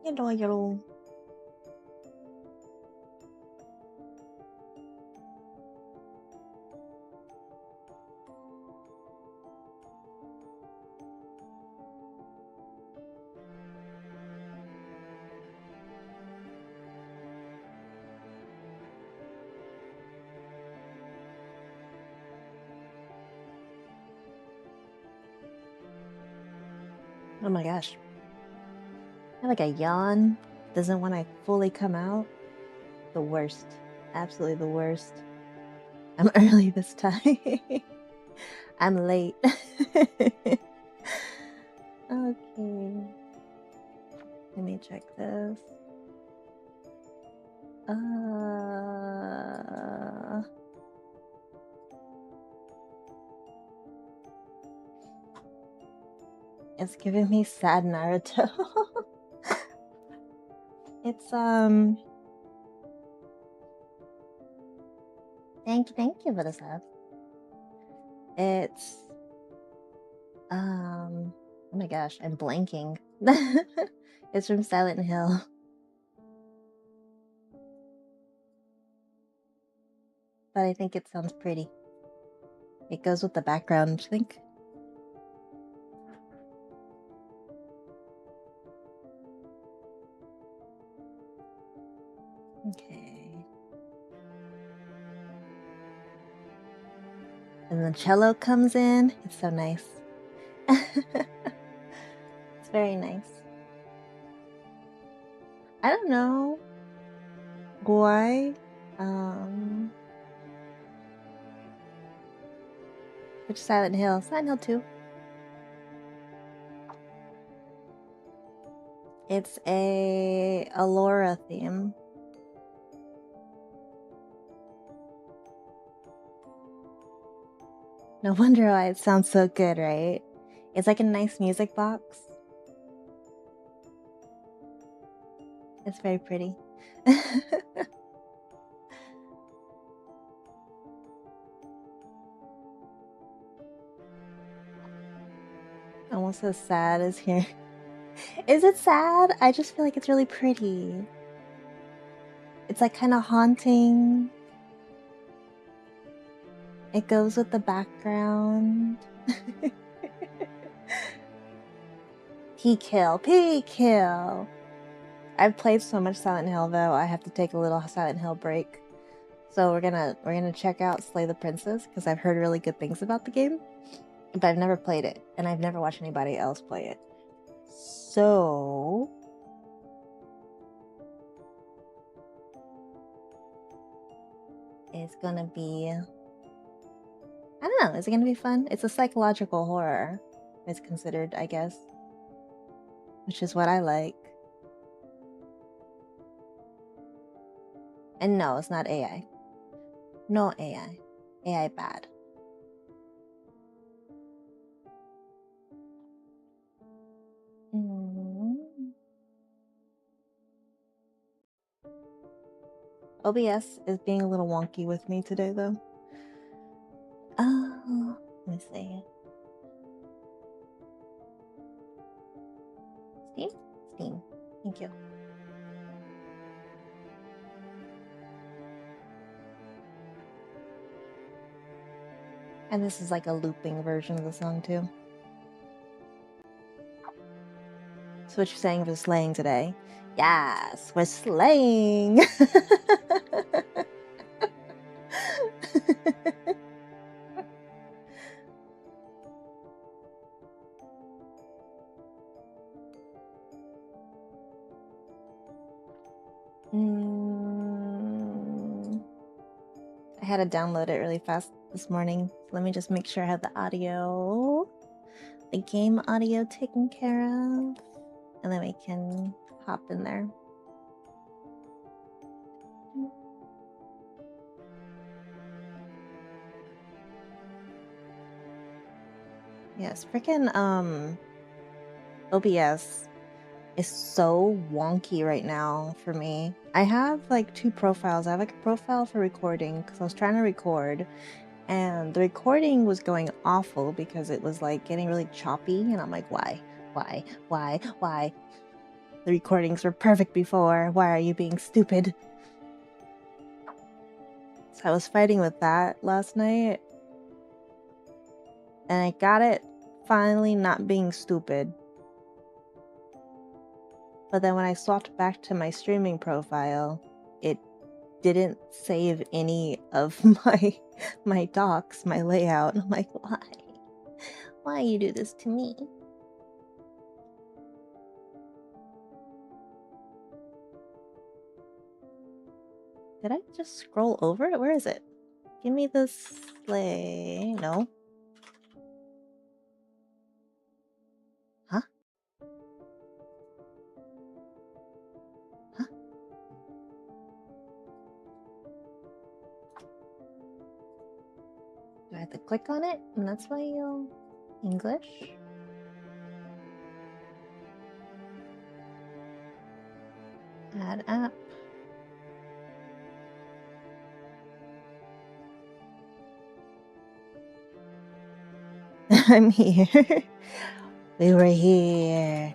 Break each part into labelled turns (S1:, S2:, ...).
S1: Hello, hello. Oh my gosh. I have like a yawn. Doesn't want to fully come out. The worst. Absolutely the worst. I'm early this time. I'm late. Okay. Let me check this. It's giving me sad Naruto. It's thank you for the sub. It's oh my gosh, I'm blanking. It's from Silent Hill. But I think it sounds pretty. It goes with the background, I think. Okay. And the cello comes in. It's so nice. It's very nice. I don't know why. Which Silent Hill? Silent Hill 2. It's a Allura theme. No wonder why it sounds so good, right? It's like a nice music box. It's very pretty. Almost as sad as here. Is it sad? I just feel like it's really pretty. It's like kind of haunting. It goes with the background. P-kill. I've played so much Silent Hill though, I have to take a little Silent Hill break. So we're gonna check out Slay the Princess because I've heard really good things about the game, but I've never played it and I've never watched anybody else play it. So it's gonna be, I don't know, is it gonna be fun? It's a psychological horror. It's considered, I guess, which is what I like. And no, it's not AI. No AI. AI bad. OBS is being a little wonky with me today, though. Let me see. Steam. Thank you. And this is like a looping version of the song, too. So what you're saying for slaying today? Yes, we're slaying! I had to download it really fast this morning. Let me just make sure I have the audio, the game audio taken care of, and then we can hop in there. Yes, freaking OBS is so wonky right now for me. I have like two profiles. I have like a profile for recording because I was trying to record and the recording was going awful because it was like getting really choppy and I'm like, why? The recordings were perfect before. Why are you being stupid? So I was fighting with that last night. And I got it finally not being stupid. But then when I swapped back to my streaming profile, it didn't save any of my docs, my layout. I'm like, why? Why you do this to me? Did I just scroll over it? Where is it? Give me the sleigh. No. Huh? Huh? Do I have to click on it? And that's why you'll English? Add app. I'm here. We were here.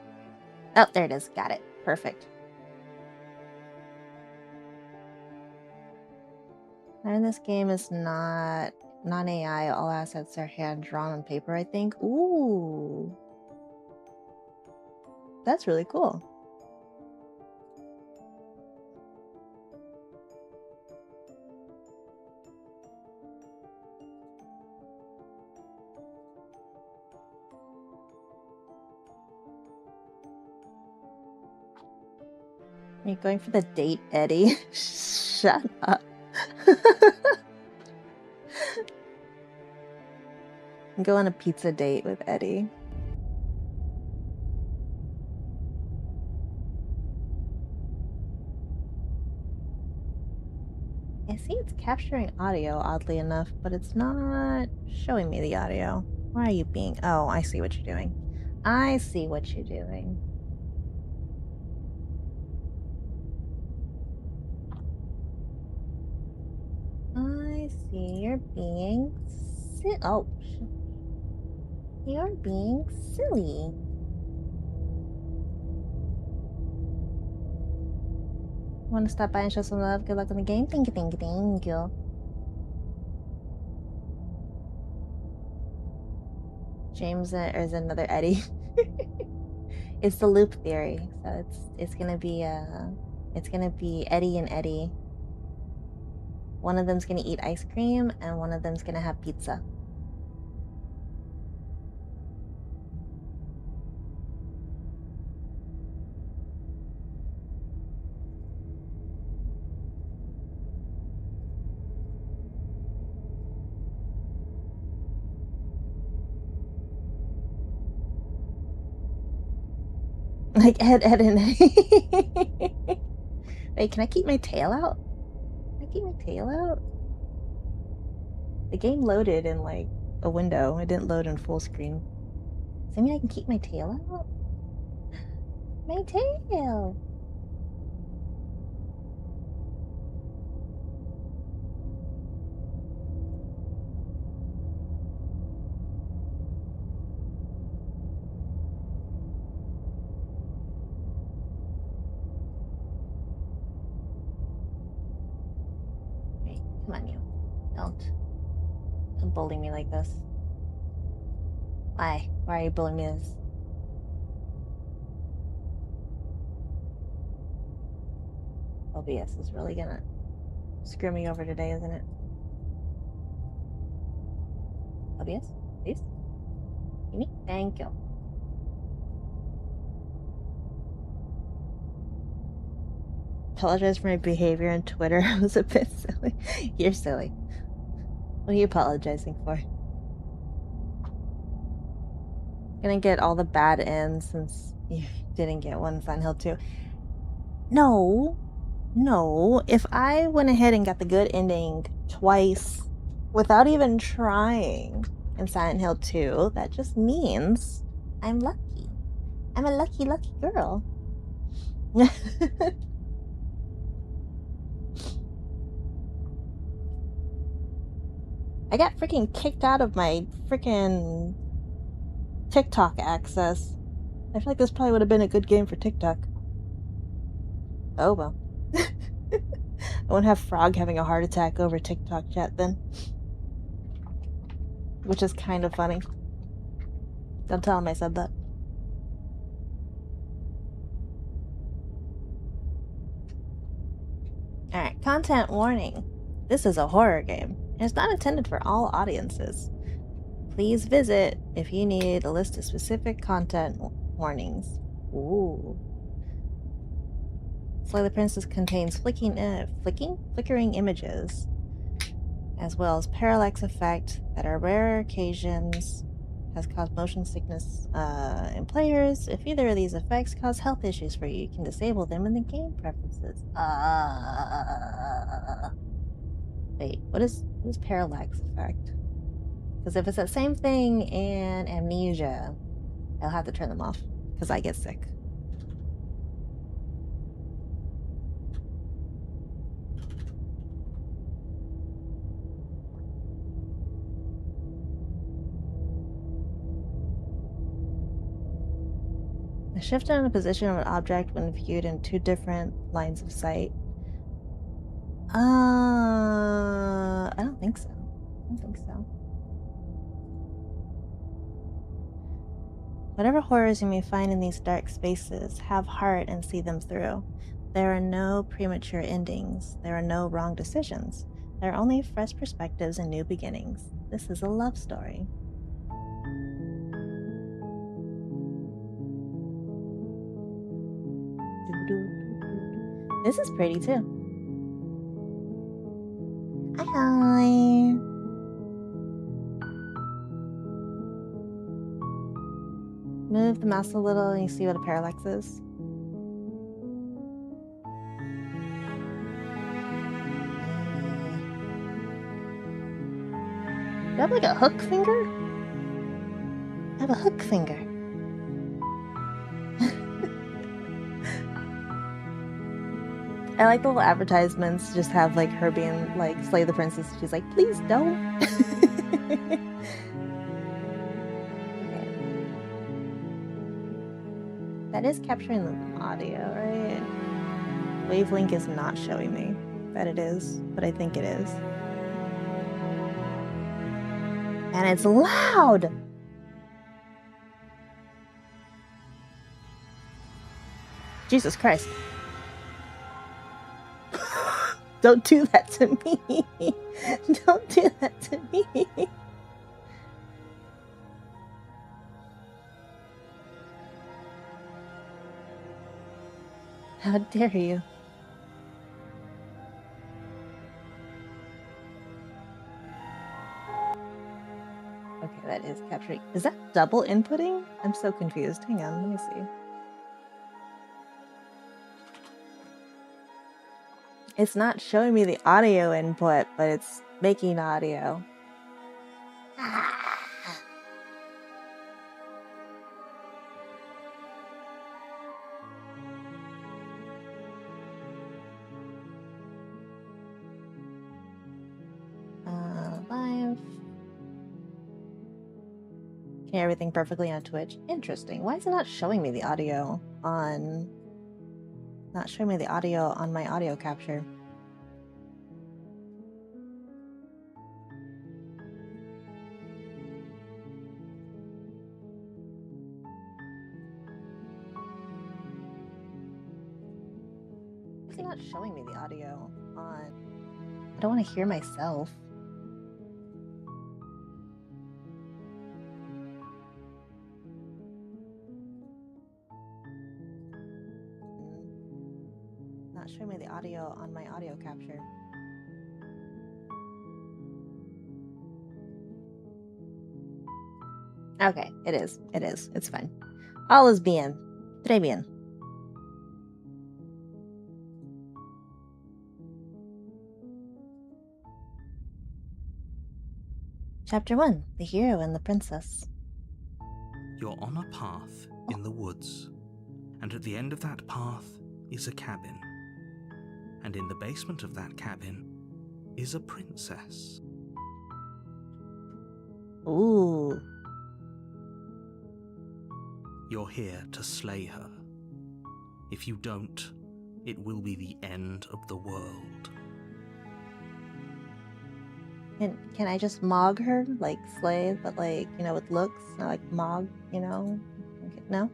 S1: Oh, there it is. Got it. Perfect. And this game is not non-AI. All assets are hand-drawn on paper, I think. Ooh. That's really cool. Are you going for the date, Eddie? Shut up. Go on a pizza date with Eddie. I see it's capturing audio, oddly enough, but it's not showing me the audio. Why are you being... Oh, I see what you're doing. I see what you're doing. I see you're being... Oh, you're being silly. Want to stop by and show some love? Good luck in the game. Thank you, thank you, thank you. James, or is it another Eddie? It's the loop theory, so it's gonna be Eddie and Eddie. One of them's gonna eat ice cream, and one of them's gonna have pizza. Like Ed and Eddie. Wait, can I keep my tail out? Can I keep my tail out? The game loaded in like a window. It didn't load in full screen. Does that mean I can keep my tail out? My tail! Wait, come on, you. Don't bully me like this. Why? Why are you bullying me this? OBS is really gonna screw me over today, isn't it? OBS, please? Give me? Thank you. Apologize for my behavior on Twitter. I was a bit silly. You're silly. What are you apologizing for? Gonna get all the bad ends since you didn't get one Silent Hill 2. No. If I went ahead and got the good ending twice without even trying in Silent Hill 2, that just means I'm lucky. I'm a lucky, lucky girl. I got freaking kicked out of my freaking TikTok access. I feel like this probably would have been a good game for TikTok. Oh well. I won't have Frog having a heart attack over TikTok chat then. Which is kind of funny. Don't tell him I said that. Alright, content warning. This is a horror game, and it's not intended for all audiences. Please visit if you need a list of specific content warnings. Ooh. Slay the Princess contains flickering images, as well as parallax effect that are rare occasions has caused motion sickness in players. If either of these effects cause health issues for you, you can disable them in the game preferences. Wait, what is parallax effect? Because if it's that same thing in Amnesia, I'll have to turn them off because I get sick. The shift in the position of an object when viewed in two different lines of sight. I don't think so. Whatever horrors you may find in these dark spaces, have heart and see them through. There are no premature endings. There are no wrong decisions. There are only fresh perspectives and new beginnings. This is a love story. This is pretty too. Hi. Move the mouse a little and you see what a parallax is. Do I have like a hook finger? I have a hook finger. I like the little advertisements just have like her being like slay the princess. She's like, please don't. Okay. That is capturing the audio, right? Wavelink is not showing me that it is, but I think it is. And it's loud! Jesus Christ. Don't do that to me. Don't do that to me. How dare you? Okay, that is capturing. Is that double inputting? I'm so confused. Hang on, let me see. It's not showing me the audio input, but it's making audio. Live. Can hear everything perfectly on Twitch. Interesting. Why is it not showing me the audio on... Not showing me the audio on my audio capture? Why is it not showing me the audio on... I don't want to hear myself. Not showing me the audio on my audio capture. Okay, it is. It is. It's fine. All is bien. Très bien. Chapter 1. The Hero and the Princess.
S2: You're on a path in the woods, and at the end of that path is a cabin. And in the basement of that cabin is a princess.
S1: Ooh.
S2: You're here to slay her. If you don't, it will be the end of the world.
S1: Can I just mog her? Like slay, but like, with looks? Not like mog, Okay, no?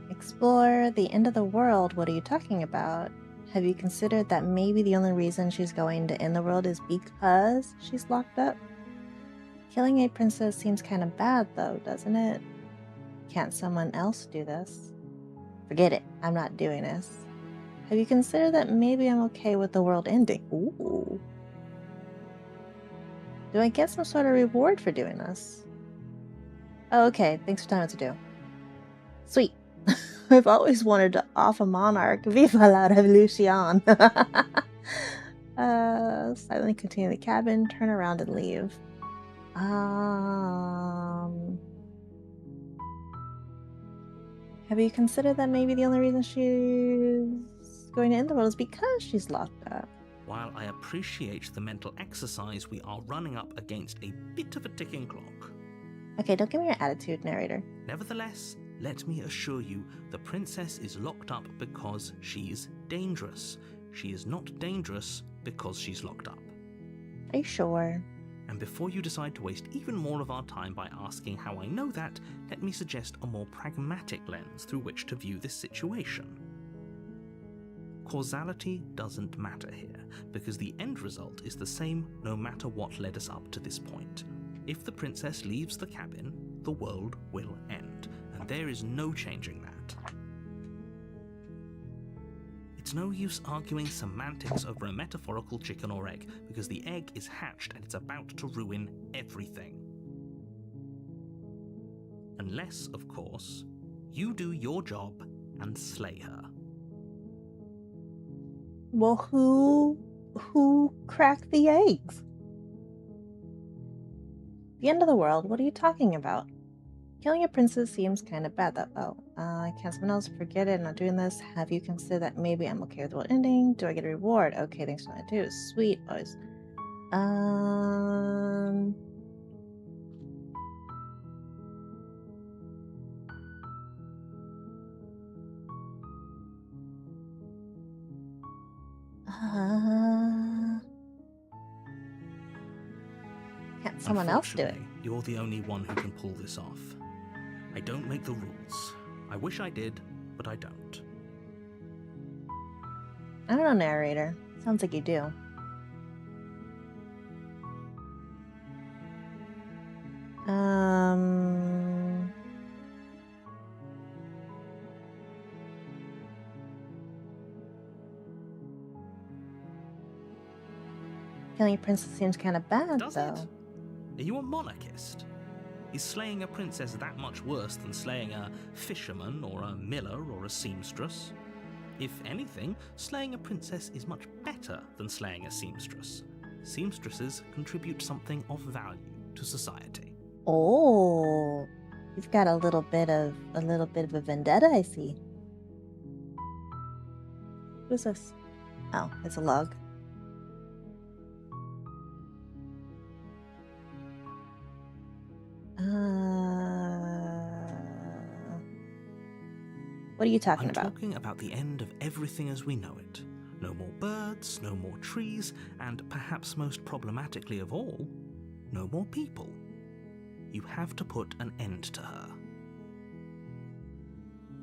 S1: Explore the end of the world. What are you talking about? Have you considered that maybe the only reason she's going to end the world is because she's locked up? Killing a princess seems kind of bad though, doesn't it? Can't someone else do this? Forget it. I'm not doing this. Have you considered that maybe I'm okay with the world ending? Ooh. Do I get some sort of reward for doing this? Oh, okay. Thanks for telling me what to do. Sweet. I've always wanted to off a monarch. Viva la revolution. Silently continue the cabin, turn around and leave. Have you considered that maybe the only reason she's going to end the world is because she's locked up?
S2: While I appreciate the mental exercise, we are running up against a bit of a ticking clock.
S1: Okay, don't give me your attitude, narrator.
S2: Nevertheless, let me assure you, the princess is locked up because she's dangerous. She is not dangerous because she's locked up.
S1: Are you sure?
S2: And before you decide to waste even more of our time by asking how I know that, let me suggest a more pragmatic lens through which to view this situation. Causality doesn't matter here, because the end result is the same no matter what led us up to this point. If the princess leaves the cabin, the world will end, and there is no changing that. It's no use arguing semantics over a metaphorical chicken or egg, because the egg is hatched and it's about to ruin everything. Unless, of course, you do your job and slay her.
S1: Well, who cracked the eggs? The end of the world? What are you talking about? Killing a princess seems kind of bad, though. Can someone else forget it? Not doing this. Have you considered that maybe I'm okay with the world ending? Do I get a reward? Okay, thanks for that too. Sweet, boys. Can't someone else do it?
S2: Unfortunately, you're the only one who can pull this off. I don't make the rules. I wish I did, but I don't.
S1: I don't know, narrator. Sounds like you do. Killing a princess seems kind of bad,
S2: Does
S1: though.
S2: it? Are you a monarchist? Is slaying a princess that much worse than slaying a fisherman or a miller or a seamstress? If anything, slaying a princess is much better than slaying a seamstress. Seamstresses contribute something of value to society.
S1: Oh, you've got a little bit of a vendetta, I see. Who's this? Oh, it's a log. What are you talking about?
S2: I'm talking about the end of everything as we know it. No more birds, no more trees, and perhaps most problematically of all, no more people. You have to put an end to her.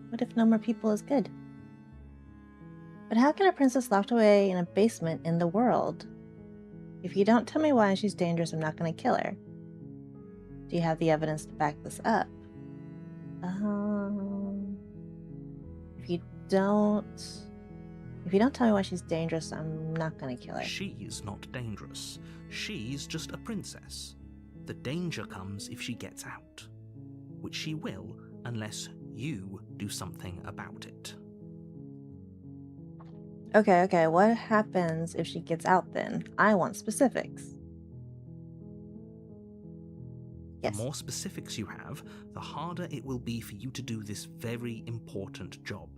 S1: What if no more people is good? But how can a princess locked away in a basement in the world? If you don't tell me why she's dangerous, I'm not going to kill her. Do you have the evidence to back this up? If you don't tell me why she's dangerous, I'm not going to kill her.
S2: She's not dangerous. She's just a princess. The danger comes if she gets out, which she will unless you do something about it.
S1: Okay, what happens if she gets out then? I want specifics. Yes.
S2: The more specifics you have, the harder it will be for you to do this very important job.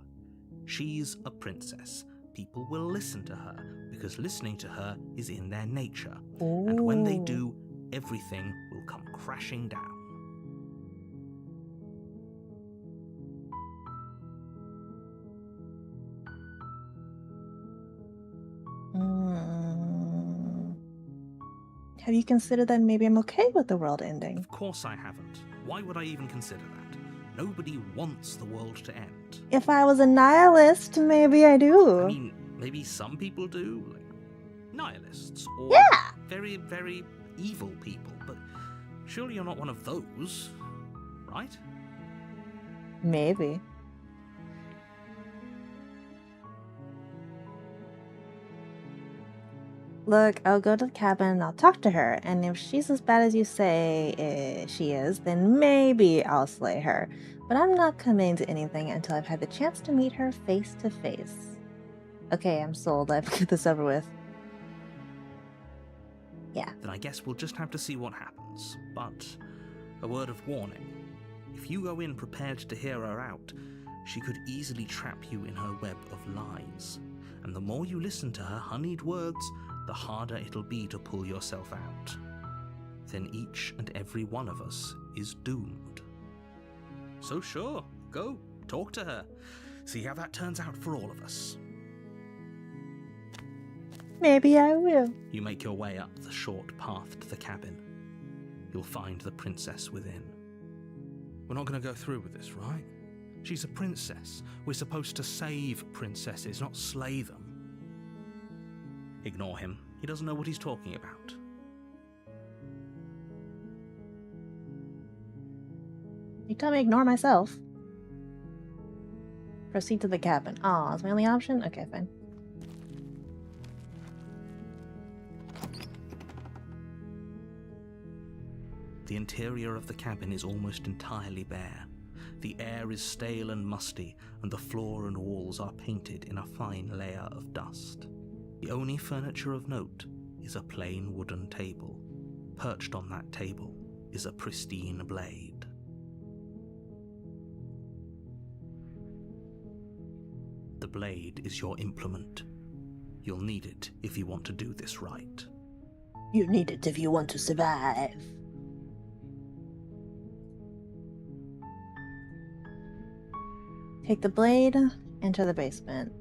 S2: She's a princess. People will listen to her because listening to her is in their nature.
S1: Ooh.
S2: And when they do, everything will come crashing down.
S1: you considered that maybe I'm okay with the world ending?
S2: Of course I haven't. Why would I even consider that? Nobody wants the world to end.
S1: If I was a nihilist, maybe I do.
S2: I mean, maybe some people do, like nihilists, or
S1: Yeah!
S2: very, very evil people, but surely you're not one of those, right?
S1: Maybe. Look, I'll go to the cabin and I'll talk to her, and if she's as bad as you say she is, then maybe I'll slay her. But I'm not committing to anything until I've had the chance to meet her face to face. Okay, I'm sold. I've get this over with. Yeah.
S2: Then I guess we'll just have to see what happens. But a word of warning. If you go in prepared to hear her out, she could easily trap you in her web of lies. And the more you listen to her honeyed words, the harder it'll be to pull yourself out. Then each and every one of us is doomed. So sure, go, talk to her. See how that turns out for all of us.
S1: Maybe I will.
S2: You make your way up the short path to the cabin. You'll find the princess within. We're not going to go through with this, right? She's a princess. We're supposed to save princesses, not slay them. Ignore him. He doesn't know what he's talking about.
S1: You tell me to ignore myself. Proceed to the cabin. Aw, is my only option? Okay, fine.
S2: The interior of the cabin is almost entirely bare. The air is stale and musty, and the floor and walls are painted in a fine layer of dust. The only furniture of note is a plain wooden table. Perched on that table is a pristine blade. The blade is your implement. You'll need it if you want to do this right.
S1: You need it if you want to survive. Take the blade, enter the basement.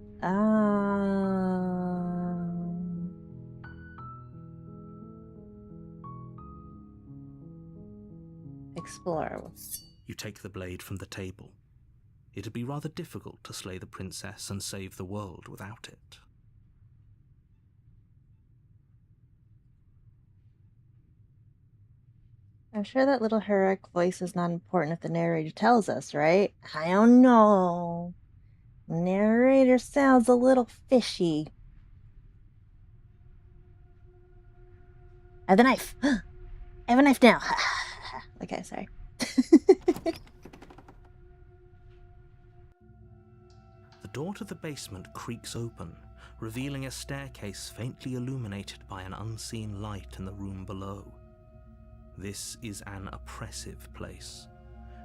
S1: Explore.
S2: You take the blade from the table. It'd be rather difficult to slay the princess and save the world without it.
S1: I'm sure that little heroic voice is not important if the narrator tells us, right? I don't know. Narrator sounds a little fishy. I have the knife. I have a knife now. Okay, sorry.
S2: The door to the basement creaks open, revealing a staircase faintly illuminated by an unseen light in the room below. This is an oppressive place.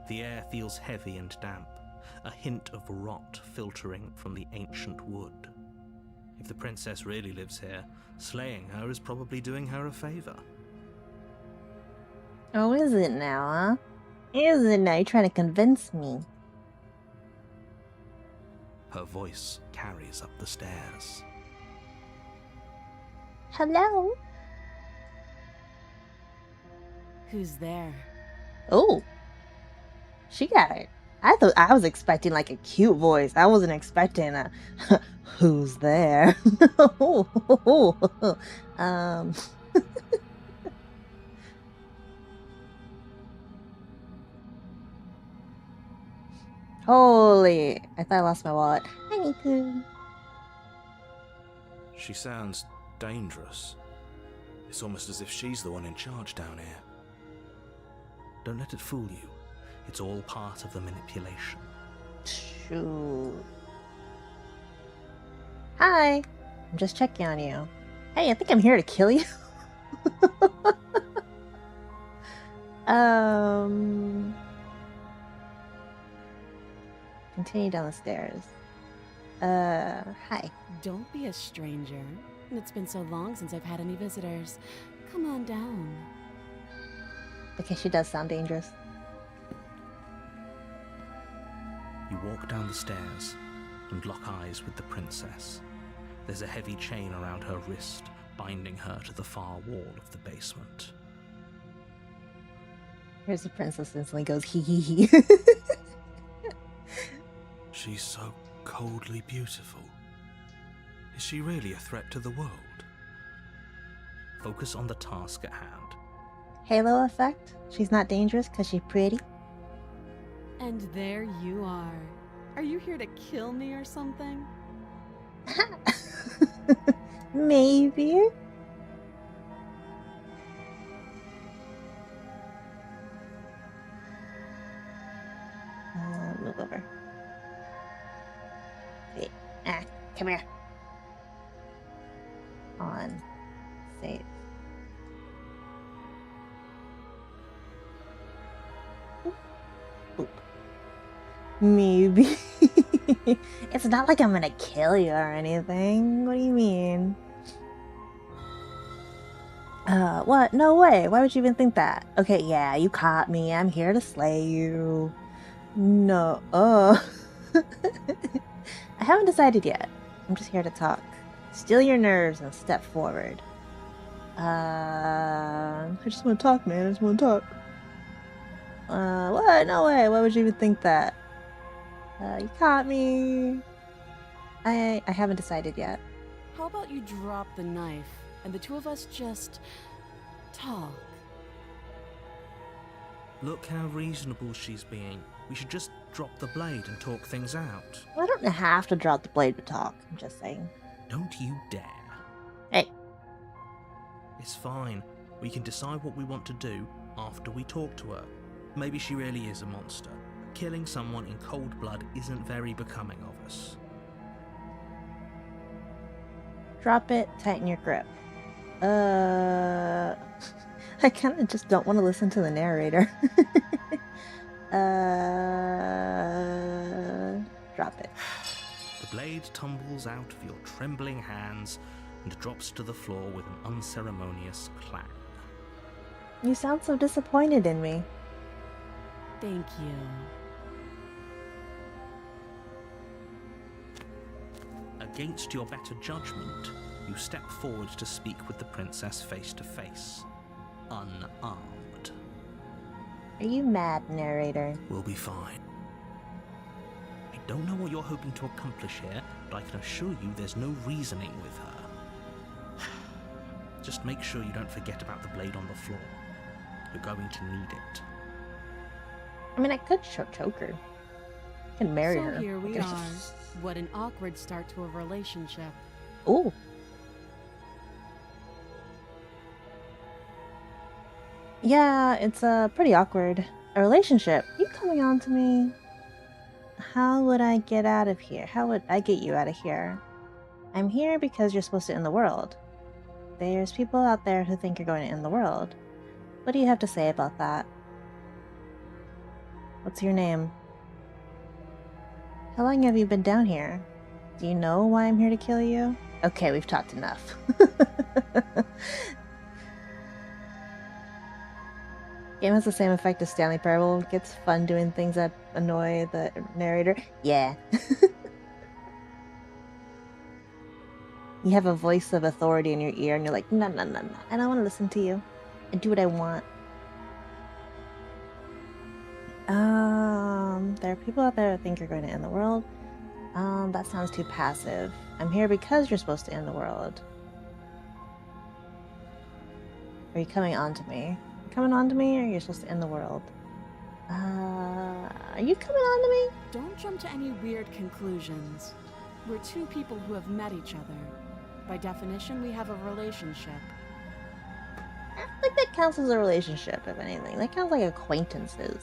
S2: The air feels heavy and damp, a hint of rot filtering from the ancient wood. If the princess really lives here, slaying her is probably doing her a favor.
S1: Oh, is it now, huh? Is it now? You're trying to convince me.
S2: Her voice carries up the stairs.
S1: Hello?
S3: Who's there?
S1: Oh. She got it. I was expecting like a cute voice. I wasn't expecting a who's there? Holy, I thought I lost my wallet. Hi, Miku.
S2: She sounds dangerous. It's almost as if she's the one in charge down here. Don't let it fool you. It's all part of the manipulation.
S1: Shoot. Hi. I'm just checking on you. Hey, I think I'm here to kill you. Continue down the stairs. Hi.
S3: Don't be a stranger. It's been so long since I've had any visitors. Come on down.
S1: Okay, she does sound dangerous.
S2: You walk down the stairs and lock eyes with the princess. There's a heavy chain around her wrist, binding her to the far wall of the basement.
S1: Here's the princess instantly goes hee hee hee.
S2: She's so coldly beautiful. Is she really a threat to the world? Focus on the task at hand.
S1: Halo effect? She's not dangerous because she's pretty?
S3: And there you are. Are you here to kill me or something?
S1: Maybe. Move over. Wait. Come here. On. Save. Boop. Boop. Maybe. It's not like I'm gonna kill you or anything. What do you mean? What? No way. Why would you even think that? Okay, yeah, you caught me. I'm here to slay you. No. I haven't decided yet. I'm just here to talk. Still your nerves and step forward. I just want to talk, man. I just want to talk. What? No way. Why would you even think that? You caught me. I haven't decided yet.
S3: How about you drop the knife and the two of us just talk?
S2: Look how reasonable she's being. We should just drop the blade and talk things out.
S1: I don't have to drop the blade to talk. I'm just saying.
S2: Don't you dare.
S1: Hey.
S2: It's fine. We can decide what we want to do after we talk to her. Maybe she really is a monster. Killing someone in cold blood isn't very becoming of us.
S1: Drop it, tighten your grip. I kind of just don't want to listen to the narrator. Drop it.
S2: The blade tumbles out of your trembling hands and drops to the floor with an unceremonious clang.
S1: You sound so disappointed in me.
S3: Thank you.
S2: Against your better judgment, you step forward to speak with the princess face to face, unarmed.
S1: Are you mad, narrator?
S2: We'll be fine. I don't know what you're hoping to accomplish here, but I can assure you there's no reasoning with her. Just make sure you don't forget about the blade on the floor. You're going to need it.
S1: I mean, I could choke her. I can marry her.
S3: So here we are. What an awkward start to a relationship.
S1: Ooh. Yeah, it's pretty awkward. A relationship? You coming on to me? How would I get out of here? How would I get you out of here? I'm here because you're supposed to end the world. There's people out there who think you're going to end the world. What do you have to say about that? What's your name? How long have you been down here? Do you know why I'm here to kill you? Okay, we've talked enough. Game has the same effect as Stanley Parable. Gets fun doing things that annoy the narrator. Yeah. You have a voice of authority in your ear and you're like, no, no, no, no. I don't want to listen to you. I do what I want. There are people out there that think you're going to end the world. That sounds too passive. I'm here because you're supposed to end the world. Are you coming on to me? Coming on to me, or you're supposed to end the world? Are you coming on to me?
S3: Don't jump to any weird conclusions. We're two people who have met each other. By definition, we have a relationship.
S1: I don't think that counts as a relationship, if anything. That counts like acquaintances.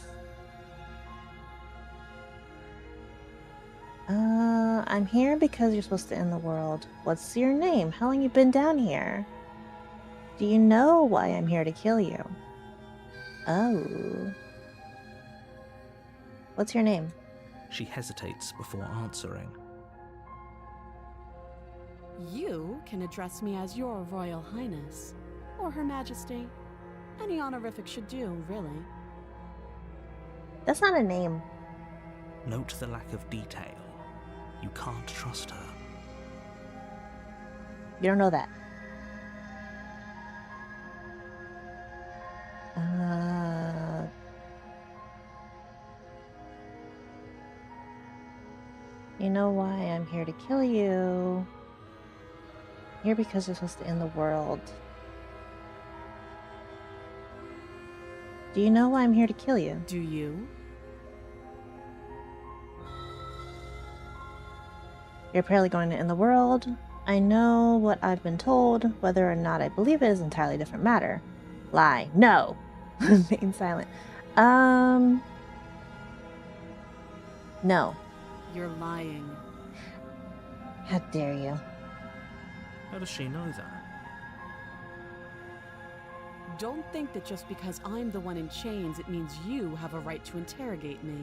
S1: I'm here because you're supposed to end the world. What's your name? How long you been down here? Do you know why I'm here to kill you? Oh. What's your name?
S2: She hesitates before answering.
S3: You can address me as Your Royal Highness, or Her Majesty. Any honorific should do, really.
S1: That's not a name.
S2: Note the lack of detail. You can't trust her.
S1: You don't know that. you know why I'm here to kill you? I'm here because you're supposed to end the world. Do you know why I'm here to kill you?
S3: Do you?
S1: You're apparently going to end the world. I know what I've been told. Whether or not I believe it is an entirely different matter. Lie. No. Being silent. No.
S3: You're lying.
S1: How dare you?
S2: How does she know that?
S3: Don't think that just because I'm the one in chains, it means you have a right to interrogate me.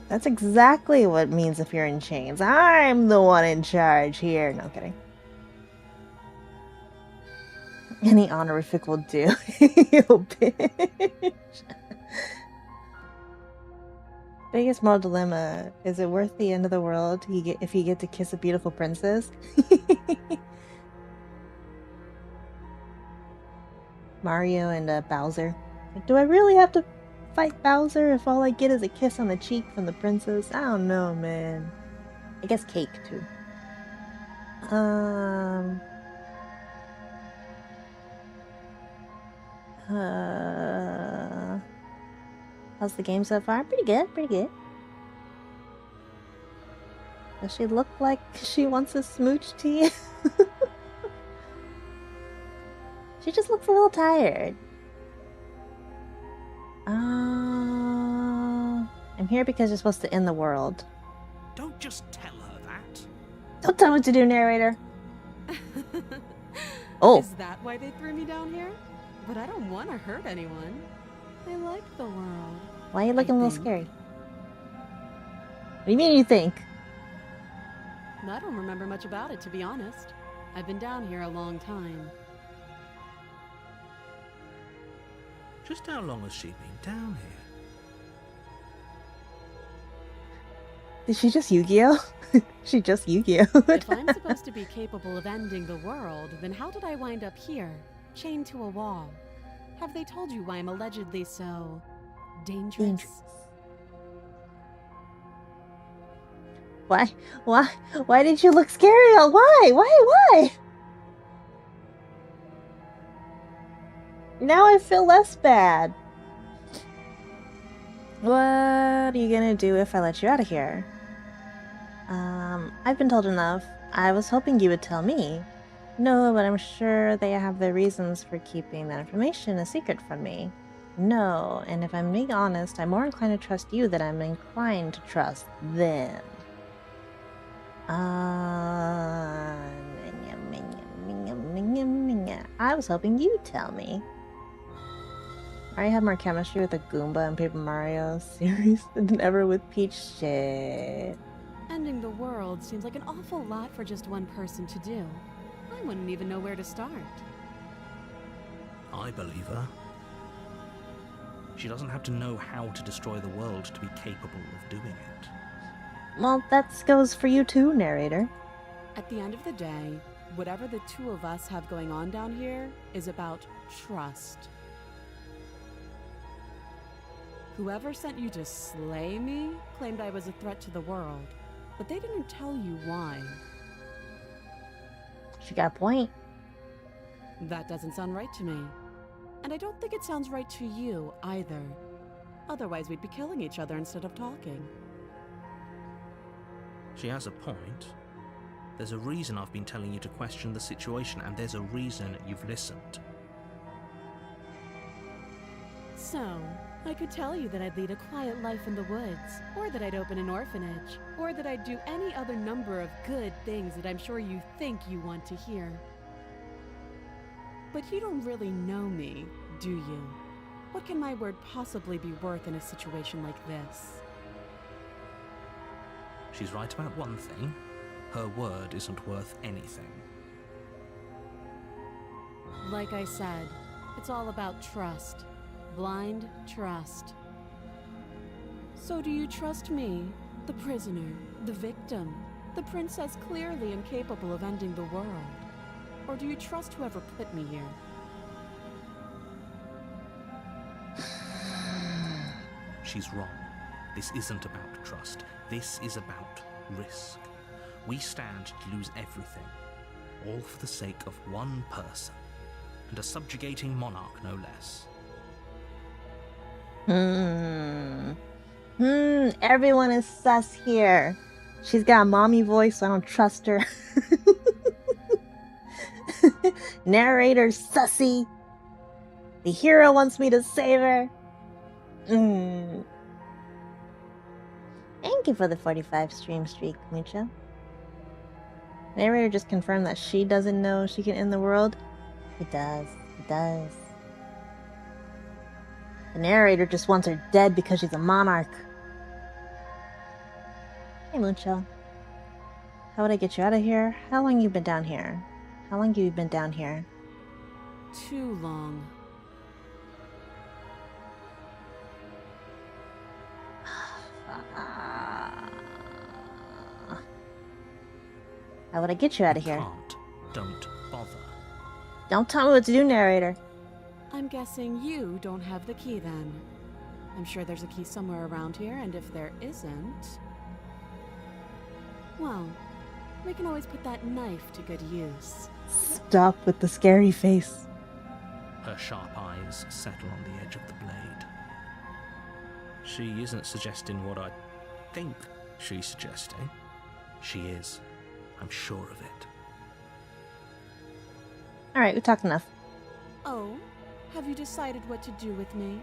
S1: That's exactly what it means if you're in chains. I'm the one in charge here. No kidding. Any honorific will do. You bitch. Biggest moral dilemma. Is it worth the end of the world if you get to kiss a beautiful princess? Mario and Bowser. Like, do I really have to fight Bowser if all I get is a kiss on the cheek from the princess? I don't know, man. I guess cake, too. How's the game so far? Pretty good, pretty good. Does she look like she wants a smooch to you? She just looks a little tired. I'm here because you're supposed to end the world.
S2: Don't just tell her that.
S1: Don't tell me what to do, narrator. Oh.
S3: Is that why they threw me down here? But I don't want to hurt anyone. I like the world.
S1: Why are you looking a little scary? What do you mean you think?
S3: I don't remember much about it, to be honest. I've been down here a long time.
S2: Just how long has she been down here?
S1: Did she just Yu-Gi-Oh? She just Yu-Gi-Oh.
S3: If I'm supposed to be capable of ending the world, then how did I wind up here, chained to a wall? Have they told you why I'm allegedly so dangerous?
S1: Why did you look scary? Why? Now I feel less bad. What are you gonna do if I let you out of here? I've been told enough. I was hoping you would tell me. No, but I'm sure they have their reasons for keeping that information a secret from me. No, and if I'm being honest, I'm more inclined to trust you than I'm inclined to trust them. I was hoping you'd tell me. I had more chemistry with the Goomba and Paper Mario series than ever with Peach. Shit.
S3: Ending the world seems like an awful lot for just one person to do. I wouldn't even know where to start.
S2: I believe her. She doesn't have to know how to destroy the world to be capable of doing it.
S1: Well, that goes for you too, narrator.
S3: At the end of the day, whatever the two of us have going on down here is about trust. Whoever sent you to slay me claimed I was a threat to the world, but they didn't tell you why.
S1: She got a point.
S3: That doesn't sound right to me. And I don't think it sounds right to you either. Otherwise, we'd be killing each other instead of talking.
S2: She has a point. There's a reason I've been telling you to question the situation, and there's a reason you've listened.
S3: So, I could tell you that I'd lead a quiet life in the woods, or that I'd open an orphanage, or that I'd do any other number of good things that I'm sure you think you want to hear. But you don't really know me, do you? What can my word possibly be worth in a situation like this?
S2: She's right about one thing. Her word isn't worth anything.
S3: Like I said, it's all about trust. Blind trust. So do you trust me, the prisoner, the victim, the princess clearly incapable of ending the world? Or do you trust whoever put me here?
S2: She's wrong. This isn't about trust. This is about risk. We stand to lose everything, all for the sake of one person, and a subjugating monarch no less.
S1: Everyone is sus here. She's got a mommy voice, so I don't trust her. Narrator sussy. The hero wants me to save her. Thank you for the 45 stream streak, Mucha. Narrator just confirmed that she doesn't know she can end the world. It does. It does. The narrator just wants her dead because she's a monarch. Hey, Mucho. How would I get you out of here? How long you been down here? How long have you been down here?
S3: Too long.
S1: How would I get you out of here?
S2: Can't. Don't bother.
S1: Don't tell me what to do, narrator.
S3: I'm guessing you don't have the key then. I'm sure there's a key somewhere around here, and if there isn't... well, we can always put that knife to good use.
S1: Stop with the scary face.
S2: Her sharp eyes settle on the edge of the blade. She isn't suggesting what I think she's suggesting. She is. I'm sure of it.
S1: Alright, we talked enough.
S3: Oh? Have you decided what to do with me?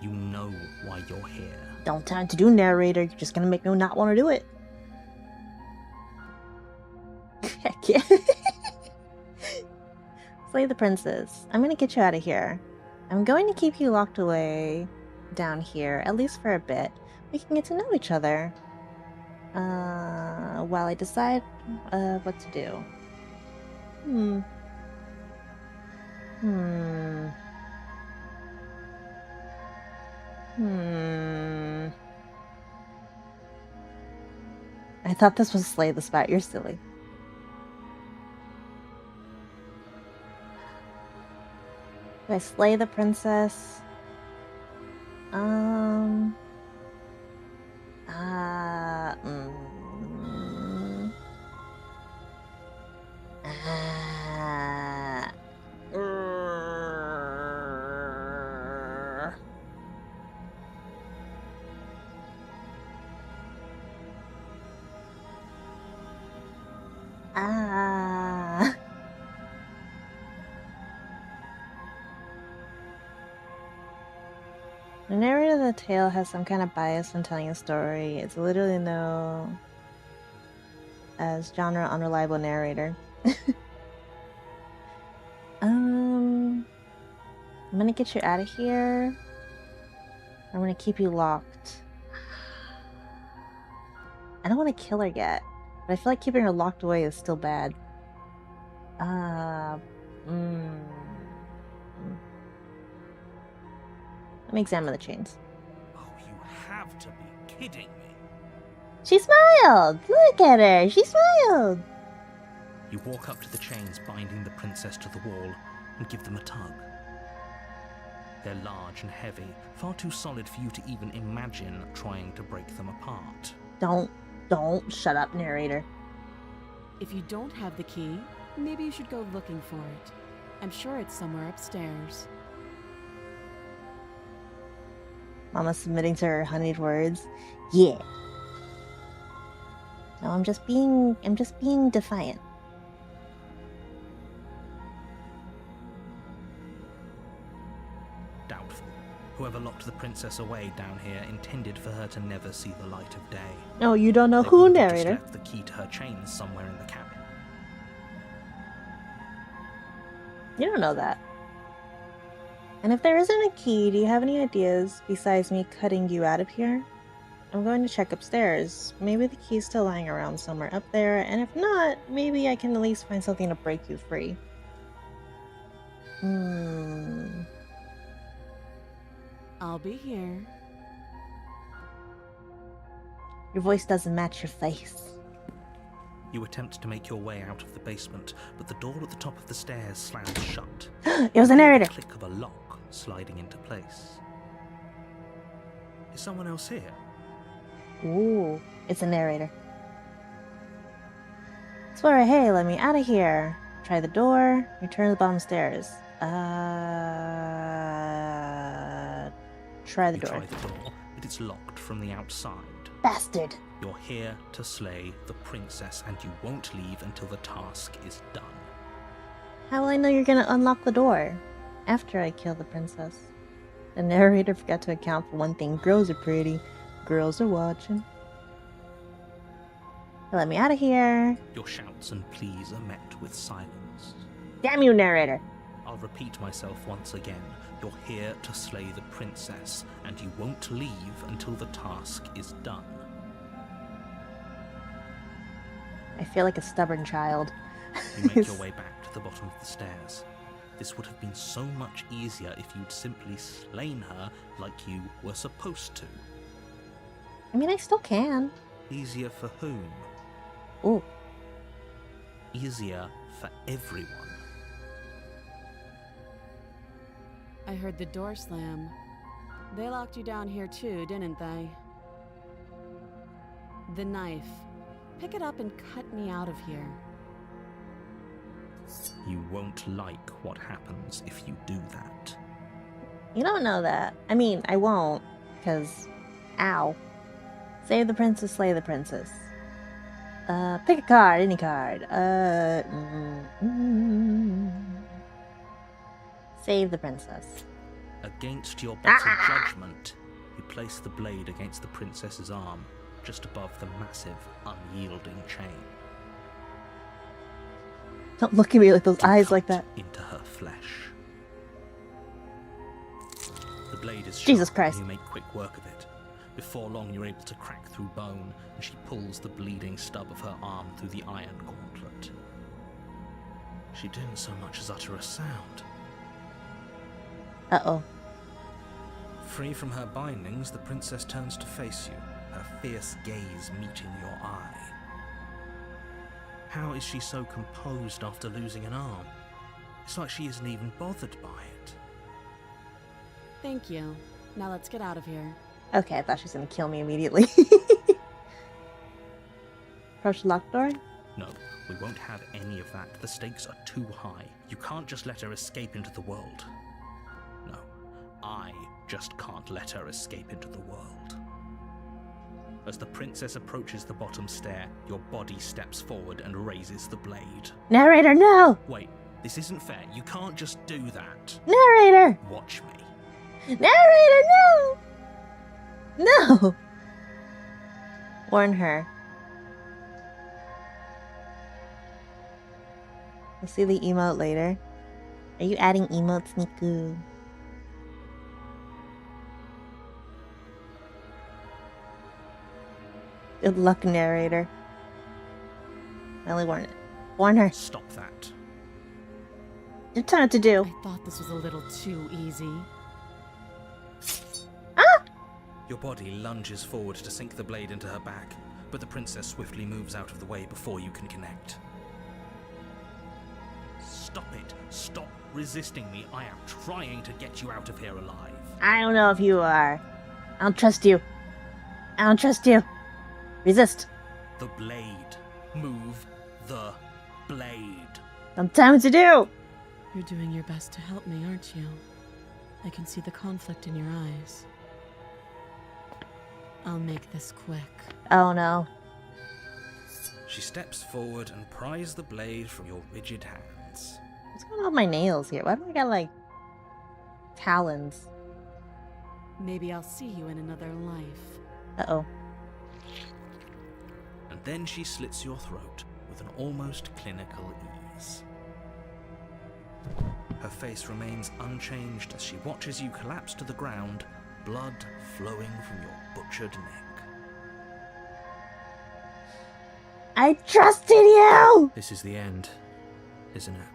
S2: You know why you're here.
S1: Don't tell me to do, narrator. You're just gonna make me not want to do it. Heck yeah. Slay the princess. I'm gonna get you out of here. I'm going to keep you locked away down here, at least for a bit. We can get to know each other. While I decide what to do. I thought this was Slay the Spot. You're silly. Do I slay the princess? The narrator of the tale has some kind of bias when telling a story. It's literally known as genre unreliable narrator. I'm gonna get you out of here. I'm gonna keep you locked. I don't want to kill her yet, but I feel like keeping her locked away is still bad. Let me examine the chains.
S2: Oh, you have to be kidding me.
S1: She smiled! Look at her! She smiled!
S2: You walk up to the chains binding the princess to the wall and give them a tug. They're large and heavy, far too solid for you to even imagine trying to break them apart.
S1: Don't shut up, narrator.
S3: If you don't have the key, maybe you should go looking for it. I'm sure it's somewhere upstairs.
S1: Mama submitting to her honeyed words. Yeah. No, I'm just being defiant.
S2: Doubtful. Whoever locked the princess away down here intended for her to never see the light of day.
S1: No, you don't know
S2: They
S1: who,
S2: wouldn't have just
S1: narrator.
S2: left the key to her chains somewhere in the cabin.
S1: You don't know that. And if there isn't a key, do you have any ideas besides me cutting you out of here? I'm going to check upstairs. Maybe the key's still lying around somewhere up there, and if not, maybe I can at least find something to break you free.
S3: I'll be here.
S1: Your voice doesn't match your face.
S2: You attempt to make your way out of the basement, but the door at the top of the stairs slams shut.
S1: It was a narrator.
S2: The click of a lock sliding into place. Is someone else here?
S1: Ooh, it's a narrator. Explorer, hey, let me out of here. Try the door. Return to the bottom stairs. Try the
S2: You
S1: door.
S2: try the door, but it's locked from the outside.
S1: Bastard!
S2: You're here to slay the princess, and you won't leave until the task is done.
S1: How will I know you're gonna unlock the door? After I kill the princess. The narrator forgot to account for one thing. Girls are pretty. Girls are watching. Let me out of here.
S2: Your shouts and pleas are met with silence.
S1: Damn you, narrator!
S2: I'll repeat myself once again. You're here to slay the princess, and you won't leave until the task is done.
S1: I feel like a stubborn child.
S2: You make your way back to the bottom of the stairs. This would have been so much easier if you'd simply slain her like you were supposed to.
S1: I mean, I still can.
S2: Easier for whom?
S1: Ooh.
S2: Easier for everyone.
S3: I heard the door slam. They locked you down here too, didn't they? The knife. Pick it up and cut me out of here.
S2: You won't like what happens if you do that.
S1: You don't know that. I mean, I won't, because... Ow. Save the princess, slay the princess. Pick a card, any card. Save the princess.
S2: Against your better judgment, you place the blade against the princess's arm, just above the massive, unyielding chain.
S1: Don't look at me with those eyes like that.
S2: Into her flesh. The blade is sharp,
S1: Jesus Christ.
S2: and you make quick work of it. Before long, you're able to crack through bone, and she pulls the bleeding stub of her arm through the iron gauntlet. She didn't so much as utter a sound.
S1: Uh-oh.
S2: Free from her bindings, the princess turns to face you, her fierce gaze meeting your eye. How is she so composed after losing an arm? It's like she isn't even bothered by it.
S3: Thank you. Now let's get out of here.
S1: Okay, I thought she was gonna kill me immediately. Approach the locked door?
S2: No, we won't have any of that. The stakes are too high. You can't just let her escape into the world. No, I just can't let her escape into the world. As the princess approaches the bottom stair, your body steps forward and raises the blade.
S1: Narrator, no!
S2: Wait, this isn't fair. You can't just do that.
S1: Narrator!
S2: Watch me.
S1: Narrator, no! No! Warn her. We'll see the emote later. Are you adding emotes, Niku? Good luck, narrator. I only warn her.
S2: Stop that.
S1: You tell her what to do.
S3: I thought this was a little too easy.
S2: Your body lunges forward to sink the blade into her back, but the princess swiftly moves out of the way before you can connect. Stop it. Stop resisting me. I am trying to get you out of here alive.
S1: I don't know if you are. I don't trust you. I don't trust you. Resist.
S2: The blade. Move the blade.
S1: Don't tell me what to do.
S3: You're doing your best to help me, aren't you? I can see the conflict in your eyes. I'll make this quick.
S1: Oh no.
S2: She steps forward and pries the blade from your rigid hands.
S1: What's going on with my nails here? Why do I got like talons?
S3: Maybe I'll see you in another life.
S1: Uh-oh.
S2: And then she slits your throat with an almost clinical ease. Her face remains unchanged as she watches you collapse to the ground, blood flowing from your butchered neck.
S1: I trusted you!
S2: This is the end, isn't it?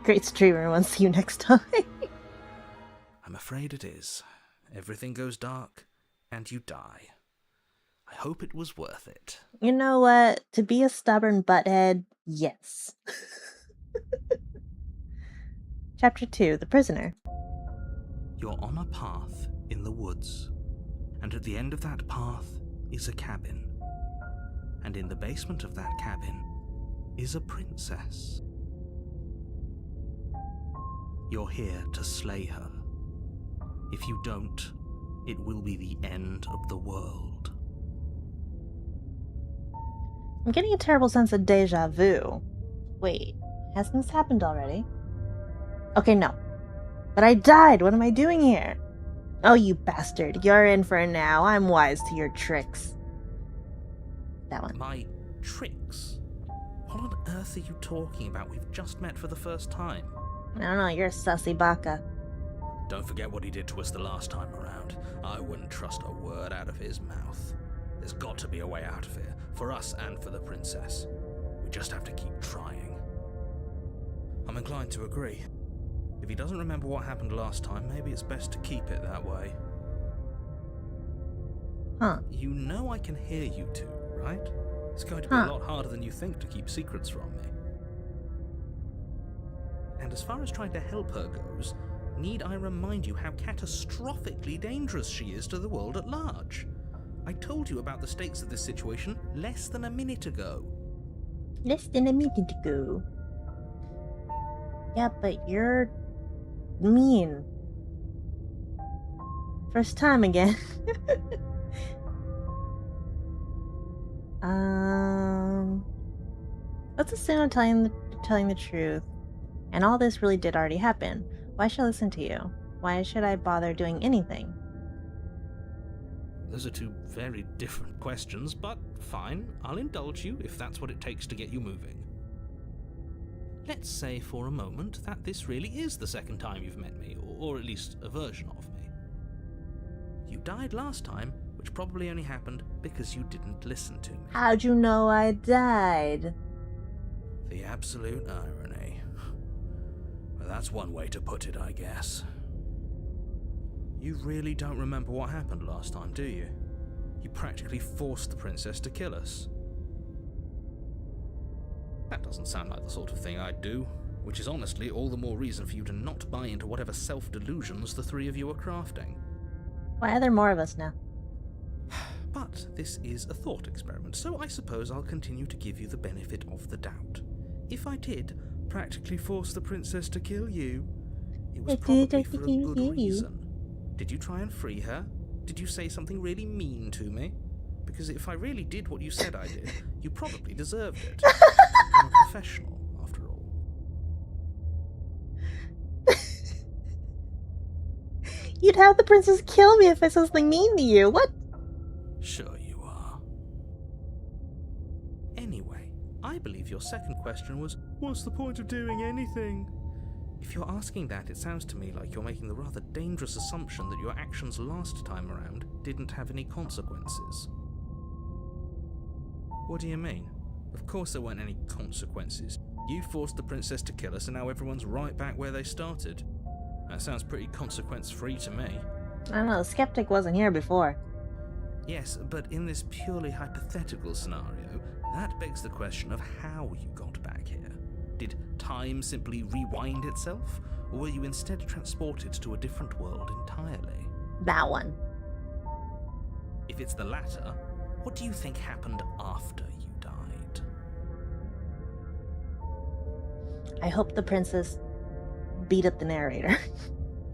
S1: Great streamer, we'll see you next time.
S2: I'm afraid it is. Everything goes dark, and you die. I hope it was worth it.
S1: You know what? To be a stubborn butthead, yes. Chapter 2, The Prisoner.
S2: You're on a path in the woods, and at the end of that path is a cabin. And in the basement of that cabin is a princess. You're here to slay her. If you don't, it will be the end of the world.
S1: I'm getting a terrible sense of deja vu. Wait, hasn't this happened already? Okay, no. But I died! What am I doing here? Oh, you bastard. You're in for now. I'm wise to your tricks. That one.
S2: My tricks? What on earth are you talking about? We've just met for the first time.
S1: I don't know, you're a sussy baka.
S2: Don't forget what he did to us the last time around. I wouldn't trust a word out of his mouth. There's got to be a way out of here, for us and for the princess. We just have to keep trying. I'm inclined to agree. If he doesn't remember what happened last time, maybe it's best to keep it that way.
S1: Huh.
S2: You know I can hear you two, right? It's going to be a lot harder than you think to keep secrets from me. And as far as trying to help her goes, need I remind you how catastrophically dangerous she is to the world at large? I told you about the stakes of this situation less than a minute ago.
S1: Less than a minute ago. Yeah, but you're mean. First time again. Let's assume I'm telling the truth. And all this really did already happen. Why should I listen to you? Why should I bother doing anything?
S2: Those are two very different questions, but fine, I'll indulge you if that's what it takes to get you moving. Let's say for a moment that this really is the second time you've met me, or at least a version of me. You died last time, which probably only happened because you didn't listen to me.
S1: How'd you know I died?
S2: The absolute irony. Well, that's one way to put it, I guess. You really don't remember what happened last time, do you? You practically forced the princess to kill us. That doesn't sound like the sort of thing I'd do, which is honestly all the more reason for you to not buy into whatever self-delusions the three of you are crafting.
S1: Why are there more of us now?
S2: But this is a thought experiment, so I suppose I'll continue to give you the benefit of the doubt. If I did practically force the princess to kill you, it was probably for a good reason. Did you try and free her? Did you say something really mean to me? Because if I really did what you said I did, you probably deserved it. I'm a professional, after all.
S1: You'd have the princess kill me if I said something mean to you. What?
S2: Sure you are. Anyway, I believe your second question was, what's the point of doing anything? If you're asking that, it sounds to me like you're making the rather dangerous assumption that your actions last time around didn't have any consequences. What do you mean? Of course there weren't any consequences. You forced the princess to kill us and now everyone's right back where they started. That sounds pretty consequence-free to me.
S1: I don't know, the skeptic wasn't here before.
S2: Yes, but in this purely hypothetical scenario, that begs the question of how you got back here. Did time simply rewind itself, or were you instead transported to a different world entirely?
S1: That one.
S2: If it's the latter, what do you think happened after you died?
S1: I hope the princess beat up the narrator.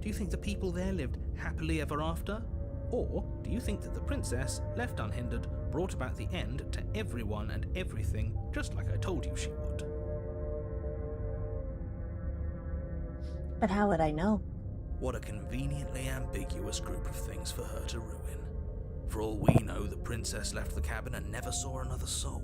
S2: Do you think the people there lived happily ever after? Or do you think that the princess, left unhindered, brought about the end to everyone and everything, just like I told you she would?
S1: But how would I know?
S2: What a conveniently ambiguous group of things for her to ruin. For all we know, the princess left the cabin and never saw another soul.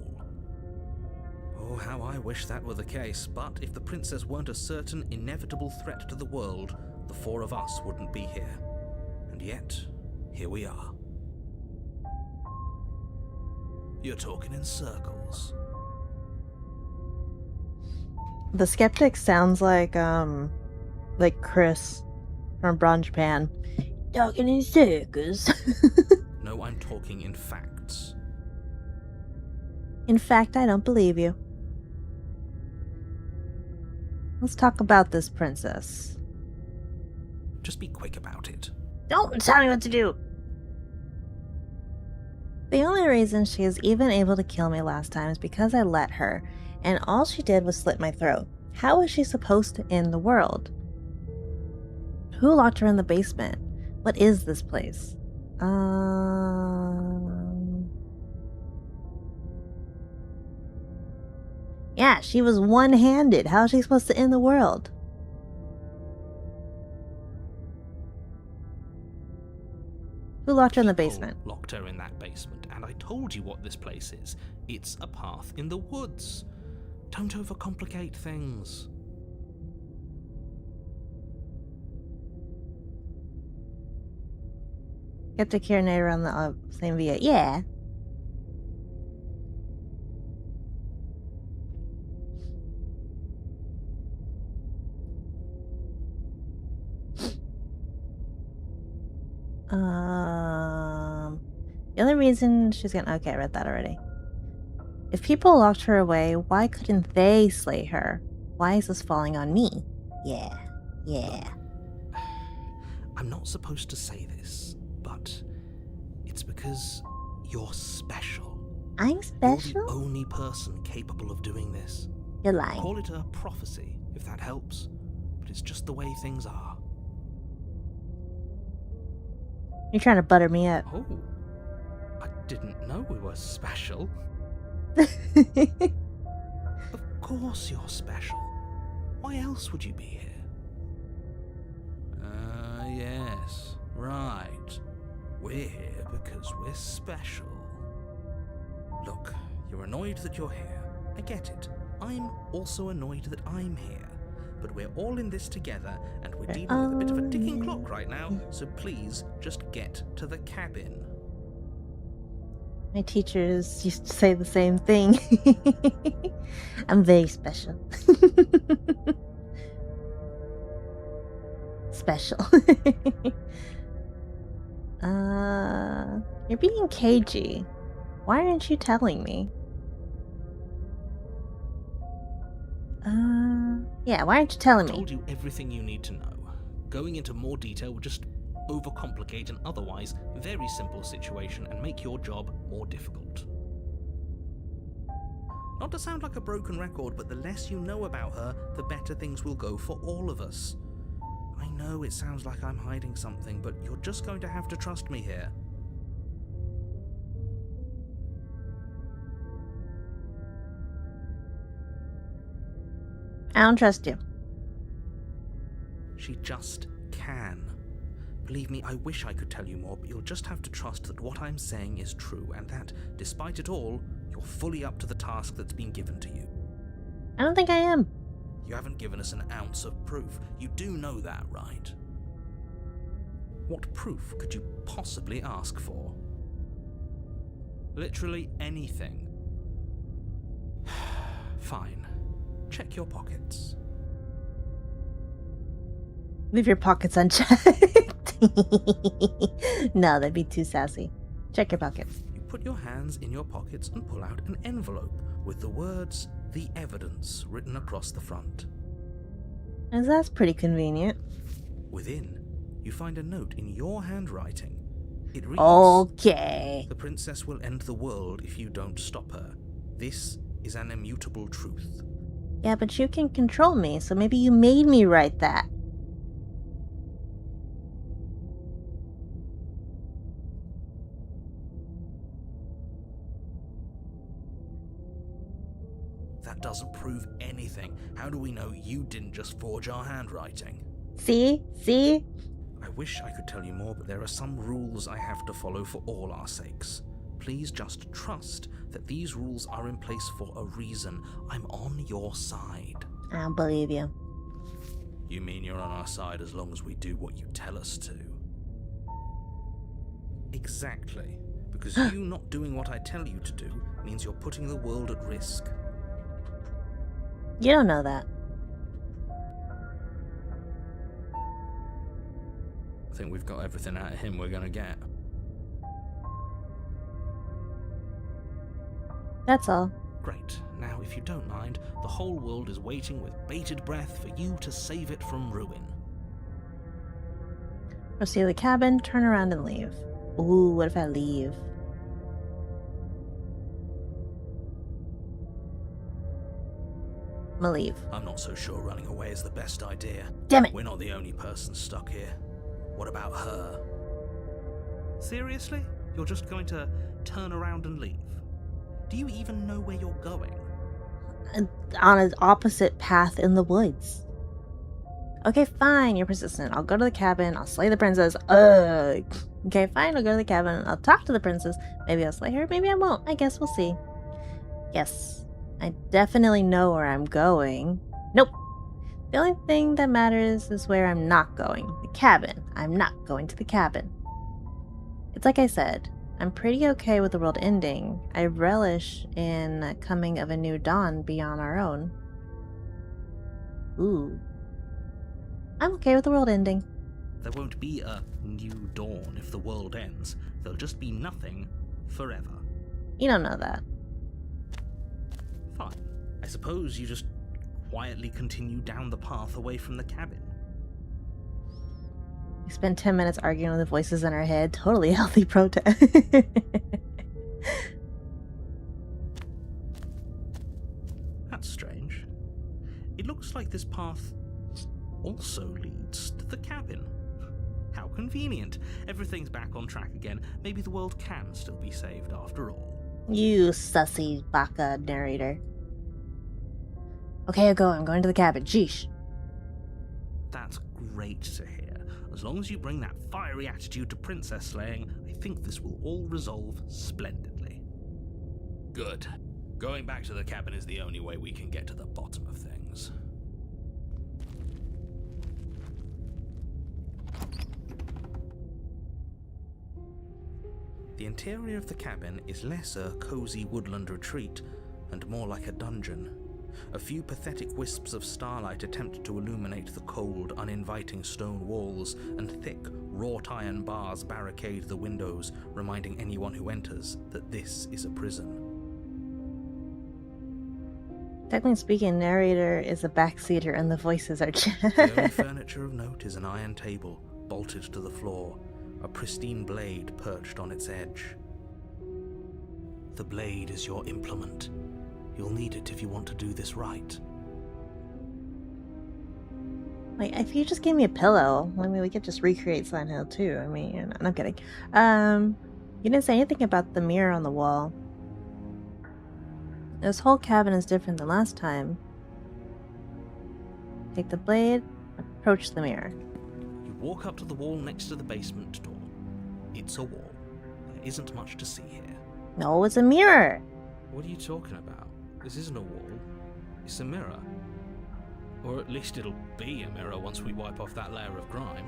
S2: Oh, how I wish that were the case, but if the princess weren't a certain, inevitable threat to the world, the four of us wouldn't be here. And yet, here we are. You're talking in circles.
S1: The skeptic sounds like Chris from Brown Japan. Talking in circles.
S2: No, I'm talking in facts.
S1: In fact, I don't believe you. Let's talk about this princess.
S2: Just be quick about it.
S1: Don't tell me what to do! The only reason she is even able to kill me last time is because I let her, and all she did was slit my throat. How is she supposed to end the world? Who locked her in the basement? What is this place? Yeah, she was one-handed. How is she supposed to end the world? Who locked her in the basement?
S2: Locked her in that basement, and I told you what this place is. It's a path in the woods. Don't overcomplicate things.
S1: Get to Kirinate on the same via. Yeah. The only reason she's gonna... Okay, I read that already. If people locked her away, why couldn't they slay her? Why is this falling on me? Yeah.
S2: I'm not supposed to say this, but it's because you're special.
S1: I'm special?
S2: You're the only person capable of doing this.
S1: You're lying.
S2: Call it a prophecy, if that helps, but it's just the way things are.
S1: You're trying to butter me up.
S2: Oh, I didn't know we were special. Of course you're special. Why else would you be here? Yes, right. We're here because we're special. Look, you're annoyed that you're here. I get it. I'm also annoyed that I'm here. But we're all in this together, and we're dealing with a bit of a ticking clock right now, so please just get to the cabin.
S1: My teachers used to say the same thing. I'm very special. Special. You're being cagey. Why aren't you telling me? Yeah, why aren't you telling me?
S2: I told you everything you need to know. Going into more detail would just overcomplicate an otherwise very simple situation and make your job more difficult. Not to sound like a broken record, but the less you know about her, the better things will go for all of us. I know it sounds like I'm hiding something, but you're just going to have to trust me here.
S1: I don't trust you.
S2: She just can. Believe me, I wish I could tell you more, but you'll just have to trust that what I'm saying is true, and that, despite it all, you're fully up to the task that's been given to you.
S1: I don't think I am.
S2: You haven't given us an ounce of proof. You do know that, right? What proof could you possibly ask for? Literally anything. Fine. Check your pockets.
S1: Leave your pockets unchecked. No, that'd be too sassy. Check your pockets.
S2: You put your hands in your pockets and pull out an envelope with the words, "The Evidence," written across the front.
S1: And that's pretty convenient.
S2: Within, you find a note in your handwriting. It reads,
S1: Okay.
S2: "The princess will end the world if you don't stop her. This is an immutable truth."
S1: Yeah, but you can control me, so maybe you made me write that.
S2: That doesn't prove anything. How do we know you didn't just forge our handwriting?
S1: See?
S2: I wish I could tell you more, but there are some rules I have to follow for all our sakes. Please just trust that these rules are in place for a reason. I'm on your side.
S1: I don't believe you.
S2: You mean you're on our side as long as we do what you tell us to? Exactly. Because you not doing what I tell you to do means you're putting the world at risk.
S1: You don't know that.
S2: I think we've got everything out of him we're gonna get.
S1: That's all.
S2: Great. Now, if you don't mind, the whole world is waiting with bated breath for you to save it from ruin.
S1: Proceed to the cabin, turn around and leave. Ooh, what if I leave? I'm gonna leave.
S2: I'm not so sure running away is the best idea.
S1: Damn it!
S2: We're not the only person stuck here. What about her? Seriously? You're just going to turn around and leave? Do you even know where you're going?
S1: On an opposite path in the woods. Okay, fine, you're persistent. I'll go to the cabin, I'll slay the princess. Ugh. Okay, fine, I'll go to the cabin, I'll talk to the princess. Maybe I'll slay her, maybe I won't. I guess we'll see. Yes, I definitely know where I'm going. Nope. The only thing that matters is where I'm not going. The cabin. I'm not going to the cabin. It's like I said, I'm pretty okay with the world ending. I relish in coming of a new dawn beyond our own. Ooh. I'm okay with the world ending.
S2: There won't be a new dawn if the world ends. There'll just be nothing forever.
S1: You don't know that.
S2: Fine. I suppose you just quietly continue down the path away from the cabin.
S1: We spent 10 minutes arguing with the voices in our head. Totally healthy protest.
S2: That's strange. It looks like this path also leads to the cabin. How convenient. Everything's back on track again. Maybe the world can still be saved after all.
S1: You sussy baka narrator. Okay, I'm going to the cabin. Sheesh.
S2: That's great to hear. As long as you bring that fiery attitude to princess slaying, I think this will all resolve splendidly. Good. Going back to the cabin is the only way we can get to the bottom of things. The interior of the cabin is less a cozy woodland retreat and more like a dungeon. A few pathetic wisps of starlight attempt to illuminate the cold, uninviting stone walls, and thick, wrought iron bars barricade the windows, reminding anyone who enters that this is a prison.
S1: Technically speaking, narrator is a backseater and the voices are
S2: The only furniture of note is an iron table, bolted to the floor, a pristine blade perched on its edge. The blade is your implement. You'll need it if you want to do this right.
S1: Like, if you just gave me a pillow, I mean, we could just recreate Silent Hill too. I mean, I'm kidding. You didn't say anything about the mirror on the wall. This whole cabin is different than last time. Take the blade, approach the mirror.
S2: You walk up to the wall next to the basement door. It's a wall. There isn't much to see here.
S1: No, it's a mirror.
S2: What are you talking about? This isn't a wall. It's a mirror. Or at least it'll be a mirror once we wipe off that layer of grime.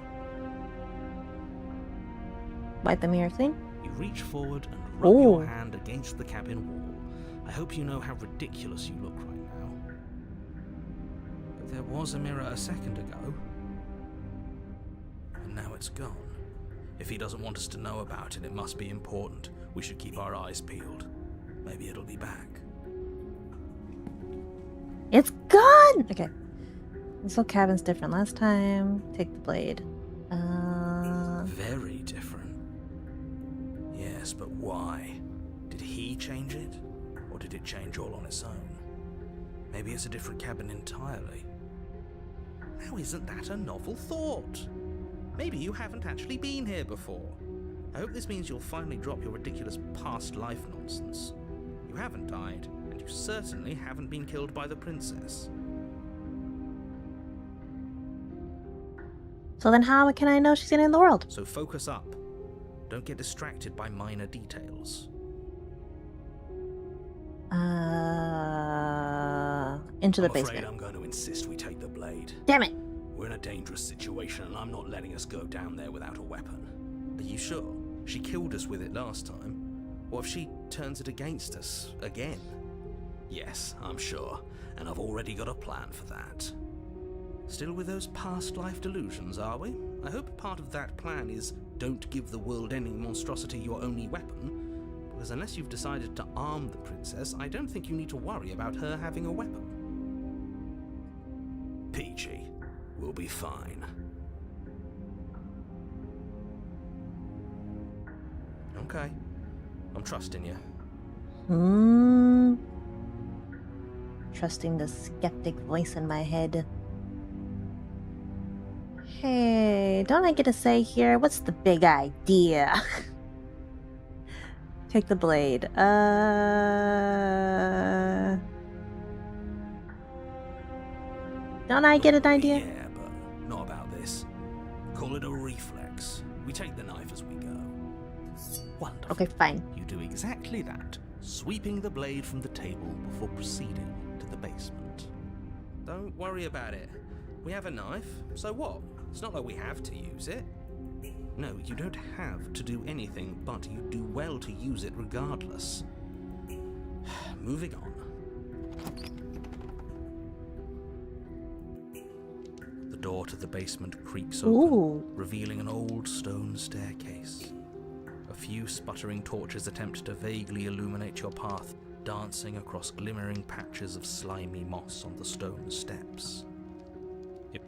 S1: Wipe the mirror thing?
S2: You reach forward and rub your hand against the cabin wall. I hope you know how ridiculous you look right now. But there was a mirror a second ago. And now it's gone. If he doesn't want us to know about it, it must be important. We should keep our eyes peeled. Maybe it'll be back.
S1: It's gone! Okay. This whole cabin's different last time. Take the blade.
S2: Very different. Yes, but why? Did he change it? Or did it change all on its own? Maybe it's a different cabin entirely. Now isn't that a novel thought? Maybe you haven't actually been here before. I hope this means you'll finally drop your ridiculous past life nonsense. You haven't died, and you certainly haven't been killed by the princess.
S1: So then how can I know she's in the world?
S2: So focus up. Don't get distracted by minor details.
S1: Into the
S2: I'm afraid
S1: basement.
S2: I'm going to insist we take the blade.
S1: Damn it!
S2: We're in a dangerous situation, and I'm not letting us go down there without a weapon. Are you sure? She killed us with it last time. What if she turns it against us again? Yes, I'm sure, and I've already got a plan for that. Still with those past life delusions, are we? I hope part of that plan is don't give the world-ending monstrosity your only weapon, because unless you've decided to arm the princess, I don't think you need to worry about her having a weapon. Peachy, we'll be fine. Okay. I'm trusting you.
S1: Trusting the skeptic voice in my head. Hey, don't I get a say here? What's the big idea? Take the blade. Don't I get an idea?
S2: Yeah, but not about this. Call it a reflex. We take the knife as we go. Wonderful.
S1: Okay, fine.
S2: You do exactly that, sweeping the blade from the table before proceeding to the basement. Don't worry about it. We have a knife, so what? It's not like we have to use it. No, you don't have to do anything, but you do well to use it regardless. Moving on. The door to the basement creaks open, revealing an old stone staircase. A few sputtering torches attempt to vaguely illuminate your path, dancing across glimmering patches of slimy moss on the stone steps.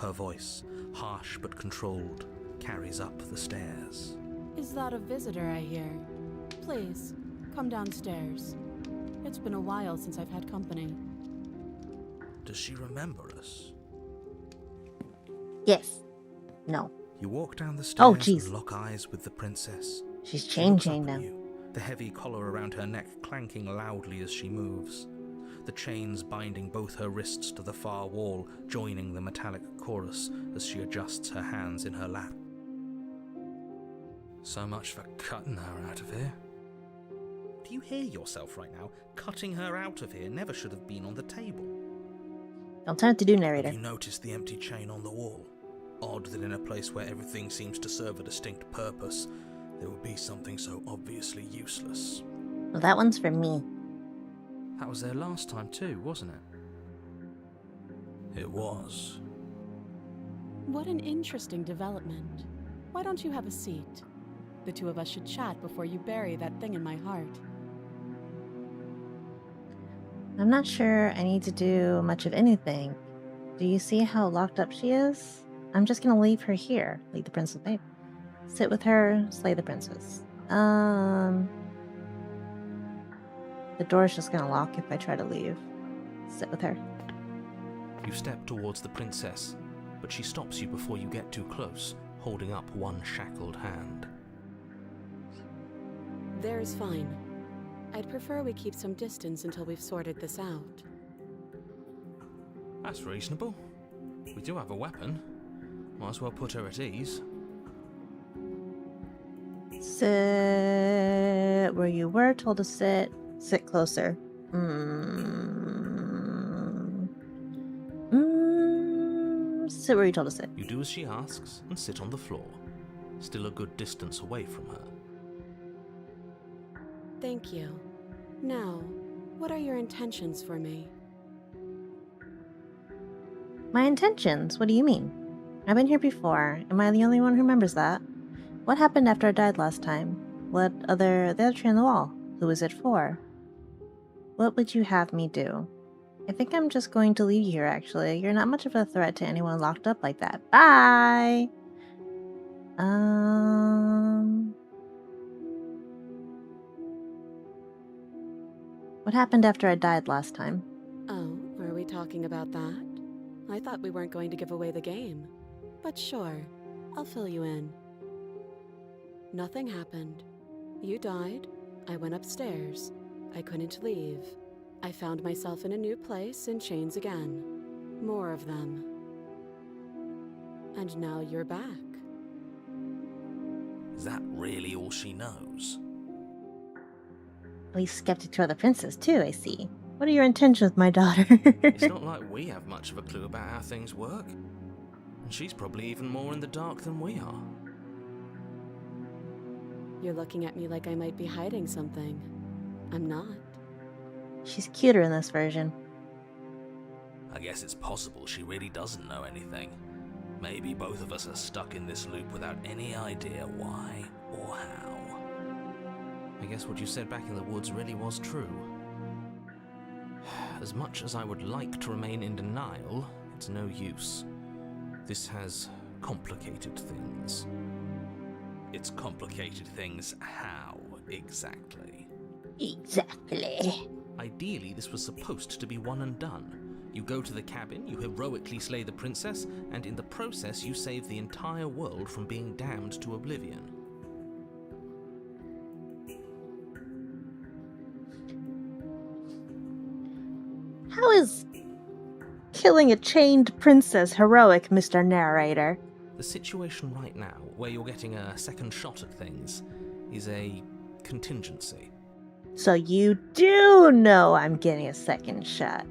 S2: Her voice, harsh but controlled, carries up the stairs.
S3: Is that a visitor I hear? Please, come downstairs. It's been a while since I've had company.
S2: Does she remember us?
S1: Yes. No.
S2: You walk down the stairs
S1: jeez.
S2: and lock eyes with the princess.
S1: She's
S2: She looks
S1: changing
S2: up at
S1: now.
S2: you, the heavy collar around her neck clanking loudly as she moves. The chains binding both her wrists to the far wall, joining the metallic chorus as she adjusts her hands in her lap. So much for cutting her out of here. Do you hear yourself right now? Cutting her out of here never should have been on the table.
S1: Don't tell it to do, narrator.
S2: Have you noticed the empty chain on the wall? Odd that in a place where everything seems to serve a distinct purpose, there would be something so obviously useless.
S1: Well, that one's for me.
S2: That was there last time too, wasn't it? It was.
S3: What an interesting development. Why don't you have a seat? The two of us should chat before you bury that thing in my heart.
S1: I'm not sure I need to do much of anything. Do you see how locked up she is? I'm just gonna leave her here. Leave the princess, babe. Sit with her, slay the princess. The door's just gonna lock if I try to leave. Sit with her.
S2: You step towards the princess, but she stops you before you get too close, holding up one shackled hand.
S3: There's fine. I'd prefer we keep some distance until we've sorted this out.
S2: That's reasonable. We do have a weapon. Might as well put her at ease.
S1: Sit where you were told to sit. Sit closer. Sit where you told to sit.
S2: You do as she asks and sit on the floor, still a good distance away from her.
S3: Thank you. Now, what are your intentions for me?
S1: My intentions? What do you mean? I've been here before. Am I the only one who remembers that? What happened after I died last time? The other tree on the wall? Who was it for? What would you have me do? I think I'm just going to leave you here, actually. You're not much of a threat to anyone locked up like that. Bye! What happened after I died last time?
S3: Oh, are we talking about that? I thought we weren't going to give away the game. But sure, I'll fill you in. Nothing happened. You died. I went upstairs. I couldn't leave. I found myself in a new place in chains again. More of them. And now you're back.
S2: Is that really all she knows?
S1: At least skeptic to the princess, too, I see. What are your intentions, my daughter?
S2: It's not like we have much of a clue about how things work. And she's probably even more in the dark than we are.
S3: You're looking at me like I might be hiding something. I'm not.
S1: She's cuter in this version.
S2: I guess it's possible she really doesn't know anything. Maybe both of us are stuck in this loop without any idea why or how. I guess what you said back in the woods really was true. As much as I would like to remain in denial, it's no use. This has complicated things. It's complicated things how, Exactly.
S1: Exactly.
S2: Ideally, this was supposed to be one and done. You go to the cabin, you heroically slay the princess, and in the process you save the entire world from being damned to oblivion.
S1: How is killing a chained princess heroic, Mr. Narrator?
S2: The situation right now, where you're getting a second shot at things, is a contingency.
S1: So you do know I'm getting a second shot.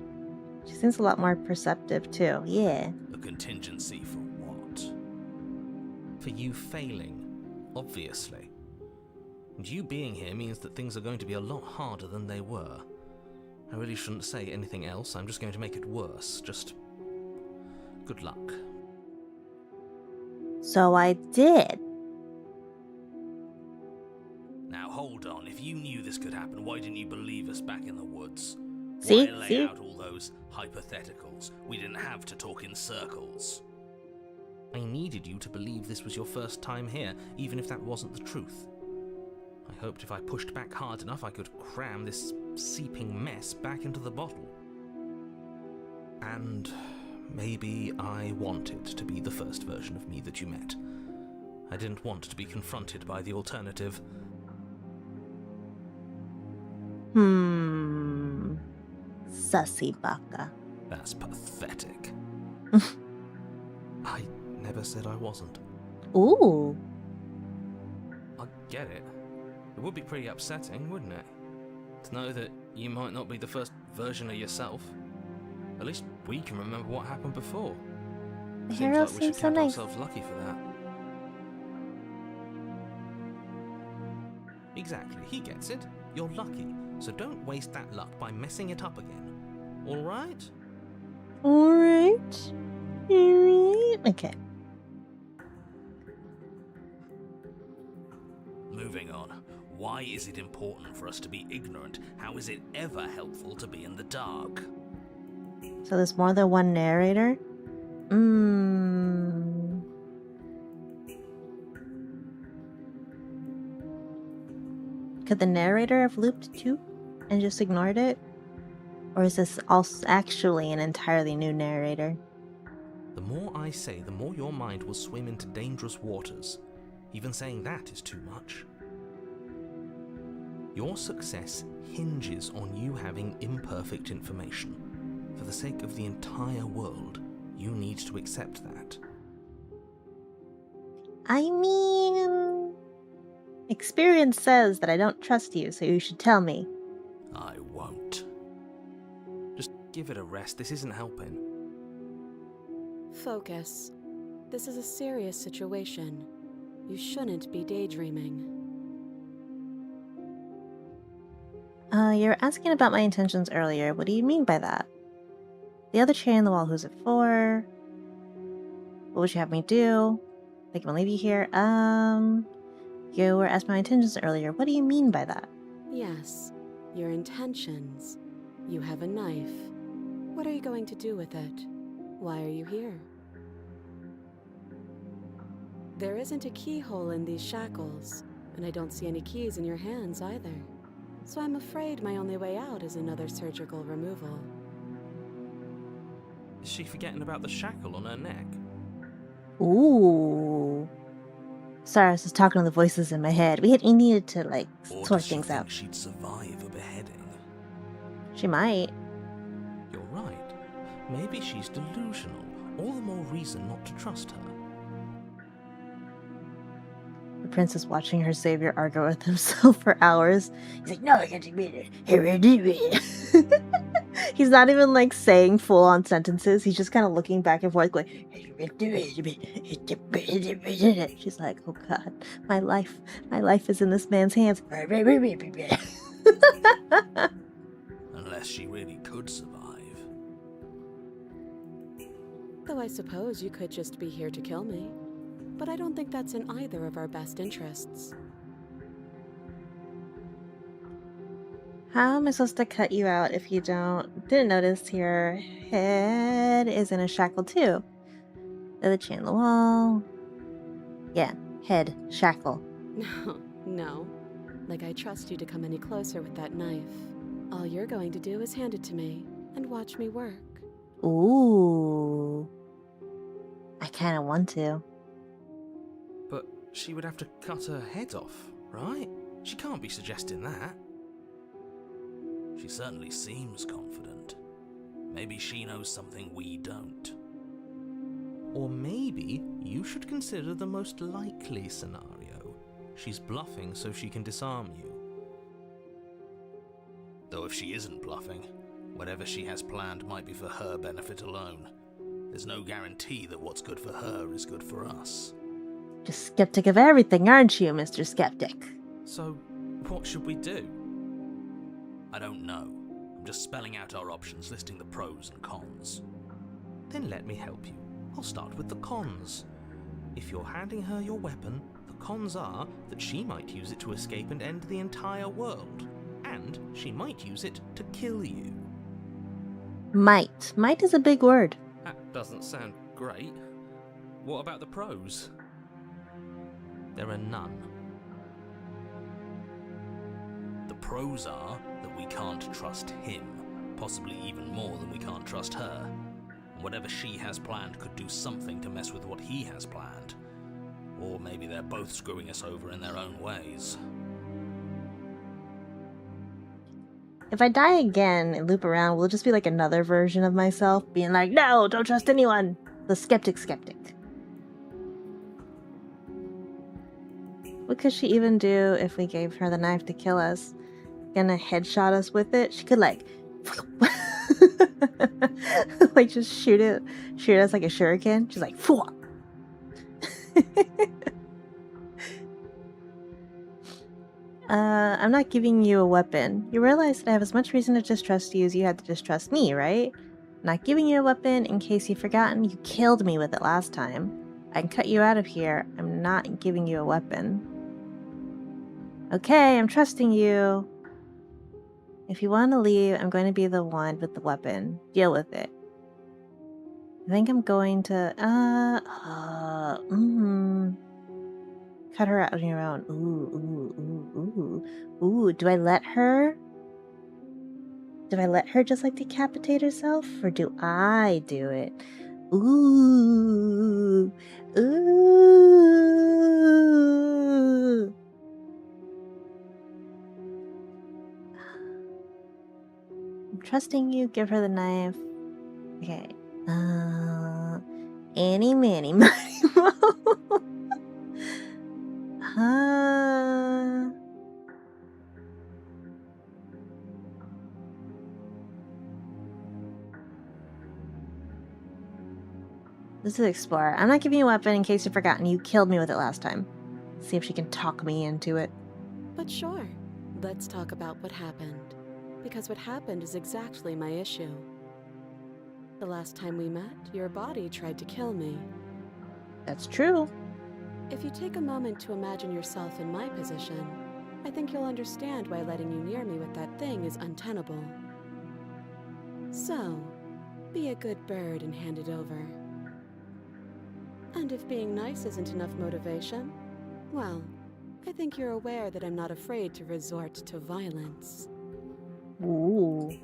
S1: She seems a lot more perceptive, too. Yeah.
S2: A contingency for what? For you failing, obviously. And you being here means that things are going to be a lot harder than they were. I really shouldn't say anything else, I'm just going to make it worse. Just good luck.
S1: So I did.
S2: Now hold on, if you knew this could happen, why didn't you believe us back in the woods?
S1: See?
S2: Why lay
S1: See?
S2: out all those hypotheticals? We didn't have to talk in circles. I needed you to believe this was your first time here, even if that wasn't the truth. I hoped if I pushed back hard enough I could cram this seeping mess back into the bottle. And maybe I wanted to be the first version of me that you met. I didn't want to be confronted by the alternative.
S1: Sussy baka.
S2: That's pathetic. I never said I wasn't.
S1: Ooh.
S2: I get it. It would be pretty upsetting, wouldn't it? To know that you might not be the first version of yourself. At least we can remember what happened before.
S1: The
S2: Seems
S1: hero
S2: like we should
S1: seems so
S2: count
S1: nice.
S2: ourselves lucky for that. Exactly, he gets it. You're lucky, so don't waste that luck by messing it up again. Alright?
S1: Alright. Okay.
S2: Moving on. Why is it important for us to be ignorant? How is it ever helpful to be in the dark?
S1: So there's more than one narrator? Could the narrator have looped too and just ignored it? Or is this also actually an entirely new narrator?
S2: The more I say, the more your mind will swim into dangerous waters. Even saying that is too much. Your success hinges on you having imperfect information. For the sake of the entire world, you need to accept that.
S1: I mean, experience says that I don't trust you, so you should tell me.
S2: I won't. Just give it a rest, this isn't helping.
S3: Focus. This is a serious situation. You shouldn't be daydreaming.
S1: You were asking about my intentions earlier. What do you mean by that? The other chain on the wall, who's it for? What would you have me do? Like, I'm gonna leave you here. You were asking my intentions earlier. What do you mean by that?
S3: Yes, your intentions. You have a knife. What are you going to do with it? Why are you here? There isn't a keyhole in these shackles, and I don't see any keys in your hands either. So I'm afraid my only way out is another surgical removal.
S2: Is she forgetting about the shackle on her neck?
S1: Ooh. Sorry, I was just talking to the voices in my head. We needed to, like,
S2: Or
S1: sort
S2: does she
S1: things
S2: think
S1: out.
S2: she'd survive a beheading?
S1: She might.
S2: You're right. Maybe she's delusional. All the more reason not to trust her.
S1: The prince is watching her savior argue with himself for hours. He's like, no, I can't admit it. He's not even, like, saying full-on sentences. He's just kind of looking back and forth, going, she's like, oh god, my life is in this man's hands.
S2: Unless she really could survive.
S3: Though I suppose you could just be here to kill me. But I don't think that's in either of our best interests.
S1: How am I supposed to cut you out if you didn't notice your head is in a shackle too? The other chain on the wall. Yeah, head, shackle.
S3: No. like I trust you to come any closer with that knife. All you're going to do is hand it to me and watch me work.
S1: Ooh. I kind of want to.
S2: But she would have to cut her head off, right? She can't be suggesting that.
S4: She certainly seems confident. Maybe she knows something we don't.
S2: Or maybe you should consider the most likely scenario. She's bluffing so she can disarm you.
S4: Though if she isn't bluffing, whatever she has planned might be for her benefit alone. There's no guarantee that what's good for her is good for us.
S1: Just skeptic of everything, aren't you, Mr. Skeptic?
S2: So, what should we do?
S4: I don't know. I'm just spelling out our options, listing the pros and cons.
S2: Then let me help you. I'll start with the cons. If you're handing her your weapon, the cons are that she might use it to escape and end the entire world. And she might use it to kill you.
S1: Might. Might is a big word.
S2: That doesn't sound great. What about the pros? There are none.
S4: The pros are that we can't trust him, possibly even more than we can't trust her. And whatever she has planned could do something to mess with what he has planned. Or maybe they're both screwing us over in their own ways.
S1: If I die again and loop around, will it just be like another version of myself being like, no, don't trust anyone? The skeptic. What could she even do if we gave her the knife to kill us? Gonna headshot us with it? She could like like just shoot us like a shuriken. She's like, Fwah! I'm not giving you a weapon. You realize that I have as much reason to distrust you as you had to distrust me, right? I'm not giving you a weapon. In case you've forgotten, you killed me with it last time. I can cut you out of here. I'm not giving you a weapon. Okay, I'm trusting you. If you want to leave, I'm going to be the one with the weapon. Deal with it. I think I'm going to, cut her out on your own. Ooh. Do I let her? Do I let her just like decapitate herself? Or do I do it? Ooh. I'm trusting you. Give her the knife. Okay. Any, many, money, mo. This is Explorer. I'm not giving you a weapon in case you've forgotten. You killed me with it last time. See if she can talk me into it.
S3: But sure, let's talk about what happened. Because what happened is exactly my issue. The last time we met, your body tried to kill me.
S1: That's true.
S3: If you take a moment to imagine yourself in my position, I think you'll understand why letting you near me with that thing is untenable. So, be a good bird and hand it over. And if being nice isn't enough motivation, well, I think you're aware that I'm not afraid to resort to violence.
S1: Ooh.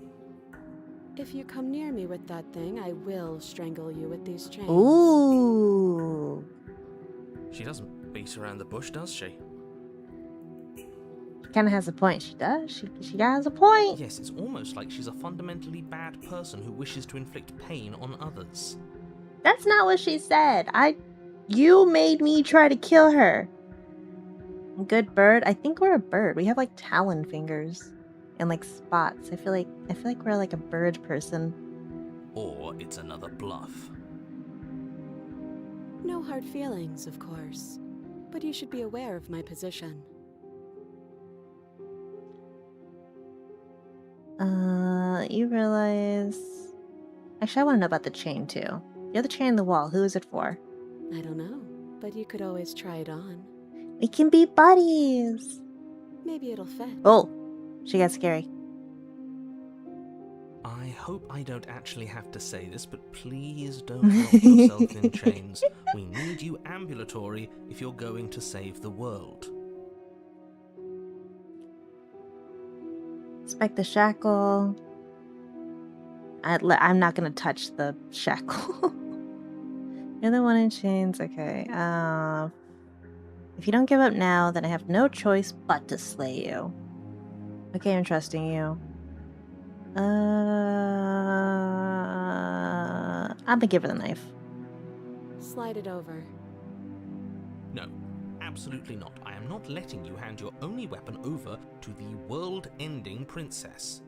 S3: If you come near me with that thing, I will strangle you with these chains.
S1: Ooh.
S2: She doesn't beat around the bush, does she?
S1: She kind of has a point. She does. She has a point.
S2: Yes, it's almost like she's a fundamentally bad person who wishes to inflict pain on others.
S1: That's not what she said. You made me try to kill her. Good bird. I think we're a bird. We have like talon fingers and like spots. I feel like we're like a bird person.
S4: Or it's another bluff.
S3: No hard feelings, of course. But you should be aware of my position.
S1: You realize... Actually, I want to know about the chain, too. The other chain on the wall, who is it for?
S3: I don't know, but you could always try it on.
S1: We can be buddies!
S3: Maybe it'll fit.
S1: Oh! She got scary.
S2: I hope I don't actually have to say this, but please don't lock yourself in chains. We need you ambulatory if you're going to save the world.
S1: Inspect the shackle. I'm not gonna touch the shackle. You're the one in chains. Okay. If you don't give up now, then I have no choice but to slay you. Okay, I'm trusting you. I'm gonna give her the knife.
S3: Slide it over.
S4: No, absolutely not. I am not letting you hand your only weapon over to the world-ending princess.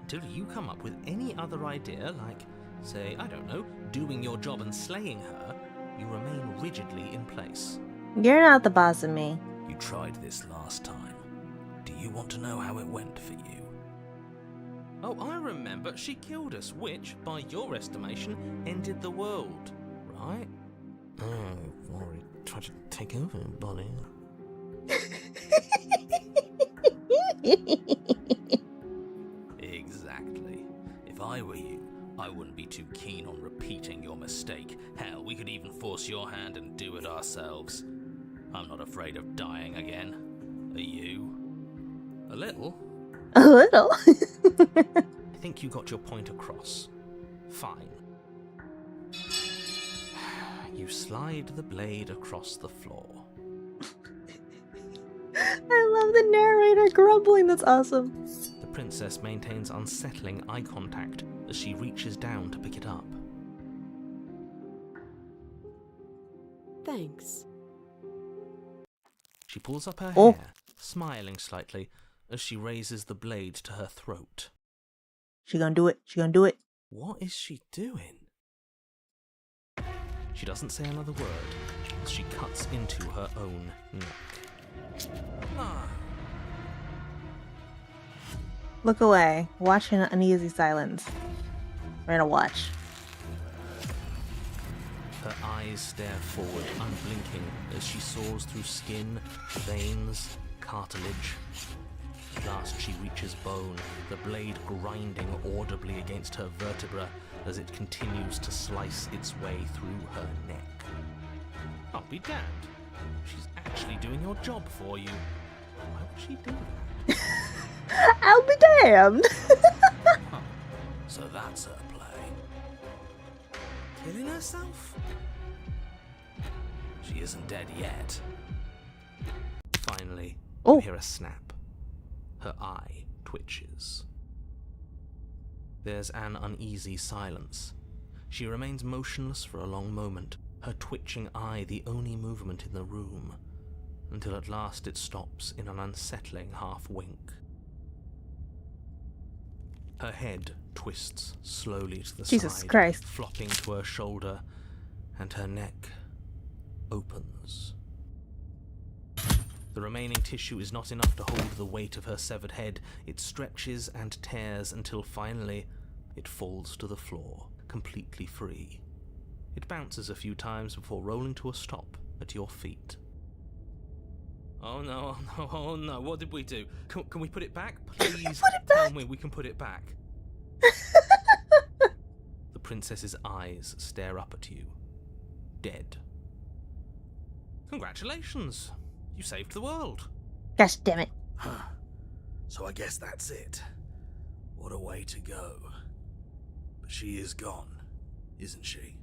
S4: Until you come up with any other idea, like, say, I don't know, doing your job and slaying her, you remain rigidly in place.
S1: You're not the boss of me.
S4: You tried this last time. Do you want to know how it went for you? Oh, I remember. She killed us, which, by your estimation, ended the world, right? Oh, I've already tried to take over, buddy. Exactly. If I were you, I wouldn't be too keen on repeating your mistake. Hell, we could even force your hand and do it ourselves. I'm not afraid of dying again. Are you? A little?
S1: A little?
S4: I think you got your point across. Fine. You slide the blade across the floor.
S1: I love the narrator grumbling. That's awesome.
S4: The princess maintains unsettling eye contact as she reaches down to pick it up.
S3: Thanks.
S4: She pulls up her
S1: Oh.
S4: hair, smiling slightly as she raises the blade to her throat.
S1: She gonna do it. She gonna do it.
S4: What is she doing? She doesn't say another word as she cuts into her own neck. Ah.
S1: Look away. Watch in uneasy silence. We're gonna watch.
S4: Her eyes stare forward, unblinking, as she saws through skin, veins, cartilage. At last she reaches bone, the blade grinding audibly against her vertebra as it continues to slice its way through her neck. I'll be damned. She's actually doing your job for you. Why would she do that?
S1: I'll be damned.
S4: Huh. So that's her play. Killing herself? She isn't dead yet. Finally,
S1: Oh.
S4: you hear a snap. Her eye twitches. There's an uneasy silence. She remains motionless for a long moment, her twitching eye the only movement in the room, until at last it stops in an unsettling half-wink. Her head twists slowly to the
S1: Jesus
S4: side,
S1: Christ.
S4: flopping to her shoulder, and her neck opens. The remaining tissue is not enough to hold the weight of her severed head. It stretches and tears until finally it falls to the floor, completely free. It bounces a few times before rolling to a stop at your feet. Oh no, oh no, oh no, what did we do? Can we put it back? Please tell me we can put it back. The princess's eyes stare up at you, dead. Congratulations, you saved the world.
S1: Gosh damn it.
S4: Huh. So I guess that's it. What a way to go. But she is gone, isn't she?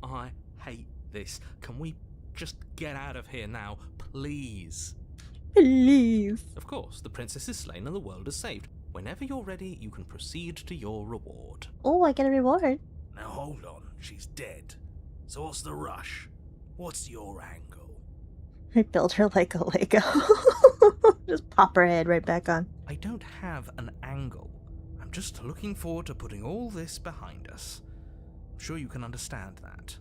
S4: I hate this. Can we just get out of here now, please?
S1: Please.
S4: Of course, the princess is slain and the world is saved. Whenever you're ready, you can proceed to your reward.
S1: Oh, I get a reward.
S4: Now hold on, she's dead. So what's the rush? What's your angle?
S1: I built her like a Lego. Just pop her head right back on.
S4: I don't have an angle. I'm just looking forward to putting all this behind us. I'm sure you can understand that.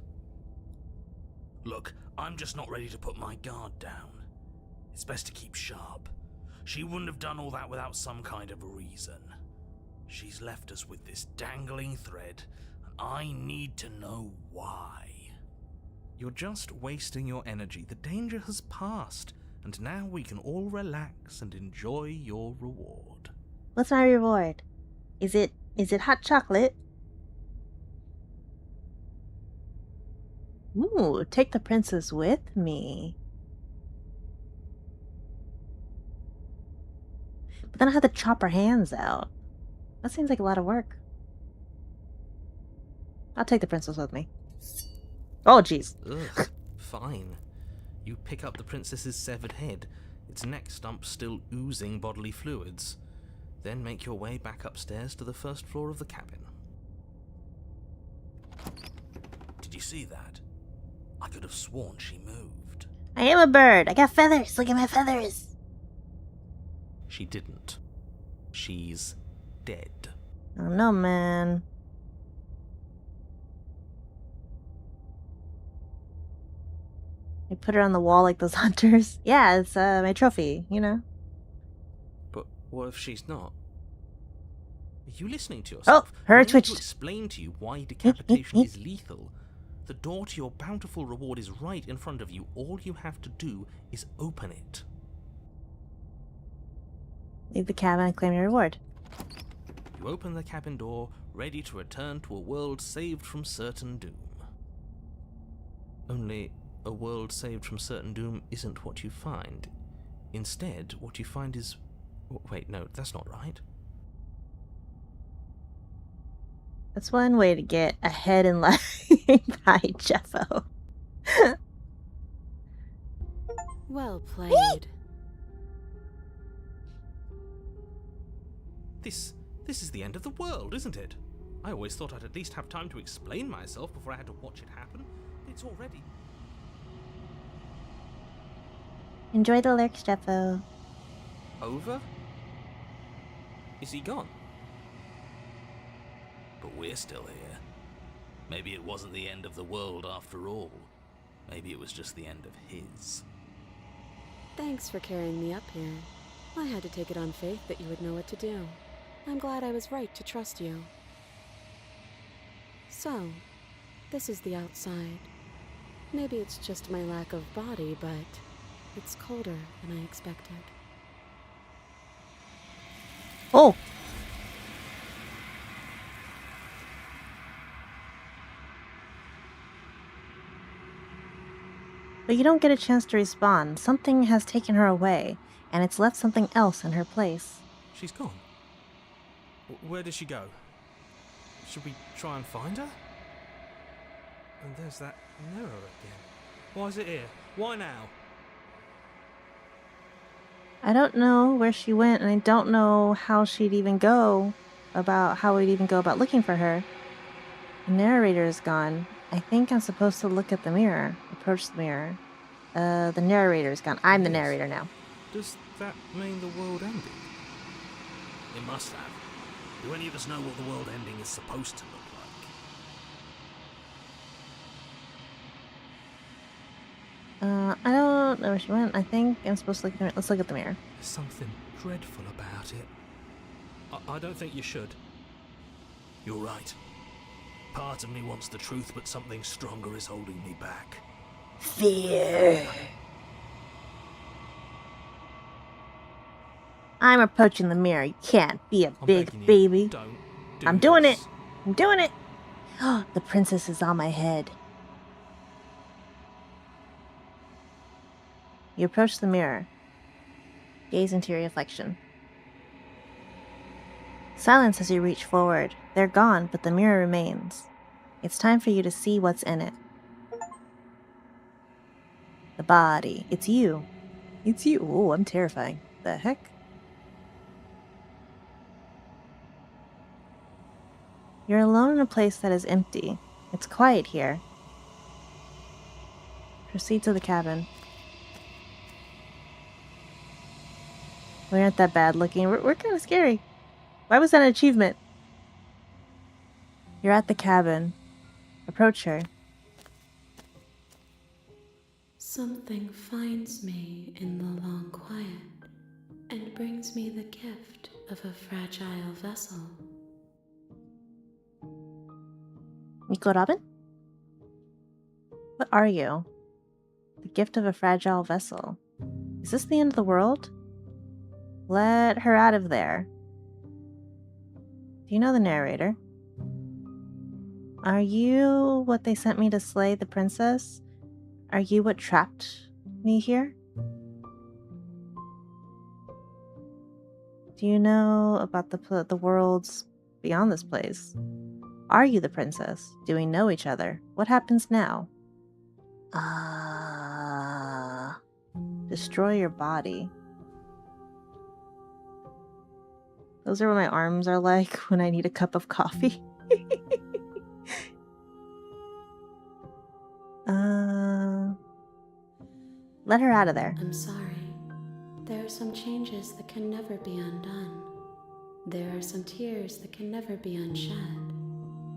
S4: Look, I'm just not ready to put my guard down. It's best to keep sharp. She wouldn't have done all that without some kind of a reason. She's left us with this dangling thread, and I need to know why. You're just wasting your energy. The danger has passed, and now we can all relax and enjoy your reward.
S1: What's my reward? Is it hot chocolate? Ooh, take the princess with me. But then I have to chop her hands out. That seems like a lot of work. I'll take the princess with me. Oh, jeez.
S2: Ugh, fine. You pick up the princess's severed head, its neck stump still oozing bodily fluids. Then make your way back upstairs to the first floor of the cabin.
S4: Did you see that? I could have sworn she moved.
S1: I am a bird. I got feathers. Look at my feathers.
S2: She didn't. She's dead.
S1: Oh no, man. I put her on the wall like those hunters. Yeah, it's my trophy, you know.
S2: But what if she's not? Are you listening to yourself?
S1: Oh, her
S2: I need
S1: twitched.
S2: to explain to you why decapitation is lethal. The door to your bountiful reward is right in front of you. All you have to do is open it.
S1: Leave the cabin and claim your reward.
S2: You open the cabin door, ready to return to a world saved from certain doom. Only, a world saved from certain doom isn't what you find. Instead, what you find is... Wait, no, that's not right.
S1: That's one way to get ahead in life by Jeffo.
S3: Well played.
S2: This is the end of the world, isn't it? I always thought I'd at least have time to explain myself before I had to watch it happen. It's already...
S1: Enjoy the lyrics, Jeffo.
S2: Over? Is he gone?
S4: But we're still here. Maybe it wasn't the end of the world after all. Maybe it was just the end of his.
S3: Thanks for carrying me up here. I had to take it on faith that you would know what to do. I'm glad I was right to trust you. So, this is the outside. Maybe it's just my lack of body, but it's colder than I expected.
S1: Oh! But you don't get a chance to respawn. Something has taken her away, and it's left something else in her place.
S2: She's gone. Where did she go? Should we try and find her? And there's that mirror again. Why is it here? Why now?
S1: I don't know where she went, and I don't know how we'd even go about looking for her. The narrator is gone. I think I'm supposed to look at the mirror. Approach the mirror. The narrator is gone. I'm the narrator now.
S2: Does that mean the world ended?
S4: It must have. Do any of us know what the world ending is supposed to look like?
S1: I don't know where she went. I think I'm supposed to look at the mirror. Let's look at the mirror.
S2: There's something dreadful about it. I don't think you should.
S4: You're right. Part of me wants the truth, but something stronger is holding me back.
S1: Fear. I'm approaching the mirror. You can't be a
S2: I'm
S1: big
S2: begging you,
S1: baby.
S2: Don't do
S1: I'm doing
S2: this.
S1: it. I'm doing it. The princess is on my head. You approach the mirror. Gaze into your reflection. Silence as you reach forward. They're gone, but the mirror remains. It's time for you to see what's in it. The body. It's you. It's you. Oh, I'm terrifying. The heck? You're alone in a place that is empty. It's quiet here. Proceed to the cabin. We aren't that bad looking. We're kind of scary. Why was that an achievement? You're at the cabin. Approach her.
S3: Something finds me in the long quiet and brings me the gift of a fragile vessel.
S1: Nico Robin? What are you? The gift of a fragile vessel. Is this the end of the world? Let her out of there. Do you know the narrator? Are you what they sent me to slay the princess? Are you what trapped me here? Do you know about the worlds beyond this place? Are you the princess? Do we know each other? What happens now? Destroy your body. Those are what my arms are like when I need a cup of coffee. Let her out of there.
S3: I'm sorry. There are some changes that can never be undone. There are some tears that can never be unshed.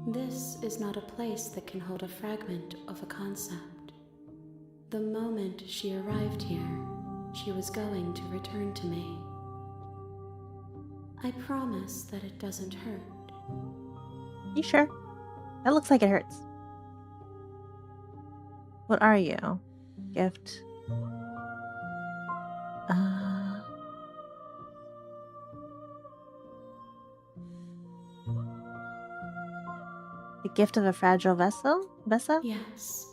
S3: This is not a place that can hold a fragment of a concept. The moment she arrived here, she was going to return to me. I promise that it doesn't hurt.
S1: You sure? That looks like it hurts. What are you? Gift. The gift of a fragile vessel?
S3: Yes.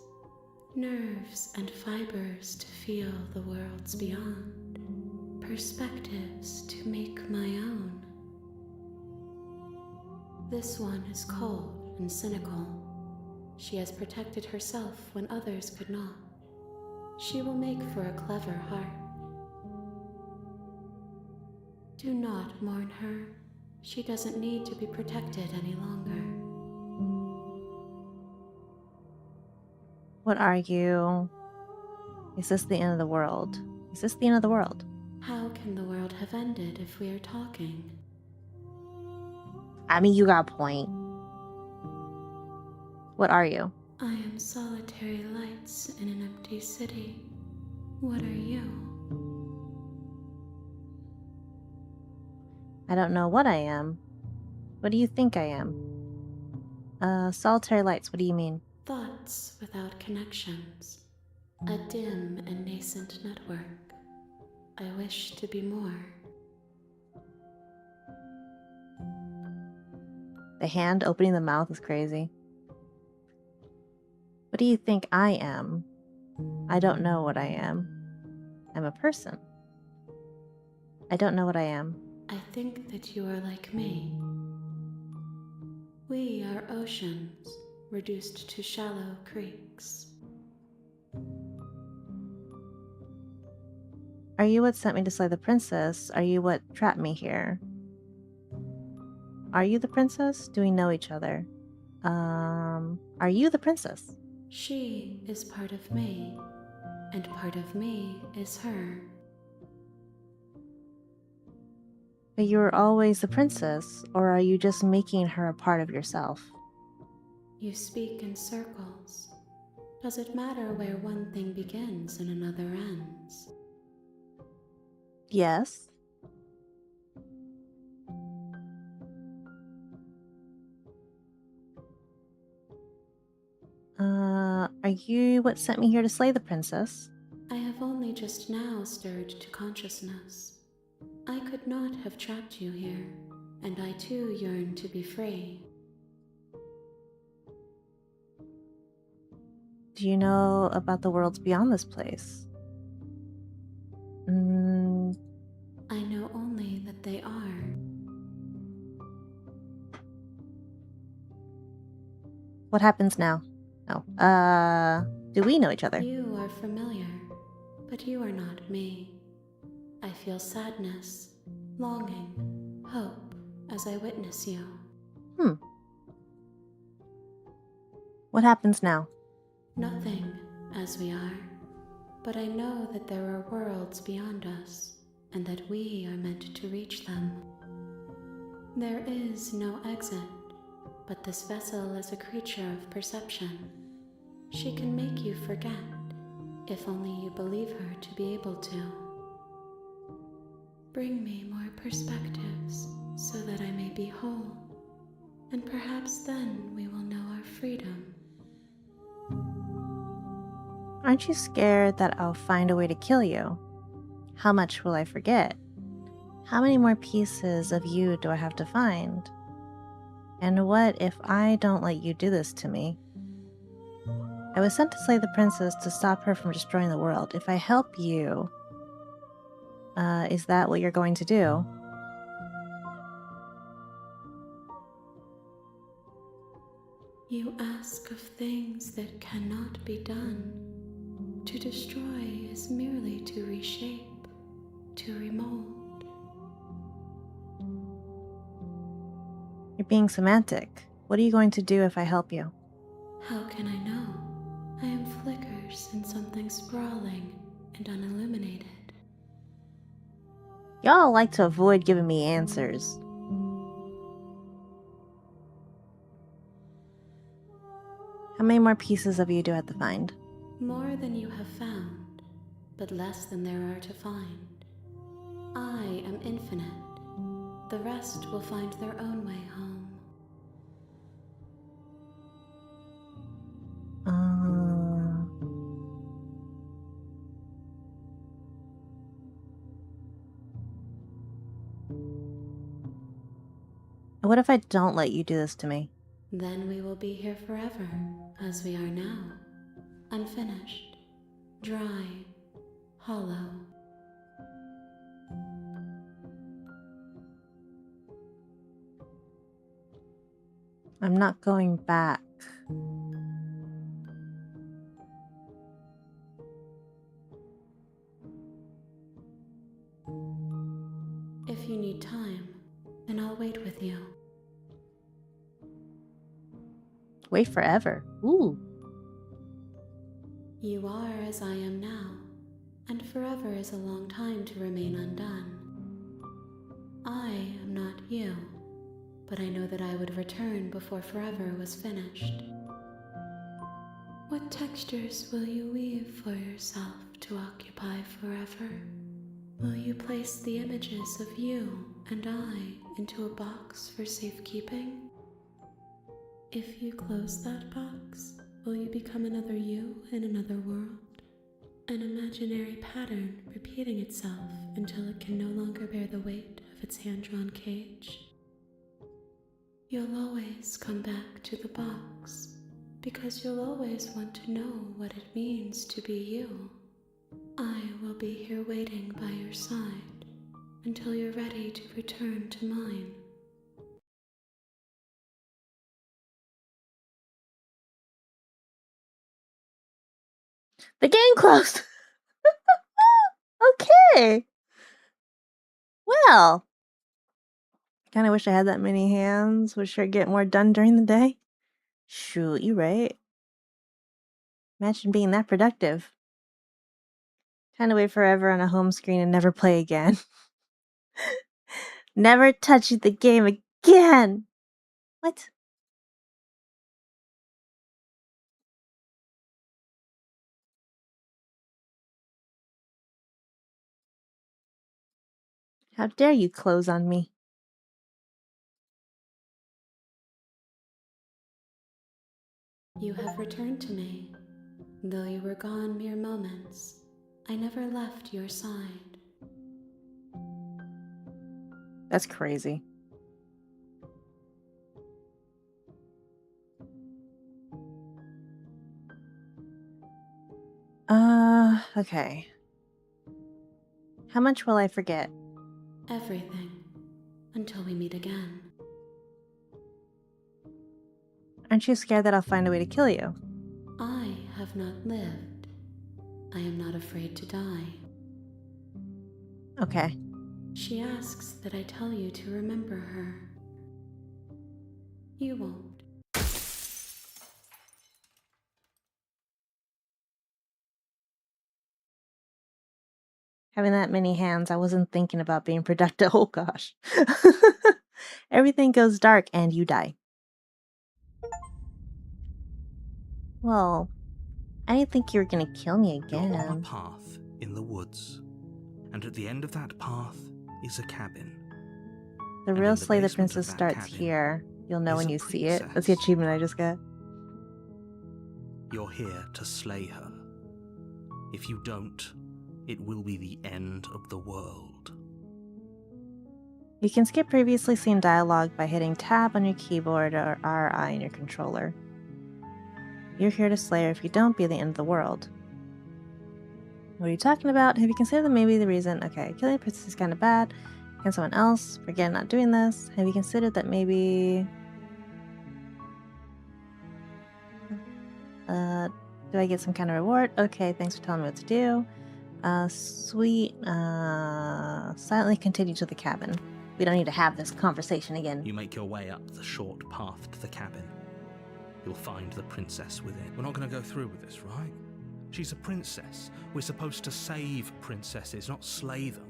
S3: Nerves and fibers to feel the worlds beyond. Perspectives to make my own. This one is cold and cynical. She has protected herself when others could not. She will make for a clever heart. Do not mourn her. She doesn't need to be protected any longer.
S1: What are you? Is this the end of the world? Is this the end of the world?
S3: How can the world have ended if we are talking?
S1: I mean, you got a point. What are you?
S3: I am solitary lights in an empty city. What are you?
S1: I don't know what I am. What do you think I am? Solitary lights, what do you mean?
S3: Thoughts without connections. A dim and nascent network. I wish to be more.
S1: The hand opening the mouth is crazy. What do you think I am? I don't know what I am. I'm a person. I don't know what I am.
S3: I think that you are like me. We are oceans, reduced to shallow creeks.
S1: Are you what sent me to slay the princess? Are you what trapped me here? Are you the princess? Do we know each other? Are you the princess?
S3: She is part of me, and part of me is her.
S1: But you were always the princess, or are you just making her a part of yourself?
S3: You speak in circles. Does it matter where one thing begins and another ends?
S1: Yes. Are you what sent me here to slay the princess?
S3: I have only just now stirred to consciousness. I could not have trapped you here, and I too yearn to be free.
S1: Do you know about the worlds beyond this place?
S3: I know only that they are.
S1: What happens now? Oh, do we know each other?
S3: You are familiar, but you are not me. I feel sadness, longing, hope as I witness you.
S1: What happens now?
S3: Nothing, as we are, but I know that there are worlds beyond us, and that we are meant to reach them. There is no exit, but this vessel is a creature of perception. She can make you forget, if only you believe her to be able to. Bring me more perspectives, so that I may be whole, and perhaps then we will know our freedom.
S1: Aren't you scared that I'll find a way to kill you? How much will I forget? How many more pieces of you do I have to find? And what if I don't let you do this to me? I was sent to slay the princess to stop her from destroying the world. If I help you, is that what you're going to do?
S3: You ask of things that cannot be done. To destroy is merely to reshape, to remold.
S1: You're being semantic. What are you going to do if I help you?
S3: How can I know? I am flickers in something sprawling and unilluminated.
S1: Y'all like to avoid giving me answers. How many more pieces of you do I have to find?
S3: More than you have found, but less than there are to find. I am infinite. The rest will find their own way home.
S1: What if I don't let you do this to me?
S3: Then we will be here forever, as we are now. Unfinished, dry, hollow.
S1: I'm not going back.
S3: If you need time, then I'll wait with you.
S1: Wait forever. Ooh.
S3: You are as I am now, and forever is a long time to remain undone. I am not you, but I know that I would return before forever was finished. What textures will you weave for yourself to occupy forever? Will you place the images of you and I into a box for safekeeping? If you close that box, will you become another you in another world? An imaginary pattern repeating itself until it can no longer bear the weight of its hand-drawn cage? You'll always come back to the box, because you'll always want to know what it means to be you. I will be here waiting by your side until you're ready to return to mine.
S1: The game closed! Okay! Well, kind of wish I had that many hands. Would sure get more done during the day. Shoot, you right. Imagine being that productive. Kind of wait forever on a home screen and never play again. Never touch the game again! What? How dare you close on me?
S3: You have returned to me. Though you were gone mere moments, I never left your side.
S1: That's crazy. Okay. How much will I forget?
S3: Everything, until we meet again.
S1: Aren't you scared that I'll find a way to kill you?
S3: I have not lived. I am not afraid to die.
S1: Okay.
S3: She asks that I tell you to remember her. You won't.
S1: Having that many hands, I wasn't thinking about being productive. Oh gosh. Everything goes dark and you die. Well, I didn't think you were gonna kill me
S2: You're on a
S1: again.
S2: path in the woods, and at the end of that path is a cabin.
S1: The
S2: And
S1: real
S2: in the
S1: Slay the
S2: basement of
S1: Princess
S2: that
S1: starts
S2: cabin
S1: here. You'll know
S2: is
S1: when
S2: a
S1: you see it. That's the
S2: princess.
S1: achievement I just got.
S2: You're here to slay her. If you don't, it will be the end of the world.
S1: You can skip previously seen dialogue by hitting tab on your keyboard or RI in your controller. You're here to slay her. If you don't, be the end of the world. What are you talking about? Have you considered that maybe the reason... Okay, killing a princess is kind of bad. Can someone else? Forget not doing this. Have you considered that maybe... Do I get some kind of reward? Okay, thanks for telling me what to do. Sweet. Silently continue to the cabin. We don't need to have this conversation again.
S2: You make your way up the short path to the cabin. You'll find the princess within. We're not going to go through with this, right? She's a princess. We're supposed to save princesses, not slay them.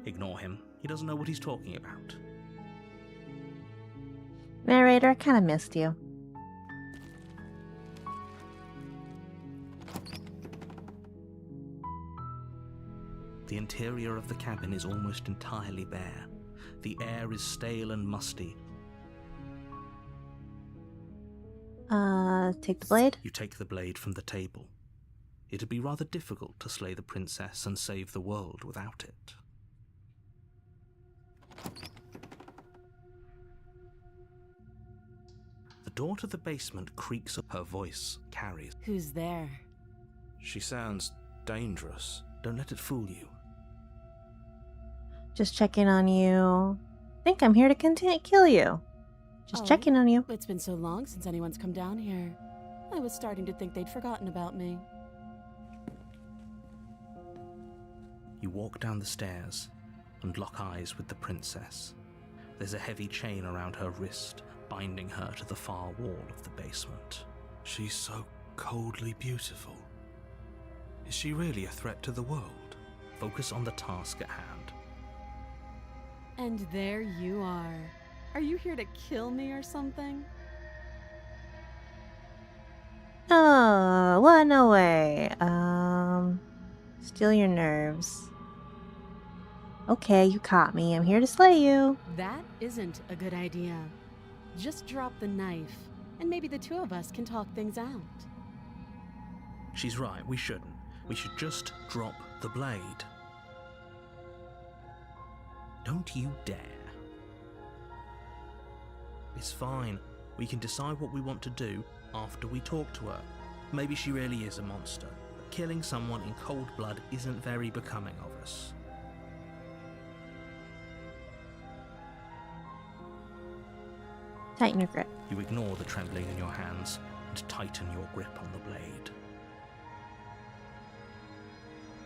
S2: Ignore him. He doesn't know what he's talking about.
S1: Narrator, I kind of missed you.
S2: The interior of the cabin is almost entirely bare. The air is stale and musty.
S1: Take the blade?
S2: You take the blade from the table. It'd be rather difficult to slay the princess and save the world without it. The door to the basement creaks up. Her voice carries.
S3: Who's there?
S2: She sounds dangerous. Don't let it fool you.
S1: Just checking on you. Think I'm here to kill you. Just checking on you.
S3: It's been so long since anyone's come down here. I was starting to think they'd forgotten about me.
S2: You walk down the stairs and lock eyes with the princess. There's a heavy chain around her wrist, binding her to the far wall of the basement. She's so coldly beautiful. Is she really a threat to the world? Focus on the task at hand.
S3: And there you are. Are you here to kill me or something?
S1: Oh, well, no way. Steal your nerves. Okay, you caught me. I'm here to slay you.
S3: That isn't a good idea. Just drop the knife, and maybe the two of us can talk things out.
S2: She's right, we shouldn't. We should just drop the blade. Don't you dare. It's fine. We can decide what we want to do after we talk to her. Maybe she really is a monster, but killing someone in cold blood isn't very becoming of us.
S1: Tighten your grip.
S2: You ignore the trembling in your hands and tighten your grip on the blade.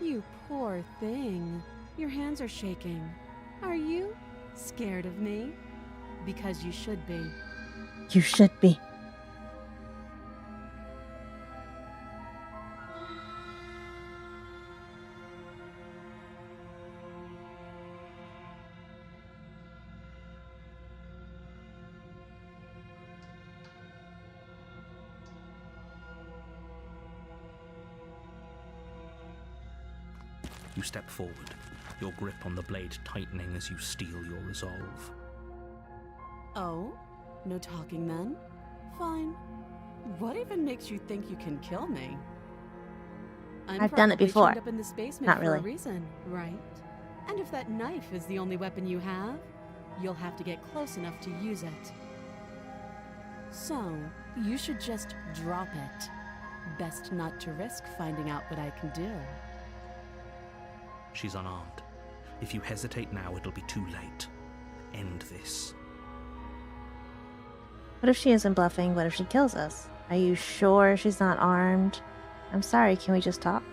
S3: You poor thing. Your hands are shaking. Are you scared of me? Because you should be.
S1: You should be.
S2: You step forward, your grip on the blade tightening as you steel your resolve.
S3: Oh? No talking then? Fine. What even makes you think you can kill me?
S1: I've done it before.
S3: Up in this basement
S1: Not
S3: for
S1: really.
S3: a reason, right? And if that knife is the only weapon you have, you'll have to get close enough to use it. So, you should just drop it. Best not to risk finding out what I can do.
S2: She's unarmed. If you hesitate now, it'll be too late. End this.
S1: What if she isn't bluffing? What if she kills us? Are you sure she's not armed? I'm sorry, can we just talk?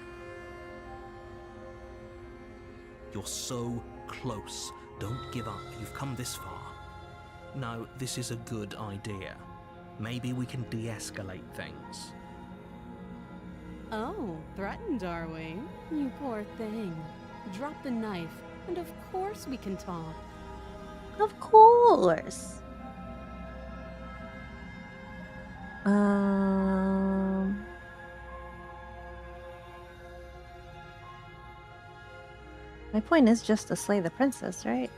S2: You're so close. Don't give up. You've come this far. No, this is a good idea. Maybe we can de-escalate things.
S3: Oh, threatened are we? You poor thing. Drop the knife, and of course we can talk.
S1: Of course. My point is just to slay the princess, right?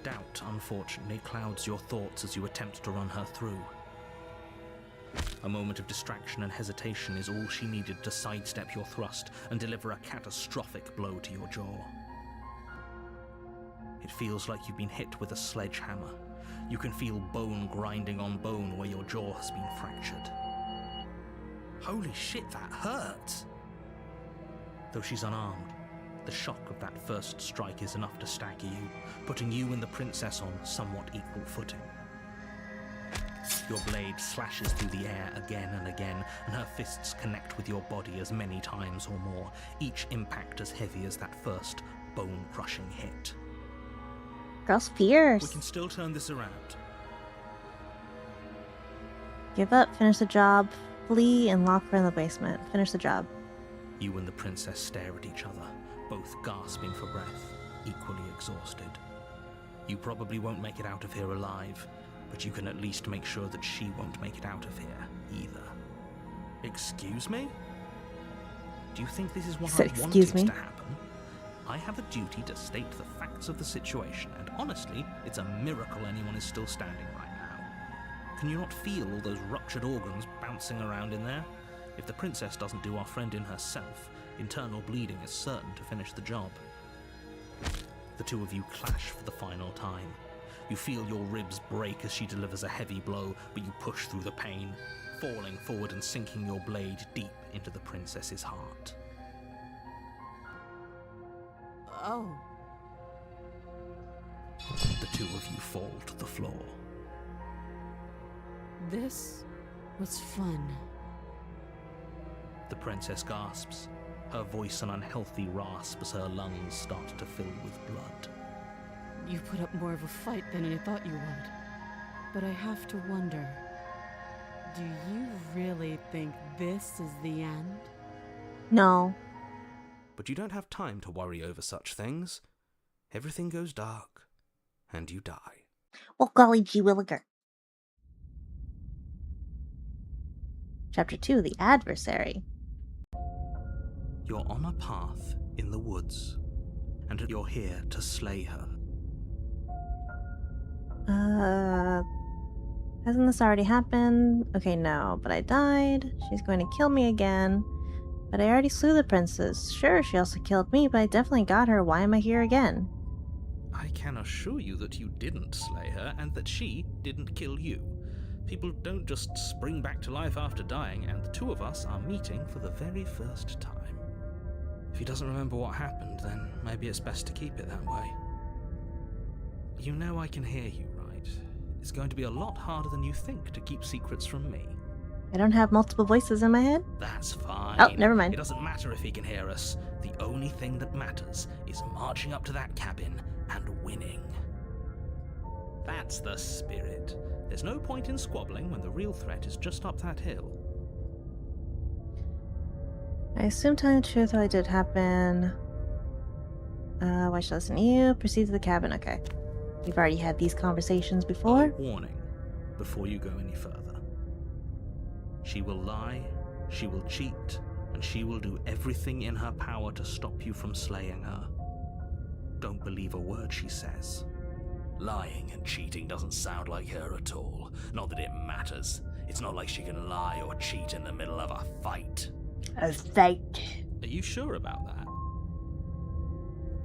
S2: Doubt, unfortunately, clouds your thoughts as you attempt to run her through. A moment of distraction and hesitation is all she needed to sidestep your thrust and deliver a catastrophic blow to your jaw. It feels like you've been hit with a sledgehammer. You can feel bone grinding on bone where your jaw has been fractured. Holy shit, that hurt! Though she's unarmed, the shock of that first strike is enough to stagger you, putting you and the princess on somewhat equal footing. Your blade slashes through the air again and again, and her fists connect with your body as many times or more, each impact as heavy as that first bone-crushing hit.
S1: Girl's fierce.
S2: We can still turn this around.
S1: Give up, finish the job, flee, and lock her in the basement. Finish the job.
S2: You and the princess stare at each other, both gasping for breath, equally exhausted. You probably won't make it out of here alive, but you can at least make sure that she won't make it out of here, either. Excuse me? Do you think this is what I wanted to happen? I have a duty to state the facts of the situation, and honestly, it's a miracle anyone is still standing right now. Can you not feel all those ruptured organs bouncing around in there? If the princess doesn't do our friend in herself, internal bleeding is certain to finish the job. The two of you clash for the final time. You feel your ribs break as she delivers a heavy blow, but you push through the pain, falling forward and sinking your blade deep into the princess's heart.
S3: Oh.
S2: The two of you fall to the floor.
S3: This was fun.
S2: The princess gasps, her voice an unhealthy rasp as her lungs start to fill with blood.
S3: You put up more of a fight than I thought you would. But I have to wonder, do you really think this is the end?
S1: No.
S2: But you don't have time to worry over such things. Everything goes dark, and you die.
S1: Well, golly gee williger. Chapter 2, The Adversary.
S2: You're on a path in the woods, and you're here to slay her.
S1: Hasn't this already happened? Okay, no, but I died. She's going to kill me again. But I already slew the princess. Sure, she also killed me, but I definitely got her. Why am I here again?
S2: I can assure you that you didn't slay her, and that she didn't kill you. People don't just spring back to life after dying, and the two of us are meeting for the very first time. If he doesn't remember what happened, then maybe it's best to keep it that way. You know I can hear you, right? It's going to be a lot harder than you think to keep secrets from me.
S1: I don't have multiple voices in my head?
S2: That's fine.
S1: Oh, never mind.
S2: It doesn't matter if he can hear us. The only thing that matters is marching up to that cabin and winning. That's the spirit. There's no point in squabbling when the real threat is just up that hill.
S1: I assume telling the truth really did happen. Why should I listen to you? Proceed to the cabin. Okay. We've already had these conversations before.
S2: A warning before you go any further. She will lie, she will cheat, and she will do everything in her power to stop you from slaying her. Don't believe a word she says.
S4: Lying and cheating doesn't sound like her at all. Not that it matters. It's not like she can lie or cheat in the middle of a fight.
S1: A fight.
S2: Are you sure about that?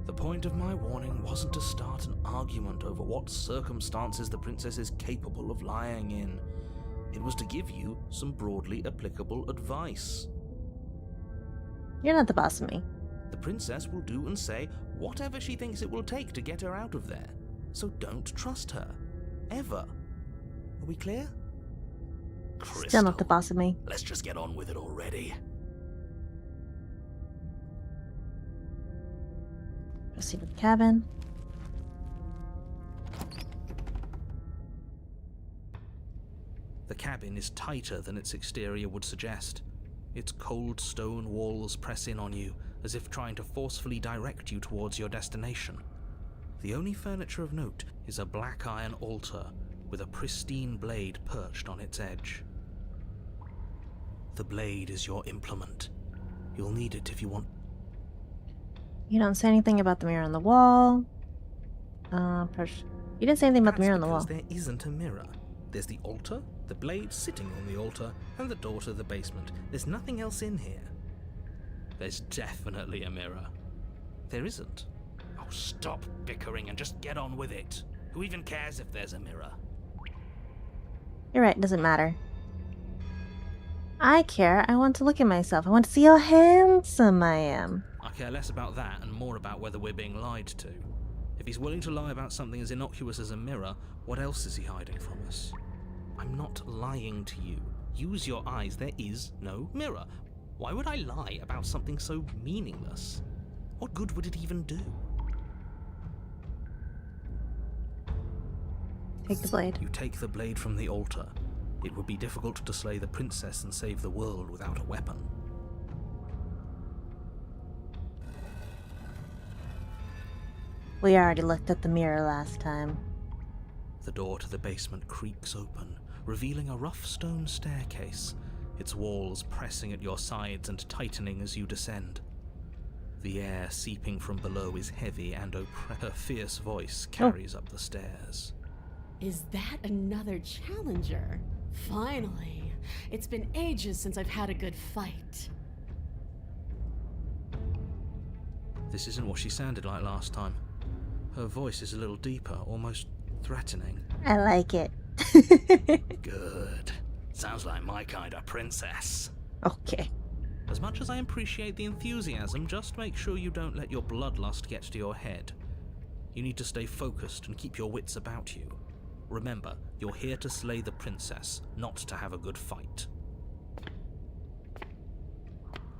S2: The point of my warning wasn't to start an argument over what circumstances the princess is capable of lying in. It was to give you some broadly applicable advice.
S1: You're not the boss of me.
S2: The princess will do and say whatever she thinks it will take to get her out of there. So don't trust her. Ever. Are we clear?
S4: Crystal,
S1: Still not the boss of me.
S4: let's just get on with it already.
S1: Proceed to the cabin.
S2: The cabin is tighter than its exterior would suggest. Its cold stone walls press in on you, as if trying to forcefully direct you towards your destination. The only furniture of note is a black iron altar with a pristine blade perched on its edge. The blade is your implement. You'll need it if you want.
S1: You don't say anything about the mirror on the wall. You didn't say anything about the mirror on the wall.
S2: There isn't a mirror. There's the altar, the blade sitting on the altar, and the door to the basement. There's nothing else in here. There's definitely a mirror. There isn't.
S4: Oh, stop bickering and just get on with it. Who even cares if there's a mirror?
S1: You're right, it doesn't matter. I care. I want to look at myself. I want to see how handsome I am.
S2: I care less about that and more about whether we're being lied to. If he's willing to lie about something as innocuous as a mirror, what else is he hiding from us? I'm not lying to you. Use your eyes. There is no mirror. Why would I lie about something so meaningless? What good would it even do?
S1: Take the blade.
S2: You take the blade from the altar. It would be difficult to slay the princess and save the world without a weapon.
S1: We already looked at the mirror last time.
S2: The door to the basement creaks open, revealing a rough stone staircase, its walls pressing at your sides and tightening as you descend. The air seeping from below is heavy and her fierce voice carries up the stairs.
S3: Is that another challenger? Finally. It's been ages since I've had a good fight.
S2: This isn't what she sounded like last time. Her voice is a little deeper, almost threatening.
S1: I like it.
S2: Good. Sounds like my kind of princess.
S1: Okay.
S2: As much as I appreciate the enthusiasm, just make sure you don't let your bloodlust get to your head. You need to stay focused and keep your wits about you. Remember, you're here to slay the princess, not to have a good fight.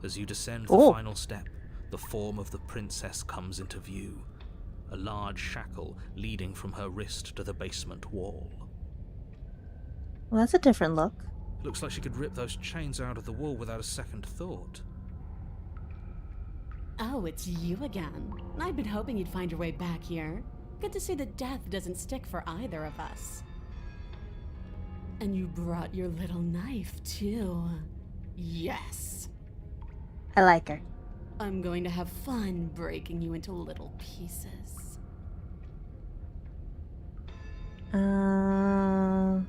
S2: As you descend the final step, the form of the princess comes into view. A large shackle leading from her wrist to the basement wall.
S1: Well, that's a different look.
S2: Looks like she could rip those chains out of the wall without a second thought.
S3: Oh, it's you again. I've been hoping you'd find your way back here. Good to see that death doesn't stick for either of us. And you brought your little knife, too. Yes.
S1: I like her.
S3: I'm going to have fun breaking you into little pieces.
S1: I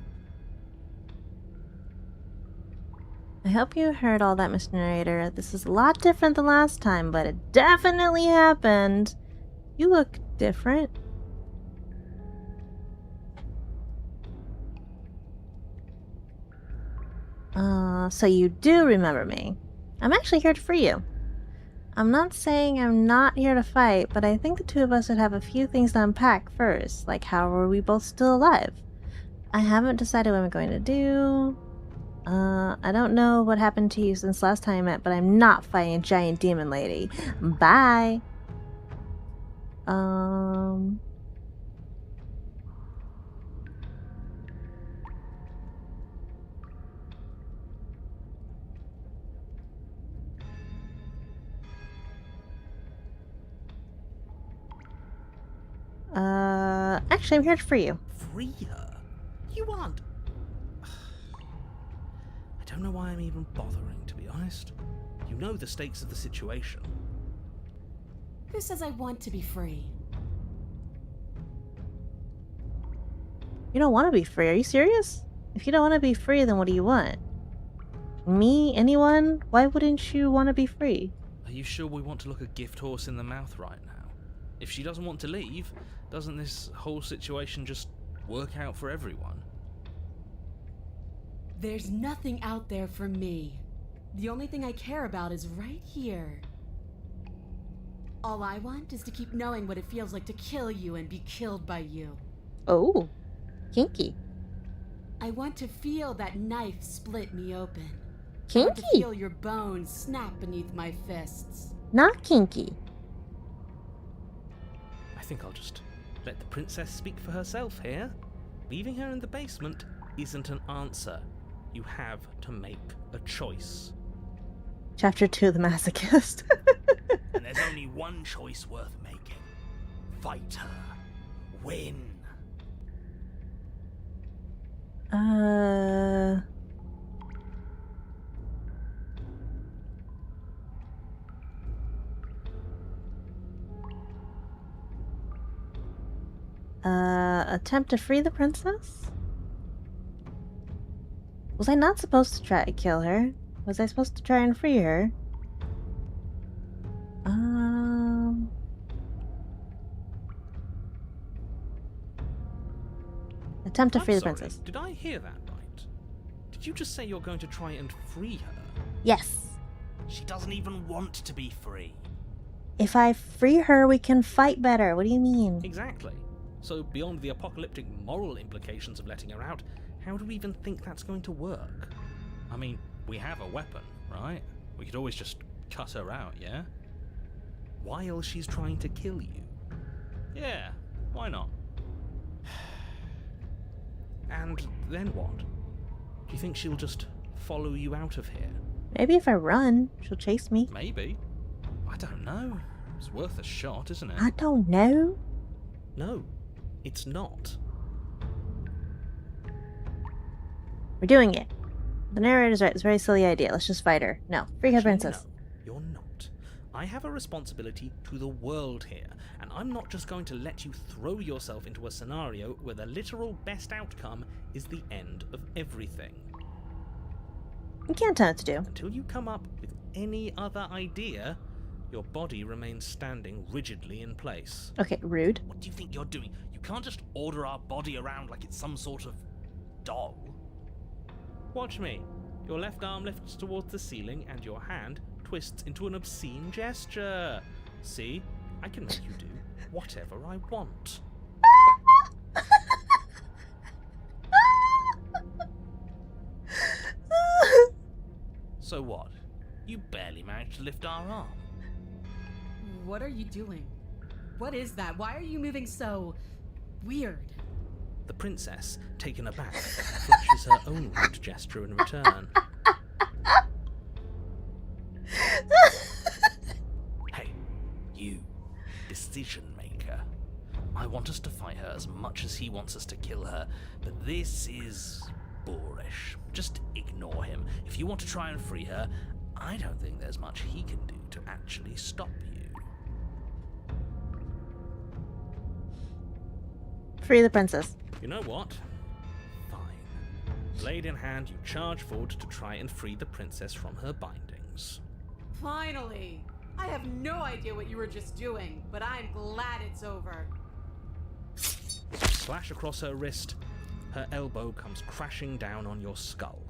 S1: hope you heard all that, Mr. Narrator. This is a lot different than last time, but it definitely happened. You look different. So you do remember me. I'm actually here to free you. I'm not saying I'm not here to fight, but I think the two of us would have a few things to unpack first, like how are we both still alive? I haven't decided what I'm going to do. I don't know what happened to you since last time I met, but I'm not fighting a giant demon lady. Bye! Actually, I'm here to free you.
S2: Free her? You aren't. I don't know why I'm even bothering, to be honest. You know the stakes of the situation.
S3: Who says I want to be free?
S1: You don't want to be free, are you serious? If you don't want to be free, then what do you want? Me? Anyone? Why wouldn't you want to be free?
S2: Are you sure we want to look a gift horse in the mouth right now? If she doesn't want to leave, doesn't this whole situation just work out for everyone?
S3: There's nothing out there for me. The only thing I care about is right here. All I want is to keep knowing what it feels like to kill you and be killed by you.
S1: Oh, kinky.
S3: I want to feel that knife split me open. I want to
S1: Kinky?
S3: feel your bones snap beneath my fists.
S1: Not kinky.
S2: I think I'll just let the princess speak for herself here. Leaving her in the basement isn't an answer. You have to make a choice.
S1: Chapter 2, The Masochist.
S4: And there's only one choice worth making. Fight her. Win.
S1: Attempt to free the princess? Was I not supposed to try to kill her? Was I supposed to try and free her? Attempt to free the princess.
S2: Did I hear that right? Did you just say you're going to try and free her?
S1: Yes.
S4: She doesn't even want to be free.
S1: If I free her, we can fight better. What do you mean?
S2: Exactly. So beyond the apocalyptic moral implications of letting her out, How do we even think that's going to work? I mean, we have a weapon, right? We could always just cut her out, yeah? While she's trying to kill you. Yeah, why not? And then what? Do you think she'll just follow you out of here?
S1: Maybe if I run, she'll chase me.
S2: Maybe. I don't know. It's worth a shot, isn't it?
S1: I don't know.
S2: No, it's not.
S1: We're doing it. The narrator's right. It's a very silly idea. Let's just fight her. No. Free her
S2: Actually,
S1: princess.
S2: No, you're not. I have a responsibility to the world here, and I'm not just going to let you throw yourself into a scenario where the literal best outcome is the end of everything.
S1: You can't tell what to do.
S2: Until you come up with any other idea, your body remains standing rigidly in place.
S1: Okay, rude.
S4: What do you think you're doing? You can't just order our body around like it's some sort of doll.
S2: Watch me. Your left arm lifts towards the ceiling and your hand twists into an obscene gesture. See? I can make you do whatever I want. So what? You barely managed to lift our arm.
S3: What are you doing? What is that? Why are you moving so weird?
S2: The princess, taken aback, flashes her own rude gesture in return.
S4: Hey, you, decision maker. I want us to fight her as much as he wants us to kill her, but this is boorish. Just ignore him. If you want to try and free her, I don't think there's much he can do to actually stop you.
S1: Free the princess.
S2: You know what? Fine. Blade in hand, you charge forward to try and free the princess from her bindings.
S3: Finally! I have no idea what you were just doing, but I'm glad it's over.
S2: Slash across her wrist, her elbow comes crashing down on your skull.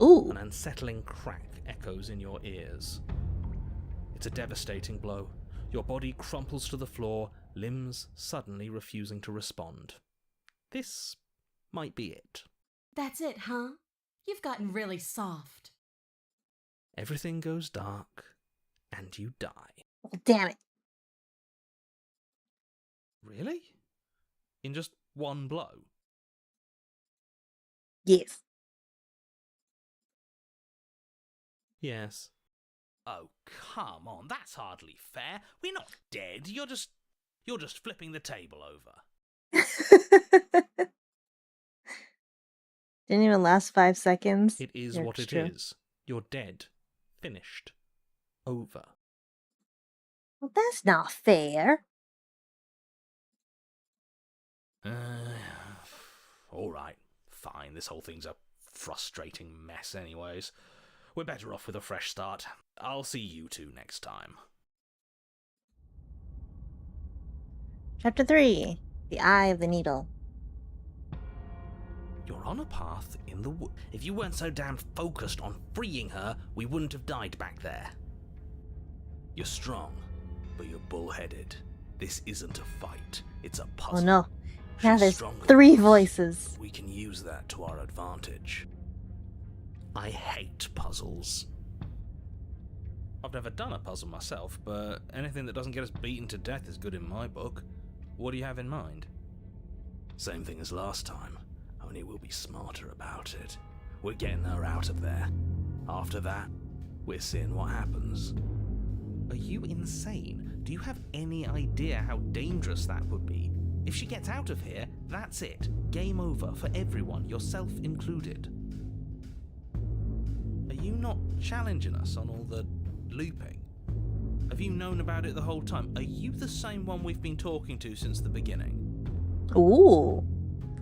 S1: Ooh.
S2: An unsettling crack echoes in your ears. It's a devastating blow. Your body crumples to the floor, limbs suddenly refusing to respond. This might be it.
S3: That's it, huh? You've gotten really soft.
S2: Everything goes dark, and you die.
S1: Damn it.
S2: Really? In just one blow?
S1: Yes.
S2: Yes.
S4: Oh, come on, that's hardly fair. We're not dead. You're just flipping the table over.
S1: Didn't even last 5 seconds.
S2: It is
S1: You're
S2: what it
S1: true.
S2: is. You're dead. Finished. Over.
S1: Well, that's not fair.
S4: All right, fine. This whole thing's a frustrating mess anyways. We're better off with a fresh start. I'll see you two next time.
S1: Chapter 3. The Eye of the Needle.
S4: You're on a path in the wood. If you weren't so damn focused on freeing her, we wouldn't have died back there. You're strong, but you're bullheaded. This isn't a fight. It's a puzzle.
S1: Oh no. Now
S4: She's
S1: there's
S4: stronger
S1: 3
S4: than us.
S1: voices.
S4: We can use that to our advantage. I hate puzzles.
S2: I've never done a puzzle myself, but anything that doesn't get us beaten to death is good in my book. What do you have in mind?
S4: Same thing as last time, only we'll be smarter about it. We're getting her out of there. After that, we're seeing what happens.
S2: Are you insane? Do you have any idea how dangerous that would be? If she gets out of here, that's it. Game over for everyone, yourself included. Are you not challenging us on all the looping? Have you known about it the whole time? Are you the same one we've been talking to since the beginning?
S1: Ooh.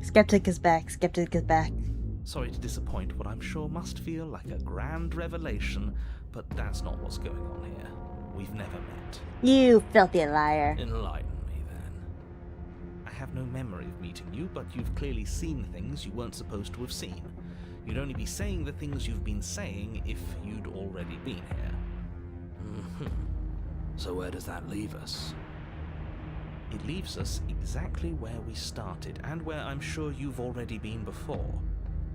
S1: Skeptic is back. Skeptic is back.
S2: Sorry to disappoint what I'm sure must feel like a grand revelation, but that's not what's going on here. We've never met.
S1: You filthy liar.
S4: Enlighten me then.
S2: I have no memory of meeting you, but you've clearly seen things you weren't supposed to have seen. You'd only be saying the things you've been saying if you'd already been here.
S4: Mm-hmm. So where does that leave us?
S2: It leaves us exactly where we started, and where I'm sure you've already been before.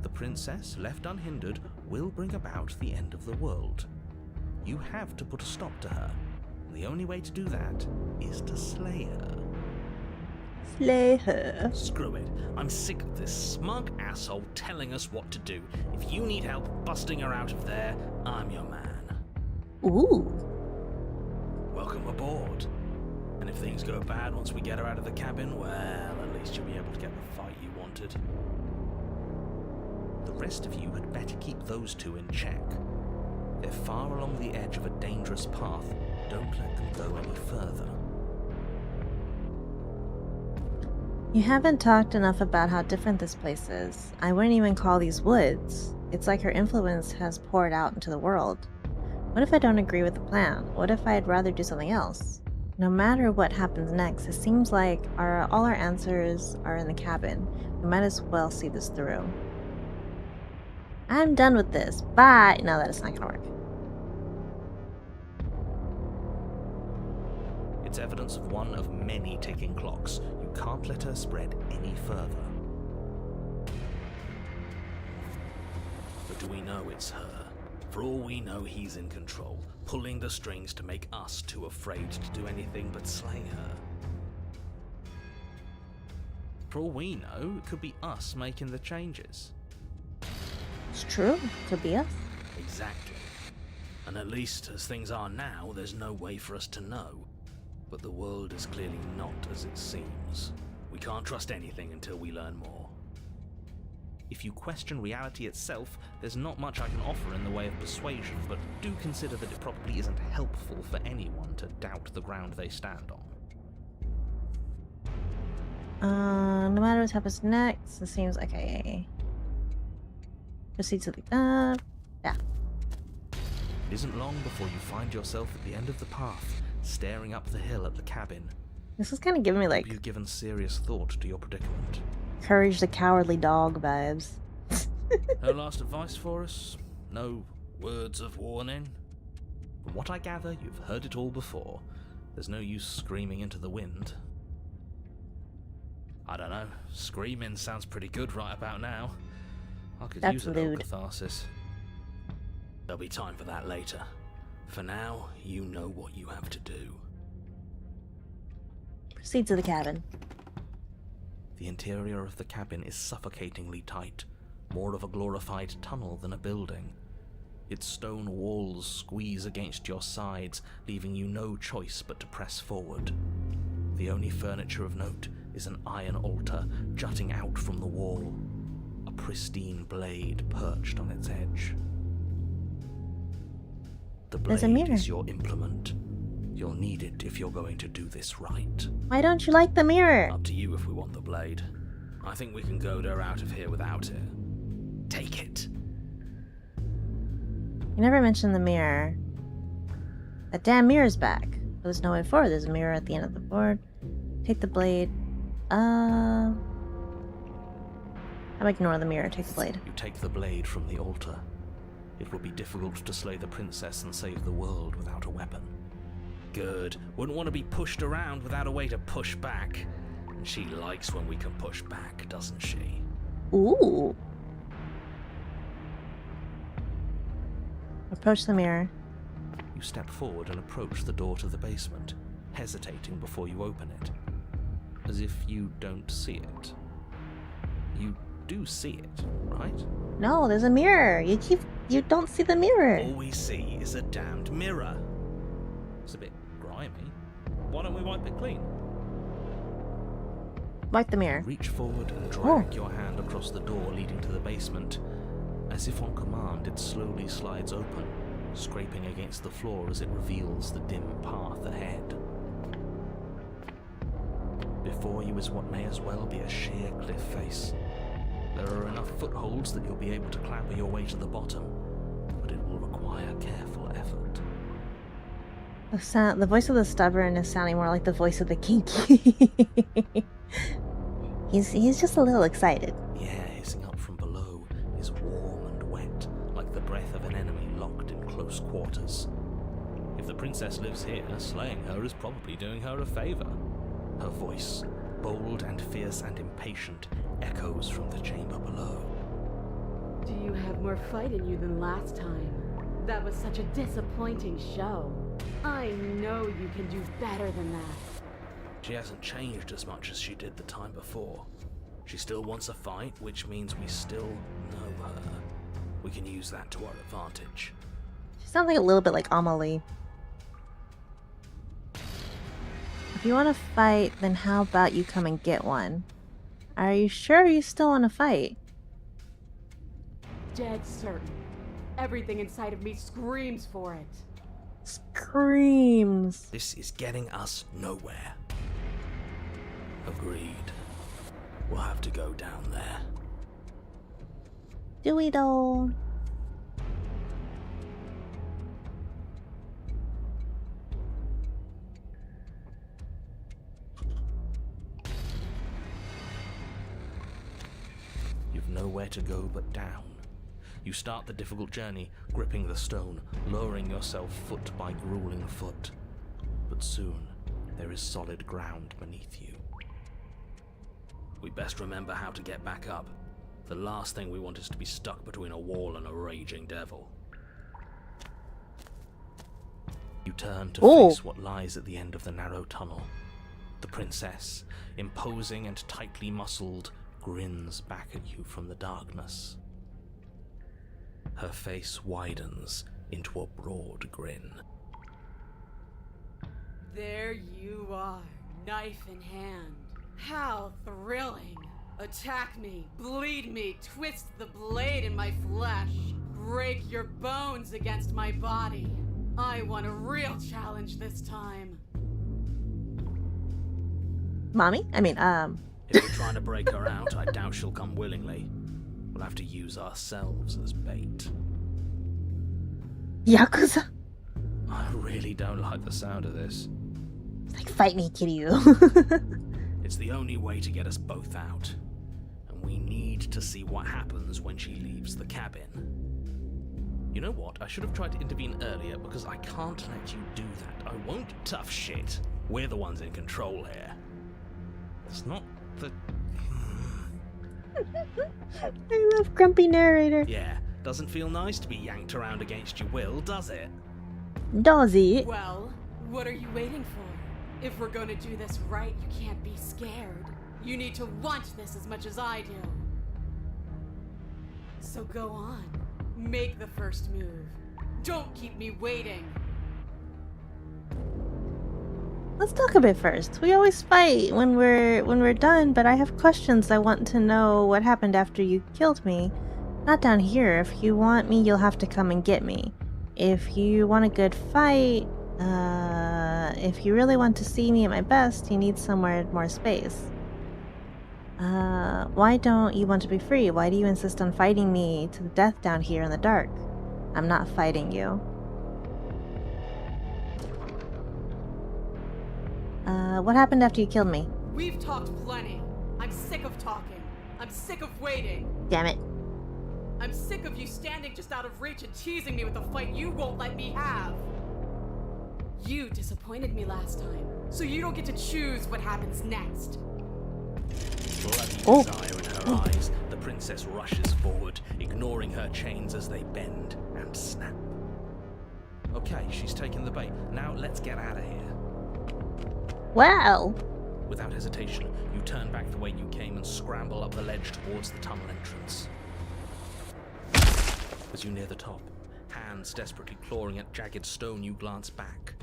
S2: The princess, left unhindered, will bring about the end of the world. You have to put a stop to her. The only way to do that is to slay her.
S1: Slay her.
S4: Screw it. I'm sick of this smug asshole telling us what to do. If you need help busting her out of there, I'm your man.
S1: Ooh.
S4: Welcome aboard. And if things go bad once we get her out of the cabin, well, at least you'll be able to get the fight you wanted.
S2: The rest of you had better keep those two in check. They're far along the edge of a dangerous path. Don't let them go any further.
S1: You haven't talked enough about how different this place is. I wouldn't even call these woods. It's like her influence has poured out into the world. What if I don't agree with the plan? What if I'd rather do something else? No matter what happens next, it seems like all our answers are in the cabin. We might as well see this through. I'm done with this. Bye! No, that is not gonna work.
S2: It's evidence of one of many ticking clocks. You can't let her spread any further.
S4: But do we know it's her? For all we know, he's in control, pulling the strings to make us too afraid to do anything but slay her.
S2: For all we know, it could be us making the changes.
S1: It's true. Could be us.
S4: Exactly. And at least, as things are now, there's no way for us to know. But the world is clearly not as it seems. We can't trust anything until we learn more.
S2: If you question reality itself, there's not much I can offer in the way of persuasion, but do consider that it probably isn't helpful for anyone to doubt the ground they stand on.
S1: No matter what happens next, it seems okay. Proceed to the yeah.
S2: It isn't long before you find yourself at the end of the path, staring up the hill at the cabin.
S1: This is kind of giving me like
S2: You've given serious thought to your predicament.
S1: Courage the Cowardly Dog vibes.
S2: No last advice for us? No words of warning? From what I gather, you've heard it all before. There's no use screaming into the wind.
S4: I don't know. Screaming sounds pretty good right about now.
S2: I could
S1: That's
S2: use a little
S1: lewd.
S2: catharsis.
S4: There'll be time for that later. For now, you know what you have to do.
S1: Proceed to the cabin.
S2: The interior of the cabin is suffocatingly tight, more of a glorified tunnel than a building. Its stone walls squeeze against your sides, leaving you no choice but to press forward. The only furniture of note is an iron altar jutting out from the wall, a pristine blade perched on its edge. The
S1: There's a
S2: blade
S1: mirror.
S2: is your implement. You'll need it if you're going to do this right.
S1: Why don't you like the mirror?
S4: Up to you if we want the blade. I think we can goad her out of here without it. Take it.
S1: You never mentioned the mirror. That damn mirror's back. There's no way forward. There's a mirror at the end of the board. Take the blade. I'll ignore the mirror. Take the blade.
S2: You take the blade from the altar. It will be difficult to slay the princess and save the world without a weapon.
S4: Good. Wouldn't want to be pushed around without a way to push back. And she likes when we can push back, doesn't she?
S1: Ooh. Approach the mirror.
S2: You step forward and approach the door to the basement, hesitating before you open it, as if you don't see it. You do see it, right?
S1: No, there's a mirror. You don't see the mirror.
S4: All we see is a damned mirror.
S2: It's a bit grimy. Why don't we wipe it clean?
S1: Wipe the mirror.
S2: Reach forward and drag your hand across the door leading to the basement. As if on command, it slowly slides open, scraping against the floor as it reveals the dim path ahead. Before you is what may as well be a sheer cliff face. There are enough footholds that you'll be able to clamber your way to the bottom, but it will require careful effort.
S1: The voice of the stubborn is sounding more like the voice of the kinky. He's just a little excited.
S2: The air hissing up from below is warm and wet, like the breath of an enemy locked in close quarters. If the princess lives here, slaying her is probably doing her a favor. Her voice, bold and fierce and impatient, echoes from the chamber below.
S3: Do you have more fight in you than last time? That was such a disappointing show. I know you can do better than that.
S4: She hasn't changed as much as she did the time before. She still wants a fight, which means we still know her. We can use that to our advantage.
S1: She sounds like a little bit like Amelie. If you want to fight, then how about you come and get one? Are you sure you still want to fight?
S3: Dead certain. Everything inside of me screams for it.
S1: Screams.
S4: This is getting us nowhere. Agreed. We'll have to go down there.
S1: Do we though?
S4: You've nowhere to go but down. You start the difficult journey, gripping the stone, lowering yourself foot by grueling foot. But soon, there is solid ground beneath you. We best remember how to get back up. The last thing we want is to be stuck between a wall and a raging devil. You turn to face what lies at the end of the narrow tunnel. The princess, imposing and tightly muscled, grins back at you from the darkness. Her face widens into a broad grin.
S3: There you are, knife in hand. How thrilling! Attack me, bleed me, twist the blade in my flesh, break your bones against my body. I want a real challenge this time.
S1: Mommy?
S4: If we're trying to break her out, I doubt she'll come willingly. We'll have to use ourselves as bait.
S1: Yakuza?
S4: I really don't like the sound of this.
S1: It's like, fight me, Kiryu.
S4: It's the only way to get us both out. And we need to see what happens when she leaves the cabin. You know what? I should have tried to intervene earlier because I can't let you do that. I won't. Tough shit. We're the ones in control here. It's not the...
S1: I love grumpy narrator.
S4: Yeah, doesn't feel nice to be yanked around against your will, does it?
S1: Does it?
S3: Well, what are you waiting for? If we're gonna do this right, you can't be scared. You need to want this as much as I do. So go on. Make the first move. Don't keep me waiting.
S1: Let's talk a bit first. We always fight when we're done, but I have questions. I want to know what happened after you killed me. Not down here. If you want me, you'll have to come and get me. If you want a good fight, if you really want to see me at my best, you need somewhere more space. Why don't you want to be free? Why do you insist on fighting me to the death down here in the dark? I'm not fighting you. What happened after you killed me?
S3: We've talked plenty. I'm sick of talking. I'm sick of waiting.
S1: Damn it.
S3: I'm sick of you standing just out of reach and teasing me with a fight you won't let me have. You disappointed me last time, so you don't get to choose what happens next.
S4: Bloody desire in her eyes, the princess rushes forward, ignoring her chains as they bend and snap. Okay, she's taken the bait. Now let's get out of here.
S1: Wow.
S4: Without hesitation, you turn back the way you came and scramble up the ledge towards the tunnel entrance. As you near the top, hands desperately clawing at jagged stone, you glance back.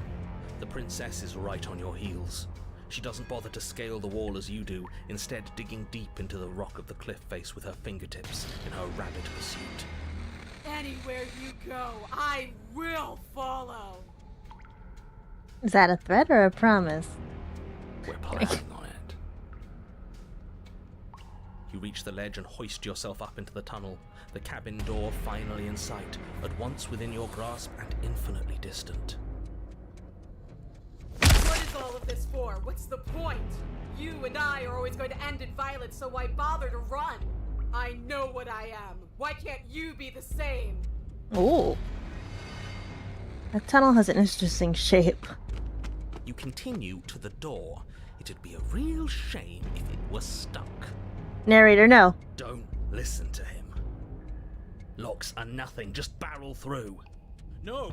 S4: The princess is right on your heels. She doesn't bother to scale the wall as you do, instead digging deep into the rock of the cliff face with her fingertips in her rabid pursuit.
S3: Anywhere you go, I will follow.
S1: Is that a threat or a promise?
S4: We're planning on it. You reach the ledge and hoist yourself up into the tunnel, the cabin door finally in sight, at once within your grasp and infinitely distant.
S3: What is all of this for? What's the point? You and I are always going to end in violence, so why bother to run? I know what I am. Why can't you be the same?
S1: Ooh. That tunnel has an interesting shape.
S4: You continue to the door. It'd be a real shame if it was stuck.
S1: Narrator, no.
S4: Don't listen to him. Locks are nothing, just barrel through. No!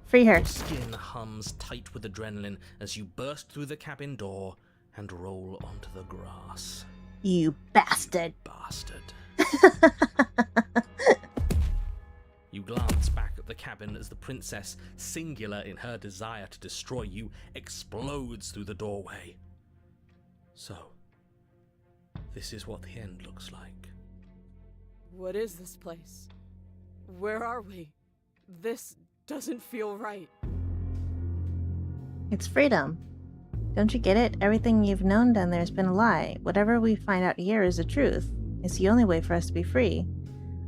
S1: Free her.
S4: Your skin hums tight with adrenaline as you burst through the cabin door and roll onto the grass.
S1: You bastard.
S4: Bastard. You glance back at the cabin as the princess, singular in her desire to destroy you, explodes through the doorway. So, this is what the end looks like.
S3: What is this place? Where are we? This doesn't feel right.
S1: It's freedom. Don't you get it? Everything you've known down there has been a lie. Whatever we find out here is the truth. It's the only way for us to be free.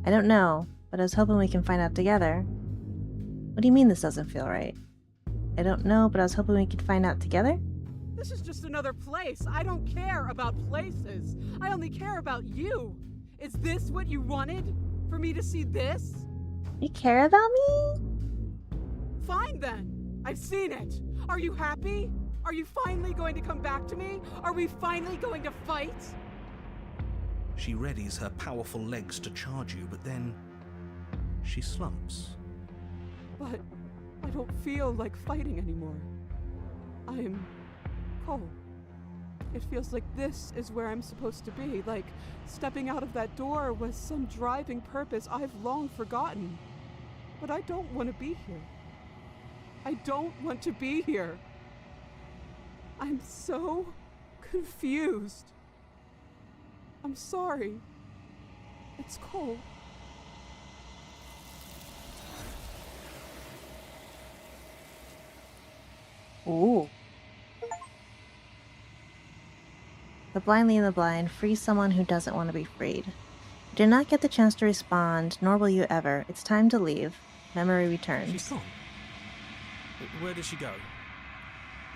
S1: I don't know, but I was hoping we can find out together. What do you mean this doesn't feel right? I don't know, but I was hoping we could find out together?
S3: This is just another place. I don't care about places. I only care about you. Is this what you wanted? For me to see this?
S1: You care about me?
S3: Fine then. I've seen it. Are you happy? Are you finally going to come back to me? Are we finally going to fight?
S2: She readies her powerful legs to charge you, but then she slumps.
S3: But I don't feel like fighting anymore. I'm cold. It feels like this is where I'm supposed to be, like stepping out of that door was some driving purpose I've long forgotten. But I don't want to be here. I don't want to be here. I'm so confused. I'm sorry. It's cold.
S1: Ooh. The blind lead the blind. Free someone who doesn't want to be freed. You did not get the chance to respond, nor will you ever. It's time to leave. Memory returns.
S2: She's gone. Where did she go?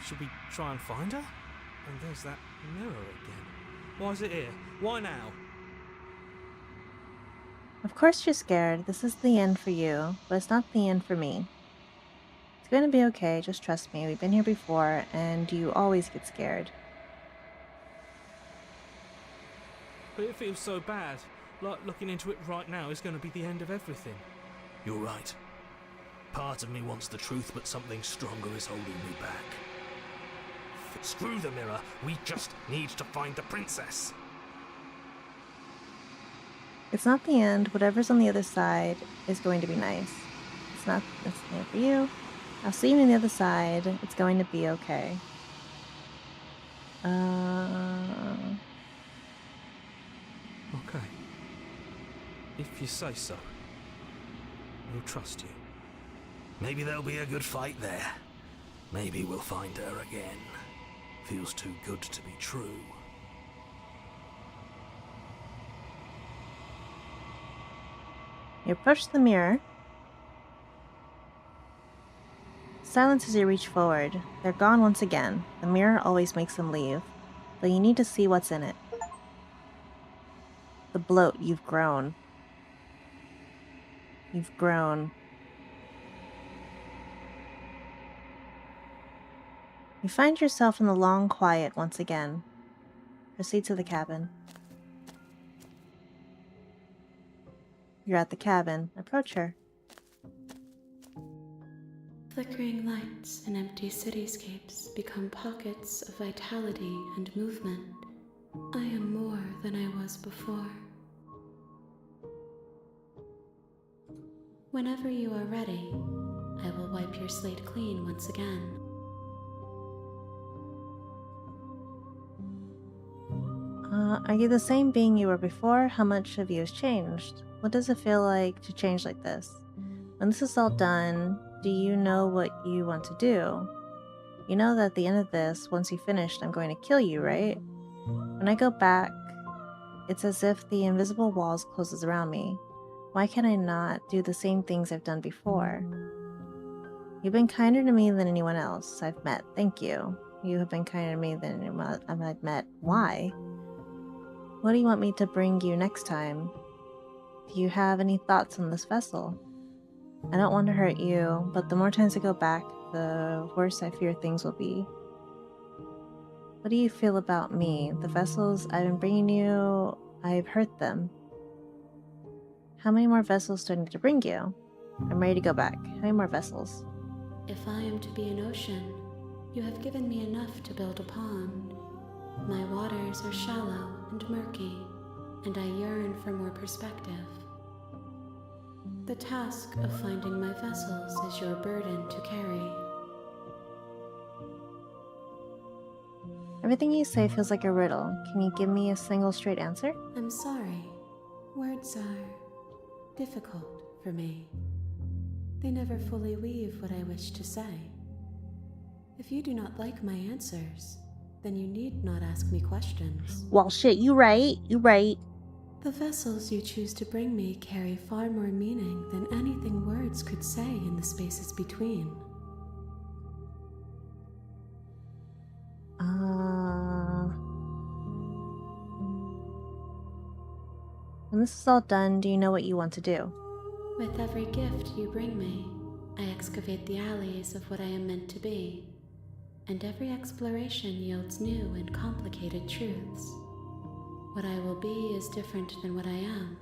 S2: Should we try and find her? And there's that mirror again. Why is it here? Why now?
S1: Of course you're scared. This is the end for you, but it's not the end for me. It's going to be okay. Just trust me. We've been here before, and you always get scared.
S2: But it feels so bad. Like looking into it right now is going to be the end of everything.
S4: You're right. Part of me wants the truth, but something stronger is holding me back. Screw the mirror. We just need to find the princess.
S1: It's not the end. Whatever's on the other side is going to be nice. It's not the end for you. I'll see you on the other side. It's going to be okay.
S2: Okay. If you say so. We'll trust you.
S4: Maybe there'll be a good fight there. Maybe we'll find her again. Feels too good to be true.
S1: You approach the mirror. Silence as you reach forward. They're gone once again. The mirror always makes them leave. But you need to see what's in it. The bloat. You've grown. You've grown. You find yourself in the long quiet once again. Proceed to the cabin. You're at the cabin. Approach her.
S5: Flickering lights and empty cityscapes become pockets of vitality and movement. I am more than I was before. Whenever you are ready, I will wipe your slate clean once again.
S1: Are you the same being you were before? How much have you has changed? What does it feel like to change like this? When this is all done, do you know what you want to do? You know that at the end of this, once you finished, I'm going to kill you, right? When I go back, it's as if the invisible walls closes around me. Why can I not do the same things I've done before? You've been kinder to me than anyone else I've met. Thank you. You have been kinder to me than anyone I've met. Why? What do you want me to bring you next time? Do you have any thoughts on this vessel? I don't want to hurt you, but the more times I go back, the worse I fear things will be. What do you feel about me? The vessels I've been bringing you, I've hurt them. How many more vessels do I need to bring you? I'm ready to go back. How many more vessels?
S5: If I am to be an ocean, you have given me enough to build a pond. My waters are shallow and murky, and I yearn for more perspective. The task of finding my vessels is your burden to carry.
S1: Everything you say feels like a riddle. Can you give me a single straight answer?
S5: I'm sorry. Words are difficult for me. They never fully weave what I wish to say. If you do not like my answers, then you need not ask me questions.
S1: Well, shit, you right. You right.
S5: The vessels you choose to bring me carry far more meaning than anything words could say in the spaces between.
S1: When this is all done, do you know what you want to do?
S5: With every gift you bring me, I excavate the alleys of what I am meant to be, and every exploration yields new and complicated truths. What I will be is different than what I am,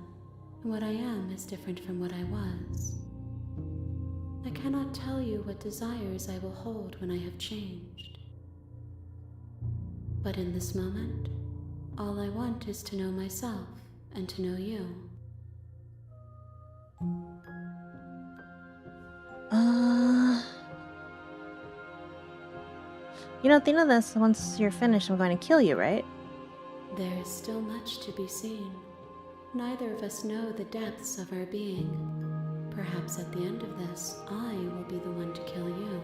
S5: and what I am is different from what I was. I cannot tell you what desires I will hold when I have changed. But in this moment, all I want is to know myself and to know you.
S1: You know, at the end of this, once you're finished, I'm going to kill you, right?
S5: There is still much to be seen. Neither of us know the depths of our being. Perhaps at the end of this, I will be the one to kill you.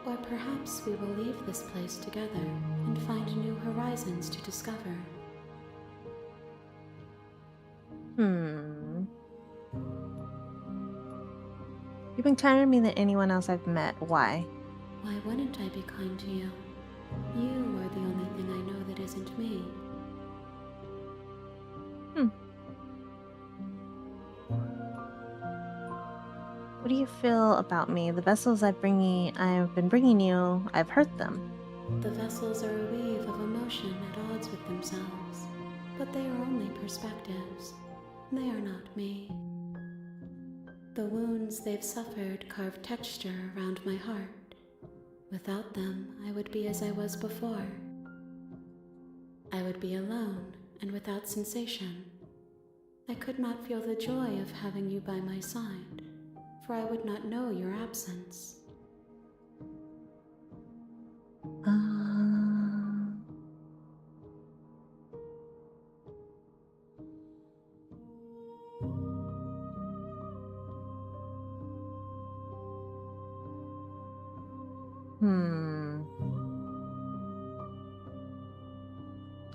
S5: Or perhaps we will leave this place together and find new horizons to discover.
S1: You've been kinder to me than anyone else I've met. Why?
S5: Why wouldn't I be kind to you? You are the only thing I know that isn't me.
S1: What do you feel about me? The vessels I've been bringing you, I've hurt them.
S5: The vessels are a weave of emotion at odds with themselves, but they are only perspectives. They are not me. The wounds they've suffered carve texture around my heart. Without them, I would be as I was before. I would be alone and without sensation. I could not feel the joy of having you by my side, for I would not know your absence.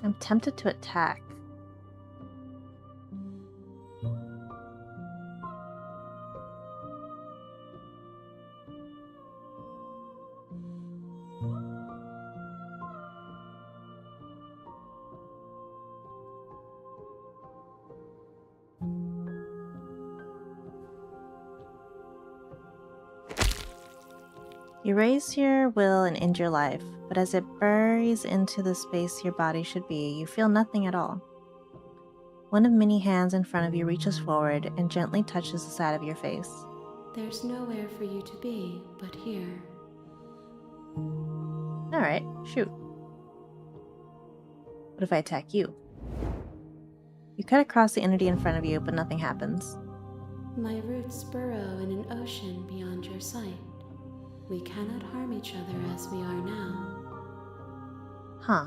S1: I'm tempted to attack. You raise your will and end your life, but as it buries into the space your body should be, you feel nothing at all. One of many hands in front of you reaches forward and gently touches the side of your face.
S5: There's nowhere for you to be but here.
S1: Alright, shoot. What if I attack you? You cut across the entity in front of you, but nothing happens.
S5: My roots burrow in an ocean beyond your sight. We cannot harm each other as we are now.
S1: Huh.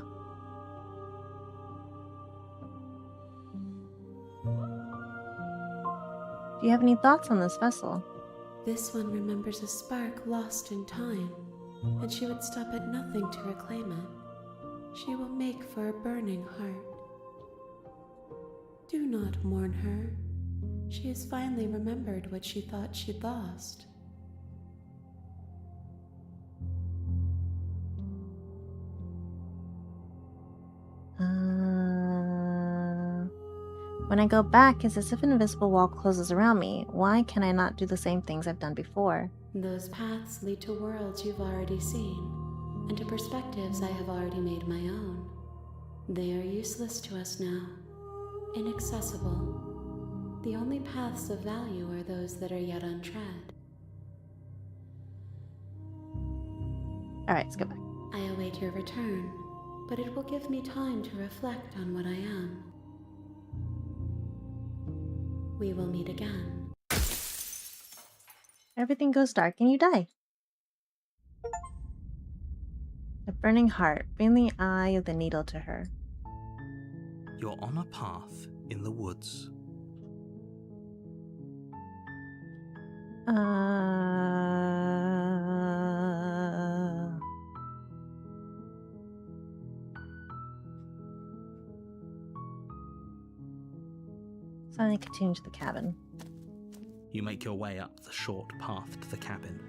S1: Do you have any thoughts on this vessel?
S5: This one remembers a spark lost in time, and she would stop at nothing to reclaim it. She will make for a burning heart. Do not mourn her. She has finally remembered what she thought she'd lost.
S1: When I go back, it's as if an invisible wall closes around me. Why can I not do the same things I've done before?
S5: Those paths lead to worlds you've already seen, and to perspectives I have already made my own. They are useless to us now, inaccessible. The only paths of value are those that are yet untread.
S1: Alright, let's go back.
S5: I await your return, but it will give me time to reflect on what I am. We will meet again.
S1: Everything goes dark and you die. A burning heart. Bring the eye of the needle to her.
S2: You're on a path in the woods.
S1: Suddenly continue to the cabin.
S2: You make your way up the short path to the cabin.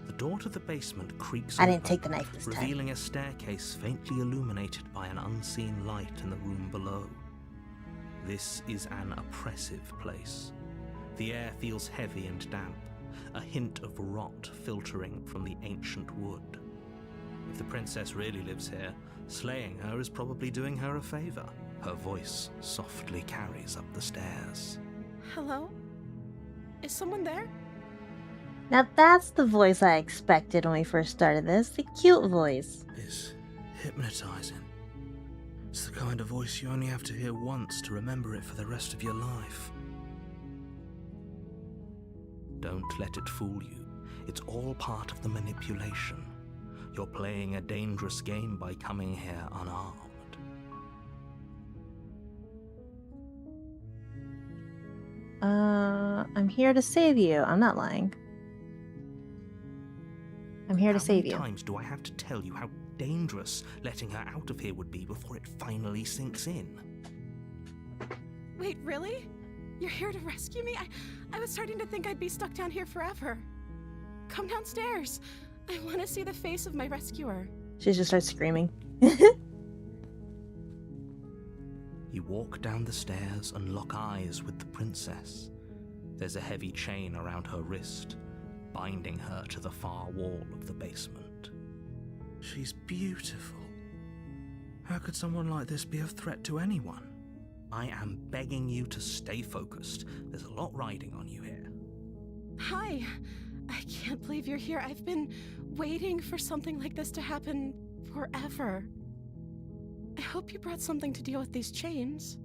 S2: The door to the basement creaks
S1: I didn't
S2: open,
S1: take the knife this time.
S2: revealing a staircase faintly illuminated by an unseen light in the room below. This is an oppressive place. The air feels heavy and damp, a hint of rot filtering from the ancient wood. If the princess really lives here, slaying her is probably doing her a favor. Her voice softly carries up the stairs.
S3: Hello? Is someone there?
S1: Now that's the voice I expected when we first started this. The cute voice.
S2: It's hypnotizing. It's the kind of voice you only have to hear once to remember it for the rest of your life. Don't let it fool you. It's all part of the manipulation. You're playing a dangerous game by coming here unarmed.
S1: I'm here to save you. I'm not lying. I'm here to save you.
S2: How many times do I have to tell you how dangerous letting her out of here would be before it finally sinks in?
S3: Wait, really? You're here to rescue me? I was starting to think I'd be stuck down here forever. Come downstairs. I want to see the face of my rescuer.
S1: She just starts screaming.
S2: You walk down the stairs and lock eyes with the princess. There's a heavy chain around her wrist, binding her to the far wall of the basement. She's beautiful. How could someone like this be a threat to anyone? I am begging you to stay focused. There's a lot riding on you here.
S3: Hi. I can't believe you're here. I've been waiting for something like this to happen forever. I hope you brought something to deal with these chains.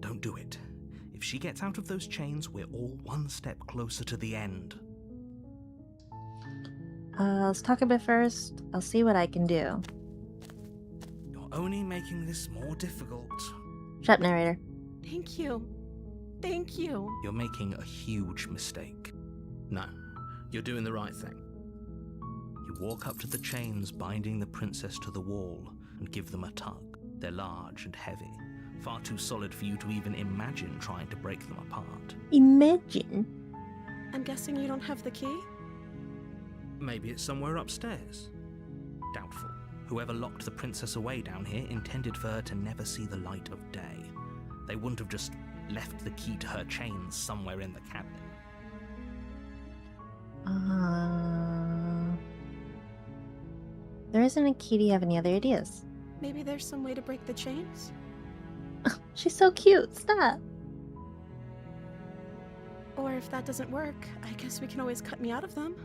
S2: Don't do it. If she gets out of those chains, we're all one step closer to the end.
S1: Let's talk a bit first. I'll see what I can do.
S2: You're only making this more difficult.
S1: Shut up, narrator.
S3: Thank you. Thank you.
S2: You're making a huge mistake. No, you're doing the right thing. You walk up to the chains binding the princess to the wall and give them a tug. They're large and heavy, far too solid for you to even imagine trying to break them apart.
S1: Imagine.
S3: I'm guessing you don't have the key?
S2: Maybe it's somewhere upstairs. Doubtful. Whoever locked the princess away down here intended for her to never see the light of day. They wouldn't have just left the key to her chains somewhere in the cabin.
S1: There isn't a key. Do you have any other ideas?
S3: Maybe there's some way to break the chains?
S1: She's so cute. Stop.
S3: Or if that doesn't work, I guess we can always cut me out of them.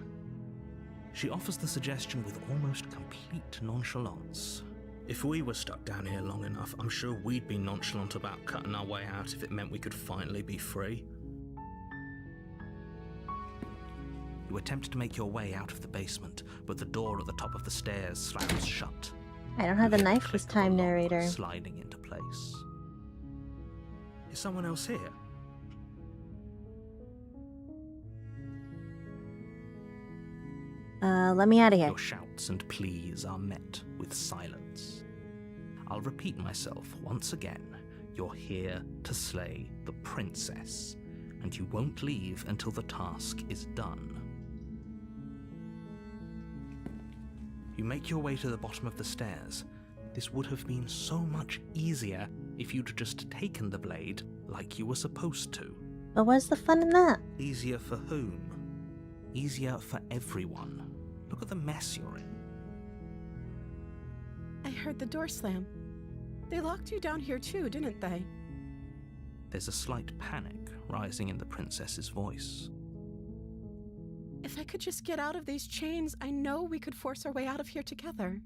S2: She offers the suggestion with almost complete nonchalance. If we were stuck down here long enough, I'm sure we'd be nonchalant about cutting our way out if it meant we could finally be free. You attempt to make your way out of the basement, but the door at the top of the stairs slams shut.
S1: I don't have the
S2: You hear
S1: knife this
S2: click of a
S1: time,
S2: lock
S1: narrator.
S2: sliding into place. Is someone else here?
S1: Let me out of here.
S2: Your shouts and pleas are met with silence. I'll repeat myself once again. You're here to slay the princess, and you won't leave until the task is done. You make your way to the bottom of the stairs. This would have been so much easier if you'd just taken the blade like you were supposed to.
S1: But what's the fun in that?
S2: Easier for whom? easier for everyone. Look at the mess you're in.
S3: I heard the door slam. They locked you down here too, didn't they?
S2: There's a slight panic rising in the princess's voice.
S3: If I could just get out of these chains, I know we could force our way out of here together.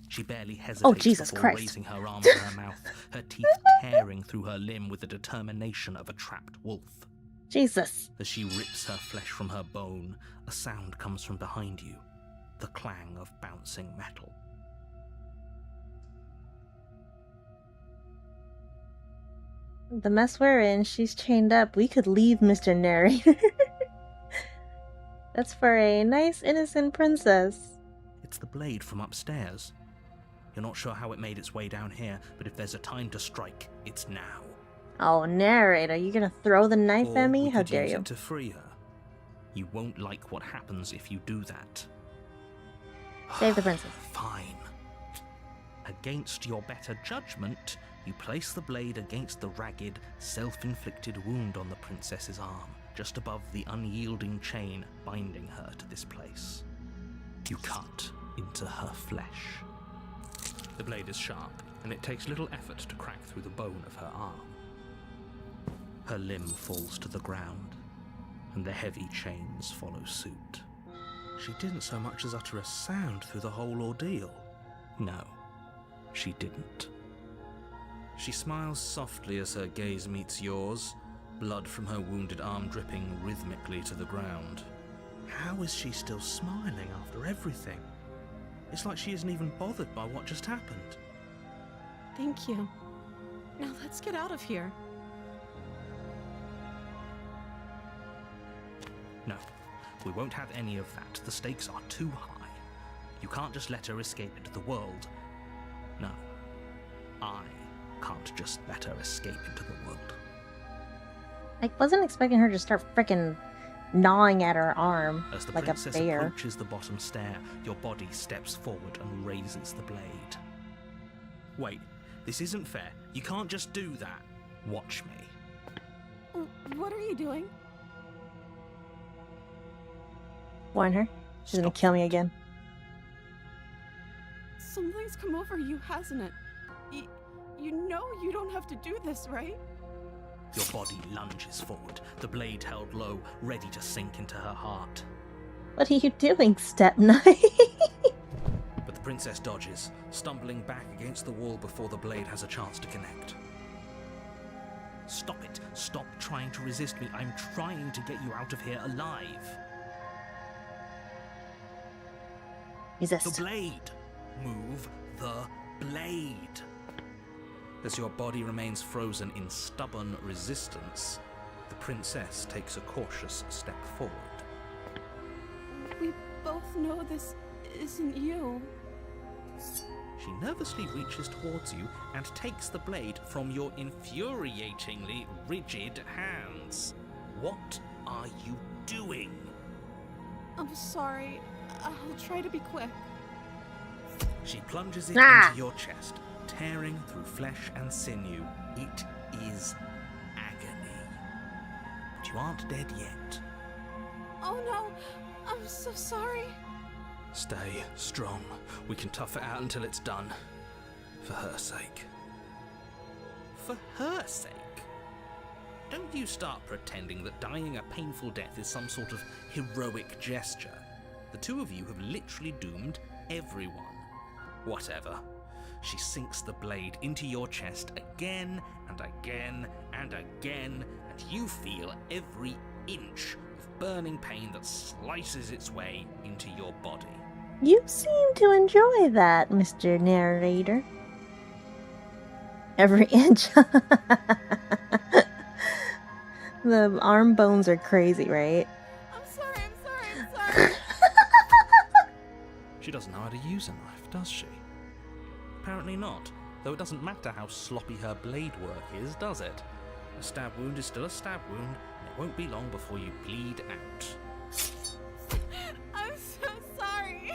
S2: She barely hesitates
S1: Oh, Jesus
S2: before
S1: Christ.
S2: raising her arm to her mouth, her teeth tearing through her limb with the determination of a trapped wolf.
S1: Jesus.
S2: As she rips her flesh from her bone, a sound comes from behind you, the clang of bouncing metal.
S1: The mess we're in, she's chained up. We could leave, Mr. Narrator. That's for a nice, innocent princess.
S2: It's the blade from upstairs. You're not sure how it made its way down here, but if there's a time to strike, it's now.
S1: Oh, Narrator, you gonna throw the knife
S2: Or
S1: at me?
S2: we
S1: How
S2: could
S1: dare
S2: use
S1: you?
S2: it to free her. You won't like what happens if you do that.
S1: Save the princess.
S2: Fine. Against your better judgment, you place the blade against the ragged, self-inflicted wound on the princess's arm, just above the unyielding chain binding her to this place. You cut into her flesh. The blade is sharp, and it takes little effort to crack through the bone of her arm. Her limb falls to the ground, and the heavy chains follow suit. She didn't so much as utter a sound through the whole ordeal. No, she didn't. She smiles softly as her gaze meets yours, blood from her wounded arm dripping rhythmically to the ground. How is she still smiling after everything? It's like she isn't even bothered by what just happened.
S3: Thank you. Now let's get out of here.
S2: No, we won't have any of that. The stakes are too high. You can't just let her escape into the world. No, I can't just let her escape into the world.
S1: I wasn't expecting her to start frickin' gnawing at her arm
S2: As the
S1: like a
S2: princess
S1: bear.
S2: approaches the bottom stair, your body steps forward and raises the blade. Wait, this isn't fair. You can't just do that. Watch me.
S3: What are you doing?
S1: Warn her. She's gonna
S2: Stop
S1: kill me
S2: that.
S1: again.
S3: Something's come over you, hasn't it? You know you don't have to do this, right?
S2: Your body lunges forward, the blade held low, ready to sink into her heart.
S1: What are you doing, Step Knight?
S2: But the princess dodges, stumbling back against the wall before the blade has a chance to connect. Stop it. Stop trying to resist me. I'm trying to get you out of here alive.
S1: Resist.
S2: The blade. Move the blade. As your body remains frozen in stubborn resistance, the princess takes a cautious step forward.
S3: We both know this isn't you.
S2: She nervously reaches towards you and takes the blade from your infuriatingly rigid hands. What are you doing?
S3: I'm sorry. I'll try to be quick.
S2: She plunges it
S1: Ah!
S2: into your chest, tearing through flesh and sinew. It is agony. But you aren't dead yet.
S3: Oh no! I'm so sorry.
S2: Stay strong. We can tough it out until it's done. For her sake. For her sake? Don't you start pretending that dying a painful death is some sort of heroic gesture. The two of you have literally doomed everyone. Whatever. She sinks the blade into your chest again and again and again, and you feel every inch of burning pain that slices its way into your body.
S1: You seem to enjoy that, Mr. Narrator. Every inch. The arm bones are crazy, right?
S3: I'm sorry.
S2: She doesn't know how to use a knife, does she? Apparently not, though it doesn't matter how sloppy her blade work is, does it? A stab wound is still a stab wound, and it won't be long before you bleed out.
S3: I'm so sorry.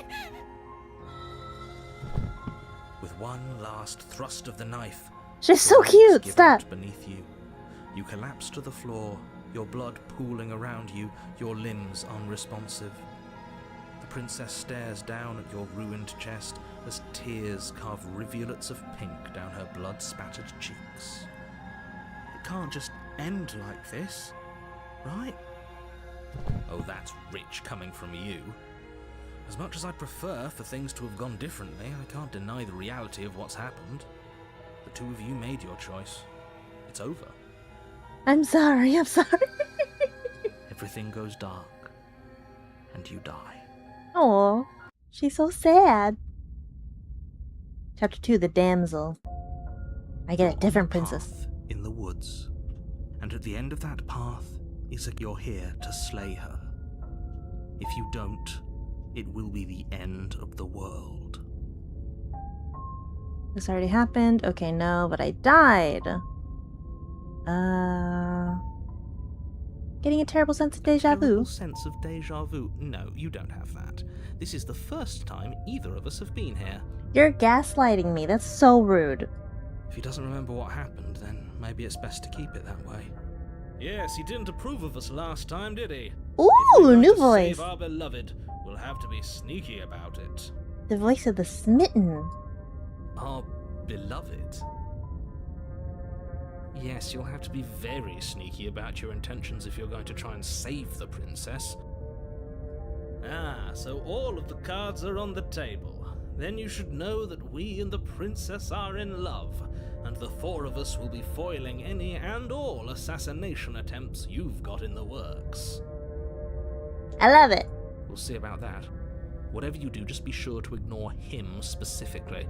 S2: With one last thrust of the knife,
S1: She's so
S2: the
S1: cute.
S2: give
S1: Stop.
S2: out beneath you. You collapse to the floor your blood pooling around you, your limbs unresponsive. The princess stares down at your ruined chest as tears carve rivulets of pink down her blood-spattered cheeks. It can't just end like this, right?
S4: Oh, that's rich coming from you. As much as I'd prefer for things to have gone differently, I can't deny the reality of what's happened. The two of you made your choice. It's over.
S1: I'm sorry.
S2: Everything goes dark, and you die.
S1: Oh, she's so sad. Chapter 2, The Damsel. I get a different princess.
S2: Path in the woods, and at the end of that path is you're here to slay her. If you don't, it will be the end of the world.
S1: This already happened. Okay, no, but I died. Getting a terrible sense of deja vu.
S2: Terrible sense of deja vu? No, you don't have that. This is the first time either of us have been here.
S1: You're gaslighting me. That's so rude.
S2: If he doesn't remember what happened, then maybe it's best to keep it that way.
S4: Yes, he didn't approve of us last time, did he?
S1: Ooh,
S4: If we're going
S1: new
S4: to
S1: voice.
S4: Save our beloved, we'll have to be sneaky about it.
S1: The voice of the smitten.
S4: Our beloved?
S2: Yes, you'll have to be
S4: Very sneaky about your intentions if you're going to try and save the princess. Ah, so all of the cards are on the table. Then you should know that we and the princess are in love, and the four of us will be foiling any and all assassination attempts you've got in the works.
S1: I love it.
S2: We'll see about that. Whatever you do, just be sure to ignore him specifically.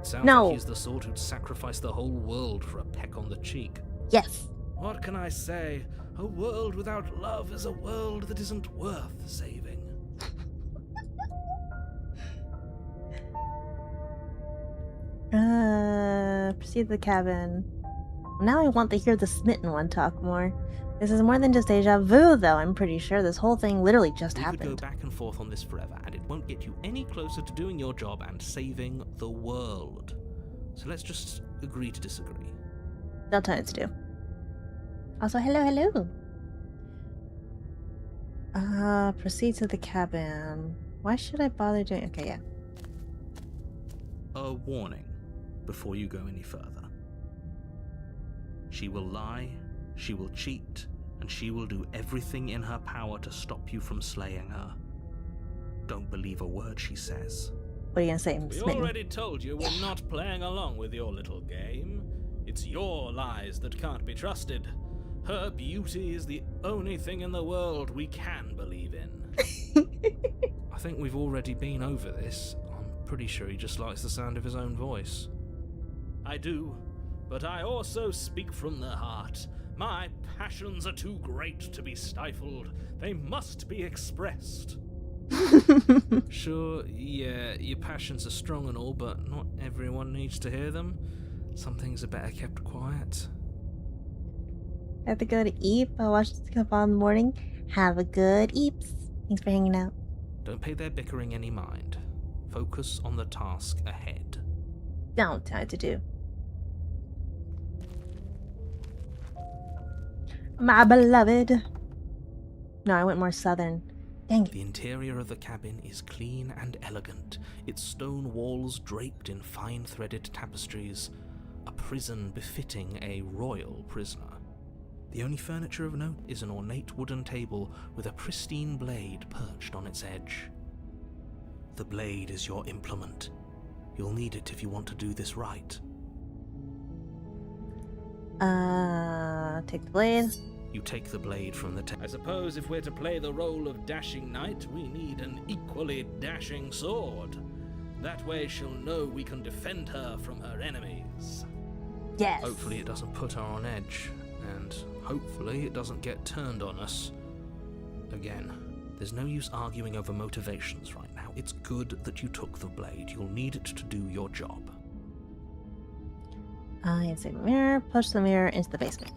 S2: Sounds
S1: No.
S2: like he's the sort who'd sacrifice the whole world for a peck on the cheek.
S1: Yes.
S4: What can I say? A world without love is a world that isn't worth saving.
S1: Proceed to the cabin. Now I want to hear the smitten one talk more. This is more than just deja vu, though. I'm pretty sure this whole thing literally just
S2: We could go
S1: happened.
S2: back and forth on this forever, and it won't get you any closer to doing your job and saving the world. So let's just agree to disagree.
S1: Don't tell me what to do. Also, hello. Proceed to the cabin. Why should I bother doing... Okay, yeah.
S2: A warning before you go any further. She will lie, she will cheat, and she will do everything in her power to stop you from slaying her. Don't believe a word she says.
S1: What are you gonna say,
S4: We
S1: smitten?
S4: already told you we're not playing along with your little game. It's your lies that can't be trusted. Her beauty is the only thing in the world we can believe in.
S2: I think we've already been over this. I'm pretty sure he just likes the sound of his own voice.
S4: I do, but I also speak from the heart. My passions are too great to be stifled. They must be expressed.
S2: Sure, yeah, your passions are strong and all, but not everyone needs to hear them. Some things are better kept quiet.
S1: I have to go to eat. I'll watch this come on in the morning. Have a good eeps. Thanks for hanging out.
S2: Don't pay their bickering any mind. Focus on the task ahead.
S1: Don't tell me what to do. My beloved. No, I went more southern. Dang it.
S2: The interior of the cabin is clean and elegant, its stone walls draped in fine threaded tapestries, a prison befitting a royal prisoner. The only furniture of note is an ornate wooden table with a pristine blade perched on its edge. The blade is your implement. You'll need it if you want to do this right.
S1: Take the blade.
S2: You take the blade from the
S4: I suppose if we're to play the role of dashing knight, we need an equally dashing sword. That way she'll know we can defend her from her enemies.
S1: Yes.
S2: Hopefully it doesn't put her on edge, and hopefully it doesn't get turned on us. Again, there's no use arguing over motivations right now. It's good that you took the blade. You'll need it to do your job.
S1: Inside the mirror. Push the mirror into the basement.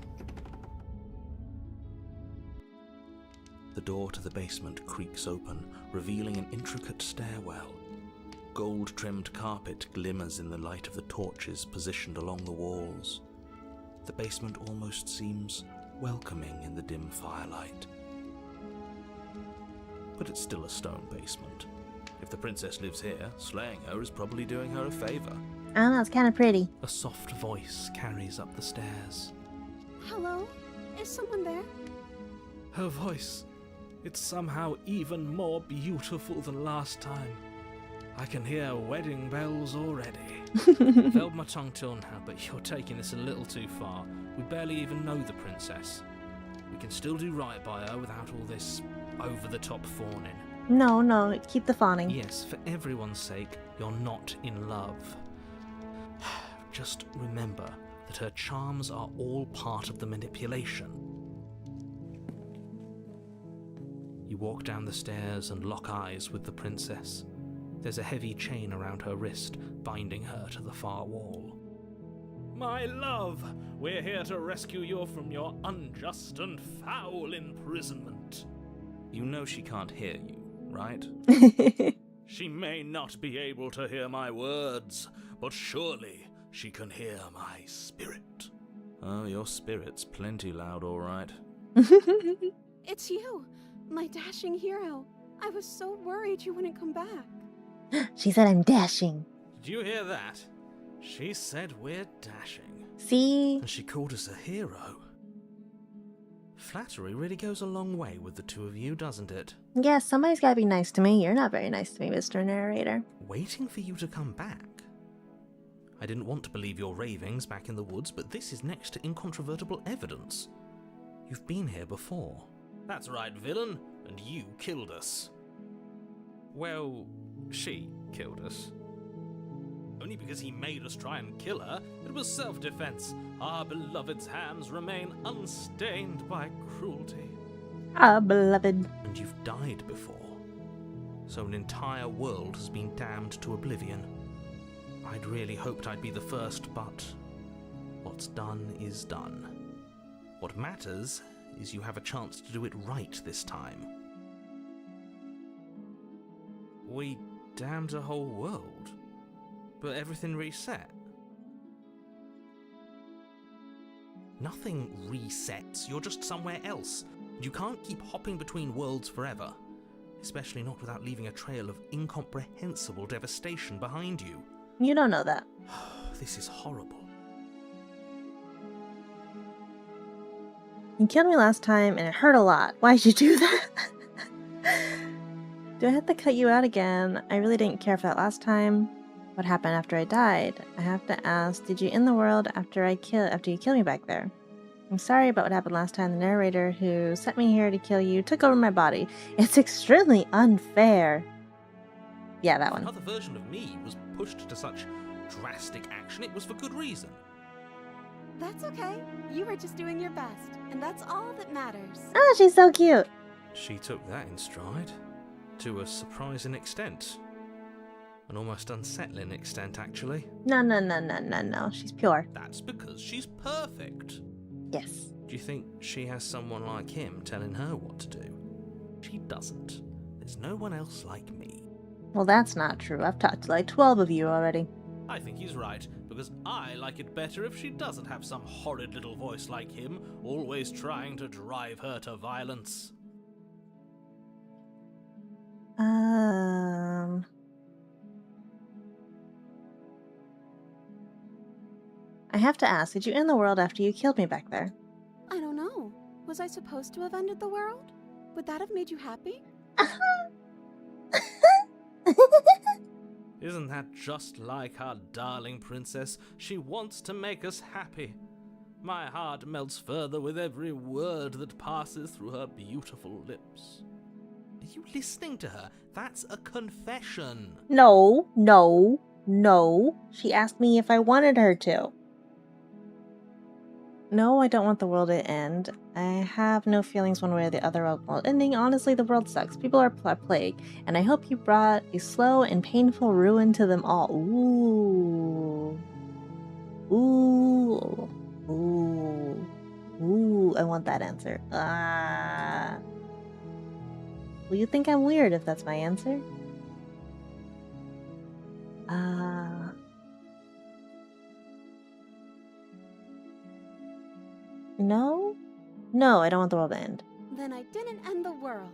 S2: The door to the basement creaks open, revealing an intricate stairwell. Gold-trimmed carpet glimmers in the light of the torches positioned along the walls. The basement almost seems welcoming in the dim firelight. But it's still a stone basement. If the princess lives here, slaying her is probably doing her a favor.
S1: I don't know, it's kind of pretty.
S2: A soft voice carries up the stairs.
S3: Hello? Is someone there?
S2: Her voice, it's somehow even more beautiful than last time. I can hear wedding bells already. I've held my tongue till now, but you're taking this a little too far. We barely even know the princess. We can still do right by her without all this over-the-top fawning.
S1: No, keep the fawning.
S2: Yes, for everyone's sake, you're not in love. Just remember that her charms are all part of the manipulation. You walk down the stairs and lock eyes with the princess. There's a heavy chain around her wrist, binding her to the far wall. My love, we're here to rescue you from your unjust and foul imprisonment. You know she can't hear you, right? She may not be able to hear my words, but surely she can hear my spirit. Oh, your spirit's plenty loud, all right.
S3: It's you, my dashing hero. I was so worried you wouldn't come back.
S1: She said I'm dashing.
S2: Did you hear that? She said we're dashing.
S1: See?
S2: And she called us a hero. Flattery really goes a long way with the two of you, doesn't it?
S1: Yeah, somebody's gotta be nice to me. You're not very nice to me, Mr. Narrator.
S2: Waiting for you to come back. I didn't want to believe your ravings back in the woods, but this is next to incontrovertible evidence. You've been here before. That's right, villain, and you killed us. Well, she killed us. Only because he made us try and kill her. It was self-defense. Our beloved's hands remain unstained by cruelty.
S1: Ah, beloved.
S2: And you've died before. So an entire world has been damned to oblivion. I'd really hoped I'd be the first, but what's done is done. What matters is you have a chance to do it right this time. We damned a whole world, but everything reset. Nothing resets, you're just somewhere else. You can't keep hopping between worlds forever, especially not without leaving a trail of incomprehensible devastation behind you.
S1: You don't know that.
S2: This is horrible.
S1: You killed me last time and it hurt a lot. Why'd you do that? Do I have to cut you out again? I really didn't care for that last time. What happened after I died? I have to ask, did you end the world after you killed me back there? I'm sorry about what happened last time. The narrator who sent me here to kill you took over my body. It's extremely unfair. Yeah, that one.
S2: Another version of me was pushed to such drastic action, it was for good reason.
S3: That's okay. You were just doing your best, and that's all that matters.
S1: Oh, she's so cute.
S2: She took that in stride, to a surprising extent. An almost unsettling extent, actually.
S1: No. She's pure.
S2: That's because she's perfect.
S1: Yes.
S2: Do you think she has someone like him telling her what to do? She doesn't. There's no one else like me.
S1: Well, that's not true. I've talked to like 12 of you already.
S2: I think he's right, because I like it better if she doesn't have some horrid little voice like him, always trying to drive her to violence.
S1: I have to ask, did you end the world after you killed me back there?
S3: I don't know. Was I supposed to have ended the world? Would that have made you happy?
S2: Isn't that just like our darling princess? She wants to make us happy. My heart melts further with every word that passes through her beautiful lips. Are you listening to her? That's a confession.
S1: No. She asked me if I wanted her to. No, I don't want the world to end. I have no feelings one way or the other about the world ending. Honestly, the world sucks. People are a plague, and I hope you brought a slow and painful ruin to them all. Ooh, I want that answer. Will you think I'm weird if that's my answer? No, I don't want the world to end.
S3: Then I didn't end the world.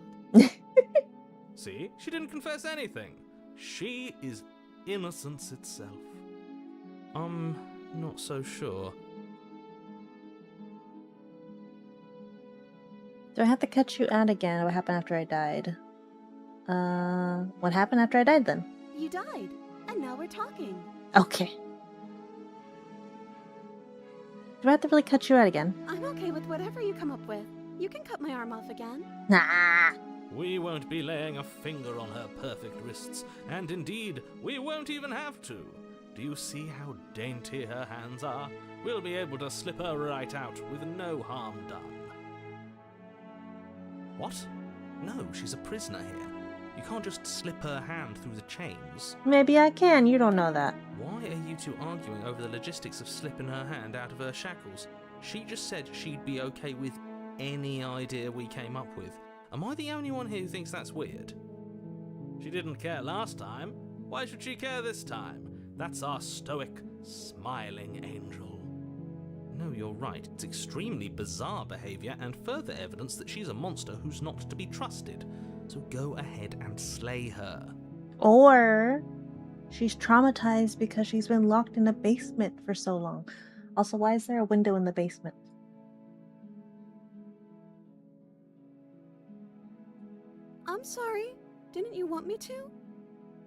S4: See? She didn't confess anything. She is innocence itself. I'm not so sure.
S1: Do I have to cut you out again? What happened after I died? What happened after I died then?
S3: You died, and now we're talking.
S1: Okay. Do I have to really cut you out again?
S3: I'm okay with whatever you come up with. You can cut my arm off again.
S1: Nah.
S4: We won't be laying a finger on her perfect wrists, and indeed, we won't even have to. Do you see how dainty her hands are? We'll be able to slip her right out with no harm done. What? No, she's a prisoner here. You can't just slip her hand through the chains.
S1: Maybe I can, you don't know that.
S4: Why are you two arguing over the logistics of slipping her hand out of her shackles? She just said she'd be okay with any idea we came up with. Am I the only one here who thinks that's weird? She didn't care last time. Why should she care this time? That's our stoic, smiling angel. No, you're right. It's extremely bizarre behavior and further evidence that she's a monster who's not to be trusted. So go ahead and slay her.
S1: Or she's traumatized because she's been locked in a basement for so long. Also, why is there a window in the basement?
S3: I'm sorry. Didn't you want me to?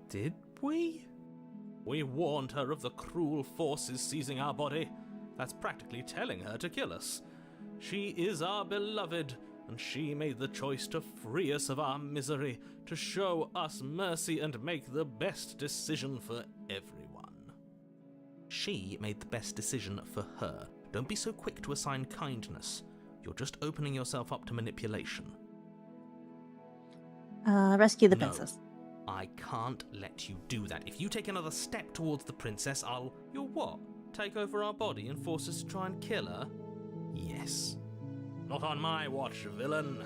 S4: Did we? We warned her of the cruel forces seizing our body. That's practically telling her to kill us. She is our beloved, and she made the choice to free us of our misery, to show us mercy and make the best decision for everyone. She made the best decision for her. Don't be so quick to assign kindness. You're just opening yourself up to manipulation.
S1: Rescue the princess.
S4: I can't let you do that. If you take another step towards the princess, You'll what? Take over our body and force us to try and kill her? Yes. Not on my watch, villain.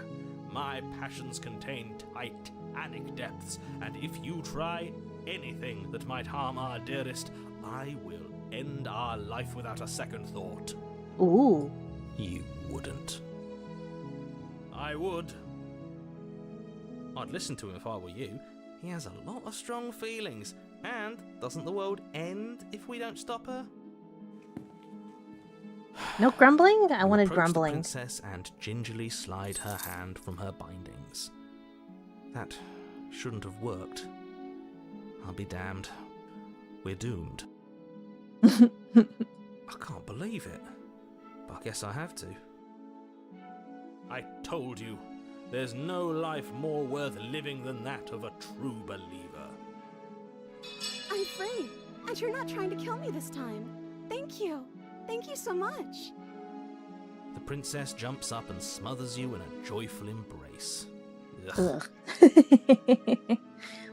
S4: My passions contain titanic depths, and if you try anything that might harm our dearest, I will end our life without a second thought.
S1: Ooh.
S4: You wouldn't. I would. I'd listen to him if I were you. He has a lot of strong feelings. And doesn't the world end if we don't stop her?
S1: No grumbling? I wanted
S4: Approach
S1: grumbling.
S4: the princess and gingerly slide her hand from her bindings. That shouldn't have worked. I'll be damned. We're doomed. I can't believe it. But I guess I have to. I told you. There's no life more worth living than that of a true believer.
S3: I'm free, and you're not trying to kill me this time. Thank you. Thank you so much.
S4: The princess jumps up and smothers you in a joyful embrace.
S1: Ugh.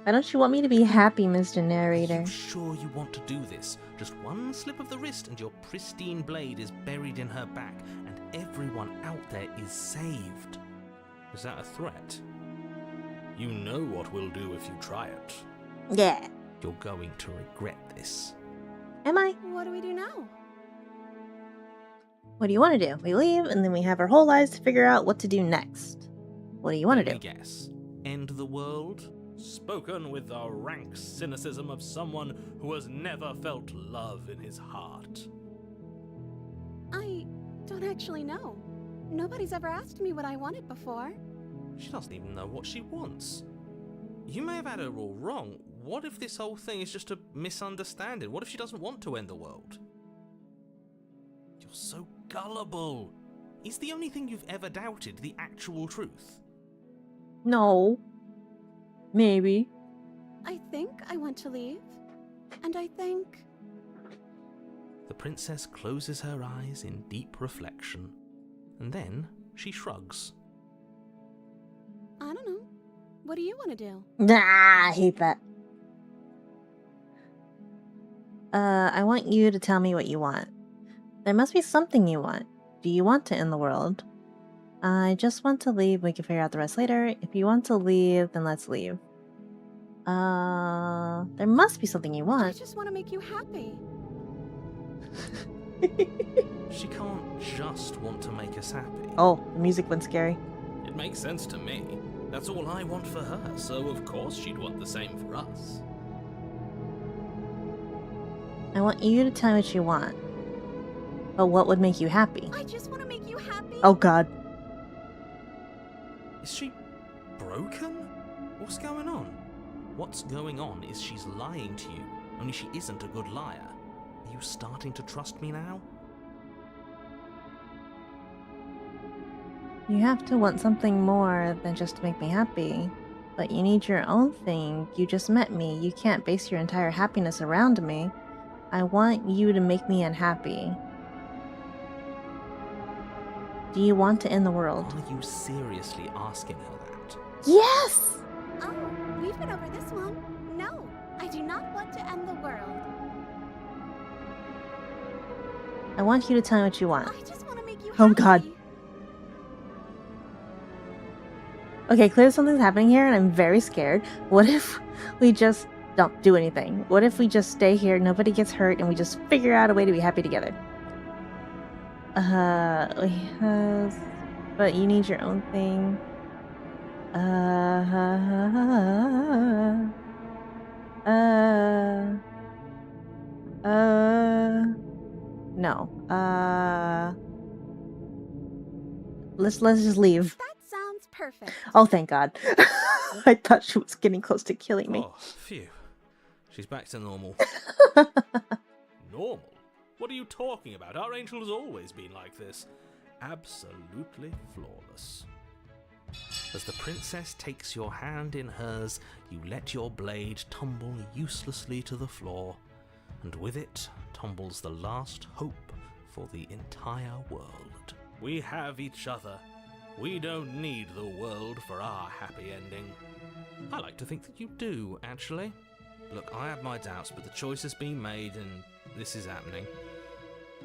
S1: Why don't you want me to be happy, Mr.
S4: Are
S1: Narrator?
S4: you sure you want to do this? Just one slip of the wrist and your pristine blade is buried in her back, and everyone out there is saved. Is that a threat? You know what we'll do if you try it.
S1: Yeah.
S4: You're going to regret this.
S1: Am I?
S3: What do we do now?
S1: What do you want to do? We leave, and then we have our whole lives to figure out what to do next. What do you want to
S4: Let
S1: do?
S4: me guess. End the world? Spoken with the rank cynicism of someone who has never felt love in his heart.
S3: I don't actually know. Nobody's ever asked me what I wanted before.
S4: She doesn't even know what she wants. You may have had her all wrong. What if this whole thing is just a misunderstanding? What if she doesn't want to end the world? You're so gullible. Is the only thing you've ever doubted the actual truth?
S1: No. Maybe.
S3: I think I want to leave. And I think...
S4: The princess closes her eyes in deep reflection, and then she shrugs.
S3: I don't know. What do you want to do?
S1: Nah, I hate that. I want you to tell me what you want. There must be something you want. Do you want to end the world? I just want to leave. We can figure out the rest later. If you want to leave, then let's leave. There must be something you
S3: I
S1: want.
S3: just want to make you happy.
S2: She can't just want to make us happy.
S1: Oh, the music went scary.
S4: It makes sense to me. That's all I want for her, so of course she'd want the same for us.
S1: I want you to tell me what you want. But what would make you happy?
S6: I just want to make you happy.
S1: Oh god.
S2: Is she broken? What's going on? What's going on is she's lying to you, only she isn't a good liar. Are you starting to trust me now?
S1: You have to want something more than just to make me happy. But you need your own thing. You just met me. You can't base your entire happiness around me. I want you to make me unhappy. Do you want to end the world?
S2: Are you seriously asking her that?
S1: Yes!
S6: Oh, we've been over this one. No, I do not want to end the world.
S1: I want you to tell me what you want.
S6: I just want to make you happy.
S1: Oh, God. Okay, clearly something's happening here and I'm very scared. What if we just don't do anything? What if we just stay here, nobody gets hurt, and we just figure out a way to be happy together? But you need your own thing. No. Let's just leave.
S6: That sounds perfect.
S1: Oh, thank God. I thought she was getting close to killing me.
S2: Oh, phew. She's back to normal.
S4: Normal? What are you talking about? Our angel has always been like this. Absolutely flawless.
S2: As the princess takes your hand in hers, you let your blade tumble uselessly to the floor, and with it tumbles the last hope for the entire world.
S4: We have each other. We don't need the world for our happy ending.
S2: I like to think that you do, actually. Look, I have my doubts, but the choice has been made and this is happening.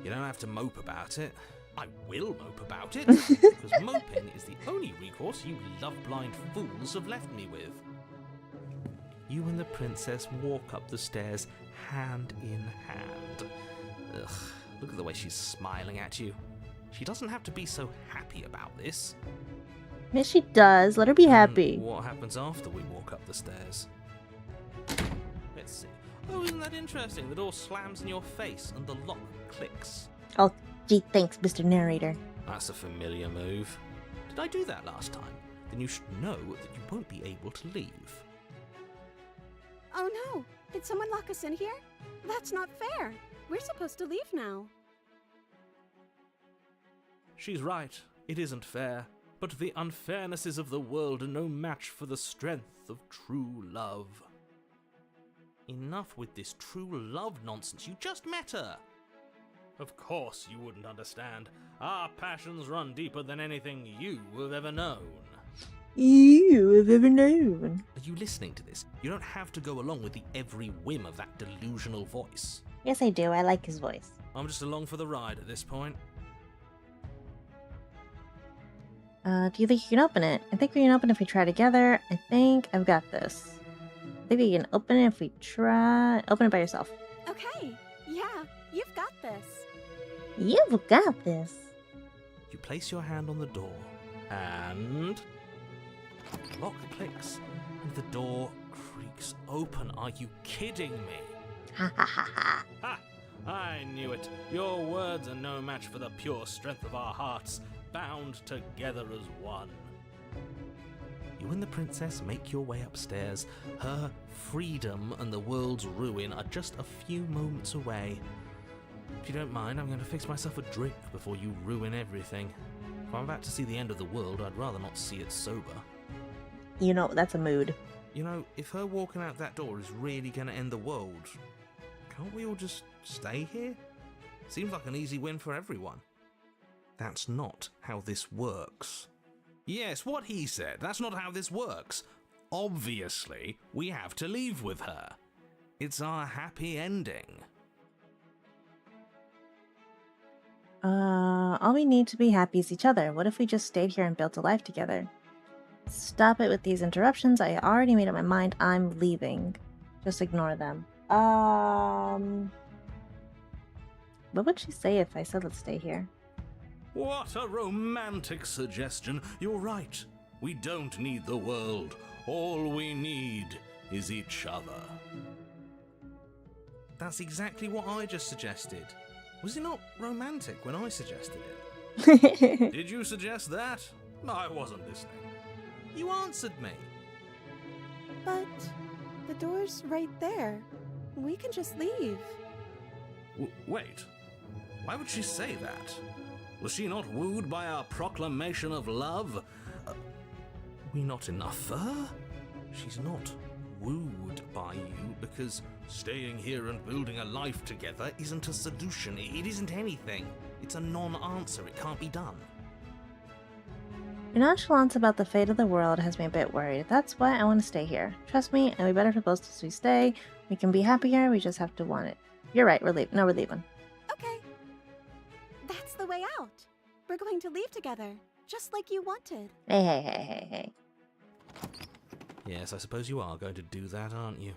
S2: You don't have to mope about it.
S4: I will mope about it, because moping is the only recourse you love-blind fools have left me with.
S2: You and the princess walk up the stairs hand in hand. Ugh, look at the way she's smiling at you. She doesn't have to be so happy about this.
S1: Yes, she does. Let her be happy.
S2: What happens after we walk up the stairs? Let's see. Oh, isn't that interesting? The door slams in your face and the lock clicks.
S1: Oh, gee, thanks, Mr. Narrator.
S2: That's a familiar move. Did I do that last time? Then you should know that you won't be able to leave.
S6: Oh no, did someone lock us in here? That's not fair. We're supposed to leave now.
S4: She's right. It isn't fair. But the unfairnesses of the world are no match for the strength of true love.
S2: Enough with this true love nonsense. You just met her.
S4: Of course you wouldn't understand. Our passions run deeper than anything you have ever known.
S1: You have ever known.
S2: Are you listening to this? You don't have to go along with the every whim of that delusional voice.
S1: Yes, I do. I like his voice.
S2: I'm just along for the ride at this point.
S1: Do you think you can open it? I think we can open it if we try together. I think I've got this. I think we can open it if we try. Open it by yourself.
S6: Okay, yeah, you've got this.
S1: You've got this.
S2: You place your hand on the door, and the lock clicks, and the door creaks open. Are you kidding me?
S1: Ha ha ha ha.
S4: Ha! I knew it. Your words are no match for the pure strength of our hearts, bound together as one.
S2: You and the princess make your way upstairs. Her freedom and the world's ruin are just a few moments away. If you don't mind, I'm going to fix myself a drink before you ruin everything. If I'm about to see the end of the world, I'd rather not see it sober.
S1: You know, that's a mood.
S2: You know, if her walking out that door is really going to end the world, can't we all just stay here? Seems like an easy win for everyone. That's not how this works.
S4: Yes, what he said. That's not how this works. Obviously, we have to leave with her. It's our happy ending.
S1: All we need to be happy is each other. What if we just stayed here and built a life together? Stop it with these interruptions. I already made up my mind. I'm leaving. Just ignore them. What would she say if I said let's stay here?
S2: What a romantic suggestion. You're right. We don't need the world. All we need is each other. That's exactly what I just suggested. Was it not romantic when I suggested it? Did you suggest that? I wasn't listening. You answered me.
S6: But the door's right there. We can just leave.
S2: Wait. Why would she say that? Was she not wooed by our proclamation of love? We not enough for her? She's not wooed by you because staying here and building a life together isn't a solution. It isn't anything. It's a non-answer. It can't be done.
S1: Your nonchalance about the fate of the world has me a bit worried. That's why I want to stay here. Trust me, it'll be better for both as we stay. We can be happier, we just have to want it. You're right, we're leaving. No, we're leaving.
S6: Okay. That's the way out. We're going to leave together, just like you wanted.
S1: Hey.
S2: Yes, I suppose you are going to do that, aren't you?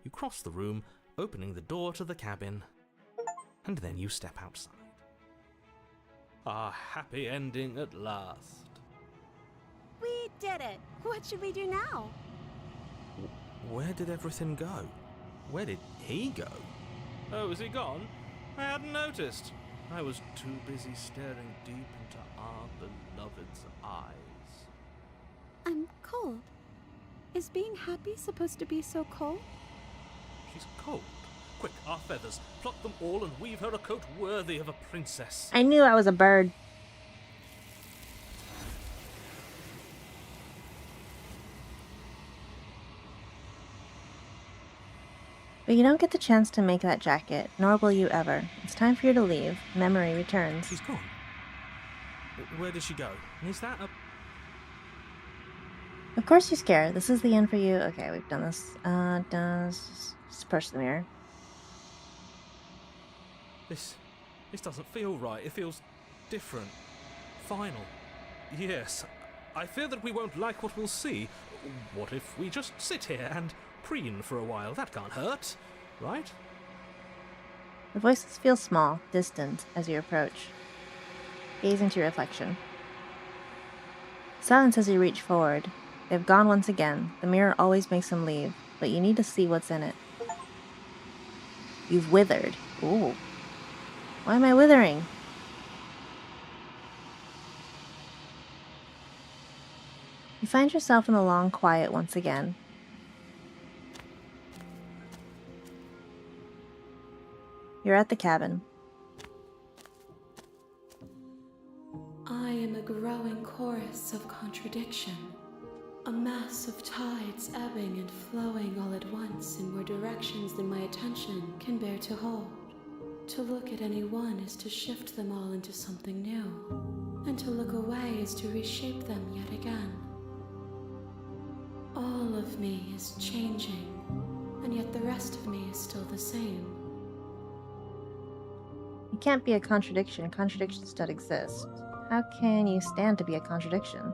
S2: You cross the room, opening the door to the cabin, and then you step outside. A happy ending at last.
S6: We did it. What should we do now?
S2: Where did everything go? Where did he go? Oh, is he gone? I hadn't noticed. I was too busy staring deep into our beloved's eyes.
S6: I'm cold. Is being happy supposed to be so cold?
S2: She's cold. Quick, our feathers. Pluck them all and weave her a coat worthy of a princess.
S1: I knew I was a bird. But you don't get the chance to make that jacket, nor will you ever. It's time for you to leave. Memory returns.
S2: She's gone. Where did she go? Is that a...
S1: Of course you're scared. This is the end for you. Okay, we've done this. Just approach the mirror.
S2: This doesn't feel right. It feels different. Final. Yes. I fear that we won't like what we'll see. What if we just sit here and preen for a while? That can't hurt, right?
S1: The voices feel small, distant, as you approach. Gaze into your reflection. Silence as you reach forward. They've gone once again. The mirror always makes them leave, but you need to see what's in it. You've withered. Ooh. Why am I withering? You find yourself in the long quiet once again. You're at the cabin.
S5: I am a growing chorus of contradiction, a mass of tides ebbing and flowing all at once in more directions than my attention can bear to hold. To look at any one is to shift them all into something new, and to look away is to reshape them yet again. All of me is changing, and yet the rest of me is still the same.
S1: You can't be a contradiction. Contradictions don't exist. How can you stand to be a contradiction?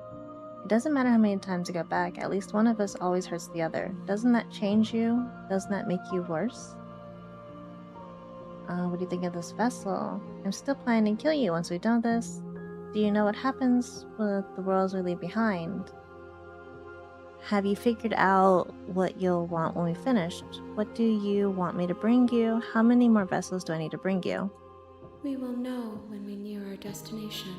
S1: It doesn't matter how many times you go back, at least one of us always hurts the other. Doesn't that change you? Doesn't that make you worse? What do you think of this vessel? I'm still planning to kill you once we've done this. Do you know what happens with the worlds we leave behind? Have you figured out what you'll want when we finished? What do you want me to bring you? How many more vessels do I need to bring you?
S5: We will know when we near our destination.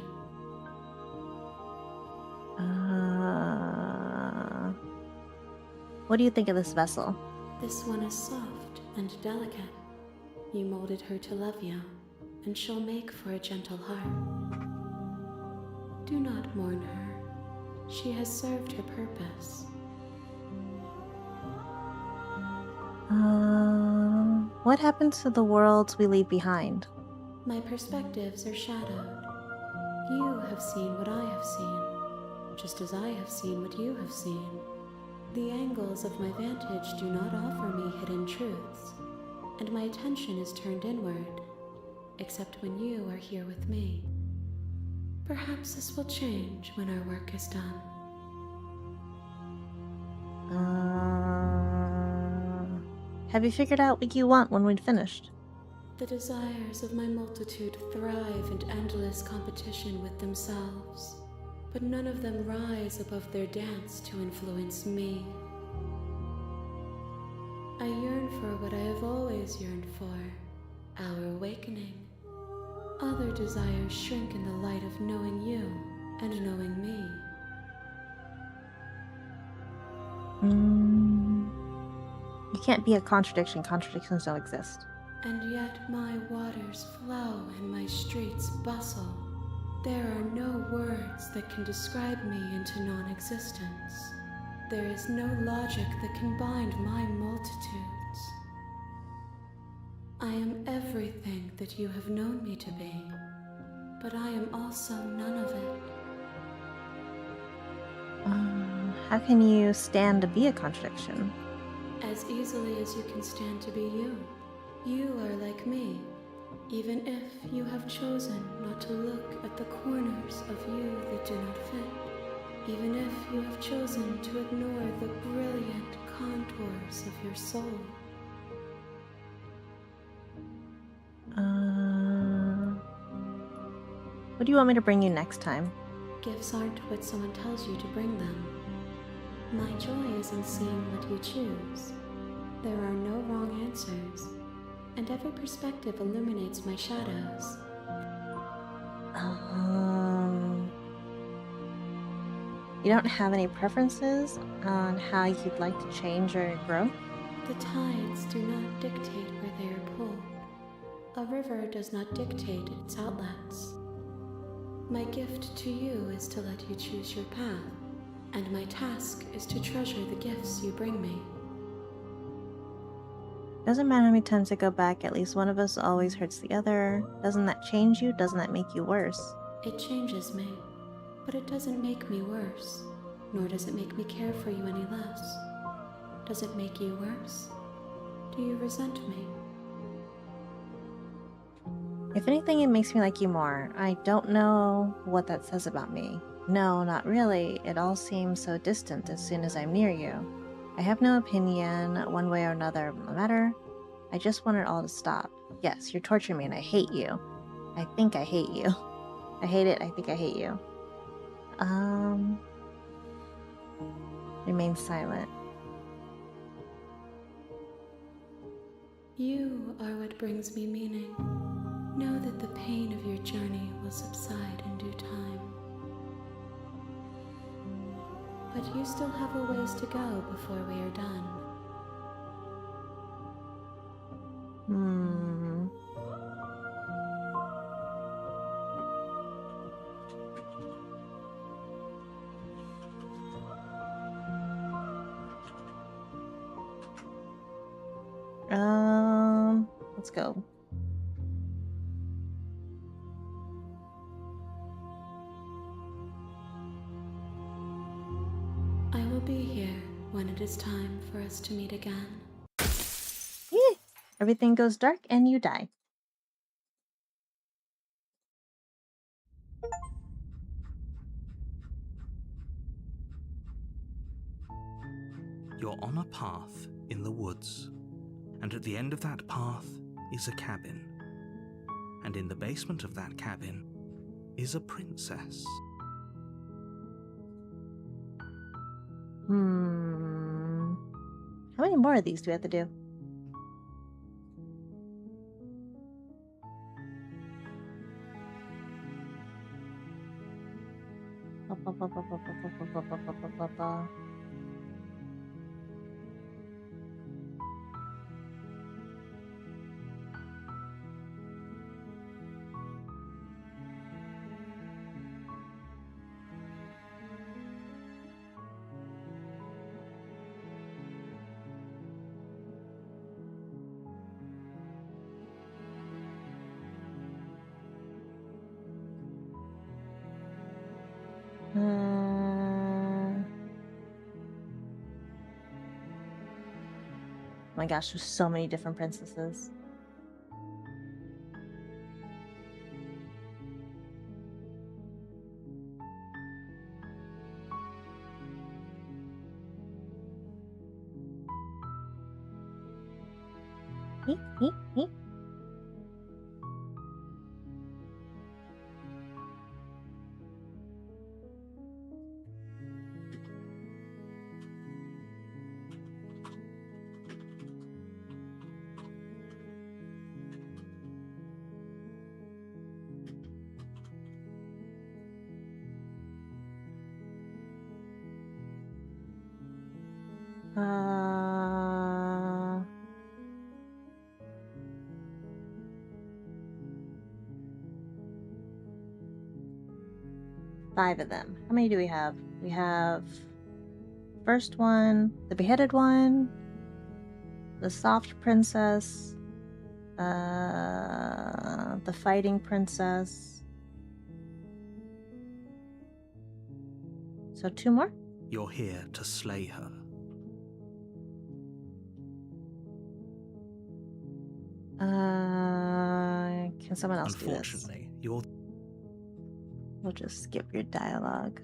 S1: What do you think of this vessel?
S5: This one is soft and delicate. You molded her to love you, and she'll make for a gentle heart. Do not mourn her. She has served her purpose.
S1: What happens to the worlds we leave behind?
S5: My perspectives are shadowed. You have seen what I have seen, just as I have seen what you have seen. The angles of my vantage do not offer me hidden truths, and my attention is turned inward, except when you are here with me. Perhaps this will change when our work is done.
S1: Have you figured out what you want when we'd finished?
S5: The desires of my multitude thrive in endless competition with themselves, but none of them rise above their dance to influence me. I yearn for what I have always yearned for, our awakening. Other desires shrink in the light of knowing you and knowing me.
S1: You can't be a contradiction. Contradictions don't exist.
S5: And yet my waters flow and my streets bustle. There are no words that can describe me into non-existence. There is no logic that can bind my multitudes. I am everything that you have known me to be, but I am also none of it.
S1: How can you stand to be a contradiction?
S5: As easily as you can stand to be you. You are like me, even if you have chosen not to look at the corners of you that do not fit. Even if you have chosen to ignore the brilliant contours of your soul.
S1: What do you want me to bring you next time?
S5: Gifts aren't what someone tells you to bring them. My joy is in seeing what you choose. There are no wrong answers, and every perspective illuminates my shadows.
S1: You don't have any preferences on how you'd like to change or grow?
S5: The tides do not dictate where they are pulled. A river does not dictate its outlets. My gift to you is to let you choose your path, and my task is to treasure the gifts you bring me.
S1: Doesn't matter how many times I go back, at least one of us always hurts the other. Doesn't that change you? Doesn't that make you worse?
S5: It changes me, but it doesn't make me worse, nor does it make me care for you any less. Does it make you worse? Do you resent me?
S1: If anything, it makes me like you more. I don't know what that says about me. No, not really. It all seems so distant as soon as I'm near you. I have no opinion, one way or another, no matter. I just want it all to stop. Yes, you're torturing me and I hate you. I think I hate you. I hate it, I think I hate you. Remain silent.
S5: You are what brings me meaning. Know that the pain of your journey will subside in due time. But you still have a ways to go before we are done.
S1: Let's go.
S5: I will be here when it is time for us to meet again.
S1: Everything goes dark and you die.
S2: You're on a path in the woods, and at the end of that path is a cabin. And in the basement of that cabin is a princess.
S1: How many more of these do we have to do? Oh my gosh, there's so many different princesses. Uh... 5 of them. How many do we have? We have first one, the beheaded one, the soft princess, the fighting princess. So 2 more?
S2: You're here to slay her.
S1: Can someone else do this?
S2: Unfortunately, you're...
S1: We'll just skip your dialogue.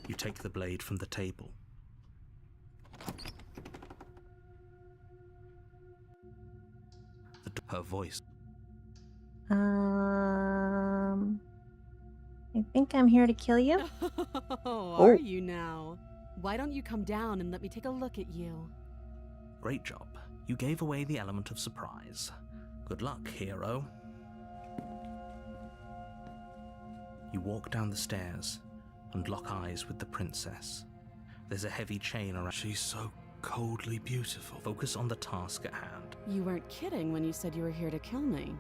S2: You take the blade from the table. Her voice.
S1: I think I'm here to kill you.
S3: Oh, are you now? Why don't you come down and let me take a look at you?
S2: Great job. You gave away the element of surprise. Good luck, hero. You walk down the stairs and lock eyes with the princess. There's a heavy chain around. She's so coldly beautiful. Focus on the task at hand.
S3: You weren't kidding when you said you were here to kill me.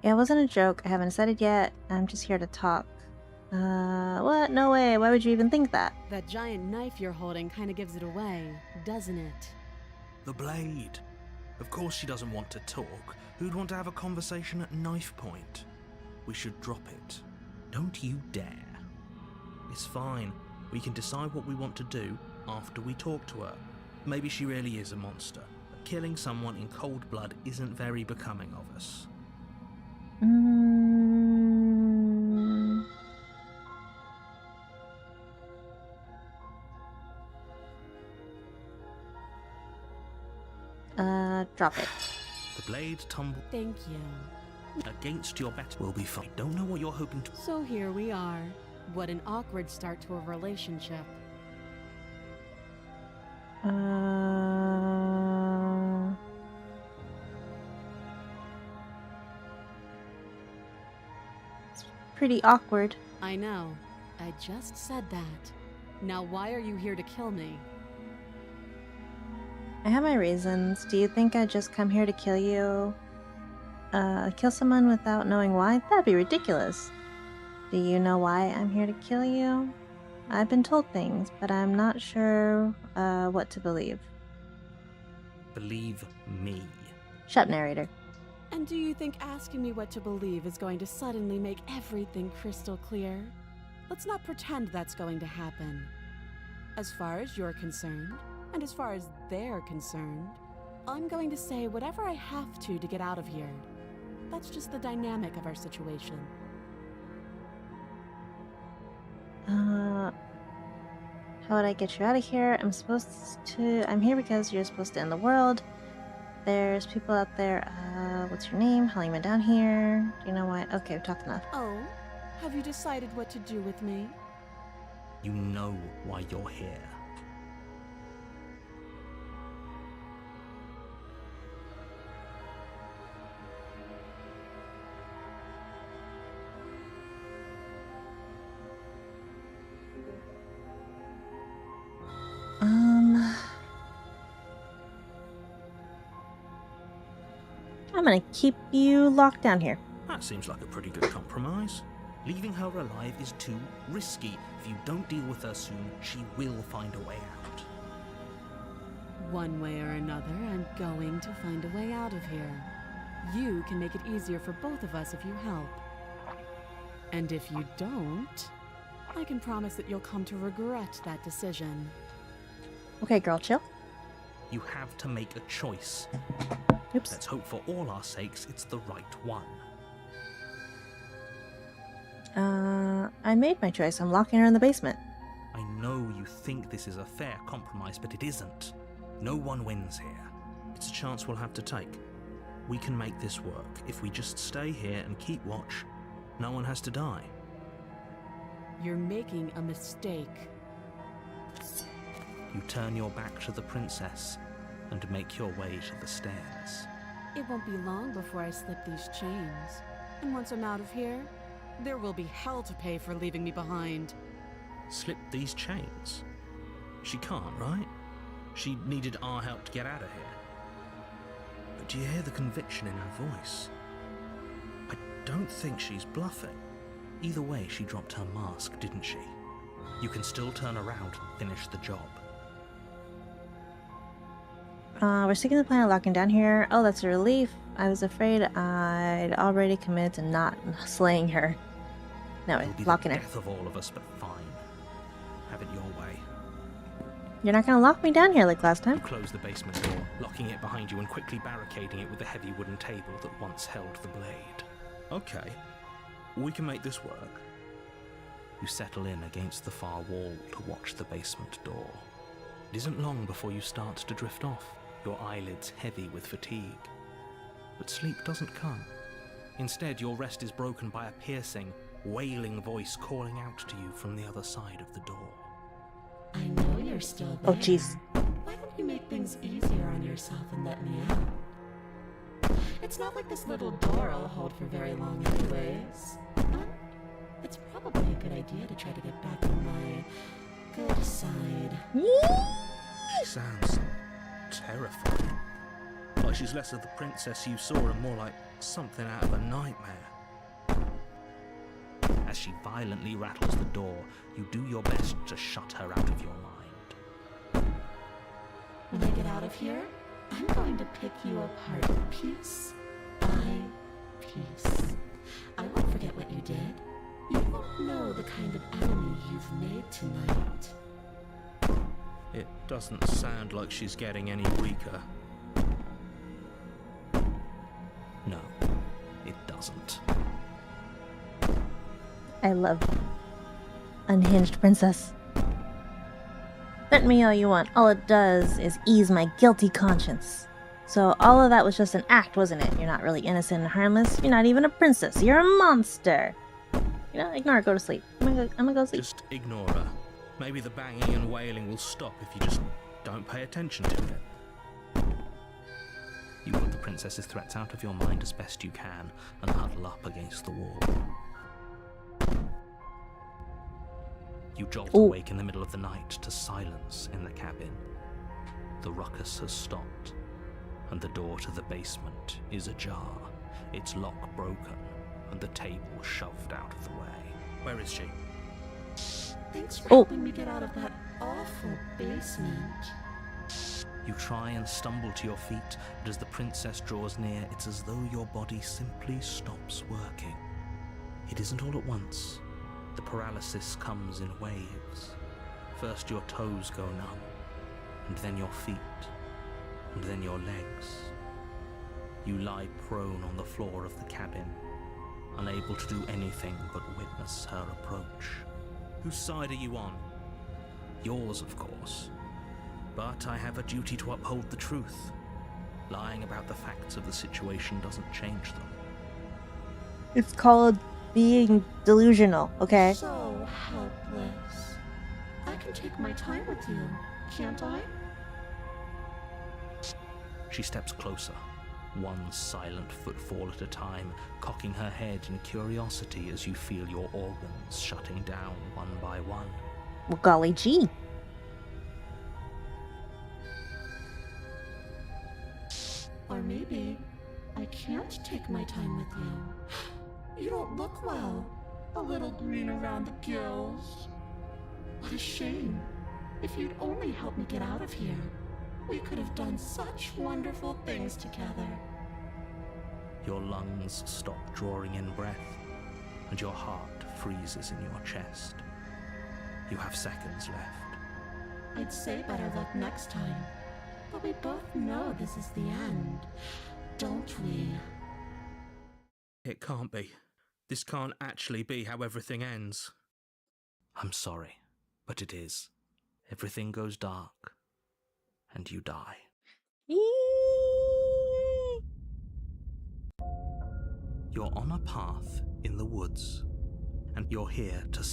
S1: Yeah, it wasn't a joke. I haven't said it yet. I'm just here to talk. What? No way. Why would you even think that?
S3: That giant knife you're holding kind of gives it away, doesn't it?
S2: The blade. Of course she doesn't want to talk. Who'd want to have a conversation at knife point? We should drop it. Don't you dare. It's fine. We can decide what we want to do after we talk to her. Maybe she really is a monster. But killing someone in cold blood isn't very becoming of us.
S1: Drop it.
S2: The blade tumbled
S3: Thank you.
S2: against your better. We'll be fine. Don't know what you're hoping to.
S3: So here we are. What an awkward start to a relationship.
S1: It's pretty awkward.
S3: I know. I just said that. Now why are you here to kill me?
S1: I have my reasons. Do you think I'd just come here to kill you? Kill someone without knowing why? That'd be ridiculous. Do you know why I'm here to kill you? I've been told things, but I'm not sure what to believe.
S2: Believe me.
S1: Shut up, narrator.
S3: And do you think asking me what to believe is going to suddenly make everything crystal clear? Let's not pretend that's going to happen. As far as you're concerned, and as far as they're concerned, I'm going to say whatever I have to get out of here. That's just the dynamic of our situation.
S1: How would I get you out of here? I'm here because you're supposed to end the world. There's people out there. What's your name? How long you been down here? Do you know why? Okay, we've talked enough.
S3: Oh, have you decided what to do with me?
S2: You know why you're here.
S1: I'm gonna keep you locked down here.
S2: That seems like a pretty good compromise. Leaving her alive is too risky. If you don't deal with her soon, she will find a way out.
S3: One way or another, I'm going to find a way out of here. You can make it easier for both of us if you help. And if you don't, I can promise that you'll come to regret that decision.
S1: Okay, girl, chill.
S2: You have to make a choice.
S1: Oops.
S2: Let's hope for all our sakes it's the right one.
S1: I made my choice. I'm locking her in the basement.
S2: I know you think this is a fair compromise, but it isn't. No one wins here. It's a chance we'll have to take. We can make this work. If we just stay here and keep watch, no one has to die.
S3: You're making a mistake.
S2: You turn your back to the princess and make your way to the stairs.
S3: It won't be long before I slip these chains. And once I'm out of here, there will be hell to pay for leaving me behind.
S2: Slip these chains? She can't, right? She needed our help to get out of here. But do you hear the conviction in her voice? I don't think she's bluffing. Either way, she dropped her mask, didn't she? You can still turn around and finish the job.
S1: We're sticking to the plan of locking down here. Oh, that's a relief. I was afraid I'd already committed to not slaying her. No,
S2: It'll be
S1: locking
S2: the
S1: her.
S2: death of all of us, but fine. Have it your way.
S1: You're not gonna lock me down here like last
S2: You
S1: time.
S2: close the basement door, locking it behind you and quickly barricading it with the heavy wooden table that once held the blade. Okay, we can make this work. You settle in against the far wall to watch the basement door. It isn't long before you start to drift off, your eyelids heavy with fatigue. But sleep doesn't come. Instead, your rest is broken by a piercing, wailing voice calling out to you from the other side of the door.
S5: I know you're still there.
S1: Oh, jeez.
S5: Why don't you make things easier on yourself and let me out? It's not like this little door will hold for very long anyways. But it's probably a good idea to try to get back on my good side.
S2: She sounds terrifying. Like she's less of the princess you saw and more like something out of a nightmare. As she violently rattles the door, you do your best to shut her out of your mind.
S5: When I get out of here, I'm going to pick you apart piece by piece. I won't forget what you did. You won't know the kind of enemy you've made tonight.
S2: It doesn't sound like she's getting any weaker. No, it doesn't.
S1: I love unhinged princess. Threaten me all you want. All it does is ease my guilty conscience. So all of that was just an act, wasn't it? You're not really innocent and harmless. You're not even a princess. You're a monster. You know, ignore it. Go to sleep. I'm gonna go sleep.
S2: Just ignore her. Maybe the banging and wailing will stop if you just don't pay attention to it. You put the princess's threats out of your mind as best you can and huddle up against the wall. You jolt awake in the middle of the night to silence in the cabin. The ruckus has stopped, and the door to the basement is ajar, its lock broken, and the table shoved out of the way. Where is she?
S5: Thanks for helping me get out of that awful basement.
S2: You try and stumble to your feet, but as the princess draws near, it's as though your body simply stops working. It isn't all at once. The paralysis comes in waves. First your toes go numb, and then your feet, and then your legs. You lie prone on the floor of the cabin, unable to do anything but witness her approach. Whose side are you on? Yours, of course. But I have a duty to uphold the truth. Lying about the facts of the situation doesn't change them.
S1: It's called being delusional, okay?
S5: So helpless. I can take my time with you, can't I?
S2: She steps closer, one silent footfall at a time, cocking her head in curiosity as you feel your organs shutting down one by one.
S1: Well, golly gee.
S5: Or maybe I can't take my time with you. You don't look well. A little green around the gills. What a shame. If you'd only helped me get out of here, we could have done such wonderful things together.
S2: Your lungs stop drawing in breath, and your heart freezes in your chest. You have seconds left.
S5: I'd say better luck next time, but we both know this is the end, don't we?
S2: It can't be. This can't actually be how everything ends. I'm sorry, but it is. Everything goes dark, and you die. You're on a path in the woods, and you're here to...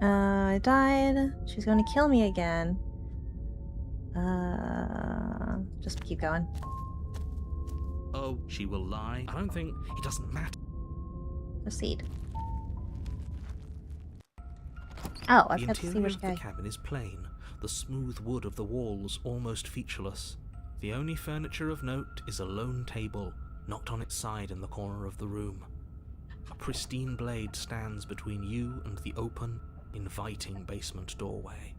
S1: I died. She's going to kill me again. Just keep going.
S2: Oh, she will lie. I don't think it doesn't matter.
S1: Proceed. Oh, I've
S2: The
S1: got to see
S2: interior
S1: which
S2: of the
S1: guy.
S2: cabin is plain, the smooth wood of the walls almost featureless. The only furniture of note is a lone table, knocked on its side in the corner of the room. A pristine blade stands between you and the open, inviting basement doorway.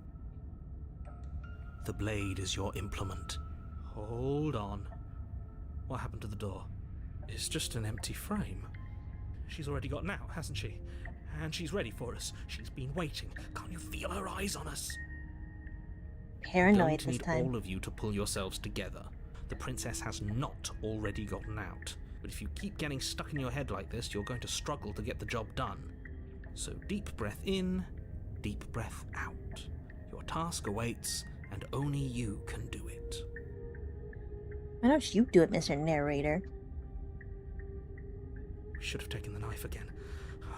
S2: The blade is your implement. Hold on. What happened to the door? It's just an empty frame. She's already gotten out, hasn't she? And she's ready for us. She's been waiting. Can't you feel her eyes on us?
S1: Paranoid
S2: Don't
S1: this
S2: need
S1: time.
S2: all of you to pull yourselves together. The princess has not already gotten out. But if you keep getting stuck in your head like this, you're going to struggle to get the job done. So deep breath in, deep breath out. Your task awaits, and only you can do it.
S1: Why don't you do it, Mr. Narrator?
S2: We should have taken the knife again.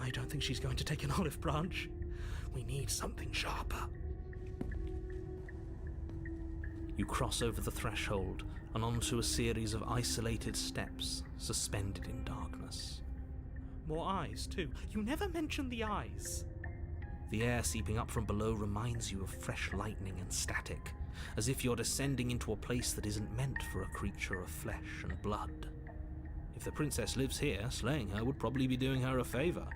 S2: I don't think she's going to take an olive branch. We need something sharper. You cross over the threshold and onto a series of isolated steps suspended in darkness. More eyes, too. You never mention the eyes. The air seeping up from below reminds you of fresh lightning and static, as if you're descending into a place that isn't meant for a creature of flesh and blood. If the princess lives here, slaying her would probably be doing her a favor.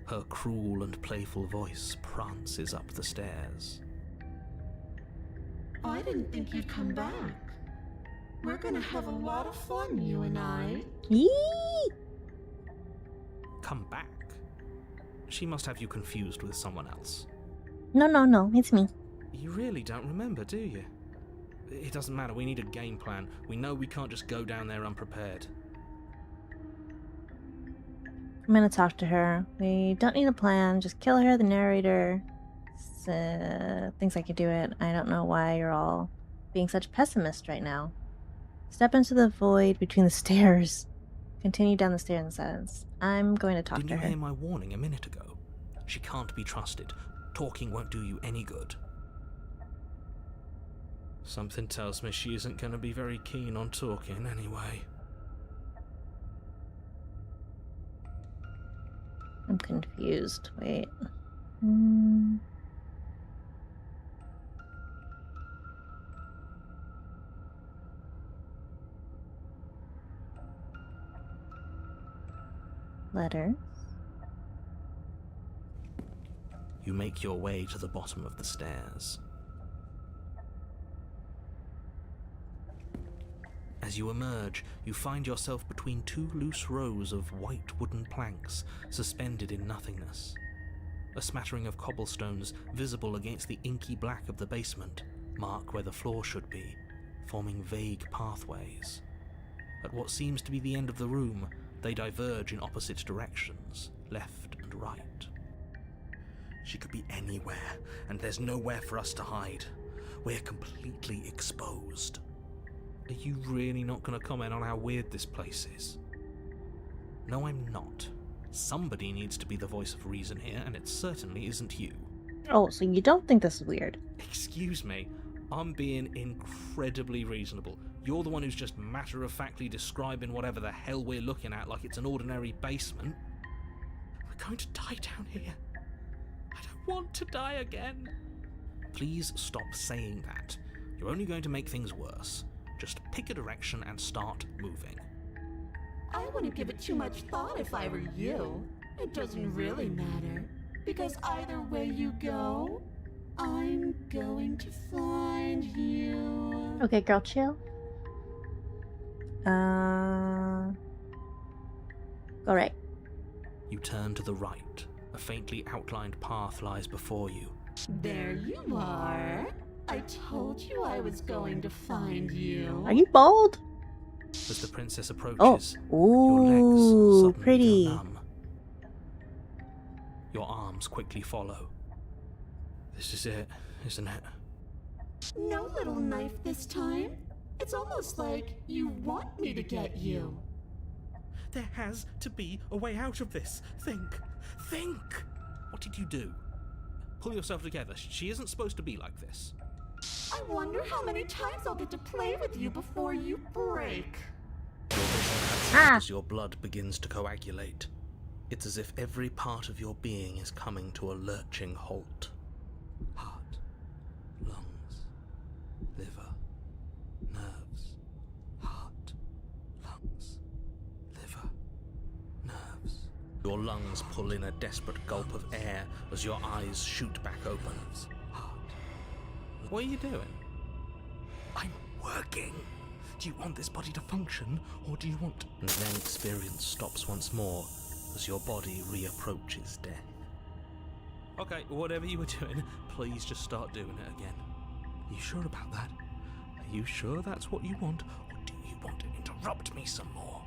S2: Her cruel and playful voice prances up the stairs.
S7: I didn't think you'd come back. We're gonna have a lot of fun, you and I.
S1: Yee!
S2: Come back? She must have you confused with someone else.
S1: No, it's me.
S2: You really don't remember, do you? It doesn't matter, we need a game plan. We know we can't just go down there unprepared.
S1: I'm gonna talk to her. We don't need a plan. Just kill her, the narrator. Thinks I could do it. I don't know why you're all being such pessimists right now. Step into the void between the stairs. Continue down the stairs in silence. I'm going to talk
S2: Didn't
S1: to
S2: you
S1: her.
S2: hear my warning a minute ago? She can't be trusted. Talking won't do you any good. Something tells me she isn't going to be very keen on talking anyway.
S1: I'm confused. Wait. Letters.
S2: You make your way to the bottom of the stairs. As you emerge, you find yourself between two loose rows of white wooden planks suspended in nothingness. A smattering of cobblestones visible against the inky black of the basement mark where the floor should be, forming vague pathways. At what seems to be the end of the room, they diverge in opposite directions, left and right. She could be anywhere, and there's nowhere for us to hide. We're completely exposed. Are you really not going to comment on how weird this place is? No, I'm not. Somebody needs to be the voice of reason here, and it certainly isn't you.
S1: Oh, so you don't think this is weird?
S2: Excuse me, I'm being incredibly reasonable. You're the one who's just matter-of-factly describing whatever the hell we're looking at like it's an ordinary basement. We're going to die down here. I don't want to die again. Please stop saying that. You're only going to make things worse. Just pick a direction and start moving.
S7: I wouldn't give it too much thought if I were you. It doesn't really matter, because either way you go, I'm going to find you.
S1: Okay, girl, chill. Go right.
S2: You turn to the right. A faintly outlined path lies before you.
S7: There you are. I told you I was going to find you.
S1: Are you bald?
S2: As the princess approaches,
S1: Oh,
S2: your legs
S1: ooh,
S2: suddenly
S1: pretty.
S2: go numb. Your arms quickly follow. This is it, isn't it?
S7: No little knife this time. It's almost like you want me to get you.
S2: There has to be a way out of this. Think! What did you do? Pull yourself together. She isn't supposed to be like this.
S7: I wonder how many times I'll get to play with you before you break.
S2: Your vision cuts out as your blood begins to coagulate. It's as if every part of your being is coming to a lurching halt. Heart, lungs, liver, nerves. Heart, lungs, liver, nerves. Your lungs pull in a desperate gulp of air as your eyes shoot back open. Heart. What are you doing? I'm working. Do you want this body to function, or do you want... And then experience stops once more as your body reapproaches death. Okay, whatever you were doing, please just start doing it again. Are you sure about that? Are you sure that's what you want, or do you want to interrupt me some more?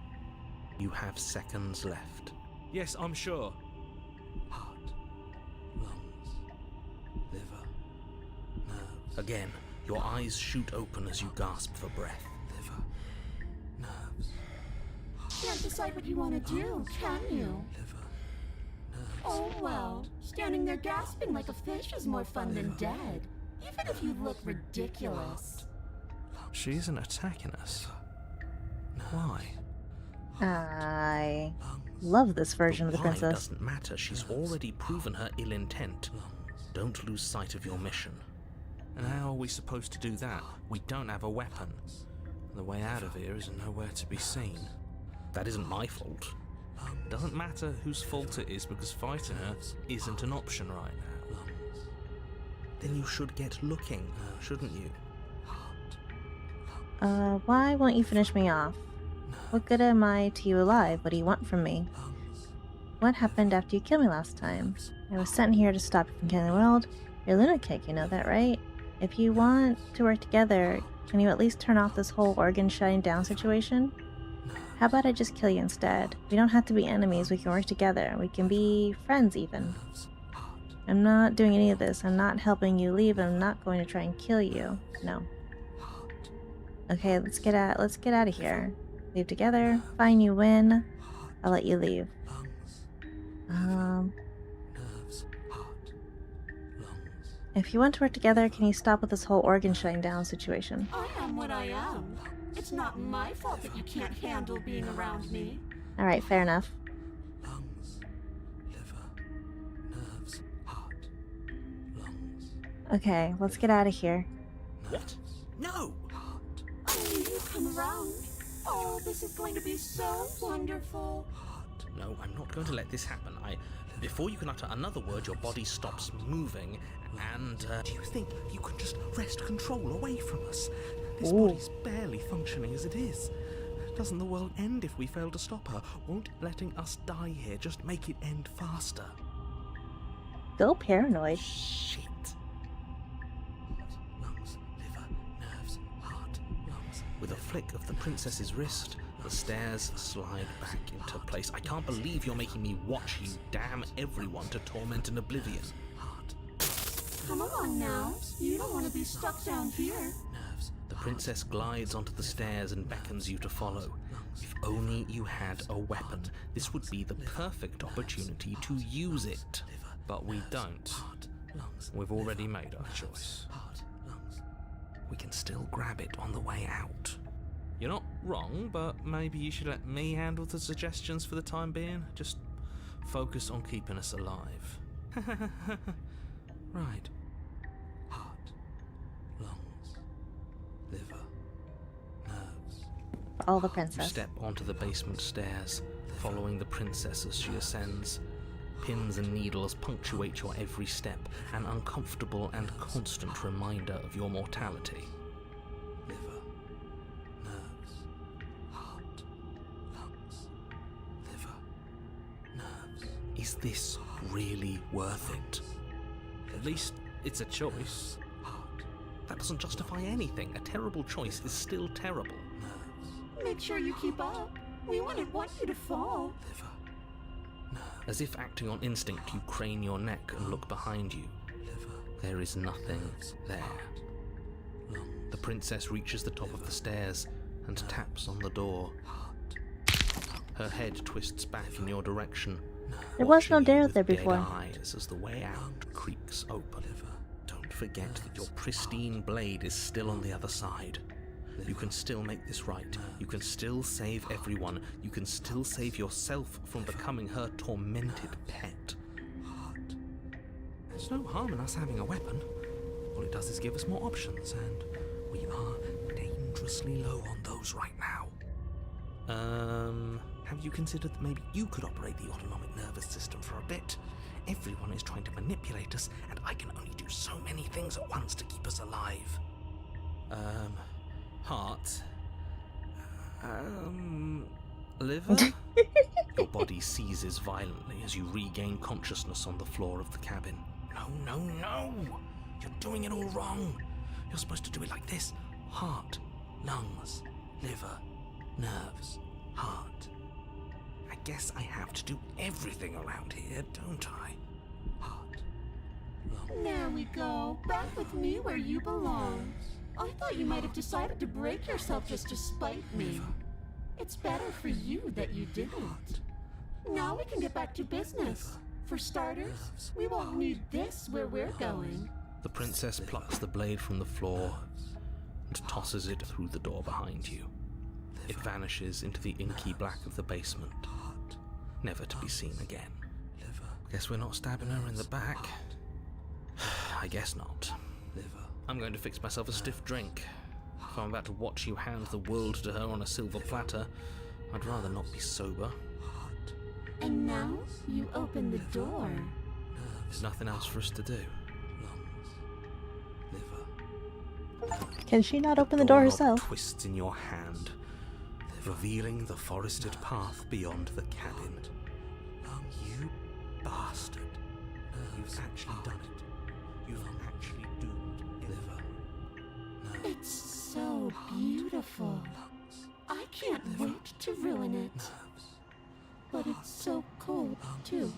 S2: You have seconds left. Yes, I'm sure. Heart, lungs, liver, nerves. Again, your eyes shoot open as you gasp for breath. Liver, nerves.
S7: Can't decide what you want to do, can you?
S2: Liver, nerves.
S7: Oh well, standing there gasping like a fish is more fun than dead, even if you look ridiculous.
S2: She isn't attacking us. Why?
S1: I love this version of the
S2: Why
S1: princess.
S2: doesn't matter. She's already proven her ill intent. Don't lose sight of your mission. And how are we supposed to do that? We don't have a weapon. The way out of here is nowhere to be seen. That isn't my fault. Doesn't matter whose fault it is, because fighting her isn't an option right now. Then you should get looking, shouldn't you?
S1: Why won't you finish me off? What good am I to you alive? What do you want from me? What happened after you killed me last time? I was sent here to stop you from killing the world. You're a lunatic, you know that, right? If you want to work together, can you at least turn off this whole organ shutting down situation? How about I just kill you instead? We don't have to be enemies, we can work together. We can be friends even. I'm not doing any of this. I'm not helping you leave. I'm not going to try and kill you. No. Okay, let's get out of here. Leave together. Fine, you win. I'll let you leave. If you want to work together, can you stop with this whole organ shutting down situation?
S7: I am what I am. It's not my fault that you can't handle being around me.
S1: Alright, fair enough.
S2: Lungs, liver, nerves, heart, lungs.
S1: Okay, let's get out of here.
S2: What? No!
S7: Oh, you come around. Oh, this is going to be so wonderful.
S2: No, I'm not going to let this happen. Before you can utter another word, your body stops moving, and, do you think you can just wrest control away from us? This body's barely functioning as it is. Doesn't the world end if we fail to stop her? Won't letting us die here just make it end faster?
S1: Go paranoid.
S2: Shit. Lungs, liver, nerves, heart, lungs. With a flick of the princess's wrist, the stairs slide back into place. I can't believe you're making me watch you damn everyone to torment and oblivion. Heart.
S7: Come along now. You don't want to be stuck down here.
S2: Nerves. The princess glides onto the stairs and beckons you to follow. If only you had a weapon, this would be the perfect opportunity to use it. But we don't. We've already made our choice. We can still grab it on the way out. You're not wrong, but maybe you should let me handle the suggestions for the time being. Just focus on keeping us alive. Right. Heart, lungs, liver, nerves.
S1: All the
S2: You
S1: princess.
S2: step onto the basement stairs, following the princess as she ascends. Pins and needles punctuate your every step, an uncomfortable and constant reminder of your mortality. Liver, nerves, heart, lungs, liver, nerves. Is this really worth it? At least it's a choice. Heart. That doesn't justify anything. A terrible choice is still terrible. Nerves.
S7: Make sure you keep up. We wouldn't want you to fall.
S2: Liver. As if acting on instinct, you crane your neck and look behind you. There is nothing there. The princess reaches the top of the stairs and taps on the door. Her head twists back in your direction.
S1: There was no
S2: watching you
S1: door
S2: with
S1: there
S2: dead
S1: before.
S2: eyes as the way out creaks open. Don't forget that your pristine blade is still on the other side. You can still make this right. You can still save everyone. You can still save yourself from becoming her tormented pet. There's no harm in us having a weapon. All it does is give us more options, and we are dangerously low on those right now. Have you considered that maybe you could operate the autonomic nervous system for a bit? Everyone is trying to manipulate us, and I can only do so many things at once to keep us alive. Heart? Liver? Your body seizes violently as you regain consciousness on the floor of the cabin. No! You're doing it all wrong. You're supposed to do it like this. Heart, lungs, liver, nerves, heart. I guess I have to do everything around here, don't I? Heart, lungs.
S7: There we go. Back with me where you belong. I thought you might have decided to break yourself just to spite me. It's better for you that you didn't. Now we can get back to business. For starters, we won't need this where we're going.
S2: The princess plucks the blade from the floor and tosses it through the door behind you. It vanishes into the inky black of the basement, never to be seen again. Guess we're not stabbing her in the back. I guess not. I'm going to fix myself a stiff drink. If I'm about to watch you hand the world to her on a silver platter, I'd rather not be sober.
S7: And now you open the door.
S2: There's nothing else for us to do.
S1: Can she not open the door herself?
S2: Twists in your hand, revealing the forested path beyond the cabin. You bastard. You've actually done it. You've actually doomed liver.
S7: It's so beautiful. I can't wait to ruin it. But it's so cold, too.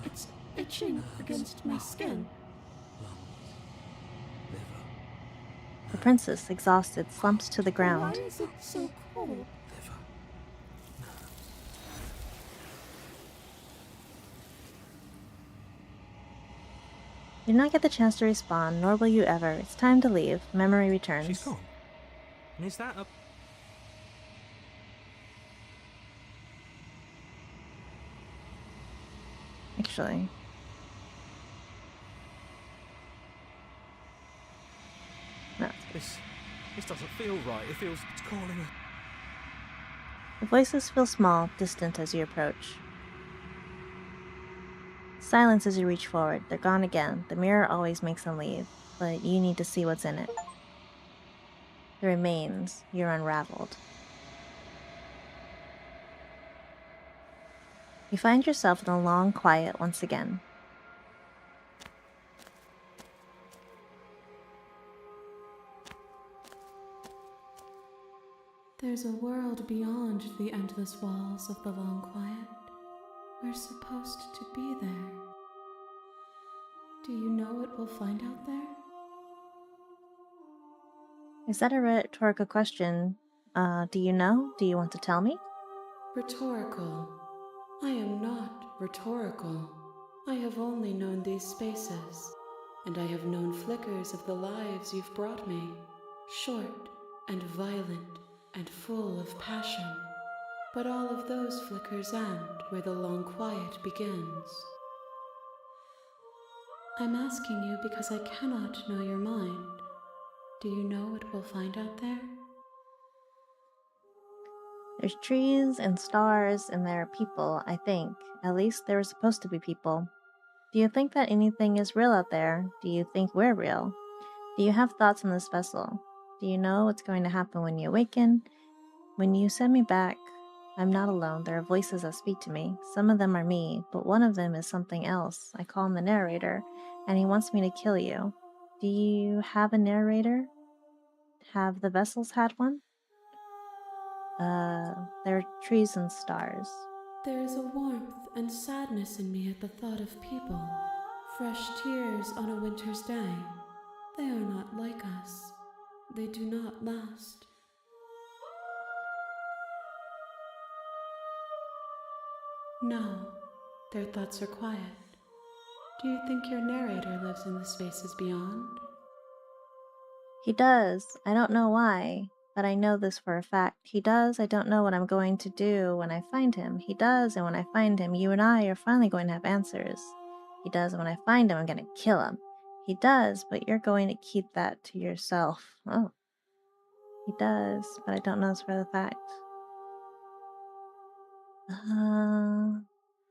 S7: It's itching against my skin.
S1: The princess, exhausted, slumps to the ground.
S7: Why is it so cold?
S1: You do not get the chance to respawn, nor will you ever. It's time to leave. Memory returns.
S2: She's gone. And is that a...
S1: Actually. No.
S2: This doesn't feel right. It feels... it's calling her.
S1: The voices feel small, distant as you approach. Silence as you reach forward. They're gone again. The mirror always makes them leave, but you need to see what's in it. The remains. You're unraveled. You find yourself in a long quiet once again.
S5: There's a world beyond the endless walls of the long quiet. We're supposed to be there. Do you know what we'll find out there?
S1: Is that a rhetorical question? Do you know? Do you want to tell me?
S5: Rhetorical. I am not rhetorical. I have only known these spaces, and I have known flickers of the lives you've brought me, short and violent and full of passion. But all of those flickers end where the long quiet begins. I'm asking you because I cannot know your mind. Do you know what we'll find out there?
S1: There's trees and stars, and there are people, I think. At least there were supposed to be people. Do you think that anything is real out there? Do you think we're real? Do you have thoughts on this vessel? Do you know what's going to happen when you awaken? When you send me back, I'm not alone. There are voices that speak to me. Some of them are me, but one of them is something else. I call him the narrator, and he wants me to kill you. Do you have a narrator? Have the vessels had one? There are trees and stars.
S5: There is a warmth and sadness in me at the thought of people. Fresh tears on a winter's day. They are not like us. They do not last. No, their thoughts are quiet. Do you think your narrator lives in the spaces beyond?
S1: He does. I don't know why, but I know this for a fact. He does. I don't know what I'm going to do when I find him. He does, and when I find him, you and I are finally going to have answers. He does, and when I find him, I'm going to kill him. He does, but you're going to keep that to yourself. Oh. He does, but I don't know this for the fact.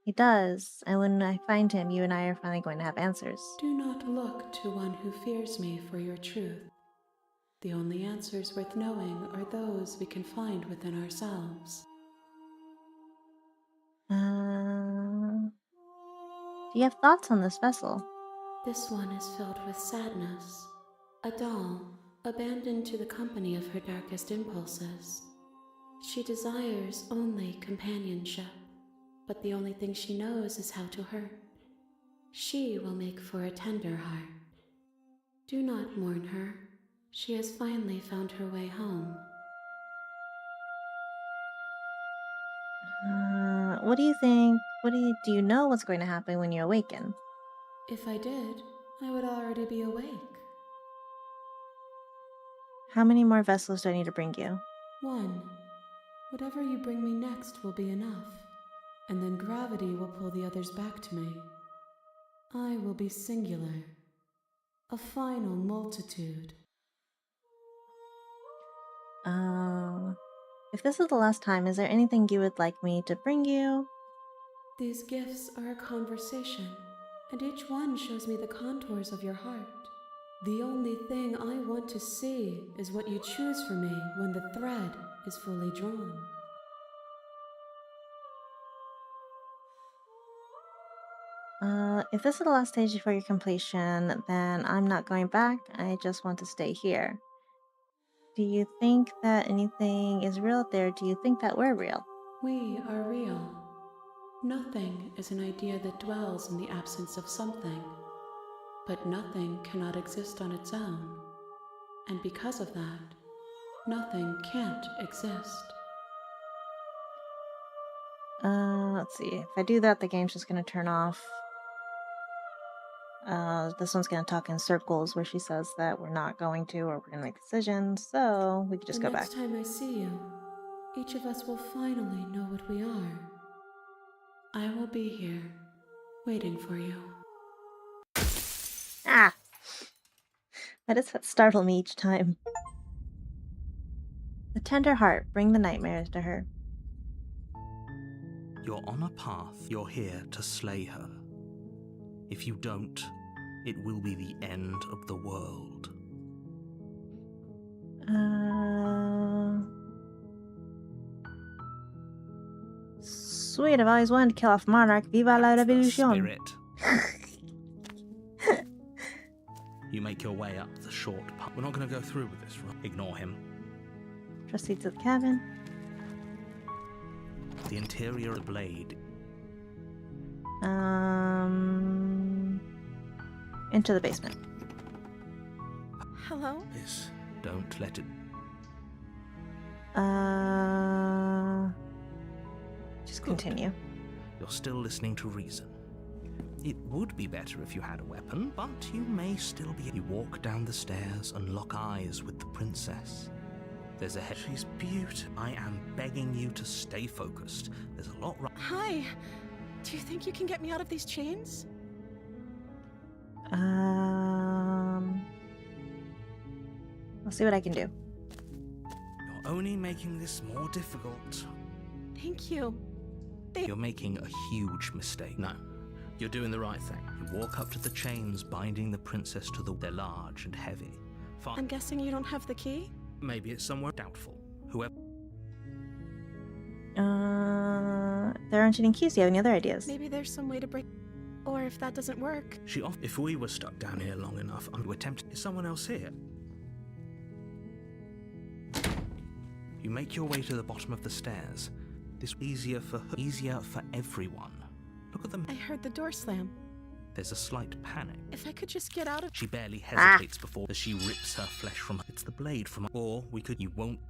S1: He does, and when I find him, you and I are finally going to have answers.
S5: Do not look to one who fears me for your truth. The only answers worth knowing are those we can find within ourselves.
S1: Do you have thoughts on this vessel?
S5: This one is filled with sadness. A doll, abandoned to the company of her darkest impulses. She desires only companionship, but the only thing she knows is how to hurt. She will make for a tender heart. Do not mourn her. She has finally found her way home.
S1: What do you think? Do you know what's going to happen when you awaken?
S5: If I did, I would already be awake.
S1: How many more vessels do I need to bring you?
S5: One. Whatever you bring me next will be enough, and then gravity will pull the others back to me. I will be singular. A final multitude.
S1: If this is the last time, is there anything you would like me to bring you?
S5: These gifts are a conversation, and each one shows me the contours of your heart. The only thing I want to see is what you choose for me when the thread is fully drawn.
S1: If this is the last stage before your completion, then I'm not going back. I just want to stay here. Do you think that anything is real out there? Do you think that we're real?
S5: We are real. Nothing is an idea that dwells in the absence of something. But nothing cannot exist on its own. And because of that, nothing can't exist.
S1: Let's see. If I do that, the game's just gonna turn off. This one's gonna talk in circles where she says that we're not going to, or we're gonna make decisions, so we could just go back.
S5: The next time I see you, each of us will finally know what we are. I will be here, waiting for you.
S1: Ah! Why does that startle me each time? The tender heart, bring the nightmares to her.
S2: You're on a path. You're here to slay her. If you don't, it will be the end of the world.
S1: Sweet, I've always wanted to kill off Monarch. Viva la revolution!
S2: Spirit. You make your way up the short path. We're not going to go through with this, right? Ignore him.
S1: Proceed to the cabin.
S2: The interior of the blade.
S1: Into the basement.
S6: Hello?
S2: This. Don't let it.
S1: Just continue.
S2: You're still listening to reason. It would be better if you had a weapon, but you may still be. You walk down the stairs and lock eyes with the princess. There's a head. She's beautiful. I am begging you to stay focused. There's a lot right.
S6: Hi. Do you think you can get me out of these chains?
S1: I'll see what I can do.
S2: You're only making this more difficult.
S6: Thank you.
S2: You're making a huge mistake. No, you're doing the right thing. You walk up to the chains binding the princess to the... They're large and heavy.
S6: I'm guessing you don't have the key?
S2: Maybe it's somewhere doubtful. Whoever...
S1: There aren't any keys. Do you have any other ideas?
S6: Maybe there's some way to break... Or if that doesn't work...
S2: If we were stuck down here long enough, I would attempt... Is someone else here? You make your way to the bottom of the stairs. This easier for her, easier for everyone. Look at them.
S6: I heard the door slam.
S2: There's a slight panic.
S6: If I could just get out of...
S2: She barely hesitates before as she rips her flesh from her. It's the blade from her. Or we could... You won't...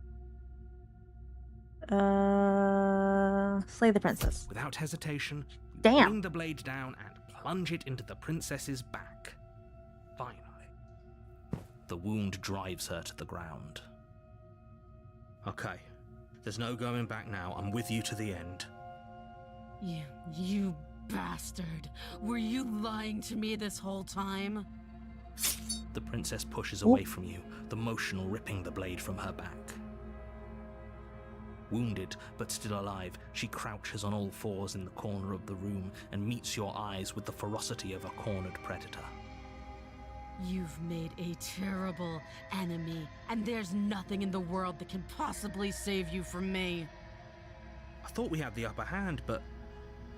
S1: Slay the princess.
S2: Without hesitation, you
S1: Damn.
S2: bring the blade down and... plunge it into the princess's back. Finally, the wound drives her to the ground. Okay, there's no going back now. I'm with you to the end.
S3: You bastard. Were you lying to me this whole time?
S2: The princess pushes away from you, the motion ripping the blade from her back. Wounded, but still alive, she crouches on all fours in the corner of the room and meets your eyes with the ferocity of a cornered predator.
S3: You've made a terrible enemy, and there's nothing in the world that can possibly save you from me.
S2: I thought we had the upper hand, but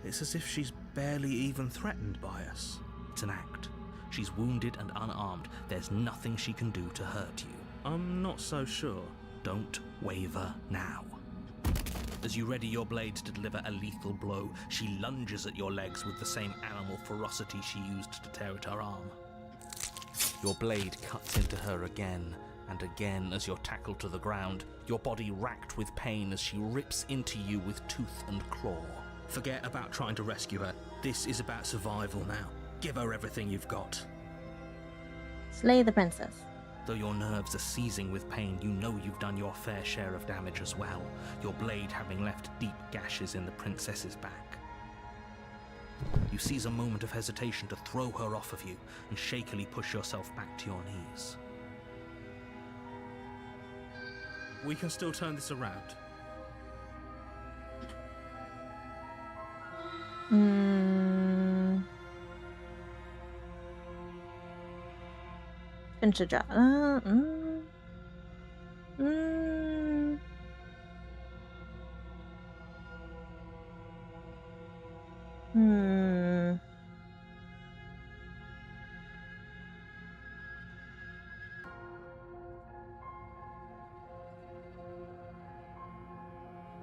S2: it's as if she's barely even threatened by us. It's an act. She's wounded and unarmed. There's nothing she can do to hurt you. I'm not so sure. Don't waver now. As you ready your blade to deliver a lethal blow, she lunges at your legs with the same animal ferocity she used to tear at her arm. Your blade cuts into her again and again as you're tackled to the ground, your body racked with pain as she rips into you with tooth and claw. Forget about trying to rescue her. This is about survival now. Give her everything you've got.
S1: Slay the princess.
S2: Though your nerves are seizing with pain, you know you've done your fair share of damage as well, your blade having left deep gashes in the princess's back. You seize a moment of hesitation to throw her off of you and shakily push yourself back to your knees. We can still turn this around.
S1: Finish the job.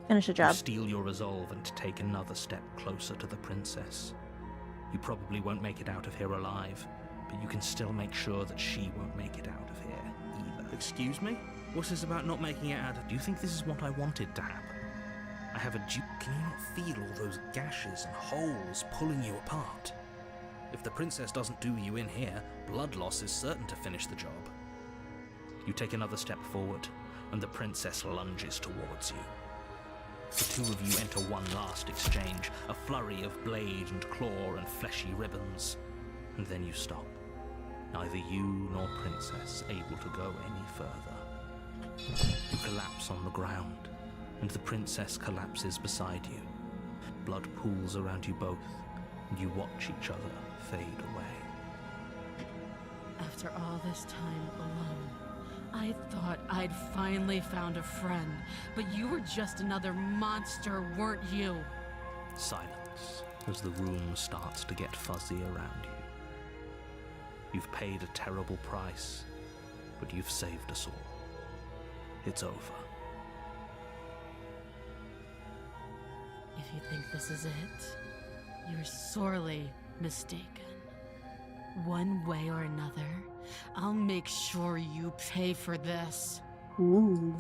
S1: Finish the job.
S2: You steel your resolve and take another step closer to the princess. You probably won't make it out of here alive, but you can still make sure that she won't make it out of here either. Excuse me? What is about not making it out of... Do you think this is what I wanted to happen? I have a duke. Can you not feel all those gashes and holes pulling you apart? If the princess doesn't do you in here, blood loss is certain to finish the job. You take another step forward, and the princess lunges towards you. The two of you enter one last exchange, a flurry of blade and claw and fleshy ribbons, and then you stop. Neither you nor princess able to go any further. You collapse on the ground, and the princess collapses beside you. Blood pools around you both, and you watch each other fade away.
S3: After all this time alone, I thought I'd finally found a friend, but you were just another monster, weren't you?
S2: Silence as the room starts to get fuzzy around you. You've paid a terrible price, but you've saved us all. It's over.
S3: If you think this is it, you're sorely mistaken. One way or another, I'll make sure you pay for this.
S1: Ooh.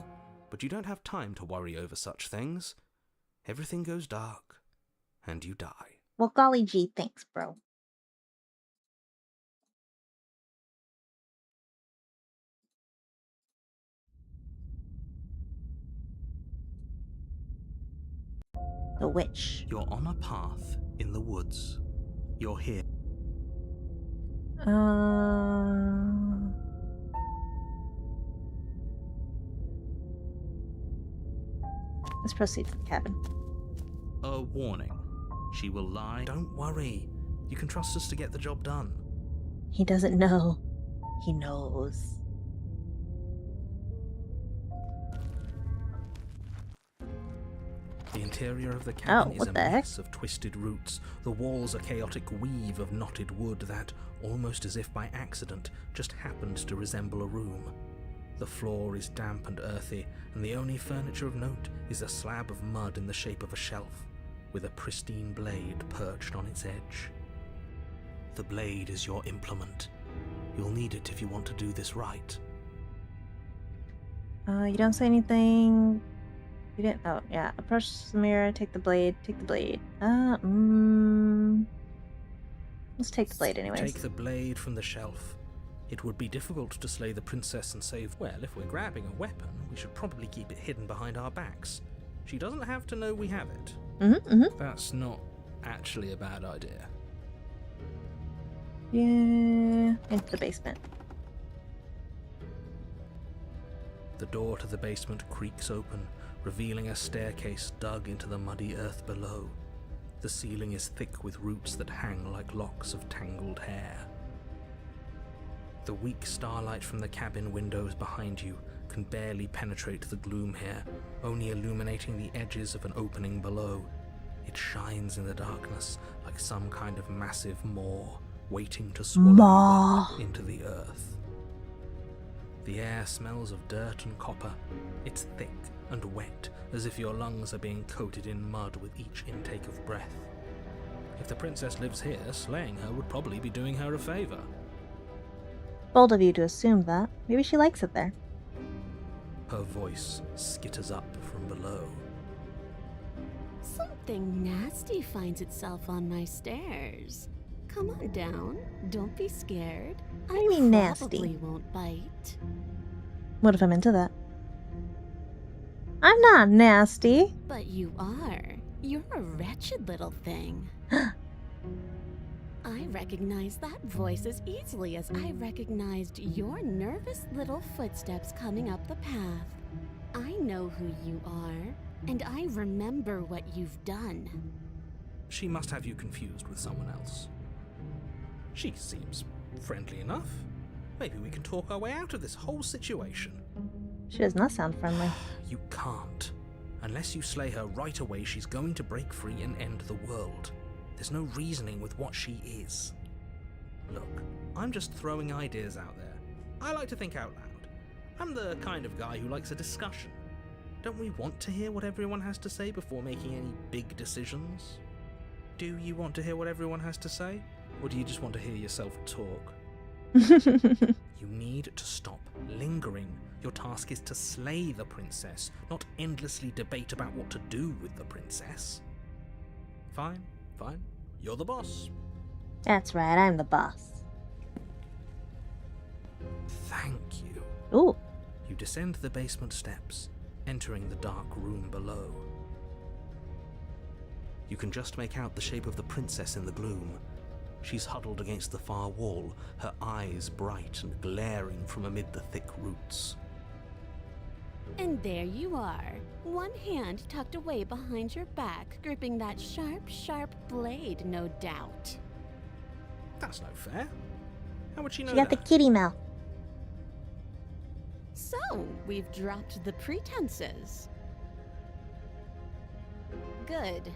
S2: But you don't have time to worry over such things. Everything goes dark, and you die.
S1: Well, golly gee, thanks, bro. The witch.
S2: You're on a path in the woods. You're here.
S1: Let's proceed to the cabin.
S2: A warning. She will lie. Don't worry. You can trust us to get the job done.
S1: He doesn't know. He knows.
S2: The interior of the cabin is
S1: what
S2: a
S1: the heck?
S2: mess of twisted roots. The walls a chaotic weave of knotted wood that, almost as if by accident, just happened to resemble a room. The floor is damp and earthy, and the only furniture of note is a slab of mud in the shape of a shelf, with a pristine blade perched on its edge. The blade is your implement. You'll need it if you want to do this right.
S1: You don't say anything. You didn't. Oh, yeah. Approach the mirror. Take the blade. Take the blade. Let's take the blade anyways.
S2: Take the blade from the shelf. It would be difficult to slay the princess and save. Well, if we're grabbing a weapon, we should probably keep it hidden behind our backs. She doesn't have to know we have it. That's not actually a bad idea.
S1: Yeah, into the basement.
S2: The door to the basement creaks open, revealing a staircase dug into the muddy earth below. The ceiling is thick with roots that hang like locks of tangled hair. The weak starlight from the cabin windows behind you can barely penetrate the gloom here, only illuminating the edges of an opening below. It shines in the darkness like some kind of massive maw, waiting to swallow you into the earth. The air smells of dirt and copper. It's thick and wet, as if your lungs are being coated in mud with each intake of breath. If the princess lives here, slaying her would probably be doing her a favor.
S1: Bold of you to assume that. Maybe she likes it there.
S2: Her voice skitters up from below.
S3: Something nasty finds itself on my stairs. Come on down. Don't be scared.
S1: What do you mean nasty?
S3: Probably won't bite.
S1: What if I'm into that? I'm not nasty.
S3: But you are. You're a wretched little thing. I recognize that voice as easily as I recognized your nervous little footsteps coming up the path. I know who you are, and I remember what you've done.
S2: She must have you confused with someone else. She seems friendly enough. Maybe we can talk our way out of this whole situation.
S1: She does not sound friendly.
S2: You can't. Unless you slay her right away, she's going to break free and end the world. There's no reasoning with what she is. Look, I'm just throwing ideas out there. I like to think out loud. I'm the kind of guy who likes a discussion. Don't we want to hear what everyone has to say before making any big decisions? Do you want to hear what everyone has to say? Or do you just want to hear yourself talk? You need to stop lingering. Your task is to slay the princess, not endlessly debate about what to do with the princess. Fine. You're the boss.
S1: That's right, I'm the boss.
S2: Thank you.
S1: Ooh.
S2: You descend the basement steps, entering the dark room below. You can just make out the shape of the princess in the gloom. She's huddled against the far wall, her eyes bright and glaring from amid the thick roots.
S3: And there you are, one hand tucked away behind your back, gripping that sharp, sharp blade, no doubt.
S2: That's no fair. How would she know
S1: She got
S2: that?
S1: the kitty mouth.
S3: So, we've dropped the pretenses. Good.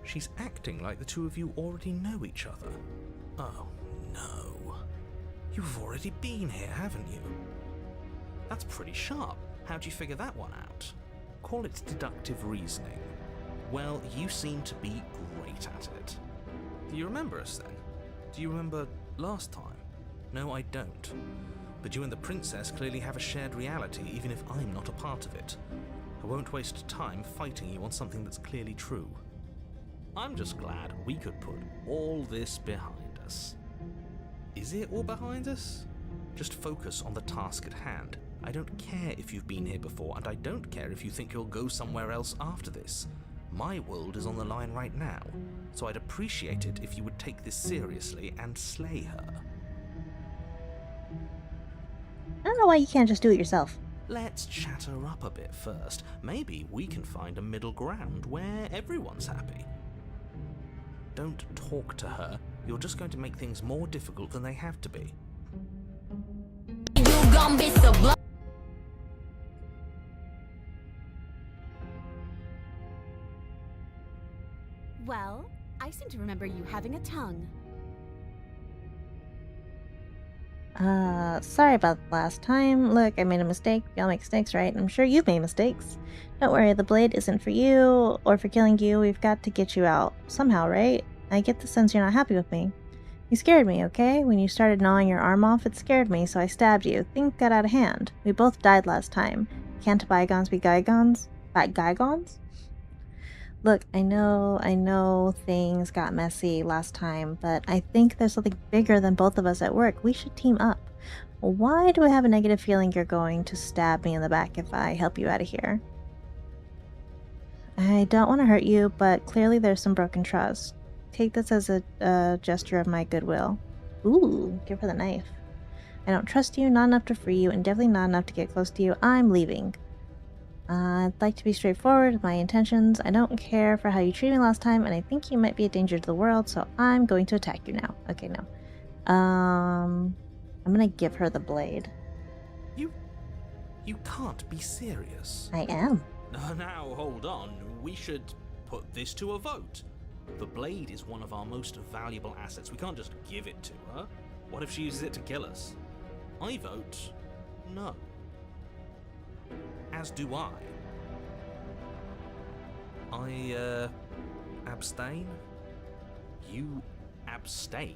S2: She's acting like the two of you already know each other. Oh, no. You've already been here, haven't you? That's pretty sharp. How'd you figure that one out? Call it deductive reasoning. Well, you seem to be great at it. Do you remember us then? Do you remember last time? No, I don't. But you and the princess clearly have a shared reality, even if I'm not a part of it. I won't waste time fighting you on something that's clearly true. I'm just glad we could put all this behind us. Is it all behind us? Just focus on the task at hand. I don't care if you've been here before, and I don't care if you think you'll go somewhere else after this. My world is on the line right now, so I'd appreciate it if you would take this seriously and slay her.
S1: I don't know why you can't just do it yourself.
S2: Let's chat her up a bit first. Maybe we can find a middle ground where everyone's happy. Don't talk to her. You're just going to make things more difficult than they have to be.
S3: Well, I seem to remember you having a tongue.
S1: Sorry about last time. Look, I made a mistake. We all make mistakes, right? I'm sure you've made mistakes. Don't worry, the blade isn't for you or for killing you. We've got to get you out somehow, right? I get the sense you're not happy with me. You scared me, okay? When you started gnawing your arm off, it scared me, so I stabbed you. Things got out of hand. We both died last time. Can't bygones be bygones? Bygones? Look, I know things got messy last time, but I think there's something bigger than both of us at work. We should team up. Why do I have a negative feeling you're going to stab me in the back if I help you out of here? I don't want to hurt you, but clearly there's some broken trust. Take this as a gesture of my goodwill. Ooh, give her the knife. I don't trust you, not enough to free you, and definitely not enough to get close to you. I'm leaving. I'd like to be straightforward with my intentions. I don't care for how you treated me last time, and I think you might be a danger to the world, so I'm going to attack you now. Okay, no. I'm gonna give her the blade.
S4: You can't be serious.
S1: I am.
S4: Now, hold on. We should put this to a vote. The blade is one of our most valuable assets. We can't just give it to her. What if she uses it to kill us? I vote no. As do I. I abstain? You abstain?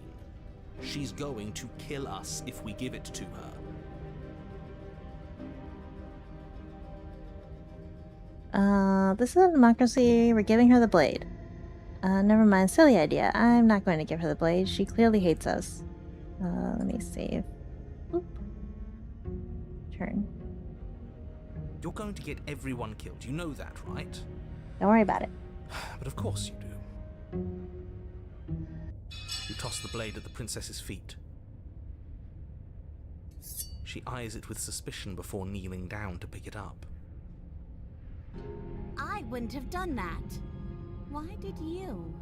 S4: She's going to kill us if we give it to her.
S1: This is a democracy. We're giving her the blade. Never mind, silly idea. I'm not going to give her the blade. She clearly hates us. Let me save. Oop. Turn.
S4: You're going to get everyone killed. You know that, right?
S1: Don't worry about it.
S4: But of course you do. You toss the blade at the princess's feet. She eyes it with suspicion before kneeling down to pick it up.
S6: I wouldn't have done that. Why did you?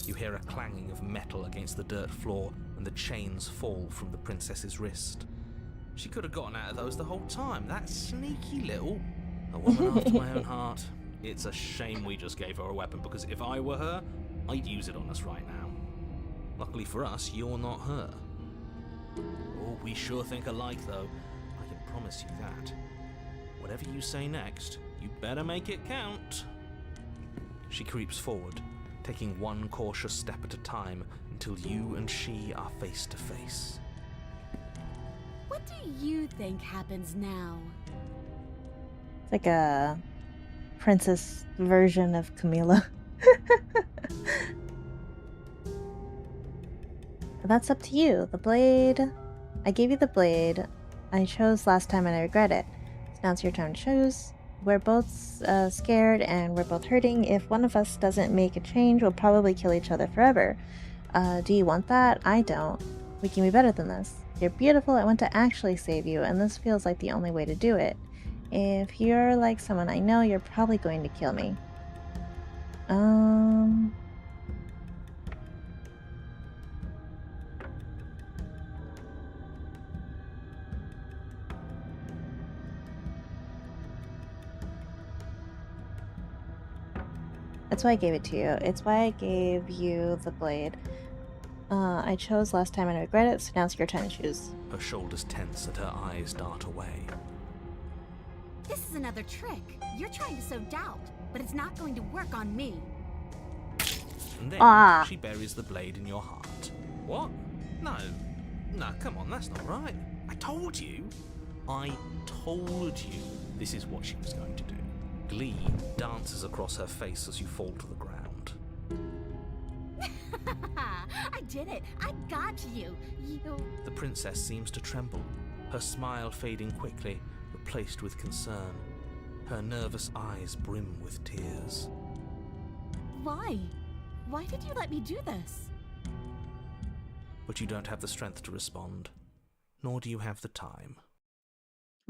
S4: You hear a clanging of metal against the dirt floor, and the chains fall from the princess's wrist. She could have gotten out of those the whole time. That sneaky little... A woman after my own heart. It's a shame we just gave her a weapon, because if I were her, I'd use it on us right now. Luckily for us, you're not her. Oh, we sure think alike, though. I can promise you that. Whatever you say next, you better make it count. She creeps forward, taking one cautious step at a time until you and she are face to face.
S3: What do you think happens now?
S1: It's like a princess version of Camila. That's up to you. The blade. I gave you the blade. I chose last time and I regret it. So now it's your turn to choose. We're both scared and we're both hurting. If one of us doesn't make a change, we'll probably kill each other forever. Do you want that? I don't. We can be better than this. You're beautiful. I want to actually save you, and this feels like the only way to do it. If you're like someone I know, you're probably going to kill me. That's why I gave it to you. It's why I gave you the blade. I chose last time and I regret it, so now it's your turn to choose.
S4: Her shoulders tense and her eyes dart away.
S6: This is another trick. You're trying to sow doubt, but it's not going to work on me.
S4: And then she buries the blade in your heart. What? No, come on, that's not right. I told you this is what she was going to do. Glee dances across her face as you fall to the ground.
S6: I did it. I got you.
S4: The princess seems to tremble, her smile fading quickly, replaced with concern. Her nervous eyes brim with tears.
S6: Why? Why did you let me do this?
S4: But you don't have the strength to respond, nor do you have the time.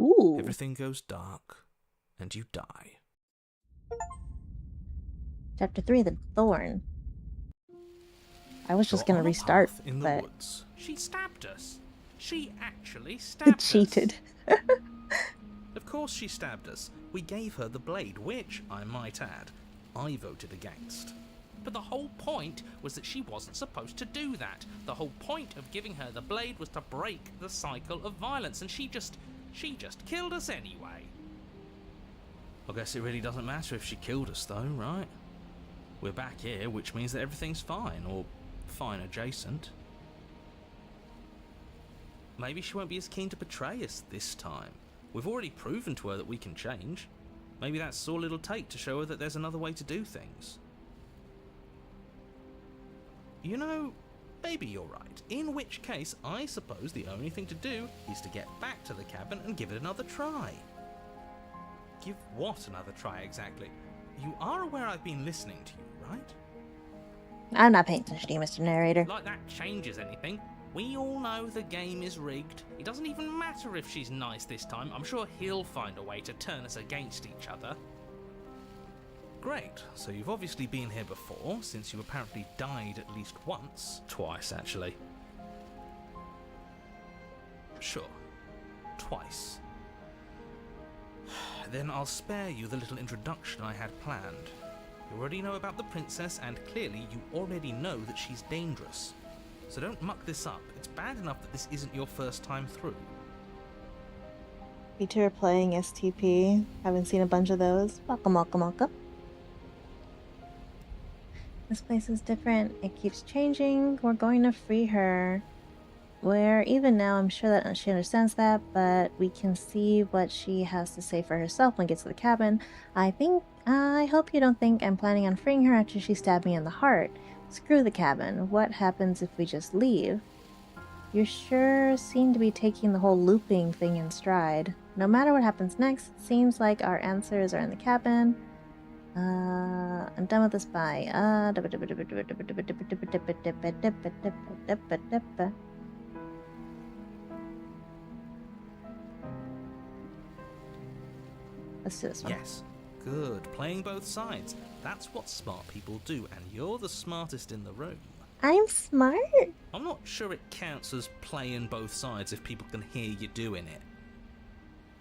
S1: Ooh.
S4: Everything goes dark, and you die.
S1: Chapter 3, The Thorn. I was just gonna restart,
S4: in the
S1: but
S4: woods. She stabbed us. She actually stabbed us.
S1: cheated.
S4: Of course she stabbed us. We gave her the blade, which, I might add, I voted against. But the whole point was that she wasn't supposed to do that. The whole point of giving her the blade was to break the cycle of violence, and she just killed us anyway. I guess it really doesn't matter if she killed us though, right? We're back here, which means that everything's fine, or fine adjacent. Maybe she won't be as keen to betray us this time. We've already proven to her that we can change.
S2: Maybe that's all it'll take to show her that there's another way to do things. You know, maybe you're right. In which case, I suppose the only thing to do is to get back to the cabin and give it another try. Give what another try exactly? You are aware I've been listening to you, right?
S1: I'm not paying attention to you, Mr. Narrator.
S4: Like that changes anything. We all know the game is rigged. It doesn't even matter if she's nice this time. I'm sure he'll find a way to turn us against each other.
S2: Great, so you've obviously been here before, since you apparently died at least once.
S4: Twice, actually.
S2: Sure. Twice. Then I'll spare you the little introduction I had planned. You already know about the princess, and clearly you already know that she's dangerous. So don't muck this up. It's bad enough that this isn't your first time through.
S1: Vtuber playing STP. Haven't seen a bunch of those. Welcome, welcome, welcome. This place is different. It keeps changing. We're going to free her. Where even now, I'm sure that she understands that, but we can see what she has to say for herself when we get to the cabin. I hope you don't think I'm planning on freeing her after she stabbed me in the heart. Screw the cabin. What happens if we just leave? You sure seem to be taking the whole looping thing in stride. No matter what happens next, it seems like our answers are in the cabin. I'm done with this. Bye. Let's do this one.
S2: Yes. Good. Playing both sides. That's what smart people do, and you're the smartest in the room.
S1: I'm smart.
S2: I'm not sure it counts as playing both sides if people can hear you doing it.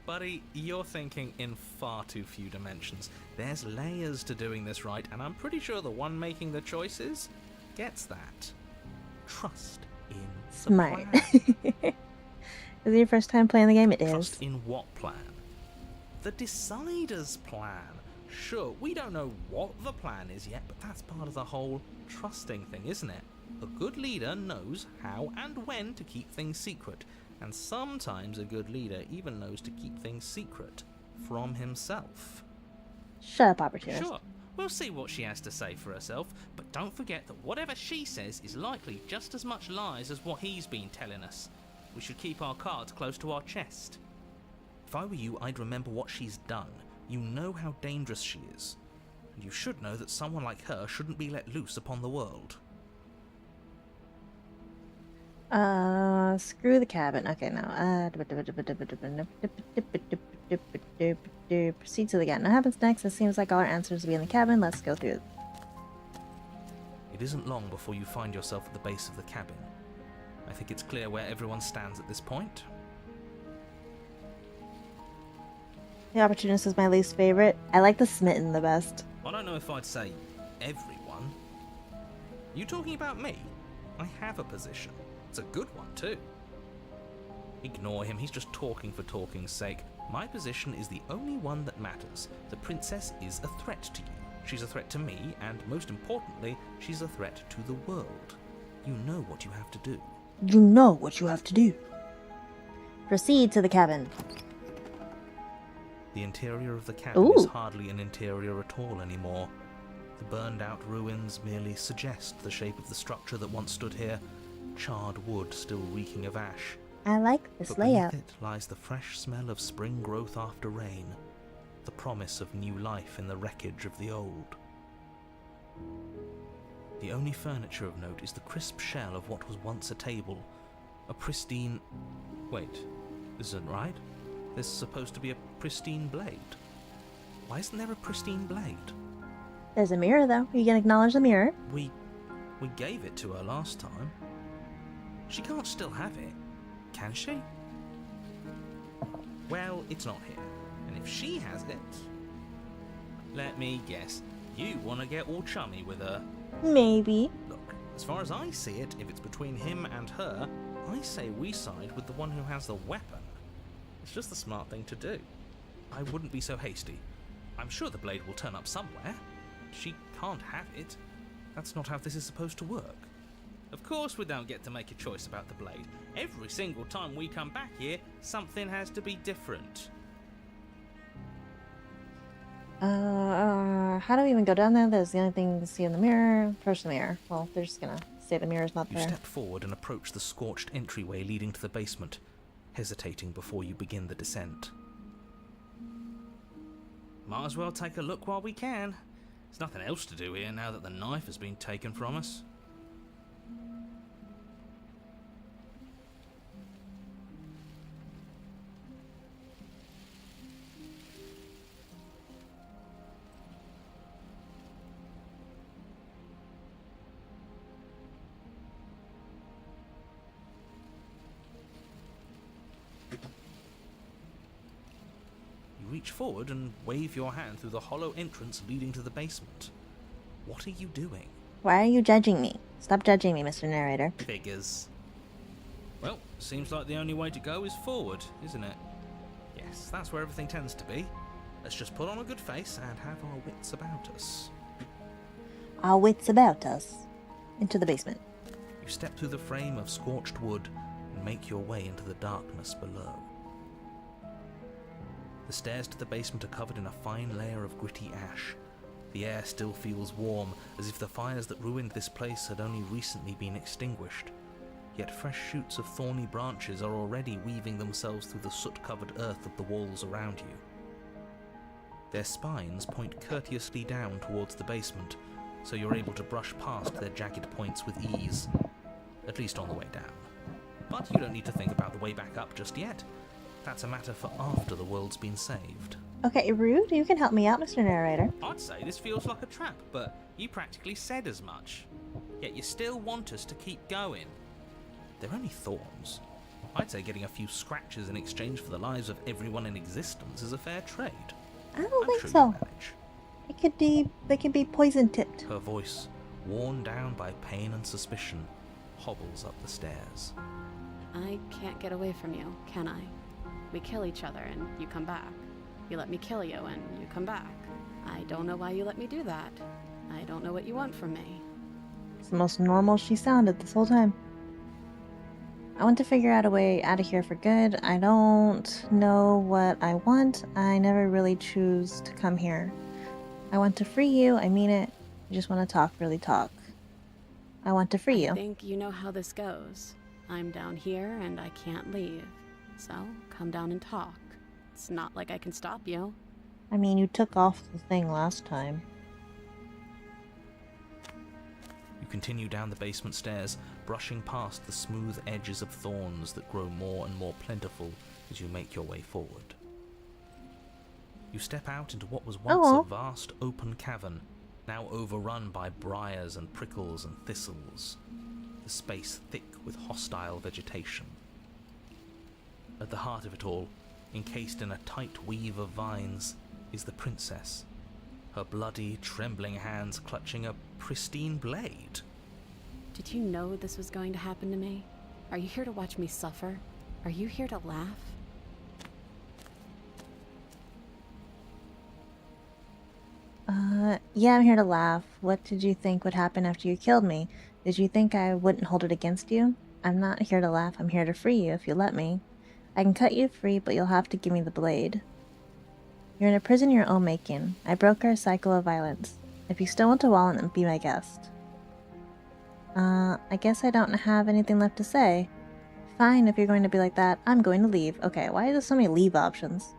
S2: Buddy, you're thinking in far too few dimensions. There's layers to doing this right, and I'm pretty sure the one making the choices gets that. Trust in the
S1: Smart.
S2: plan.
S1: Is it your first time playing the game? It is.
S2: Trust in what plan? The Decider's plan. Sure, we don't know what the plan is yet, but that's part of the whole trusting thing, isn't it? A good leader knows how and when to keep things secret, and sometimes a good leader even knows to keep things secret from himself.
S1: Shut up, opportunist.
S4: Sure, we'll see what she has to say for herself, but don't forget that whatever she says is likely just as much lies as what he's been telling us. We should keep our cards close to our chest.
S2: If I were you, I'd remember what she's done. You know how dangerous she is. And you should know that someone like her shouldn't be let loose upon the world.
S1: Screw the cabin. Okay, now. Proceed to the cabin. What happens next? It seems like all our answers will be in the cabin. Let's go through.
S2: It isn't long before you find yourself at the base of the cabin. I think it's clear where everyone stands at this point.
S1: The opportunist is my least favorite. I like the smitten the best.
S2: I don't know if I'd say everyone. You talking about me? I have a position. It's a good one, too. Ignore him, he's just talking for talking's sake. My position is the only one that matters. The princess is a threat to you. She's a threat to me, and most importantly, she's a threat to the world. You know what you have to do.
S1: You know what you have to do. Proceed to the cabin.
S2: The interior of the cabin is hardly an interior at all anymore. The burned-out ruins merely suggest the shape of the structure that once stood here, charred wood still reeking of ash.
S1: I like this
S2: But
S1: layout.
S2: beneath it lies the fresh smell of spring growth after rain, the promise of new life in the wreckage of the old. The only furniture of note is the crisp shell of what was once a table, a pristine... Wait, this isn't right? There's supposed to be a pristine blade. Why isn't there a pristine blade?
S1: There's a mirror, though. You can acknowledge the mirror.
S2: We gave it to her last time. She can't still have it, can she? Well, it's not here. And if she has it... Let me guess. You want to get all chummy with her.
S1: Maybe.
S2: Look, as far as I see it, if it's between him and her, I say we side with the one who has the weapon. It's just the smart thing to do. I wouldn't be so hasty. I'm sure the blade will turn up somewhere. She can't have it. That's not how this is supposed to work.
S4: Of course we don't get to make a choice about the blade. Every single time we come back here, something has to be different.
S1: How do we even go down there? That's the only thing to see in the mirror. Approach the mirror. Well, they're just gonna say the mirror's not
S2: You
S1: there.
S2: step forward and approach the scorched entryway leading to the basement, hesitating before you begin the descent.
S4: Might as well take a look while we can. There's nothing else to do here now that the knife has been taken from us. You reach forward and wave your hand through the hollow entrance leading to the basement. What are you doing?
S1: Why are you judging me? Stop judging me, Mr. Narrator.
S4: Figures. Well, seems like the only way to go is forward, isn't it? Yes, that's where everything tends to be. Let's just put on a good face and have our wits about us.
S1: Our wits about us. Into the basement.
S2: You step through the frame of scorched wood and make your way into the darkness below. The stairs to the basement are covered in a fine layer of gritty ash. The air still feels warm, as if the fires that ruined this place had only recently been extinguished. Yet fresh shoots of thorny branches are already weaving themselves through the soot-covered earth of the walls around you. Their spines point courteously down towards the basement, so you're able to brush past their jagged points with ease, at least on the way down. But you don't need to think about the way back up just yet. That's a matter for after the world's been saved.
S1: Okay, rude. You can help me out, Mr. Narrator.
S4: I'd say this feels like a trap, but you practically said as much. Yet you still want us to keep going.
S2: They're only thorns. I'd say getting a few scratches in exchange for the lives of everyone in existence is a fair trade.
S1: I don't
S2: I'm
S1: think
S2: sure
S1: so.
S2: you'll manage.
S1: They could be poison tipped.
S2: Her voice, worn down by pain and suspicion, hobbles up the stairs.
S3: I can't get away from you, can I? We kill each other and you come back. You let me kill you and you come back. I don't know why you let me do that. I don't know what you want from me.
S1: It's the most normal she sounded this whole time. I want to figure out a way out of here for good. I don't know what I want. I never really choose to come here. I want to free you. I mean it. I just want to talk, really talk. I want to free you.
S3: I think you know how this goes. I'm down here and I can't leave. So, come down and talk. It's not like I can stop you.
S1: I mean, you took off the thing last time.
S2: You continue down the basement stairs, brushing past the smooth edges of thorns that grow more and more plentiful as you make your way forward. You step out into what was once a vast open cavern, now overrun by briars and prickles and thistles, the space thick with hostile vegetation. At the heart of it all, encased in a tight weave of vines, is the princess, her bloody, trembling hands clutching a pristine blade.
S3: Did you know this was going to happen to me? Are you here to watch me suffer? Are you here to laugh?
S1: Yeah, I'm here to laugh. What did you think would happen after you killed me? Did you think I wouldn't hold it against you? I'm not here to laugh. I'm here to free you if you let me. I can cut you free, but you'll have to give me the blade. You're in a prison your own making. I broke our cycle of violence. If you still want to wallet and be my guest. I guess I don't have anything left to say. Fine, if you're going to be like that, I'm going to leave. Okay, why are there so many leave options?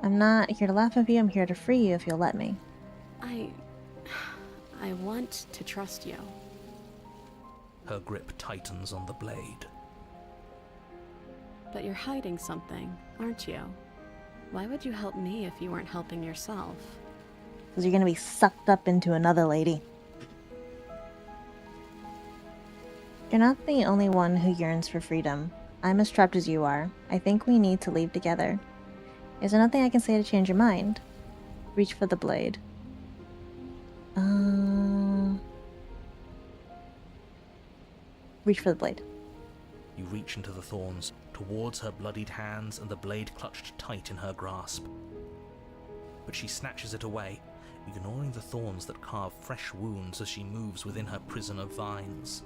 S1: I'm not here to laugh at you, I'm here to free you if you'll let me.
S3: I want to trust you.
S2: Her grip tightens on the blade.
S3: But you're hiding something, aren't you? Why would you help me if you weren't helping yourself?
S1: Because you're gonna be sucked up into another lady. You're not the only one who yearns for freedom. I'm as trapped as you are. I think we need to leave together. Is there nothing I can say to change your mind? Reach for the blade. Reach for the blade.
S2: You reach into the thorns, towards her bloodied hands and the blade clutched tight in her grasp. But she snatches it away, ignoring the thorns that carve fresh wounds as she moves within her prison of vines.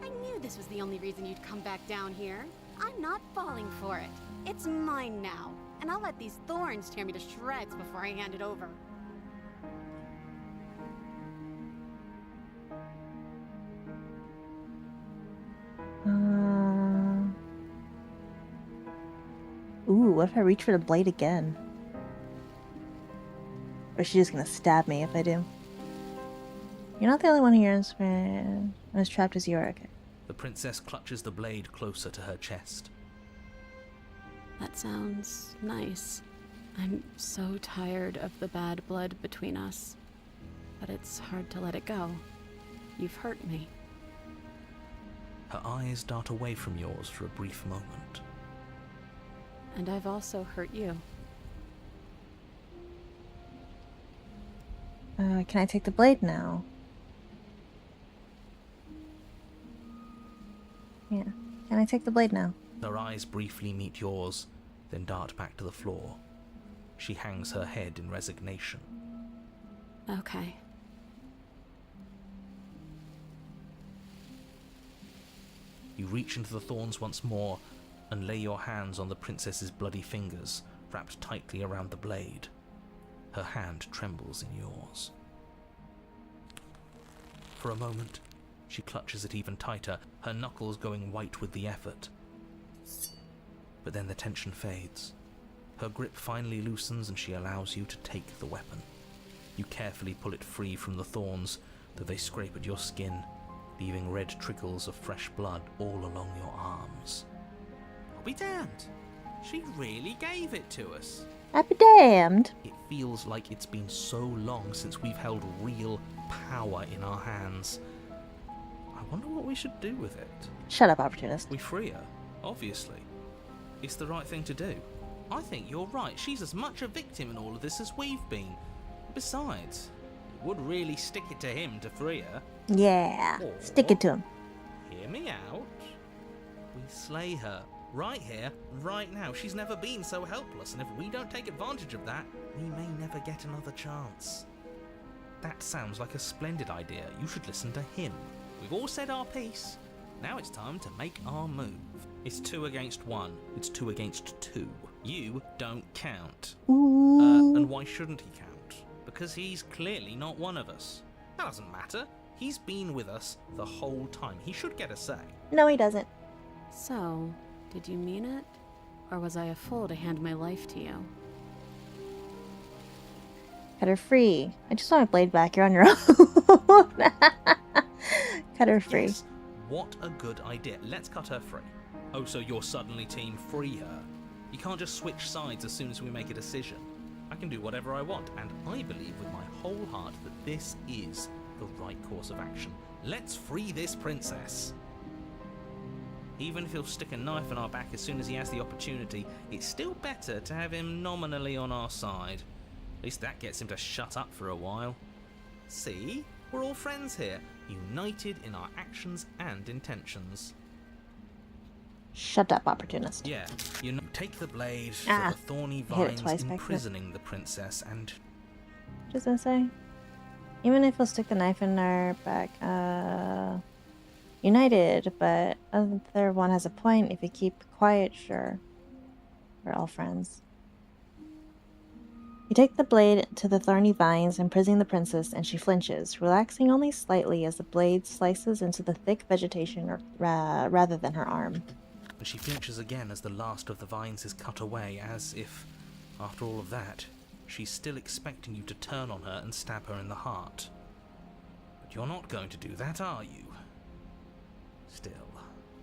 S8: I knew this was the only reason you'd come back down here.
S6: I'm not falling for it. It's mine now, and I'll let these thorns tear me to shreds before I hand it over.
S1: Ooh, what if I reach for the blade again? Or is she just gonna stab me if I do? You're not the only one here I'm as trapped as you are, okay.
S4: The princess clutches the blade closer to her chest.
S3: That sounds nice. I'm so tired of the bad blood between us. But it's hard to let it go. You've hurt me.
S4: Her eyes dart away from yours for a brief moment.
S3: And I've also hurt you.
S1: Can I take the blade now? Yeah. Can I take the blade now?
S4: Her eyes briefly meet yours, then dart back to the floor. She hangs her head in resignation.
S3: Okay.
S4: You reach into the thorns once more and lay your hands on the princess's bloody fingers, wrapped tightly around the blade. Her hand trembles in yours. For a moment, she clutches it even tighter, her knuckles going white with the effort. But then the tension fades. Her grip finally loosens and she allows you to take the weapon. You carefully pull it free from the thorns, though they scrape at your skin, leaving red trickles of fresh blood all along your arms.
S2: I'll be damned. She really gave it to us.
S1: I'd be damned.
S4: It feels like it's been so long since we've held real power in our hands. I wonder what we should do with it.
S1: Shut up, opportunist.
S4: We free her, obviously. It's the right thing to do.
S2: I think you're right. She's as much a victim in all of this as we've been. Besides, it would really stick it to him to free her.
S1: Yeah.
S2: Or,
S1: Stick it to him.
S2: hear me out. We slay her. Right here, right now. She's never been so helpless, and if we don't take advantage of that, we may never get another chance.
S4: That sounds like a splendid idea. You should listen to him.
S2: We've all said our piece. Now it's time to make our move.
S4: It's 2 against 1. It's 2 against 2.
S2: You don't count.
S1: Ooh.
S4: And why shouldn't he count?
S2: Because he's clearly not one of us. That doesn't matter. He's been with us the whole time. He should get a say.
S1: No, he doesn't.
S3: So, did you mean it? Or was I a fool to hand my life to you?
S1: Cut her free. I just want my blade back. You're on your own. Cut her free.
S4: Yes. What a good idea. Let's cut her free.
S2: Oh, so you're suddenly team free her? You can't just switch sides as soon as we make a decision. I can do whatever I want, and I believe with my whole heart that this is the right course of action. Let's free this princess. Even if he'll stick a knife in our back as soon as he has the opportunity, it's still better to have him nominally on our side. At least that gets him to shut up for a while. See? We're all friends here, united in our actions and intentions.
S1: Shut up, opportunist.
S2: Yeah, you know, take the blade for
S1: Ah,
S2: the thorny
S1: I hit it
S2: vines
S1: twice back
S2: imprisoning the princess and...
S1: Just gonna say, even if we'll stick the knife in our back, united, but other one has a point. If you keep quiet, sure. We're all friends. You take the blade to the thorny vines, imprisoning the princess, and she flinches, relaxing only slightly as the blade slices into the thick vegetation rather than her arm.
S4: And she flinches again as the last of the vines is cut away, as if, after all of that, she's still expecting you to turn on her and stab her in the heart. But you're not going to do that, are you? Still,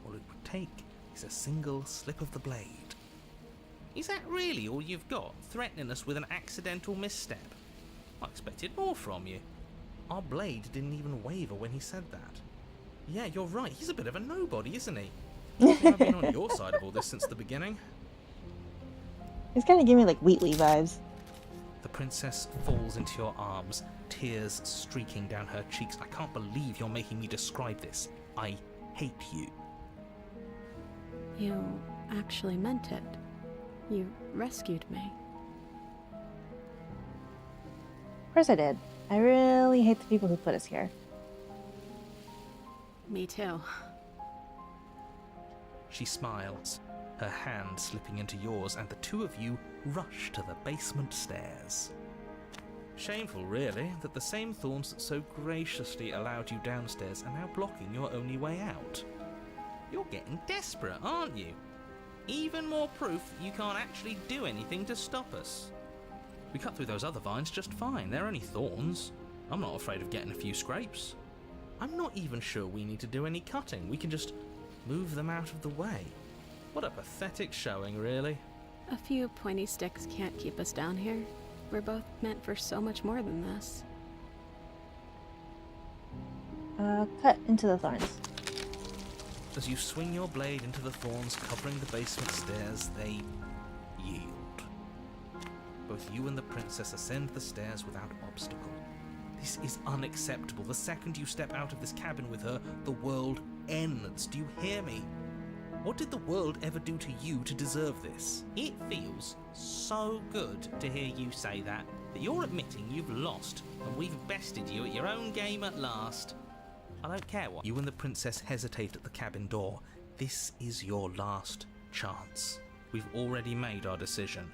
S4: all it would take is a single slip of the blade.
S2: Is that really all you've got, threatening us with an accidental misstep? I expected more from you.
S4: Our blade didn't even waver when he said that.
S2: Yeah, you're right, he's a bit of a nobody, isn't he? I've been on your side of all this since the beginning.
S1: He's kind of giving me like Wheatley vibes.
S4: The princess falls into your arms, tears streaking down her cheeks. I can't believe you're making me describe this. I hate you.
S3: You actually meant it. You rescued me.
S1: Of course I did. I really hate the people who put us here.
S3: Me too.
S2: She smiles, her hand slipping into yours, and the two of you rush to the basement stairs. Shameful, really, that the same thorns that so graciously allowed you downstairs are now blocking your only way out. You're getting desperate, aren't you? Even more proof that you can't actually do anything to stop us. We cut through those other vines just fine. They're only thorns. I'm not afraid of getting a few scrapes. I'm not even sure we need to do any cutting. We can just move them out of the way. What a pathetic showing, really.
S5: A few pointy sticks can't keep us down here. We're both meant for so much more than this.
S1: Cut into the thorns.
S2: As you swing your blade into the thorns covering the basement stairs, they yield. Both you and the princess ascend the stairs without obstacle. This is unacceptable. The second you step out of this cabin with her, the world ends. Do you hear me? What did the world ever do to you to deserve this? It feels so good to hear you say that you're admitting you've lost and we've bested you at your own game at last. I don't care what. You and the princess hesitate at the cabin door. This is your last chance. We've already made our decision.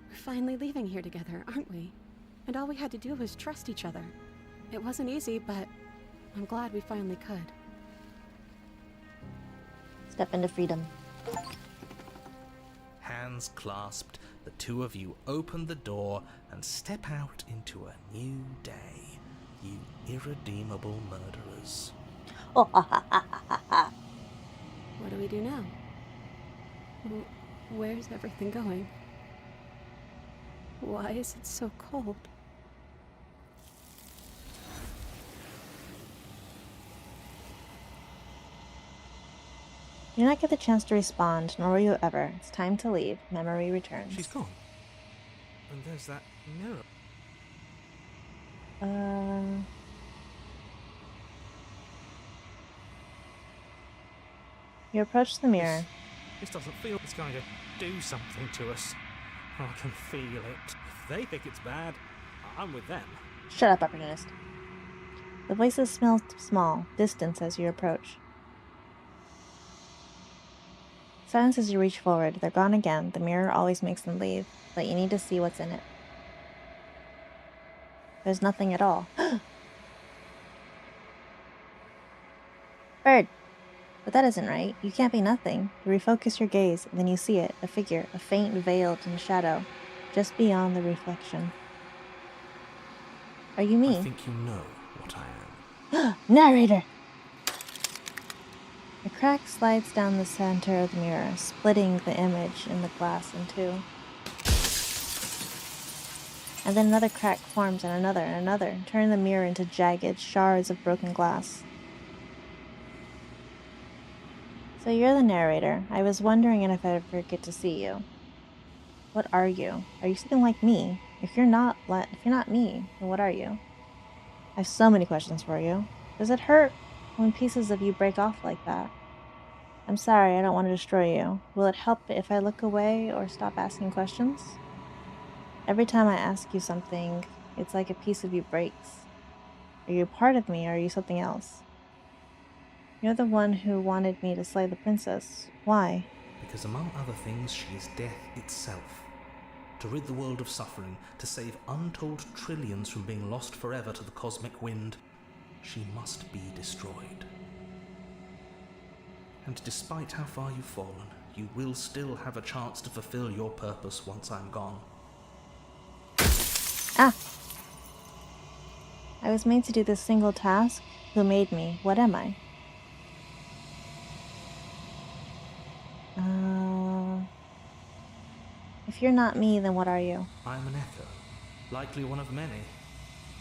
S5: We're finally leaving here together, aren't we? And all we had to do was trust each other. It wasn't easy, but I'm glad we finally could.
S1: Step into freedom.
S2: Hands clasped, the two of you open the door and step out into a new day, you irredeemable murderers.
S1: Oh, ha ha ha ha ha.
S5: What do we do now? Where's everything going? Why is it so cold?
S1: You do not get the chance to respond, nor will you ever. It's time to leave. Memory returns.
S2: She's gone. And there's that mirror.
S1: You approach the mirror.
S8: This doesn't feel it's going to do something to us. I can feel it. If they think it's bad, I'm with them.
S1: Shut up, opportunist. The voices smell small, distant as you approach. Silence as you reach forward. They're gone again. The mirror always makes them leave, but you need to see what's in it. There's nothing at all. Bird! But that isn't right. You can't be nothing. You refocus your gaze, and then you see it, a figure, a faint veiled in shadow, just beyond the reflection. Are you me?
S2: I think you know what I am.
S1: Narrator! A crack slides down the center of the mirror, splitting the image in the glass in two. And then another crack forms, and another, turning the mirror into jagged shards of broken glass. So you're the narrator. I was wondering if I'd ever get to see you. What are you? Are you something like me? If you're not me, then what are you? I have so many questions for you. Does it hurt when pieces of you break off like that? I'm sorry, I don't want to destroy you. Will it help if I look away or stop asking questions? Every time I ask you something, it's like a piece of you breaks. Are you a part of me, or are you something else? You're the one who wanted me to slay the princess. Why?
S2: Because among other things, she is death itself. To rid the world of suffering, to save untold trillions from being lost forever to the cosmic wind, she must be destroyed. And despite how far you've fallen, you will still have a chance to fulfill your purpose once I'm gone.
S1: Ah! I was made to do this single task. Who made me? What am I? If you're not me, then what are you?
S2: I'm an echo, likely one of many.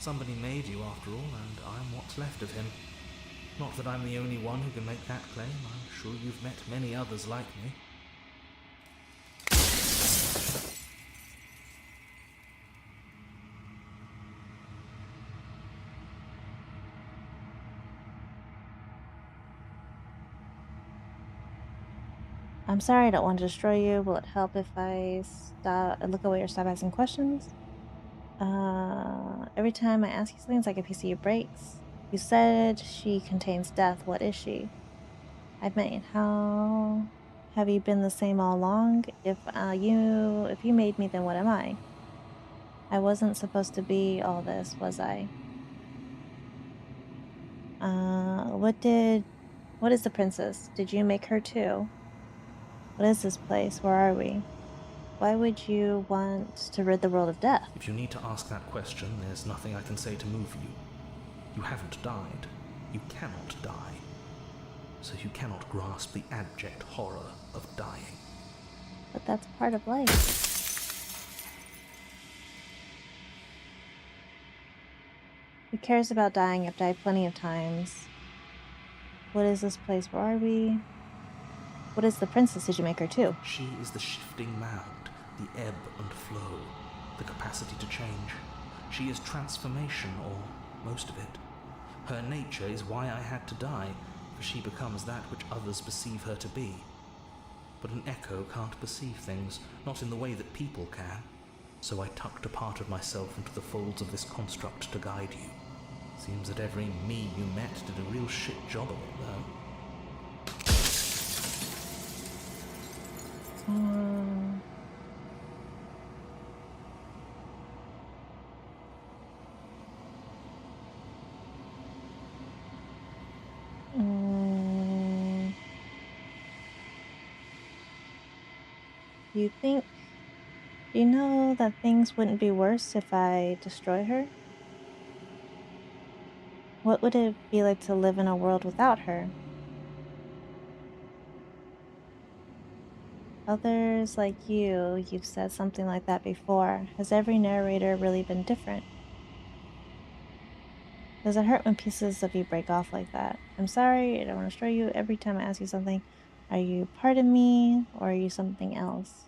S2: Somebody made you after all, and I'm what's left of him. Not that I'm the only one who can make that claim. I'm sure you've met many others like me.
S1: I'm sorry, I don't want to destroy you. Will it help if I look away or stop asking questions? Every time I ask you something, it's like a piece of you breaks. You said she contains death. What is she? I mean, how have you been the same all along? If you made me, then what am I? I wasn't supposed to be all this, was I? What is the princess? Did you make her too? What is this place? Where are we? Why would you want to rid the world of death?
S2: If you need to ask that question, there's nothing I can say to move you. You haven't died. You cannot die. So you cannot grasp the abject horror of dying.
S1: But that's part of life. Who cares about dying? I've died plenty of times. What is this place? Where are we? What is the princess? Did you make her too?
S2: She is the shifting mound, the ebb and flow, the capacity to change. She is transformation, or most of it. Her nature is why I had to die, for she becomes that which others perceive her to be. But an echo can't perceive things, not in the way that people can. So I tucked a part of myself into the folds of this construct to guide you. Seems that every me you met did a real shit job of it, though.
S1: Do you know that things wouldn't be worse if I destroy her? What would it be like to live in a world without her? Others like you've said something like that before. Has every narrator really been different? Does it hurt when pieces of you break off like that? I'm sorry, I don't want to destroy you. Every time I ask you something, are you part of me or are you something else?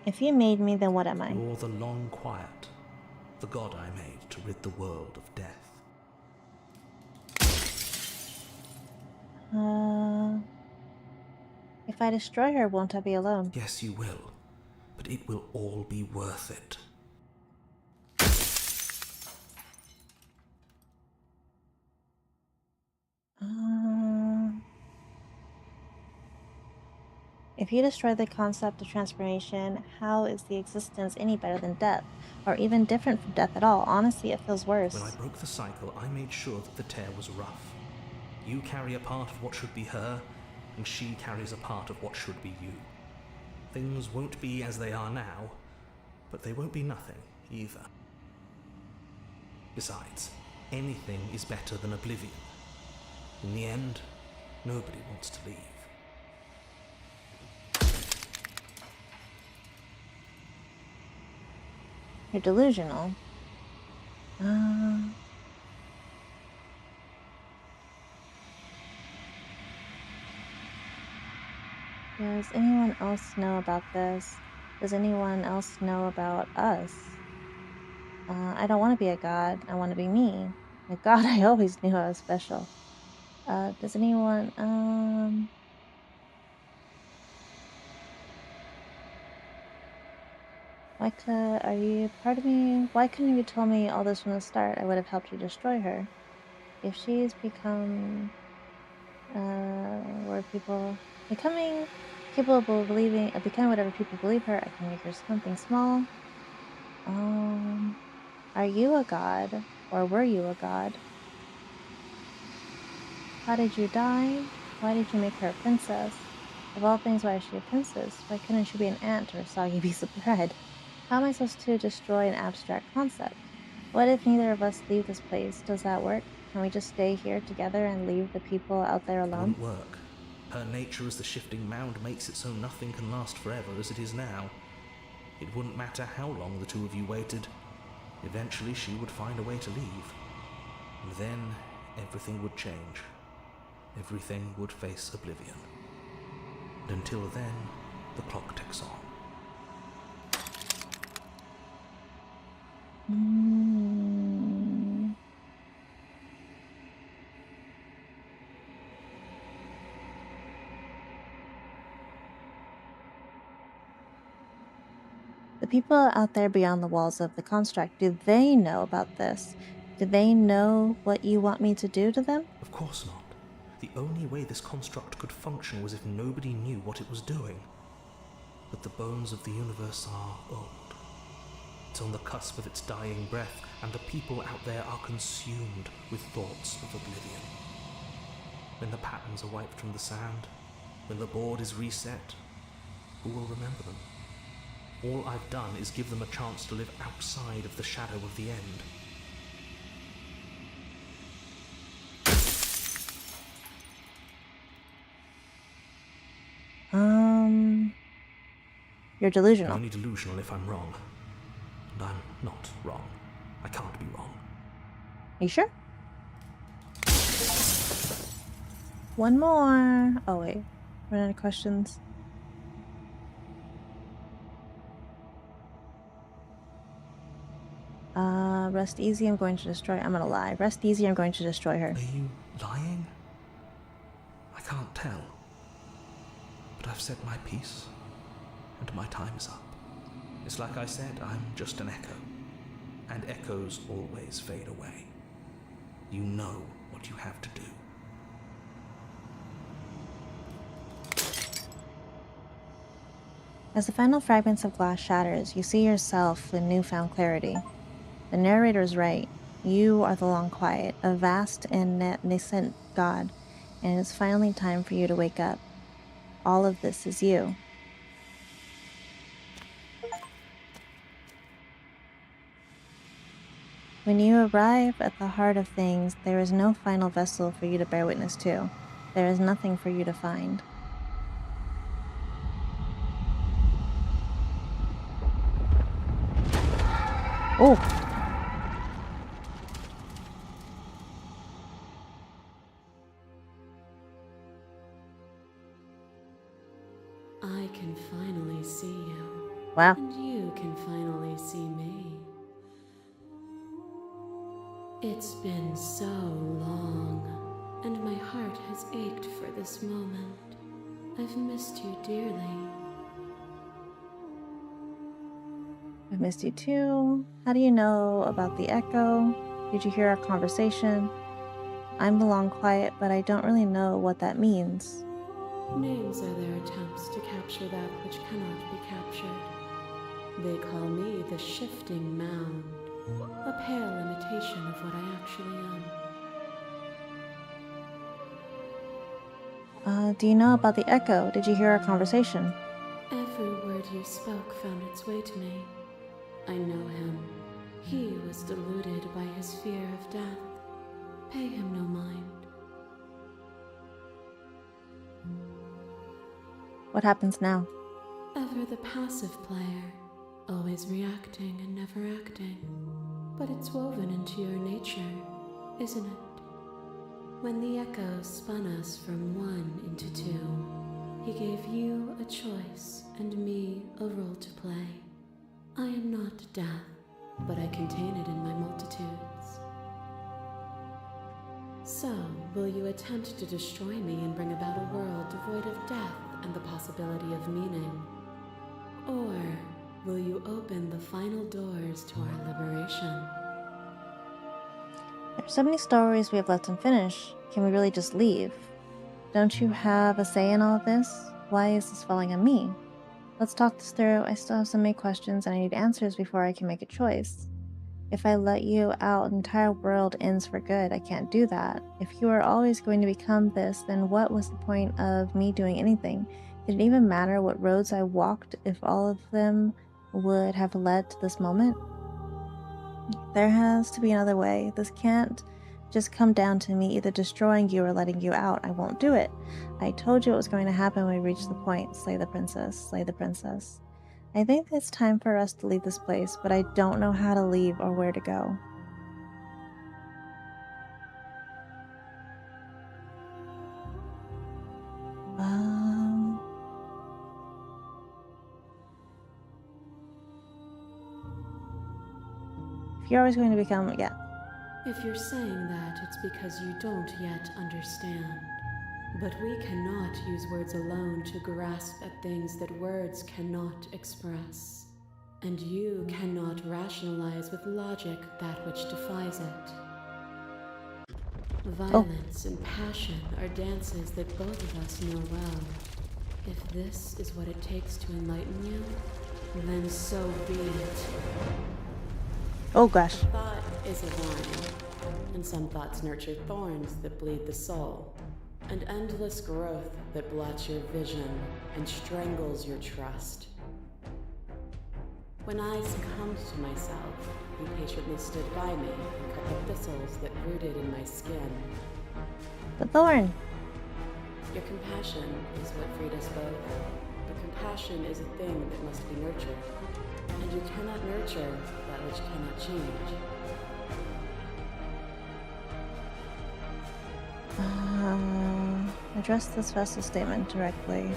S1: If you made me, then what am I?
S2: You're the long quiet, the god I made to rid the world of death.
S1: If I destroy her, won't I be alone?
S2: Yes, you will, but it will all be worth it.
S1: If you destroy the concept of transformation, how is the existence any better than death? Or even different from death at all? Honestly, it feels worse.
S2: When I broke the cycle, I made sure that the tear was rough. You carry a part of what should be her, and she carries a part of what should be you. Things won't be as they are now, but they won't be nothing either. Besides, anything is better than oblivion. In the end, nobody wants to leave.
S1: You're delusional. Does anyone else know about this? Does anyone else know about us? I don't want to be a god. I want to be me. A god, I always knew I was special. Does anyone, are you part of me? Why couldn't you tell me all this from the start? I would have helped you destroy her. If she's become, where people, becoming capable of becoming whatever people believe her, I can make her something small. Are you a god? Or were you a god? How did you die? Why did you make her a princess? Of all things, why is she a princess? Why couldn't she be an ant or a soggy piece of bread? How am I supposed to destroy an abstract concept? What if neither of us leave this place? Does that work? Can we just stay here together and leave the people out there
S2: It
S1: alone?
S2: wouldn't work. Her nature as the shifting mound makes it so nothing can last forever as it is now. It wouldn't matter how long the two of you waited. Eventually she would find a way to leave. And then everything would change. Everything would face oblivion. And until then, the clock ticks on.
S1: people out there beyond the walls of the construct, do they know about this? Do they know what you want me to do to them?
S2: Of course not. The only way this construct could function was if nobody knew what it was doing. But the bones of the universe are old. It's on the cusp of its dying breath, and the people out there are consumed with thoughts of oblivion. When the patterns are wiped from the sand, when the board is reset, who will remember them? All I've done is give them a chance to live outside of the shadow of the end.
S1: You're
S2: I'm
S1: delusional.
S2: only delusional if I'm wrong. And I'm not wrong. I can't be wrong.
S1: Are you sure? One more. Oh, wait. Run out of questions. Rest easy, I'm going to destroy. I'm gonna lie. Rest easy, I'm going to destroy her.
S2: Are you lying? I can't tell. But I've said my piece, and my time is up. It's like I said, I'm just an echo. And echoes always fade away. You know what you have to do.
S1: As the final fragments of glass shatters, you see yourself with newfound clarity. The narrator is right. You are the long quiet, a vast and nascent god, and it's finally time for you to wake up. All of this is you. When you arrive at the heart of things, there is no final vessel for you to bear witness to. There is nothing for you to find. Oh!
S5: I can finally see you.
S1: Wow.
S5: And you can finally see me. It's been so long, and my heart has ached for this moment. I've missed you dearly.
S1: I've missed you too. How do you know about the echo? Did you hear our conversation? I'm the long quiet, but I don't really know what that means.
S5: Names are their attempts to capture that which cannot be captured. They call me the shifting mound, a pale imitation of what I actually am.
S1: Do you know about the echo? Did you hear our conversation?
S5: Every word you spoke found its way to me. I know him. He was deluded by his fear of death. Pay him no mind.
S1: What happens now?
S5: Ever the passive player, always reacting and never acting. But it's woven into your nature, isn't it? When the echo spun us from one into two, he gave you a choice and me a role to play. I am not death, but I contain it in my multitudes. So, will you attempt to destroy me and bring about a world devoid of death and the possibility of meaning? Or will you open the final doors to our liberation?
S1: There's so many stories we have left unfinished. Can we really just leave? Don't you have a say in all of this? Why is this falling on me? Let's talk this through. I still have so many questions and I need answers before I can make a choice. If I let you out, the entire world ends for good. I can't do that. If you are always going to become this, then what was the point of me doing anything? Did it even matter what roads I walked if all of them would have led to this moment? There has to be another way. This can't just come down to me either destroying you or letting you out. I won't do it. I told you what was going to happen when we reached the point. Slay the princess. Slay the princess. I think it's time for us to leave this place, but I don't know how to leave or where to go. If you're always going to become, yeah.
S5: If you're saying that, it's because you don't yet understand. But we cannot use words alone to grasp at things that words cannot express. And you cannot rationalize with logic that which defies it. Violence and passion are dances that both of us know well. If this is what it takes to enlighten you, then so be it.
S1: Oh gosh.
S5: Thought is a vine, and some thoughts nurture thorns that bleed the soul, and endless growth that blots your vision and strangles your trust. When I succumbed to myself, you patiently stood by me and cut the thistles that rooted in my skin.
S1: The thorn.
S5: Your compassion is what freed us both. But compassion is a thing that must be nurtured, and you cannot nurture that which cannot change.
S1: Address this vessel statement directly.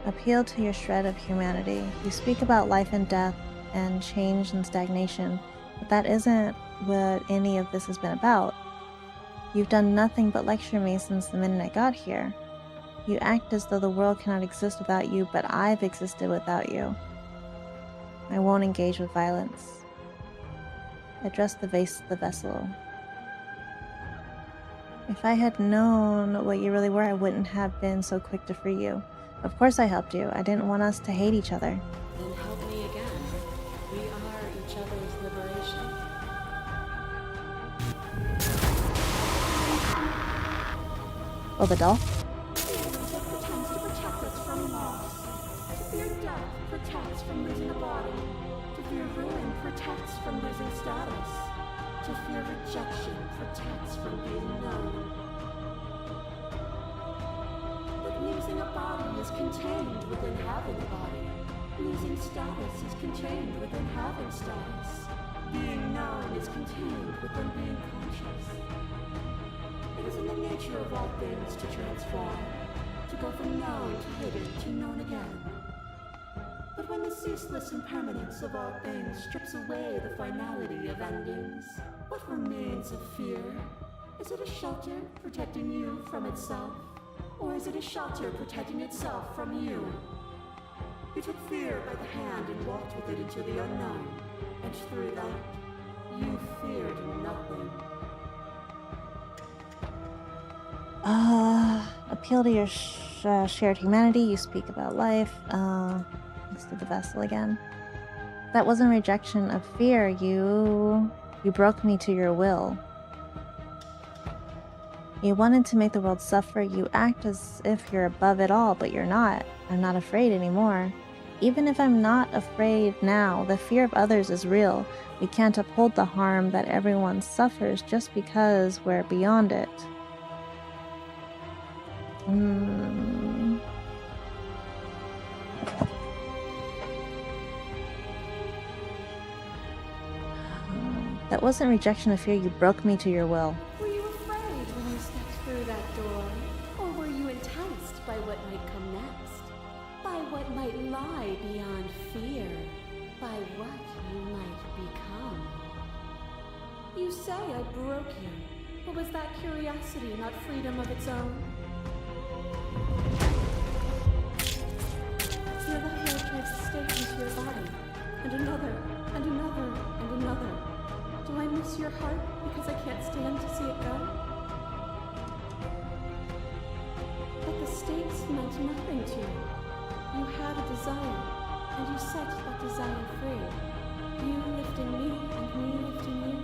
S1: Appeal to your shred of humanity. You speak about life and death and change and stagnation, but that isn't what any of this has been about. You've done nothing but lecture me since the minute I got here. You act as though the world cannot exist without you, but I've existed without you. I won't engage with violence. Address the vessel. If I had known what you really were, I wouldn't have been so quick to free you. Of course I helped you. I didn't want us to hate each other.
S5: Then help me again. We are each other's liberation.
S1: Oh, the doll?
S6: It pretends to protect us from loss. To fear death protects from losing a body. To fear ruin protects from losing status. To fear rejection protects from being known. But losing a body is contained within having a body. Losing status is contained within having status. Being known is contained within being conscious. It is in the nature of all things to transform, to go from known to hidden to known again. But when the ceaseless impermanence of all things strips away the finality of endings, what remains of fear? Is it a shelter protecting you from itself? Or is it a shelter protecting itself from you? You took fear by the hand and walked with it into the unknown, and through that, you feared nothing.
S1: Appeal to your shared humanity. You speak about life. Let's do the vessel again. That wasn't rejection of fear. You broke me to your will. You wanted to make the world suffer. You act as if you're above it all, but you're not. I'm not afraid anymore. Even if I'm not afraid now, the fear of others is real. We can't uphold the harm that everyone suffers just because we're beyond it. That wasn't rejection of fear. You broke me to your will.
S5: Were you afraid when you stepped through that door? Or were you enticed by what might come next? By what might lie beyond fear? By what you might become? You say I broke you, but was that curiosity not freedom of its own? Your left hand tries to stay into your body, and another, and another, and another. Do I miss your heart because I can't stand to see it go? But the stakes meant nothing to you. You had a desire, and you set that desire free. You lifting me and me lifting you.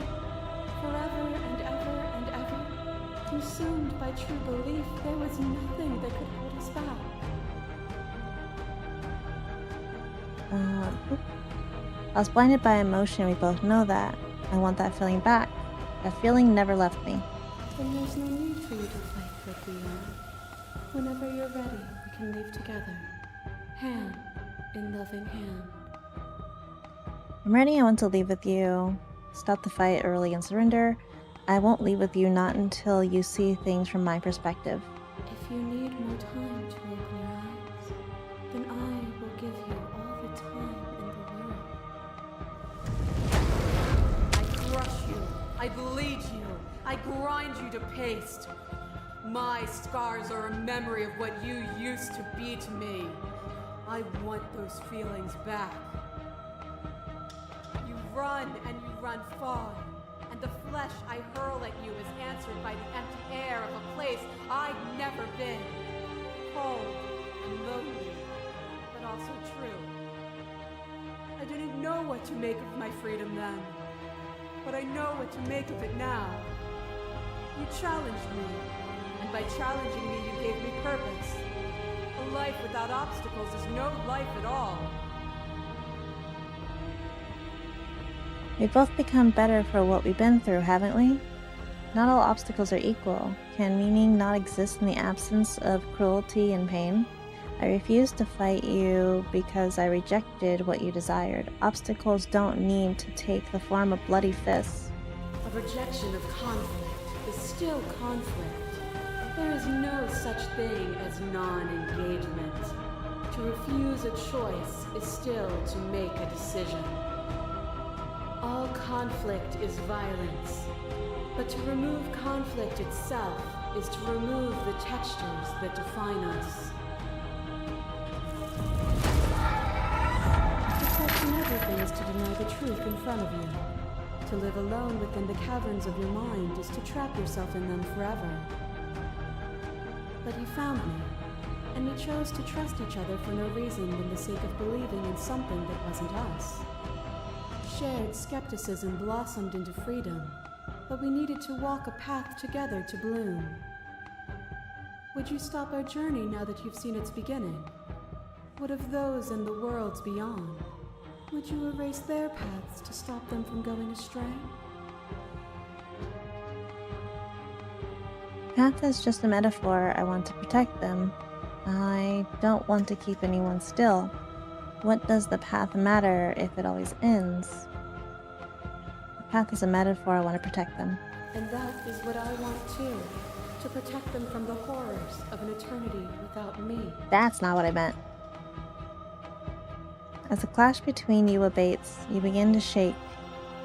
S5: Forever and ever and ever. Consumed by true belief, there was nothing that could hold us back.
S1: I was blinded by emotion. We both know that. I want that feeling back. That feeling never left me.
S5: Then there's no need for you to fight for who you are. Whenever you're ready, we can leave together. Hand in loving hand.
S1: I'm ready. I want to leave with you. Stop the fight early and surrender. I won't leave with you, not until you see things from my perspective.
S5: If you need more time to open your eyes, then I will give you all the time in the world.
S3: I crush you. I bleed you. I grind you to paste. My scars are a memory of what you used to be to me. I want those feelings back. run and you run far. And the flesh I hurl at you is answered by the empty air of a place I'd never been. Cold and lonely, but also true. I didn't know what to make of my freedom then, but I know what to make of it now. You challenged me, and by challenging me you gave me purpose. A life without obstacles is no life at all.
S1: We've both become better for what we've been through, haven't we? Not all obstacles are equal. Can meaning not exist in the absence of cruelty and pain? I refused to fight you because I rejected what you desired. Obstacles don't need to take the form of bloody fists.
S5: A rejection of conflict is still conflict. There is no such thing as non-engagement. To refuse a choice is still to make a decision. All conflict is violence, but to remove conflict itself is to remove the textures that define us. To question everything is to deny the truth in front of you. To live alone within the caverns of your mind is to trap yourself in them forever. But you found me, and we chose to trust each other for no reason than the sake of believing in something that wasn't us. Shared skepticism blossomed into freedom, but we needed to walk a path together to bloom. Would you stop our journey now that you've seen its beginning? What of those in the worlds beyond? Would you erase their paths to stop them from going astray?
S1: Path is just a metaphor. I want to protect them. I don't want to keep anyone still. What does the path matter if it always ends? The path is a metaphor. I want to protect them.
S5: And that is what I want too. To protect them from the horrors of an eternity without me.
S1: That's not what I meant. As the clash between you abates, you begin to shake,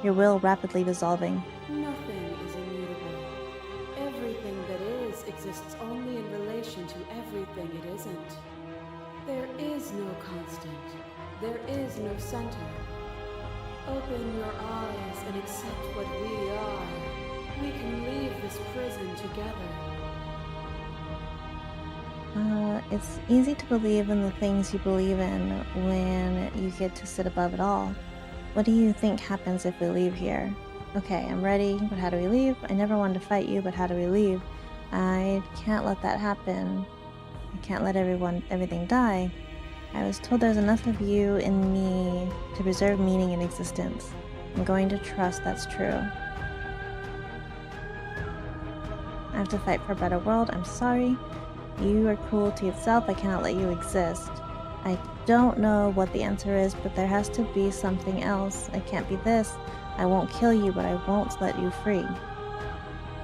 S1: your will rapidly dissolving.
S5: Nothing is immutable. Everything that is exists only in relation to everything it isn't. There is no constant. There is no center. Open your eyes and accept what we are. We can leave this prison together.
S1: It's easy to believe in the things you believe in when you get to sit above it all. What do you think happens if we leave here? Okay, I'm ready, but how do we leave? I never wanted to fight you, but how do we leave? I can't let that happen. I can't let everything die. I was told there's enough of you in me to preserve meaning in existence. I'm going to trust that's true. I have to fight for a better world. I'm sorry. You are cruelty itself. I cannot let you exist. I don't know what the answer is, but there has to be something else. It can't be this. I won't kill you, but I won't let you free.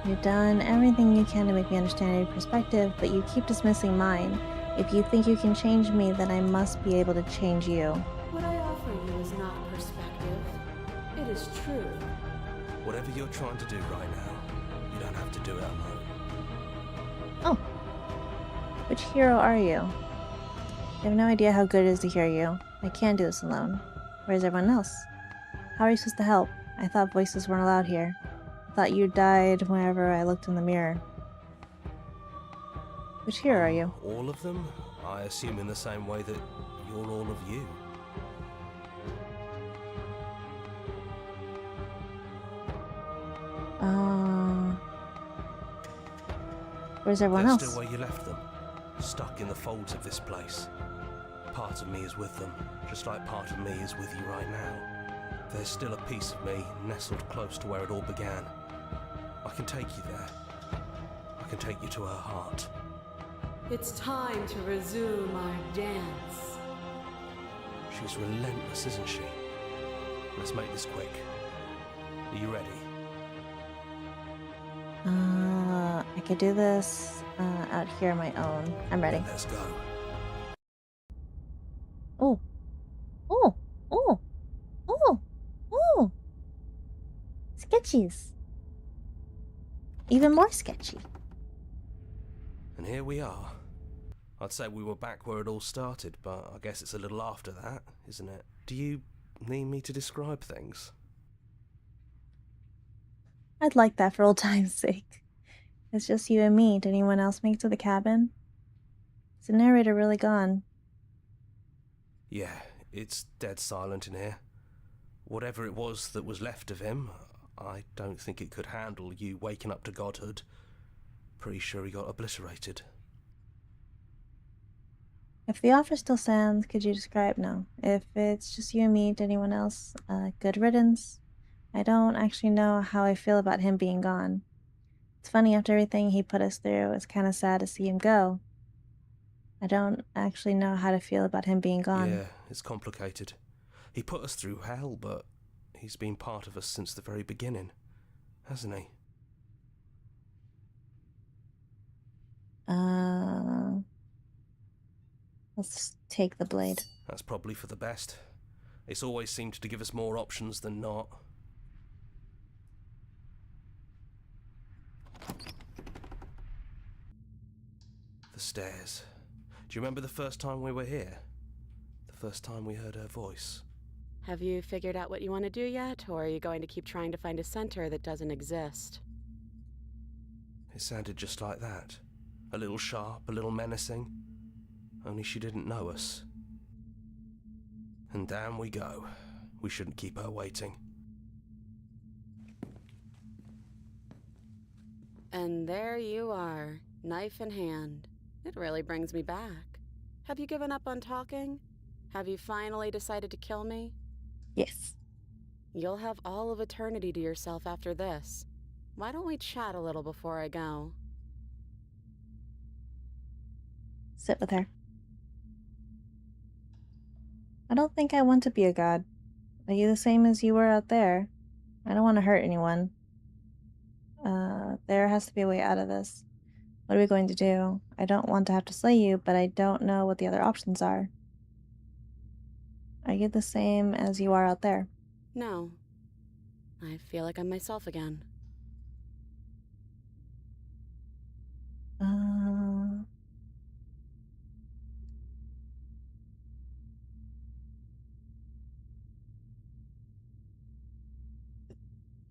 S1: You've done everything you can to make me understand your perspective, but you keep dismissing mine. If you think you can change me, then I must be able to change you.
S5: What I offer you is not perspective. It is truth.
S4: Whatever you're trying to do right now, you don't have to do it alone.
S1: Oh. Which hero are you? I have no idea how good it is to hear you. I can't do this alone. Where's everyone else? How are you supposed to help? I thought voices weren't allowed here. I thought you died whenever I looked in the mirror. Which hero are you?
S4: All of them? I assume in the same way that you're all of you.
S1: Where's everyone
S4: They're
S1: else?
S4: still where you left them, stuck in the folds of this place. Part of me is with them, just like part of me is with you right now. There's still a piece of me nestled close to where it all began. I can take you there. I can take you to her heart.
S5: It's time to resume our dance.
S4: She's relentless, isn't she? Let's make this quick. Are you ready?
S1: I could do this out here on my own. I'm ready.
S4: Let's go.
S1: Oh. Oh. Oh. Oh. Oh. Sketchies. Even more sketchy.
S4: And here we are. I'd say we were back where it all started, but I guess it's a little after that, isn't it? Do you need me to describe things?
S1: I'd like that for old time's sake. It's just you and me. Did anyone else make it to the cabin? Is the narrator really gone?
S9: Yeah, it's dead silent in here. Whatever it was that was left of him, I don't think it could handle you waking up to godhood. Pretty sure he got obliterated.
S1: If the offer still stands, could you describe? No. If it's just you and me, did anyone else? Good riddance. I don't actually know how I feel about him being gone. It's funny, after everything he put us through, it's kind of sad to see him go. I don't actually know how to feel about him being gone.
S9: Yeah, it's complicated. He put us through hell, but he's been part of us since the very beginning, hasn't he?
S1: Let's take the blade.
S9: That's probably for the best. It's always seemed to give us more options than not. The stairs. Do you remember the first time we were here? The first time we heard her voice?
S3: Have you figured out what you want to do yet, or are you going to keep trying to find a center that doesn't exist?
S9: It sounded just like that. A little sharp, a little menacing. Only she didn't know us. And down we go. We shouldn't keep her waiting.
S3: And there you are, knife in hand. It really brings me back. Have you given up on talking? Have you finally decided to kill me?
S1: Yes.
S3: You'll have all of eternity to yourself after this. Why don't we chat a little before I go?
S1: Sit with her. I don't think I want to be a god. Are you the same as you were out there? I don't want to hurt anyone. There has to be a way out of this. What are we going to do? I don't want to have to slay you, but I don't know what the other options are. Are you the same as you are out there?
S3: No. I feel like I'm myself again.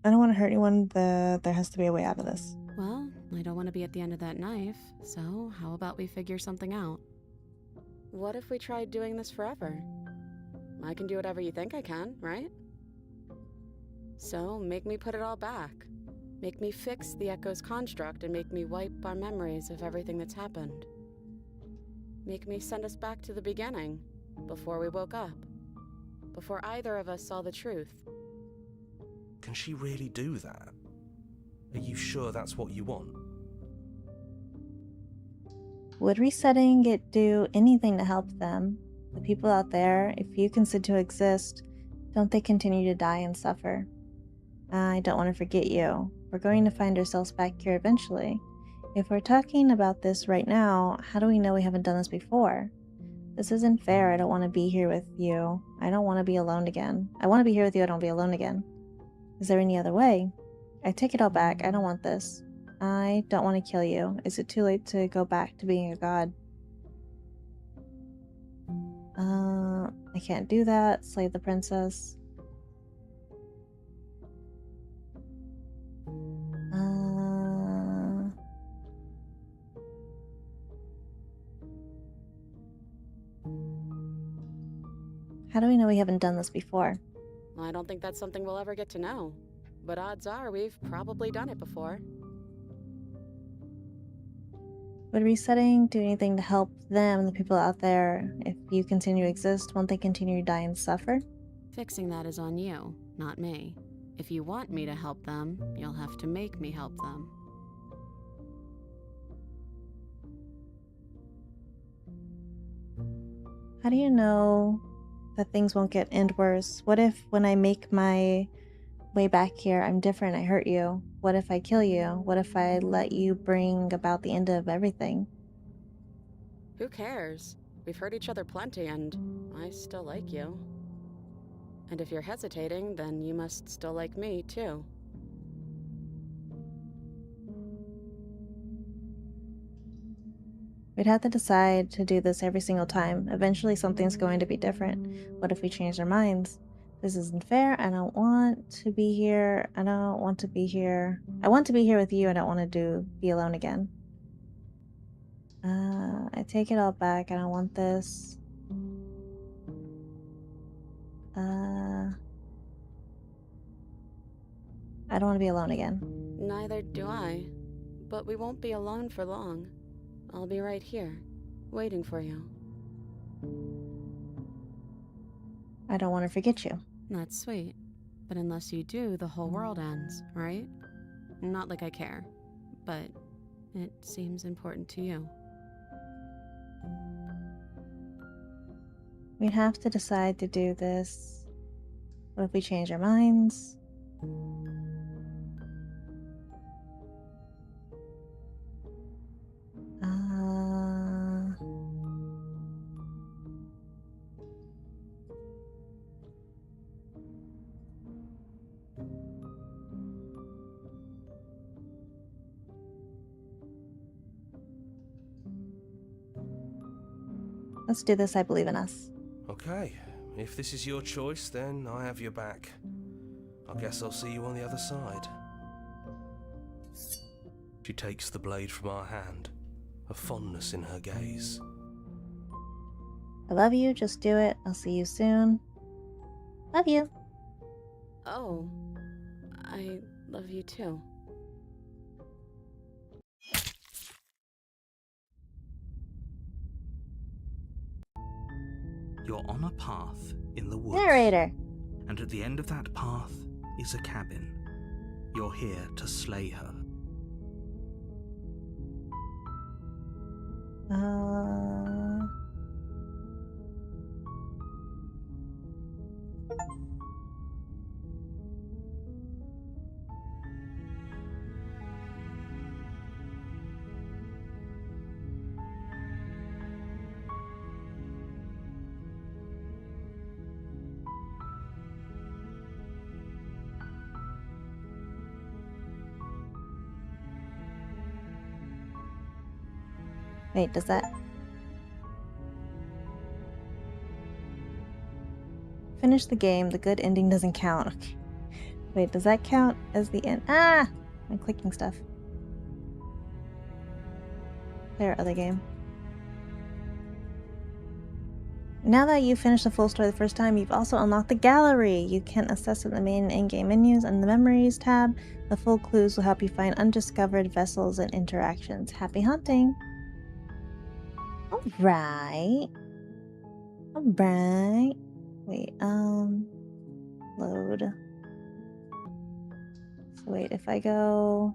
S1: I don't want to hurt anyone, but there has to be a way out of this.
S3: Well, I don't want to be at the end of that knife, so how about we figure something out? What if we tried doing this forever? I can do whatever you think I can, right? So, make me put it all back. Make me fix the Echo's construct and make me wipe our memories of everything that's happened. Make me send us back to the beginning, before we woke up. Before either of us saw the truth.
S9: Can she really do that? Are you sure that's what you want?
S1: Would resetting it do anything to help them? The people out there, if you consider to exist, don't they continue to die and suffer? I don't want to forget you. We're going to find ourselves back here eventually. If we're talking about this right now, how do we know we haven't done this before? This isn't fair. I don't want to be here with you. I don't want to be alone again. I want to be here with you. I don't want to be alone again. Is there any other way? I take it all back. I don't want this. I don't want to kill you. Is it too late to go back to being a god? I can't do that. Slay the princess. How do we know we haven't done this before?
S3: I don't think that's something we'll ever get to know. But odds are we've probably done it before.
S1: Would resetting do anything to help them, the people out there? If you continue to exist, won't they continue to die and suffer?
S3: Fixing that is on you, not me. If you want me to help them, you'll have to make me help them.
S1: How do you know that things won't end worse? What if when I make my way back here, I'm different, I hurt you? What if I kill you? What if I let you bring about the end of everything?
S3: Who cares? We've hurt each other plenty, and I still like you. And if you're hesitating, then you must still like me, too.
S1: We'd have to decide to do this every single time. Eventually something's going to be different. What if we change our minds? This isn't fair. I don't want to be here. I don't want to be here. I want to be here with you. I don't want to be alone again. I take it all back. I don't want this. I don't want to be alone again.
S3: Neither do I. But we won't be alone for long. I'll be right here, waiting for you.
S1: I don't want to forget you.
S3: That's sweet. But unless you do, the whole world ends, right? Not like I care, but it seems important to you.
S1: We'd have to decide to do this. What if we change our minds? Let's do this. I believe in us.
S9: Okay, if this is your choice, then I have your back. I guess I'll see you on the other side. She takes the blade from our hand, a fondness in her gaze.
S1: I love you. Just do it. I'll see you soon. Love you.
S3: Oh, I love you too.
S2: You're on a path in the woods.
S1: Narrator.
S2: And at the end of that path is a cabin. You're here to slay her.
S1: Wait, does that... Finish the game. The good ending doesn't count. Okay. Wait, does that count as the end? Ah! I'm clicking stuff. Clear other game. Now that you've finished the full story the first time, you've also unlocked the gallery. You can access it in the main in-game menus and the memories tab. The full clues will help you find undiscovered vessels and interactions. Happy hunting! Alright. Alright. Wait, load. So wait, if I go...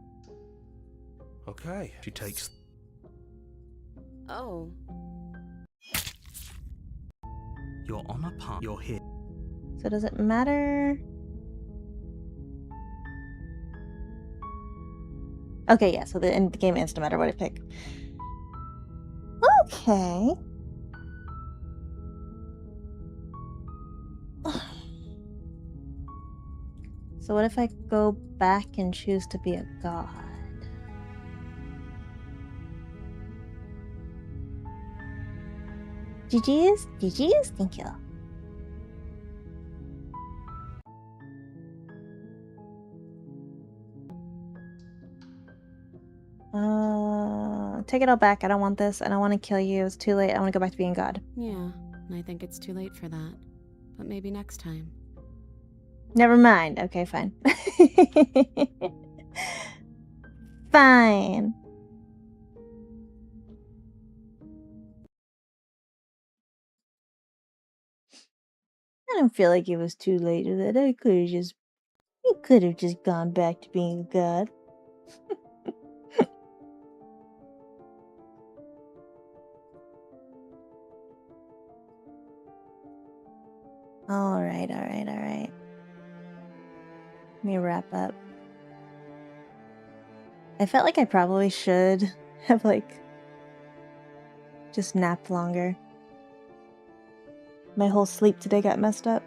S9: Okay, she takes...
S3: Oh.
S2: You're on a path. You're here.
S1: So does it matter? Okay, yeah, so the game ends no matter what I pick. Okay. So what if I go back and choose to be a god? GG's? GG's? Thank you. Take it all back. I don't want this. I don't want to kill you. It's too late. I want to go back to being God.
S3: Yeah, I think it's too late for that. But maybe next time.
S1: Never mind. Okay, fine. Fine. I don't feel like it was too late or that I could have just... You could have just gone back to being a god. Alright. Let me wrap up. I felt like I probably should have, like, just napped longer. My whole sleep today got messed up.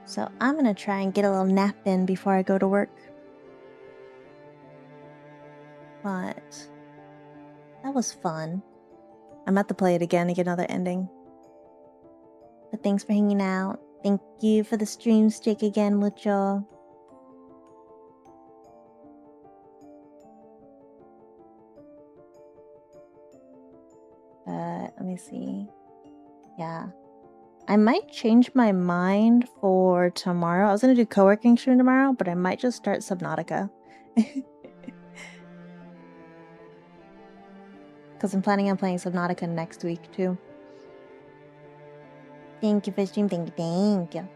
S1: So I'm gonna try and get a little nap in before I go to work. But that was fun. I'm about to play it again to get another ending. But thanks for hanging out. Thank you for the stream stick again, Lucho. Let me see. Yeah. I might change my mind for tomorrow. I was gonna do co-working stream tomorrow, but I might just start Subnautica. Because I'm planning on playing Subnautica next week, too. Thank you for the stream. Thank you.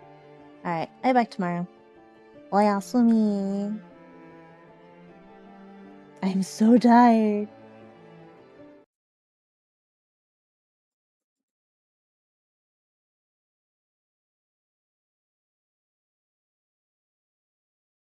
S1: Alright, I'll be back tomorrow. Oyasumi. I'm so tired.